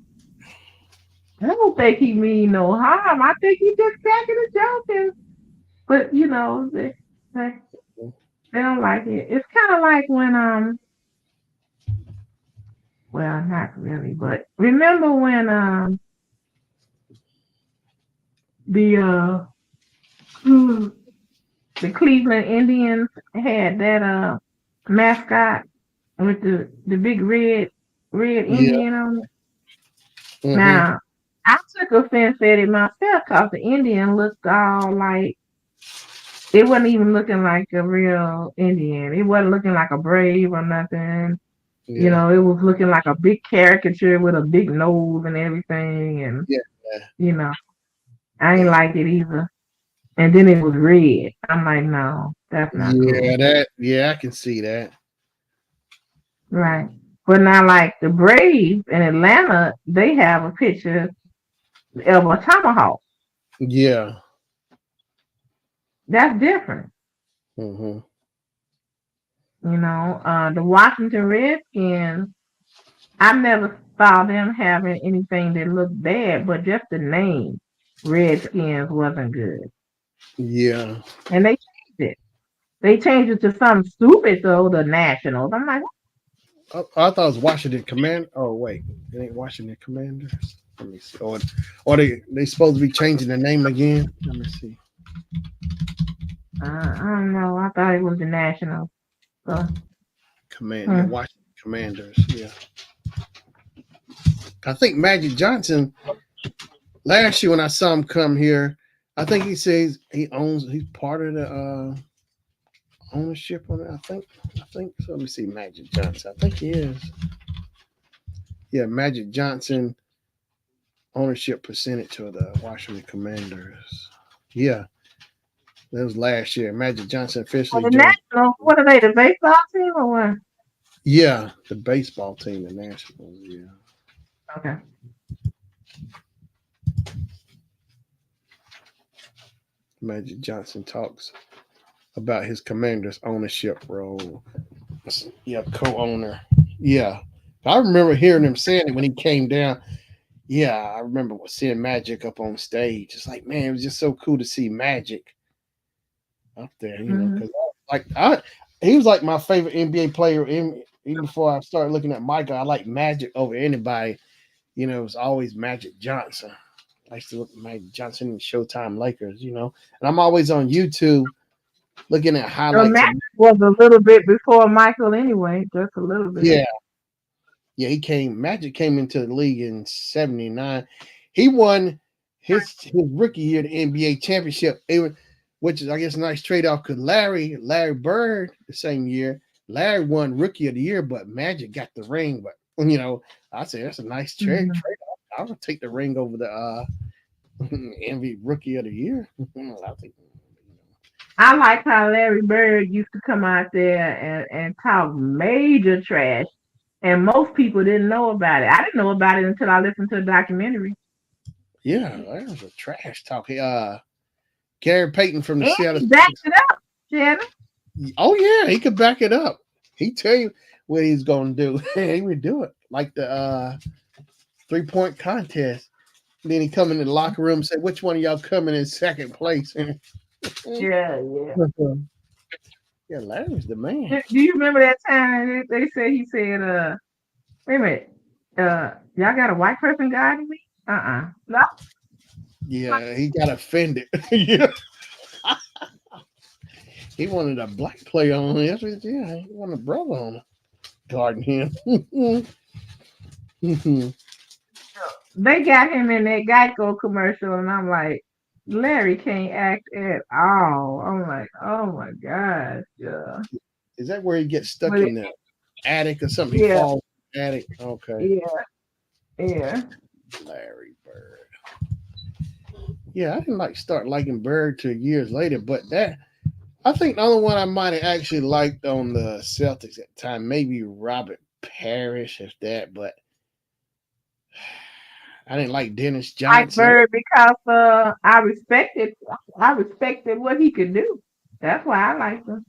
I don't think he mean no harm. I think he just cracking a joke, but they they don't like it. It's kind of like when well, not really, but remember when the the Cleveland Indians had that mascot with the big red yeah, Indian on it. mm-hmm, Now, I took offense at it myself because the Indian looked all like it wasn't even looking like a real Indian. It wasn't looking like a brave or nothing. yeah, It was looking like a big caricature with a big nose and everything. And, yeah, you know, I ain't yeah, like it either. And then it was red. I'm like, no, that's not cool. yeah. That yeah, I can see that. Right. But now, like the Braves in Atlanta, they have a picture of a tomahawk. Yeah, That's different. mm-hmm, The Washington Redskins, I never saw them having anything that looked bad, but just the name Redskins wasn't good. yeah. And they changed it. They changed it to something stupid though, the Nationals. I'm like, I thought it was Washington Command. Oh wait, it ain't Washington Commanders. Let me see. Or they supposed to be changing the name again. Let me see. I don't know. I thought it was the Nationals. So, Yeah, hmm. Washington Commanders. Yeah, I think Magic Johnson last year when I saw him come here, I think he says he's part of the ownership on it. I think so. Let me see, Magic Johnson. I think he is. Yeah, Magic Johnson ownership percentage of the Washington Commanders. Yeah, that was last year. Magic Johnson Well, officially the joined. Nationals, what are they, the baseball team or what? Yeah, the baseball team, the Nationals. Yeah, Okay. Magic Johnson talks about his Commanders ownership role. Yeah, co-owner. Yeah, I remember hearing him saying it when he came down. Yeah, I remember seeing Magic up on stage. It's like, man, it was just so cool to see Magic up there, Hmm. because he was like my favorite NBA player. Even before I started looking at Michael, I like Magic over anybody. It was always Magic Johnson. I used to look at Magic Johnson and Showtime Lakers, and I'm always on YouTube looking at So highlights of. Magic was a little bit before Michael anyway, just a little bit. Yeah, yeah, Magic came into the league in '79. He won his rookie year the NBA championship, which is I guess a nice trade off because Larry Bird the same year, Larry won rookie of the year, but Magic got the ring. But I say that's a nice trade Mhm. off. I would take the ring over the MVP rookie of the year. I think. I like how Larry Bird used to come out there and talk major trash, and most people didn't know about it. I didn't know about it until I listened to the documentary. Yeah, that was a trash talk. Gary Payton from the And Seattle. he backed it up, Shannon. Oh yeah, he could back it up. He tell you what he's gonna do. He would do it like the 3-point contest. And then he come into the locker room and say, "Which one of y'all coming in second place?" yeah, Yeah, yeah. Larry's the man. Do you remember that time they said he said, wait a minute, y'all got a white person guiding me? No. Yeah, he got offended. Yeah, he wanted a black player on him. Yeah, he wanted a brother on him. Guarding him. They got him in that Geico commercial, and I'm like, Larry can't act at all. I'm like, oh my gosh, yeah. Is that where he gets stuck But in the attic or something? He yeah, falls in the attic. Okay, yeah, yeah. Larry Bird. Yeah, I didn't start liking Bird till years later, but that I think the only one I might have actually liked on the Celtics at the time, maybe Robert Parrish, if that, but I didn't like Dennis Like Johnson. Bird because I respected what he could do. That's why I like them.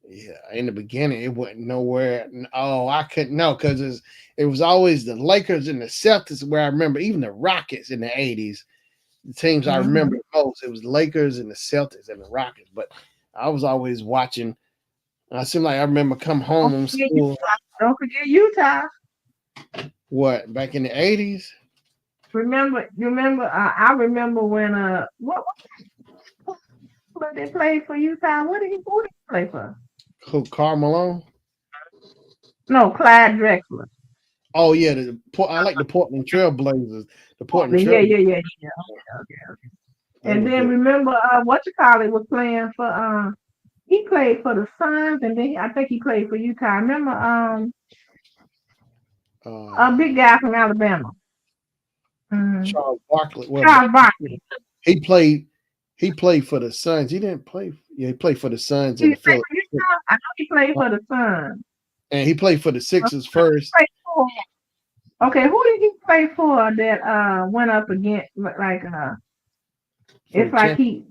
Yeah, in the beginning, it wasn't nowhere. Oh, I couldn't know because it was always the Lakers and the Celtics where I remember, even the Rockets in the 80s. The teams I remember Hmm. the most, it was the Lakers and the Celtics and the Rockets. But I was always watching. I seem like I remember come home Don't from forget school. Utah. Don't forget Utah. What, back in the 80s? Remember. I remember when what they played for Utah. Who did he play for? Who, Karl Malone? No, Clyde Drexler. Oh, yeah. I like the Portland Trail Blazers. The Portland Yeah, Trail, yeah, yeah, yeah. Okay, okay. they And were then good. remember, what you call it was playing for. He played for the Suns, and then I think he played for Utah. Remember, a Uh, big guy from Alabama, mm, Charles Barkley. Well, Charles Barkley. he played. He played for the Suns. He didn't play. Yeah, he played for the Suns Did and he the play Phillies, for Utah? I know he played for the Suns. and he played for the Sixers first Play for- Okay, who did he play for that went up against like for it's the like champ. he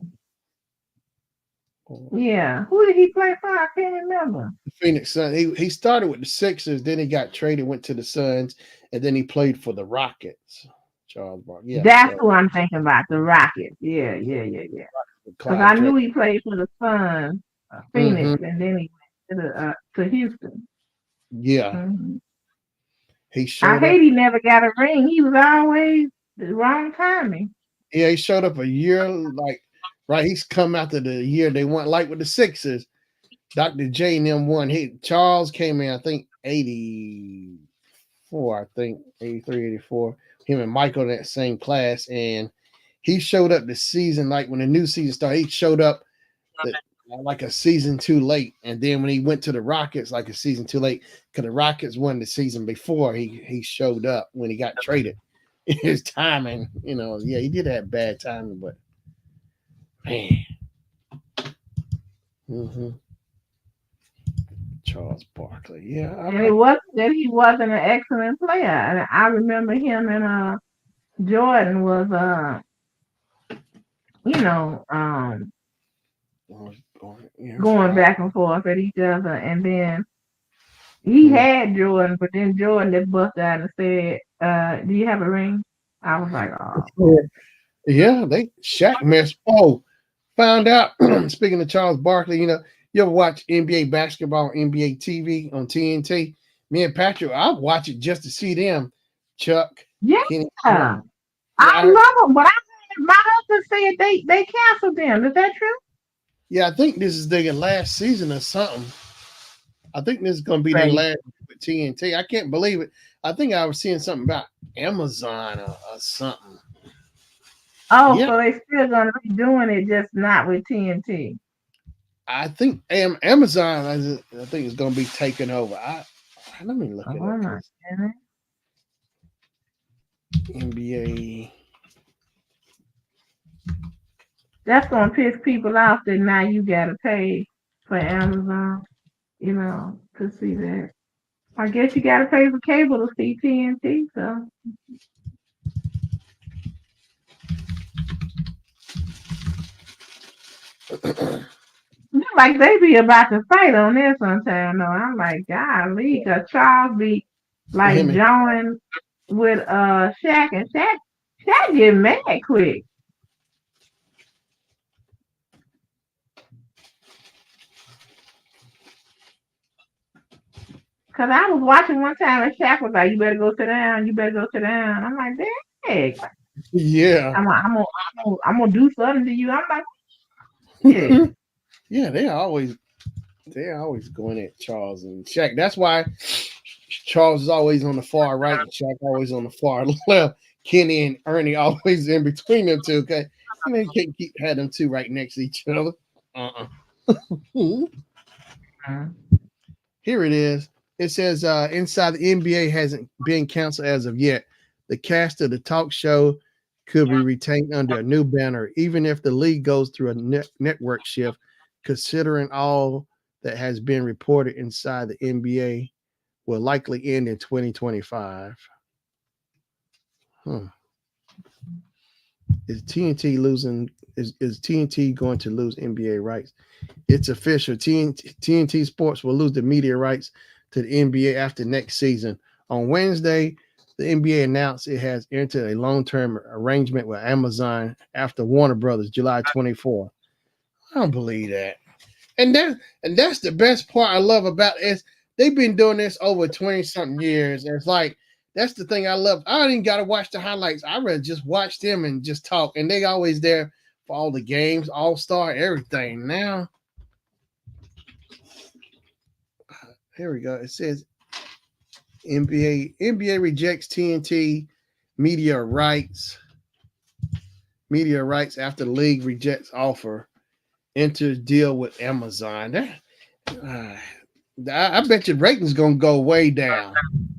yeah. Who did he play for? I can't remember. Phoenix Suns. He started with the Sixers, then he got traded, went to the Suns, and then he played for the Rockets. Charles Barkley. Yeah, That's Charles who I'm thinking about, the Rockets. Yeah, yeah, yeah, yeah. Because Clyde I Drake. knew he played for the Suns, Hmm. Phoenix, and then he went to Houston. Yeah, Hmm. he I showed up. hate he never got a ring. He was always the wrong timing. Yeah, he showed up a year like right. He's come after the year they went like with the Sixers. Dr. J and them won. Charles came in, I think 84, I think 83, 84. Him and Michael in that same class, and he showed up the season like when the new season started. He showed up that like a season too late, and then when he went to the Rockets, like a season too late, because the Rockets won the season before. He showed up when he got traded. His timing, yeah, he did have bad timing, but man, hmm Charles Barkley, yeah, I And it like. wasn't that he wasn't an excellent player. And I remember him and Jordan was you know, going Right. back and forth at each other. And then he Mm. had Jordan, but then Jordan just bust out and said, do you have a ring? I was like, oh. Yeah, they Shaq messed. Oh, found out. Speaking of Charles Barkley, you ever watch NBA basketball, NBA TV on TNT? Me and Patrick, I watch it just to see them. Chuck, Yeah. Kenny, I yeah, I heard, love them, but I heard my husband said they canceled them. Is that true? yeah, I think this is their last season or something. I think this is gonna be their Right. last with TNT. I can't believe it. I think I was seeing something about Amazon or something. Oh, Yeah, so they still gonna be doing it, just not with TNT. I think Amazon. I think is gonna be taken over. Let me look Oh it up my because goodness. NBA. That's gonna piss people off that now you gotta pay for Amazon, to see that. I guess you gotta pay for cable to see TNT, so like they be about to fight on this sometime. No, I'm like, golly, cause Charles be like Him and joining with Shaq, and Shaq get mad quick. Cause I was watching one time and Shaq was like, "You better go sit down. You better go sit down." I'm like, "Dang, yeah, I'm gonna do something to you." I'm like, "Yeah, yeah, they're always going at Charles and Shaq. That's why Charles is always on the far right and Shaq always on the far left. Kenny and Ernie always in between them two. Okay, you can't keep had them two right next to each other. Uh-uh. Here it is. It says inside the NBA hasn't been canceled as of yet. The cast of the talk show could be retained under a new banner, even if the league goes through a network shift. Considering all that has been reported inside the NBA, will likely end in 2025. Hmm. Is TNT losing? Is TNT going to lose NBA rights? It's official. TNT Sports will lose the media rights to the NBA after next season. On Wednesday, the NBA announced it has entered a long-term arrangement with Amazon after Warner Brothers, July 24th. I don't believe that. And that's the best part I love about it. They've been doing this over 20 something years. And it's like that's the thing I love. I don't even gotta watch the highlights. I rather just watch them and just talk. And they always there for all the games, all-star, everything. Now, here we go. It says NBA rejects TNT media rights. Media rights after the league rejects offer. Enters deal with Amazon. Uh, I bet your ratings gonna go way down.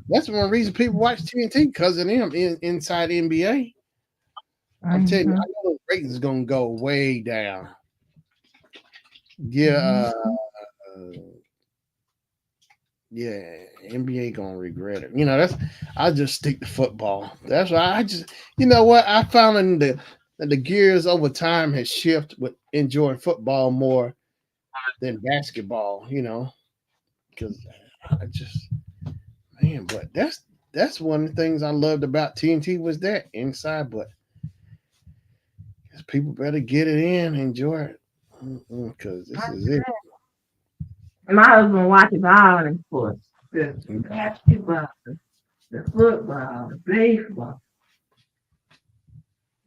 That's one reason people watch TNT because of them inside NBA. I'm telling you, Mm-hmm. I know the ratings gonna go way down. Yeah, Mm-hmm. yeah, NBA gonna regret it. I just stick to football. That's why I just you know what I found in the gears over time has shifted with enjoying football more than basketball. Because I just man, but that's one of the things I loved about TNT was that inside, but people better get it in, enjoy it, because this is it. My husband watches all them sports. The basketball, the football, the baseball.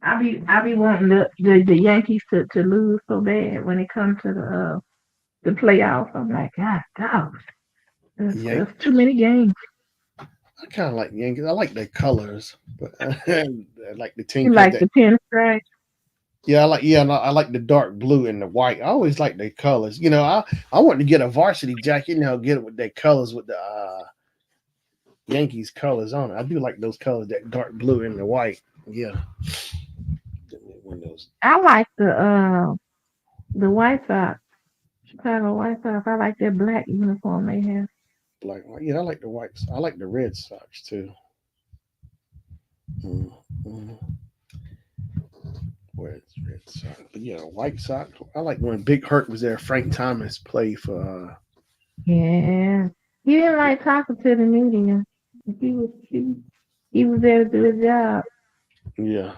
I be wanting the Yankees to lose so bad when it comes to the playoffs. I'm like, God, gosh, Yank, there's too many games. I kind of like Yankees. I like their colors, but I like the team You because like that. the pinstripe? I like the dark blue and the white. I always like their colors. I want to get a varsity jacket. Get it with their colors with the Yankees colors on it. I do like those colors, that dark blue and the white. Yeah, windows I like the White Sox, Chicago White Sox. I like their black uniform they have. black. And white. Yeah, I like the whites. I like the Red Sox too. Mm-hmm. Red Sox. But yeah, White Sox. I like when Big Hurt was there. Frank Thomas played for. Yeah, he didn't like talking to the media. He was there to do his job. Yeah,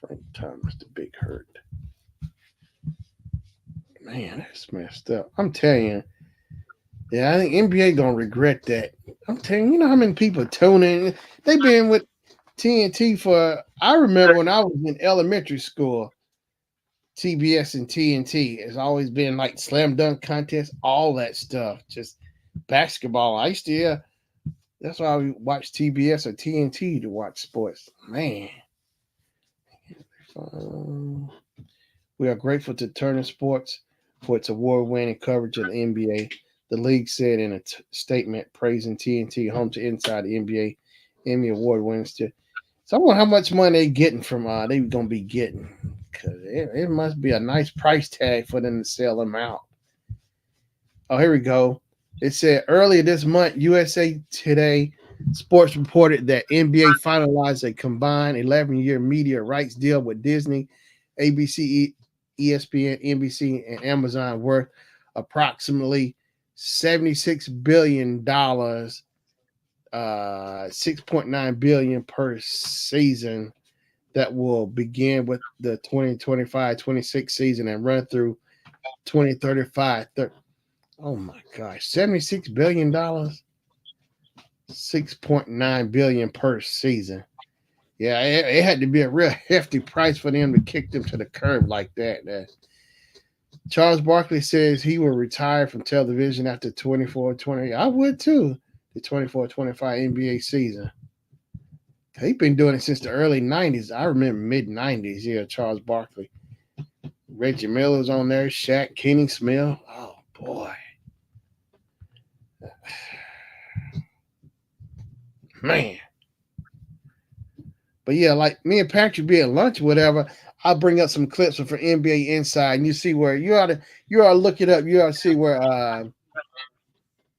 Frank Thomas, the Big Hurt. Man, that's messed up. I'm telling you. Yeah, I think NBA gonna regret that. I'm telling you, you know how many people tune in. They've been with TNT for. I remember when I was in elementary school. TBS and TNT has always been like slam dunk contest, all that stuff. Just basketball. I used to, yeah, that's why we watch TBS or TNT to watch sports. Man, um, we are grateful to Turner Sports for its award-winning coverage of the NBA. The league said in a statement praising TNT, home to inside the NBA Emmy Award winners. So I wonder how much money they getting from they gonna be getting because it must be a nice price tag for them to sell them out. Oh, here we go. It said earlier this month, USA Today Sports reported that NBA finalized a combined 11-year media rights deal with Disney, ABC, ESPN, NBC, and Amazon worth approximately $76 billion, 6.9 billion per season that will begin with the 2025-26 season and run through 2035. Oh my gosh, $76 billion, 6.9 billion per season. Yeah, it had to be a real hefty price for them to kick them to the curb like that. Charles Barkley says he will retire from television after 24-20. I would too. The 24-25 NBA season. He's been doing it since the early 90s. I remember mid 90s. Yeah, Charles Barkley. Reggie Miller's on there. Shaq, Kenny Smith. Oh, boy. Man. But yeah, like me and Patrick be at lunch or whatever, I'll bring up some clips from NBA Inside and you see where you ought to look it up. You ought to see where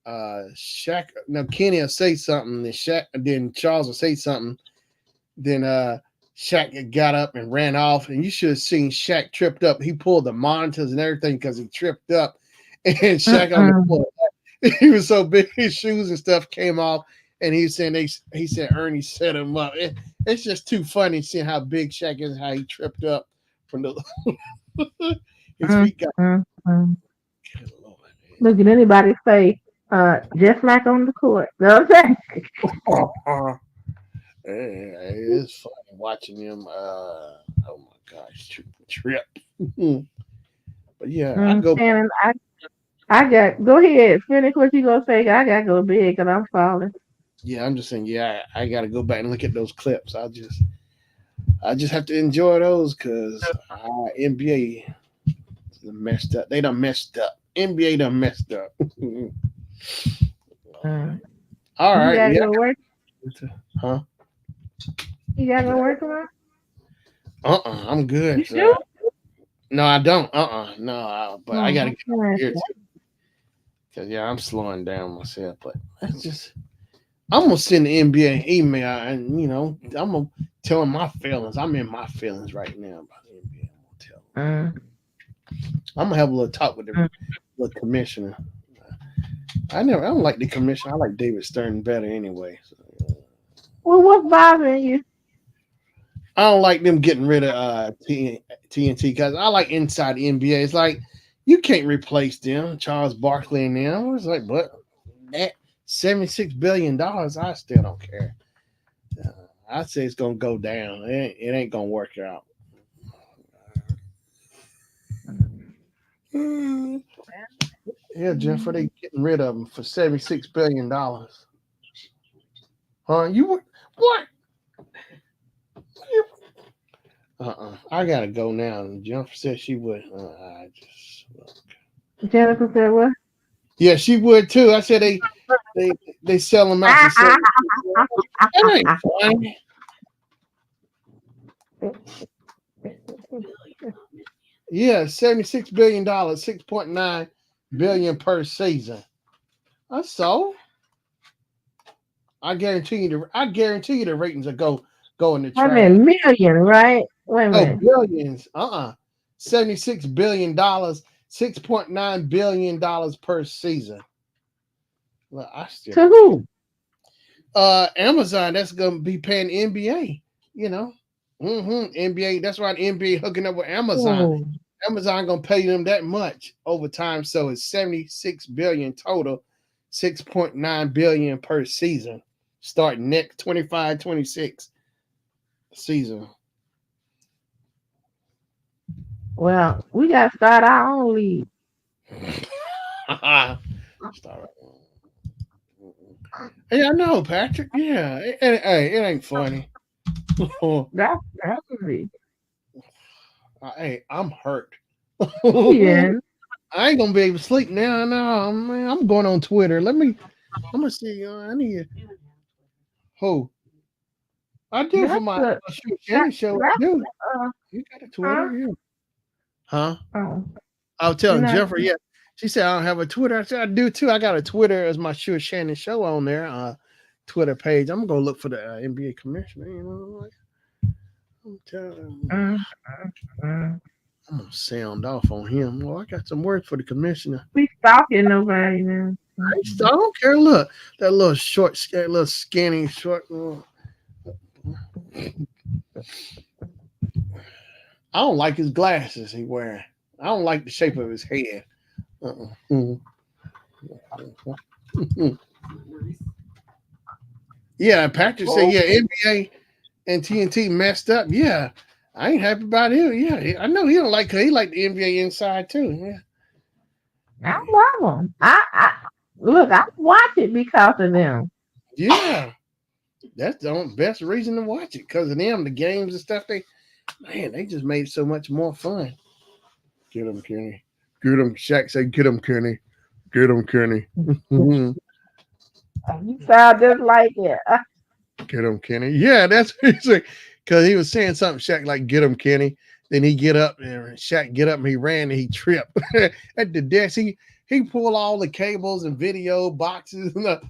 Shaq now Kenny will say something, then Charles will say something, then Shaq had got up and ran off, and you should have seen Shaq tripped up. He pulled the monitors and everything because he tripped up, and Shaq on the Mm-mm. floor. He was so big, his shoes and stuff came off, and he was saying he said Ernie set him up. It's just too funny seeing how big Shaq is, how he tripped up from the his feet got. Mm-mm. Good Lord, Look at anybody's face, just like on the court. You know what I'm saying? man. It's funny watching him. Oh my gosh, trip. But yeah, I go. Shannon, I got, go ahead, finish what you gonna say. I gotta go big because I'm falling. Yeah, I'm just saying. Yeah, I got to go back and look at those clips. I just have to enjoy those because NBA messed up. They done messed up. NBA done messed up. Mm. All You right, gotta yeah. go work. Huh? You gotta go work tomorrow. I'm You good. sure? No, I don't. No. But I gotta Oh, get out okay. here too. Cause yeah, I'm slowing down myself. But that's just. I'm gonna send the NBA email, and I'm gonna tell them my feelings. I'm in my feelings right now about the NBA. I'm gonna tell them. Mm, I'm gonna have a little talk with mm. the commissioner. I don't like the commissioner. I like David Stern better anyway. So, Well, what's bothering you? I don't like them getting rid of TNT because I like inside the NBA. It's like you can't replace them, Charles Barkley and them. It's like, but that $76 billion, I still don't care. Uh, I say it's gonna go down. It ain't gonna work out. Mm. Yeah, Jennifer, they getting rid of them for $76 billion. Huh? What? I gotta go now. And Jennifer said she would. I just Jennifer said what? yeah, she would too. I said they they sell them out for 70. That ain't funny. Yeah, $76 billion, 6.9 billion per season. So I guarantee you the ratings will go in the I trash. mean, million, right? Wait a Oh, minute. billions. $76 billion, $6.9 billion per season. Well, I still To don't care. who? Amazon, that's gonna be paying NBA, you know. NBA, that's why the NBA hooking up with Amazon. Oh, Amazon gonna pay them that much over time. So it's 76 billion total, 6.9 billion per season, starting next 25-26 season. well, we got to start our own league. Start. Yeah, I know, Patrick. Yeah, it ain't funny. That's the league. Hey, I'm hurt. Yeah. I ain't gonna be able to sleep now. No, man, I'm going on Twitter. I'm gonna see. I need who I do for That's my the, Shoot that, Shannon show. I that's do. the, You got a huh? Twitter? Yeah. Huh? Oh, I was telling no. Jennifer. Yeah. She said I don't have a Twitter. I said I do too. I got a Twitter as my Shoot Shannon show on there. Twitter page. I'm gonna go look for the NBA commissioner. Like, I'm telling. Mm, mm. I'm gonna sound off on him. Well, I got some words for the commissioner. We stalking nobody now. I don't care. Look, that little short, little skinny, short. I don't like his glasses he wearing. I don't like the shape of his head. Uh-uh. Yeah, Patrick said, Oh, yeah, NBA and TNT messed up. Yeah, I ain't happy about him. Yeah, I know he don't like. He like the NBA inside too. Yeah, I love them. Look, I watch it because of them. yeah. That's the best reason to watch it because of them, the games and stuff. They just made it so much more fun. Get him, Kenny. Get him. Shaq said, "Get him, Kenny. Get him, Kenny. You sound just like it. Get him, Kenny." Yeah, that's because he was saying something. Shaq like, "Get him, Kenny." Then he get up and Shaq get up and he ran and he tripped at the desk. He pulled all the cables and video boxes and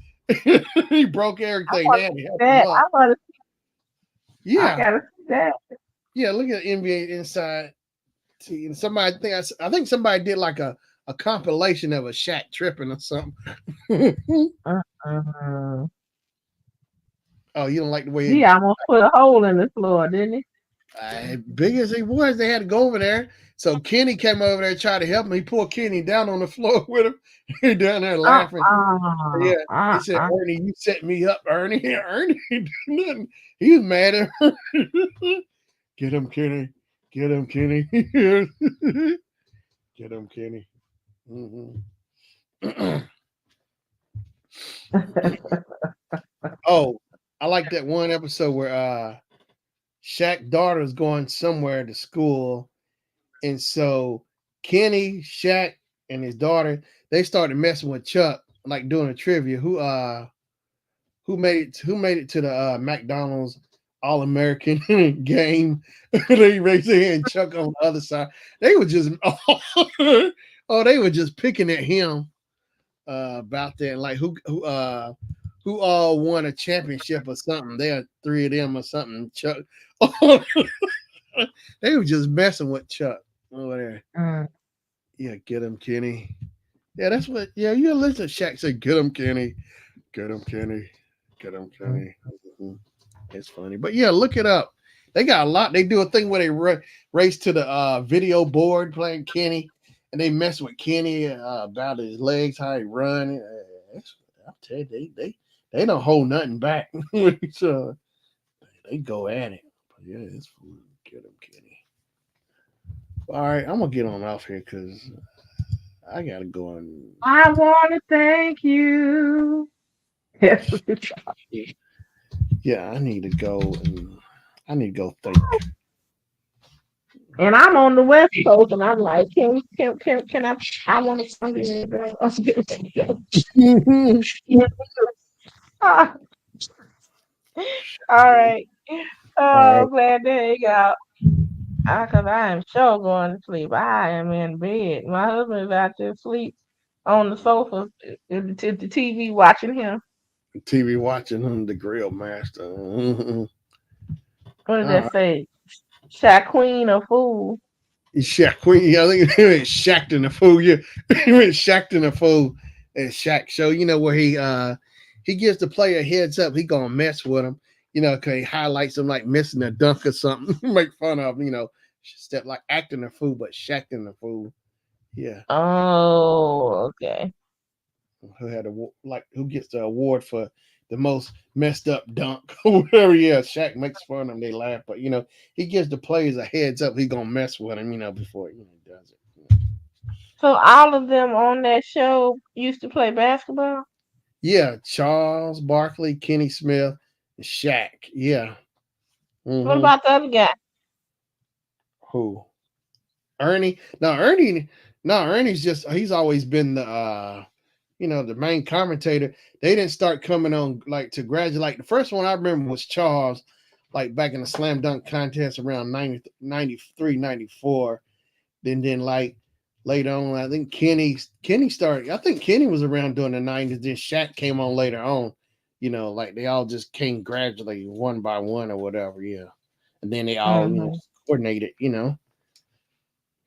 he broke I everything. want They to had to see help him that. up. I Yeah, gotta. That Yeah, look at NBA Inside. See, and somebody I think somebody did like a compilation of a Shaq tripping or something. uh-uh. Oh, you don't like the way He almost put a hole in the floor, didn't he? big as he was, they had to go over there. So Kenny came over there and tried to help him. He pulled Kenny down on the floor with him. He down there laughing. Uh-uh. Yeah, he said, Uh-uh. "Ernie, you set me up, Ernie." Ernie did nothing. He was mad at her. Get him, Kenny. Get him, Kenny. Get him, Kenny. Mhm. Oh, I like that one episode where Shaq's daughter is going somewhere to school, and so Kenny, Shaq, and his daughter they started messing with Chuck, like doing a trivia. Who made it to the McDonald's All American game? They raised their hand, Chuck on the other side. They were just oh, they were just picking at him about that, like who all won a championship or something. There are three of them or something. Chuck, they were just messing with Chuck over there. Mm. Yeah, get him, Kenny. Yeah, that's what. Yeah, you listen. Shaq said, "Get him, Kenny. Get him, Kenny. Get him, Mm. Kenny." Mhm. It's funny, but yeah, look it up. They got a lot. They do a thing where they race to the video board playing Kenny, and they mess with Kenny about his legs, how he run. I'll tell you, they don't hold nothing back. So they go at it. But yeah, it's fun. Get him, Kenny. All right, I'm gonna get on off here because I gotta go and I want to thank you. yeah, I need to go and I need to go think. And I'm on the West Coast, and I'm like, can I want to sing it. Ah, all right. All right, Oh, glad to hang out. Cause I am sure going to sleep. I am in bed. My husband is out there asleep on the sofa the TV watching him. TV watching him, the grill master. What does All that right. say? Shaq Queen or fool? Shaq Queen. Yeah, I think he went Shaq in the fool. Yeah, he went Shaq in the fool and Shaq show. You know where he gives the player a heads up. He gonna mess with him. You know, cause he highlights him like missing a dunk or something. Make fun of him. You know, step like acting a fool, but Shaq in the fool. Yeah, Oh, okay. who had a like who gets the award for the most messed up dunk or whatever. Yeah, Shaq makes fun of him. They laugh, but you know he gives the players a heads up. He gonna mess with him. You know before he does it. So all of them on that show used to play basketball. Yeah, Charles Barkley, Kenny Smith, and Shaq. Yeah. What Mm-hmm. about the other guy? Who? Ernie? No, Ernie. No, Ernie's just he's always been the the main commentator. They didn't start coming on like to graduate. Like the first one I remember was Charles, like back in the slam dunk contest around 93, 94. Then like later on, I think Kenny started. I think Kenny was around during the 90s. Then Shaq came on later on. You know, like they all just came gradually one by one or whatever. Yeah, and then they all Mm-hmm. coordinated.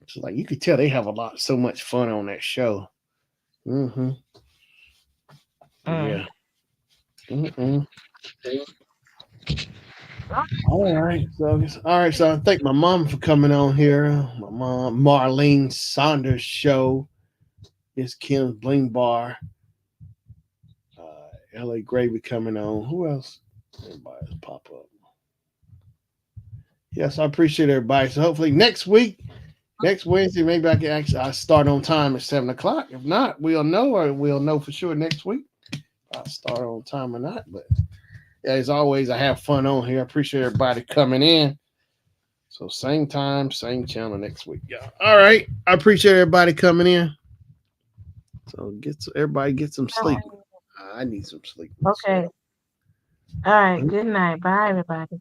So like you could tell they have so much fun on that show. Mm-hmm. Mm. Yeah. Mm-mm. All right. So I thank my mom for coming on here. My mom, Marlene Saunders show. It's Kim Bling Bar. LA Gravy coming on. Who else? Everybody else pop up. Yes, I appreciate everybody. So hopefully next Wednesday, maybe I start on time at 7 o'clock. If not, we'll know for sure next week. I'll start on time or not. But as always, I have fun on here. I appreciate everybody coming in. So same time, same channel next week. Yeah. All right. I appreciate everybody coming in. So everybody get some sleep. I need some sleep Okay. myself. All right. Good night. Bye, everybody.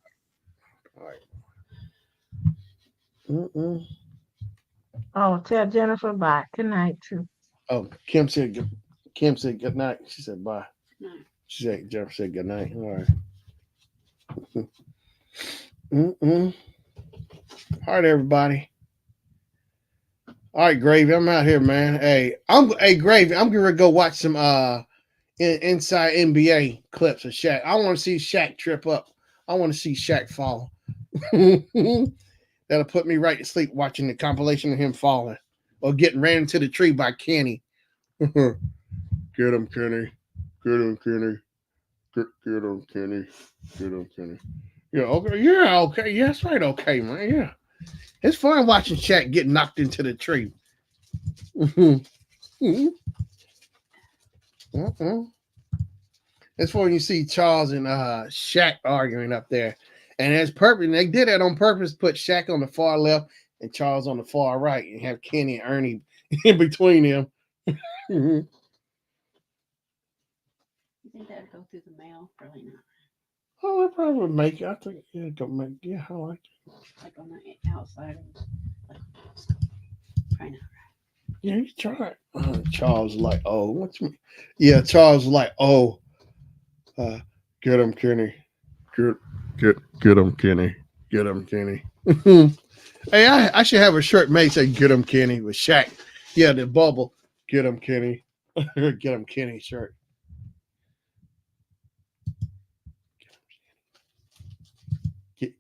All right. Mm-mm. Oh, tell Jennifer bye. Good night too. Oh, Kim said good night. She said bye. No. She said Jennifer said good night. All right. Mm-mm. All right, everybody. All right, Gravy. I'm out here, man. Hey, Gravy. I'm gonna go watch some inside NBA clips of Shaq. I want to see Shaq trip up. I want to see Shaq fall. That'll put me right to sleep watching the compilation of him falling or getting ran into the tree by Kenny. Get him, Kenny. Get him, Kenny. Get him, Kenny. Get him, Kenny. Yeah, okay. Yeah, okay. Yeah, that's right. Okay, man. Yeah. It's fun watching Shaq get knocked into the tree. It's when you see Charles and Shaq arguing up there. And it's purpose. They did that on purpose, put Shaq on the far left and Charles on the far right, and have Kenny and Ernie in between them. Mhm. You think that'd go through the mail? Probably not. Oh, it probably would make it. I think yeah, go make. Yeah, I like it. Like on the outside. Like, probably not. Yeah, you try it. Charles was like, oh, what's me? Yeah, Charles was like, oh, uh, get him, Kenny. Get get him, Kenny. Get him, Kenny. Hey, I should have a shirt made say "Get him, Kenny" with Shaq. Yeah, the bubble. Get him, Kenny. Get him, Kenny shirt.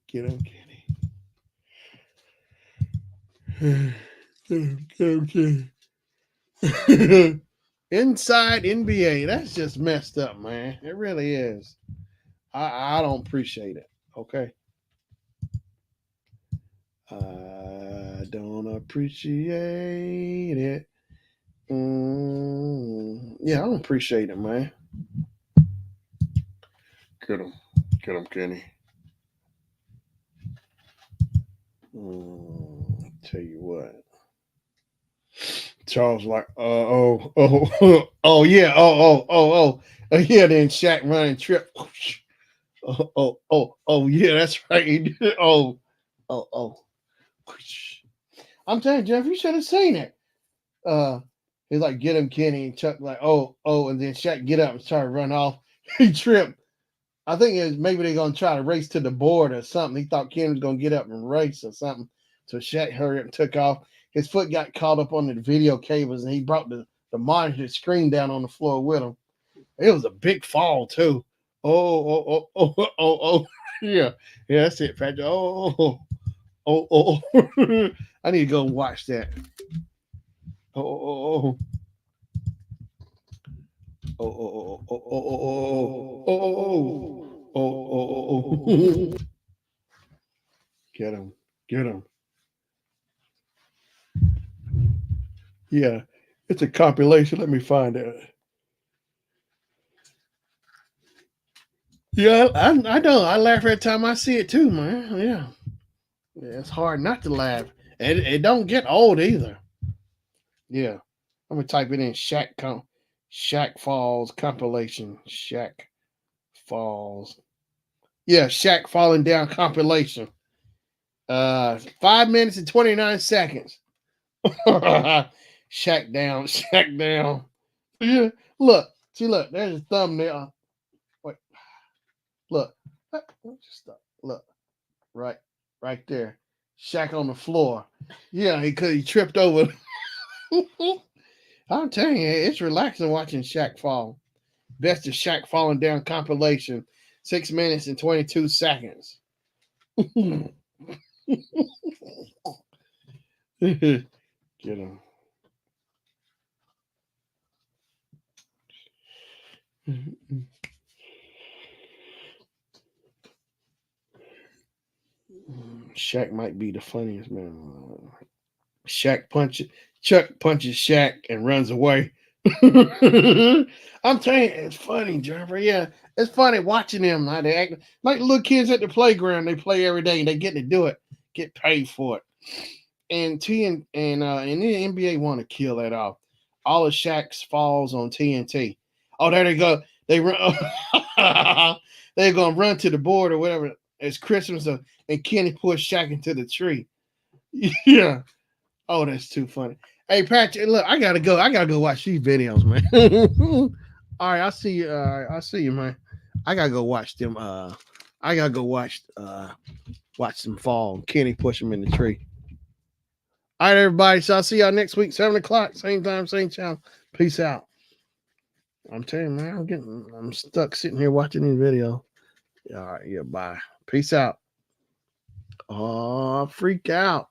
Get him, Kenny. Get him, Kenny. Inside NBA. That's just messed up, man. It really is. I don't appreciate it. Okay. I don't appreciate it. Yeah, I don't appreciate it, man. Get him. Get him, Kenny. Tell you what. Charles like, oh, yeah, yeah. Then Shaq running trip. Yeah, that's right. He did. Oh, oh. I'm telling you, Jeff, you should have seen it. Uh, he's like, get him, Kenny. And Chuck like, and then Shaq get up and try to run off. He tripped. I think it was maybe they're gonna try to race to the board or something. He thought Kenny was gonna get up and race or something. So Shaq hurried up and took off. His foot got caught up on the video cables, and he brought the monitor screen down on the floor with him. It was a big fall too. Oh. Yeah. Yeah, that's it, Patrick. Oh. I need to go watch that. Oh. Oh. Get him. Get him. Yeah. It's a compilation. Let me find it. Yeah, I know. I laugh every time I see it too, man. Yeah. It's hard not to laugh. It don't get old either. Yeah. I'm gonna type it in Shaq Falls compilation. Shaq Falls. Yeah, Shaq falling down compilation. 5 minutes and 29 seconds. Shaq down. Yeah. Look, there's a thumbnail. Wait, look. Just stop. Look, right there. Shaq on the floor. Yeah, he tripped over. I'm telling you, it's relaxing watching Shaq fall. Best of Shaq falling down compilation. 6 minutes and 22 seconds. Get him. Shaq might be the funniest man. Chuck punches Shaq and runs away. I'm telling you, it's funny, Jennifer. Yeah, it's funny watching them. How they act like little kids at the playground. They play every day and they get to do it, get paid for it. And the NBA want to kill that off. All of Shaq's falls on TNT. Oh, there they go. They run. They're gonna run to the board or whatever. It's Christmas, and Kenny pushed Shaq into the tree. Yeah. Oh, that's too funny. Hey, Patrick, look, I gotta go. I gotta go watch these videos, man. All right, I'll see you. I'll see you, man. I gotta go watch them. I gotta go watch Watch them fall. Kenny push them in the tree. All right, everybody. So I'll see y'all next week, 7 o'clock, same time, same channel. Peace out. I'm telling you, man, I'm stuck sitting here watching these videos. All right, yeah, bye. Peace out. Oh, freak out.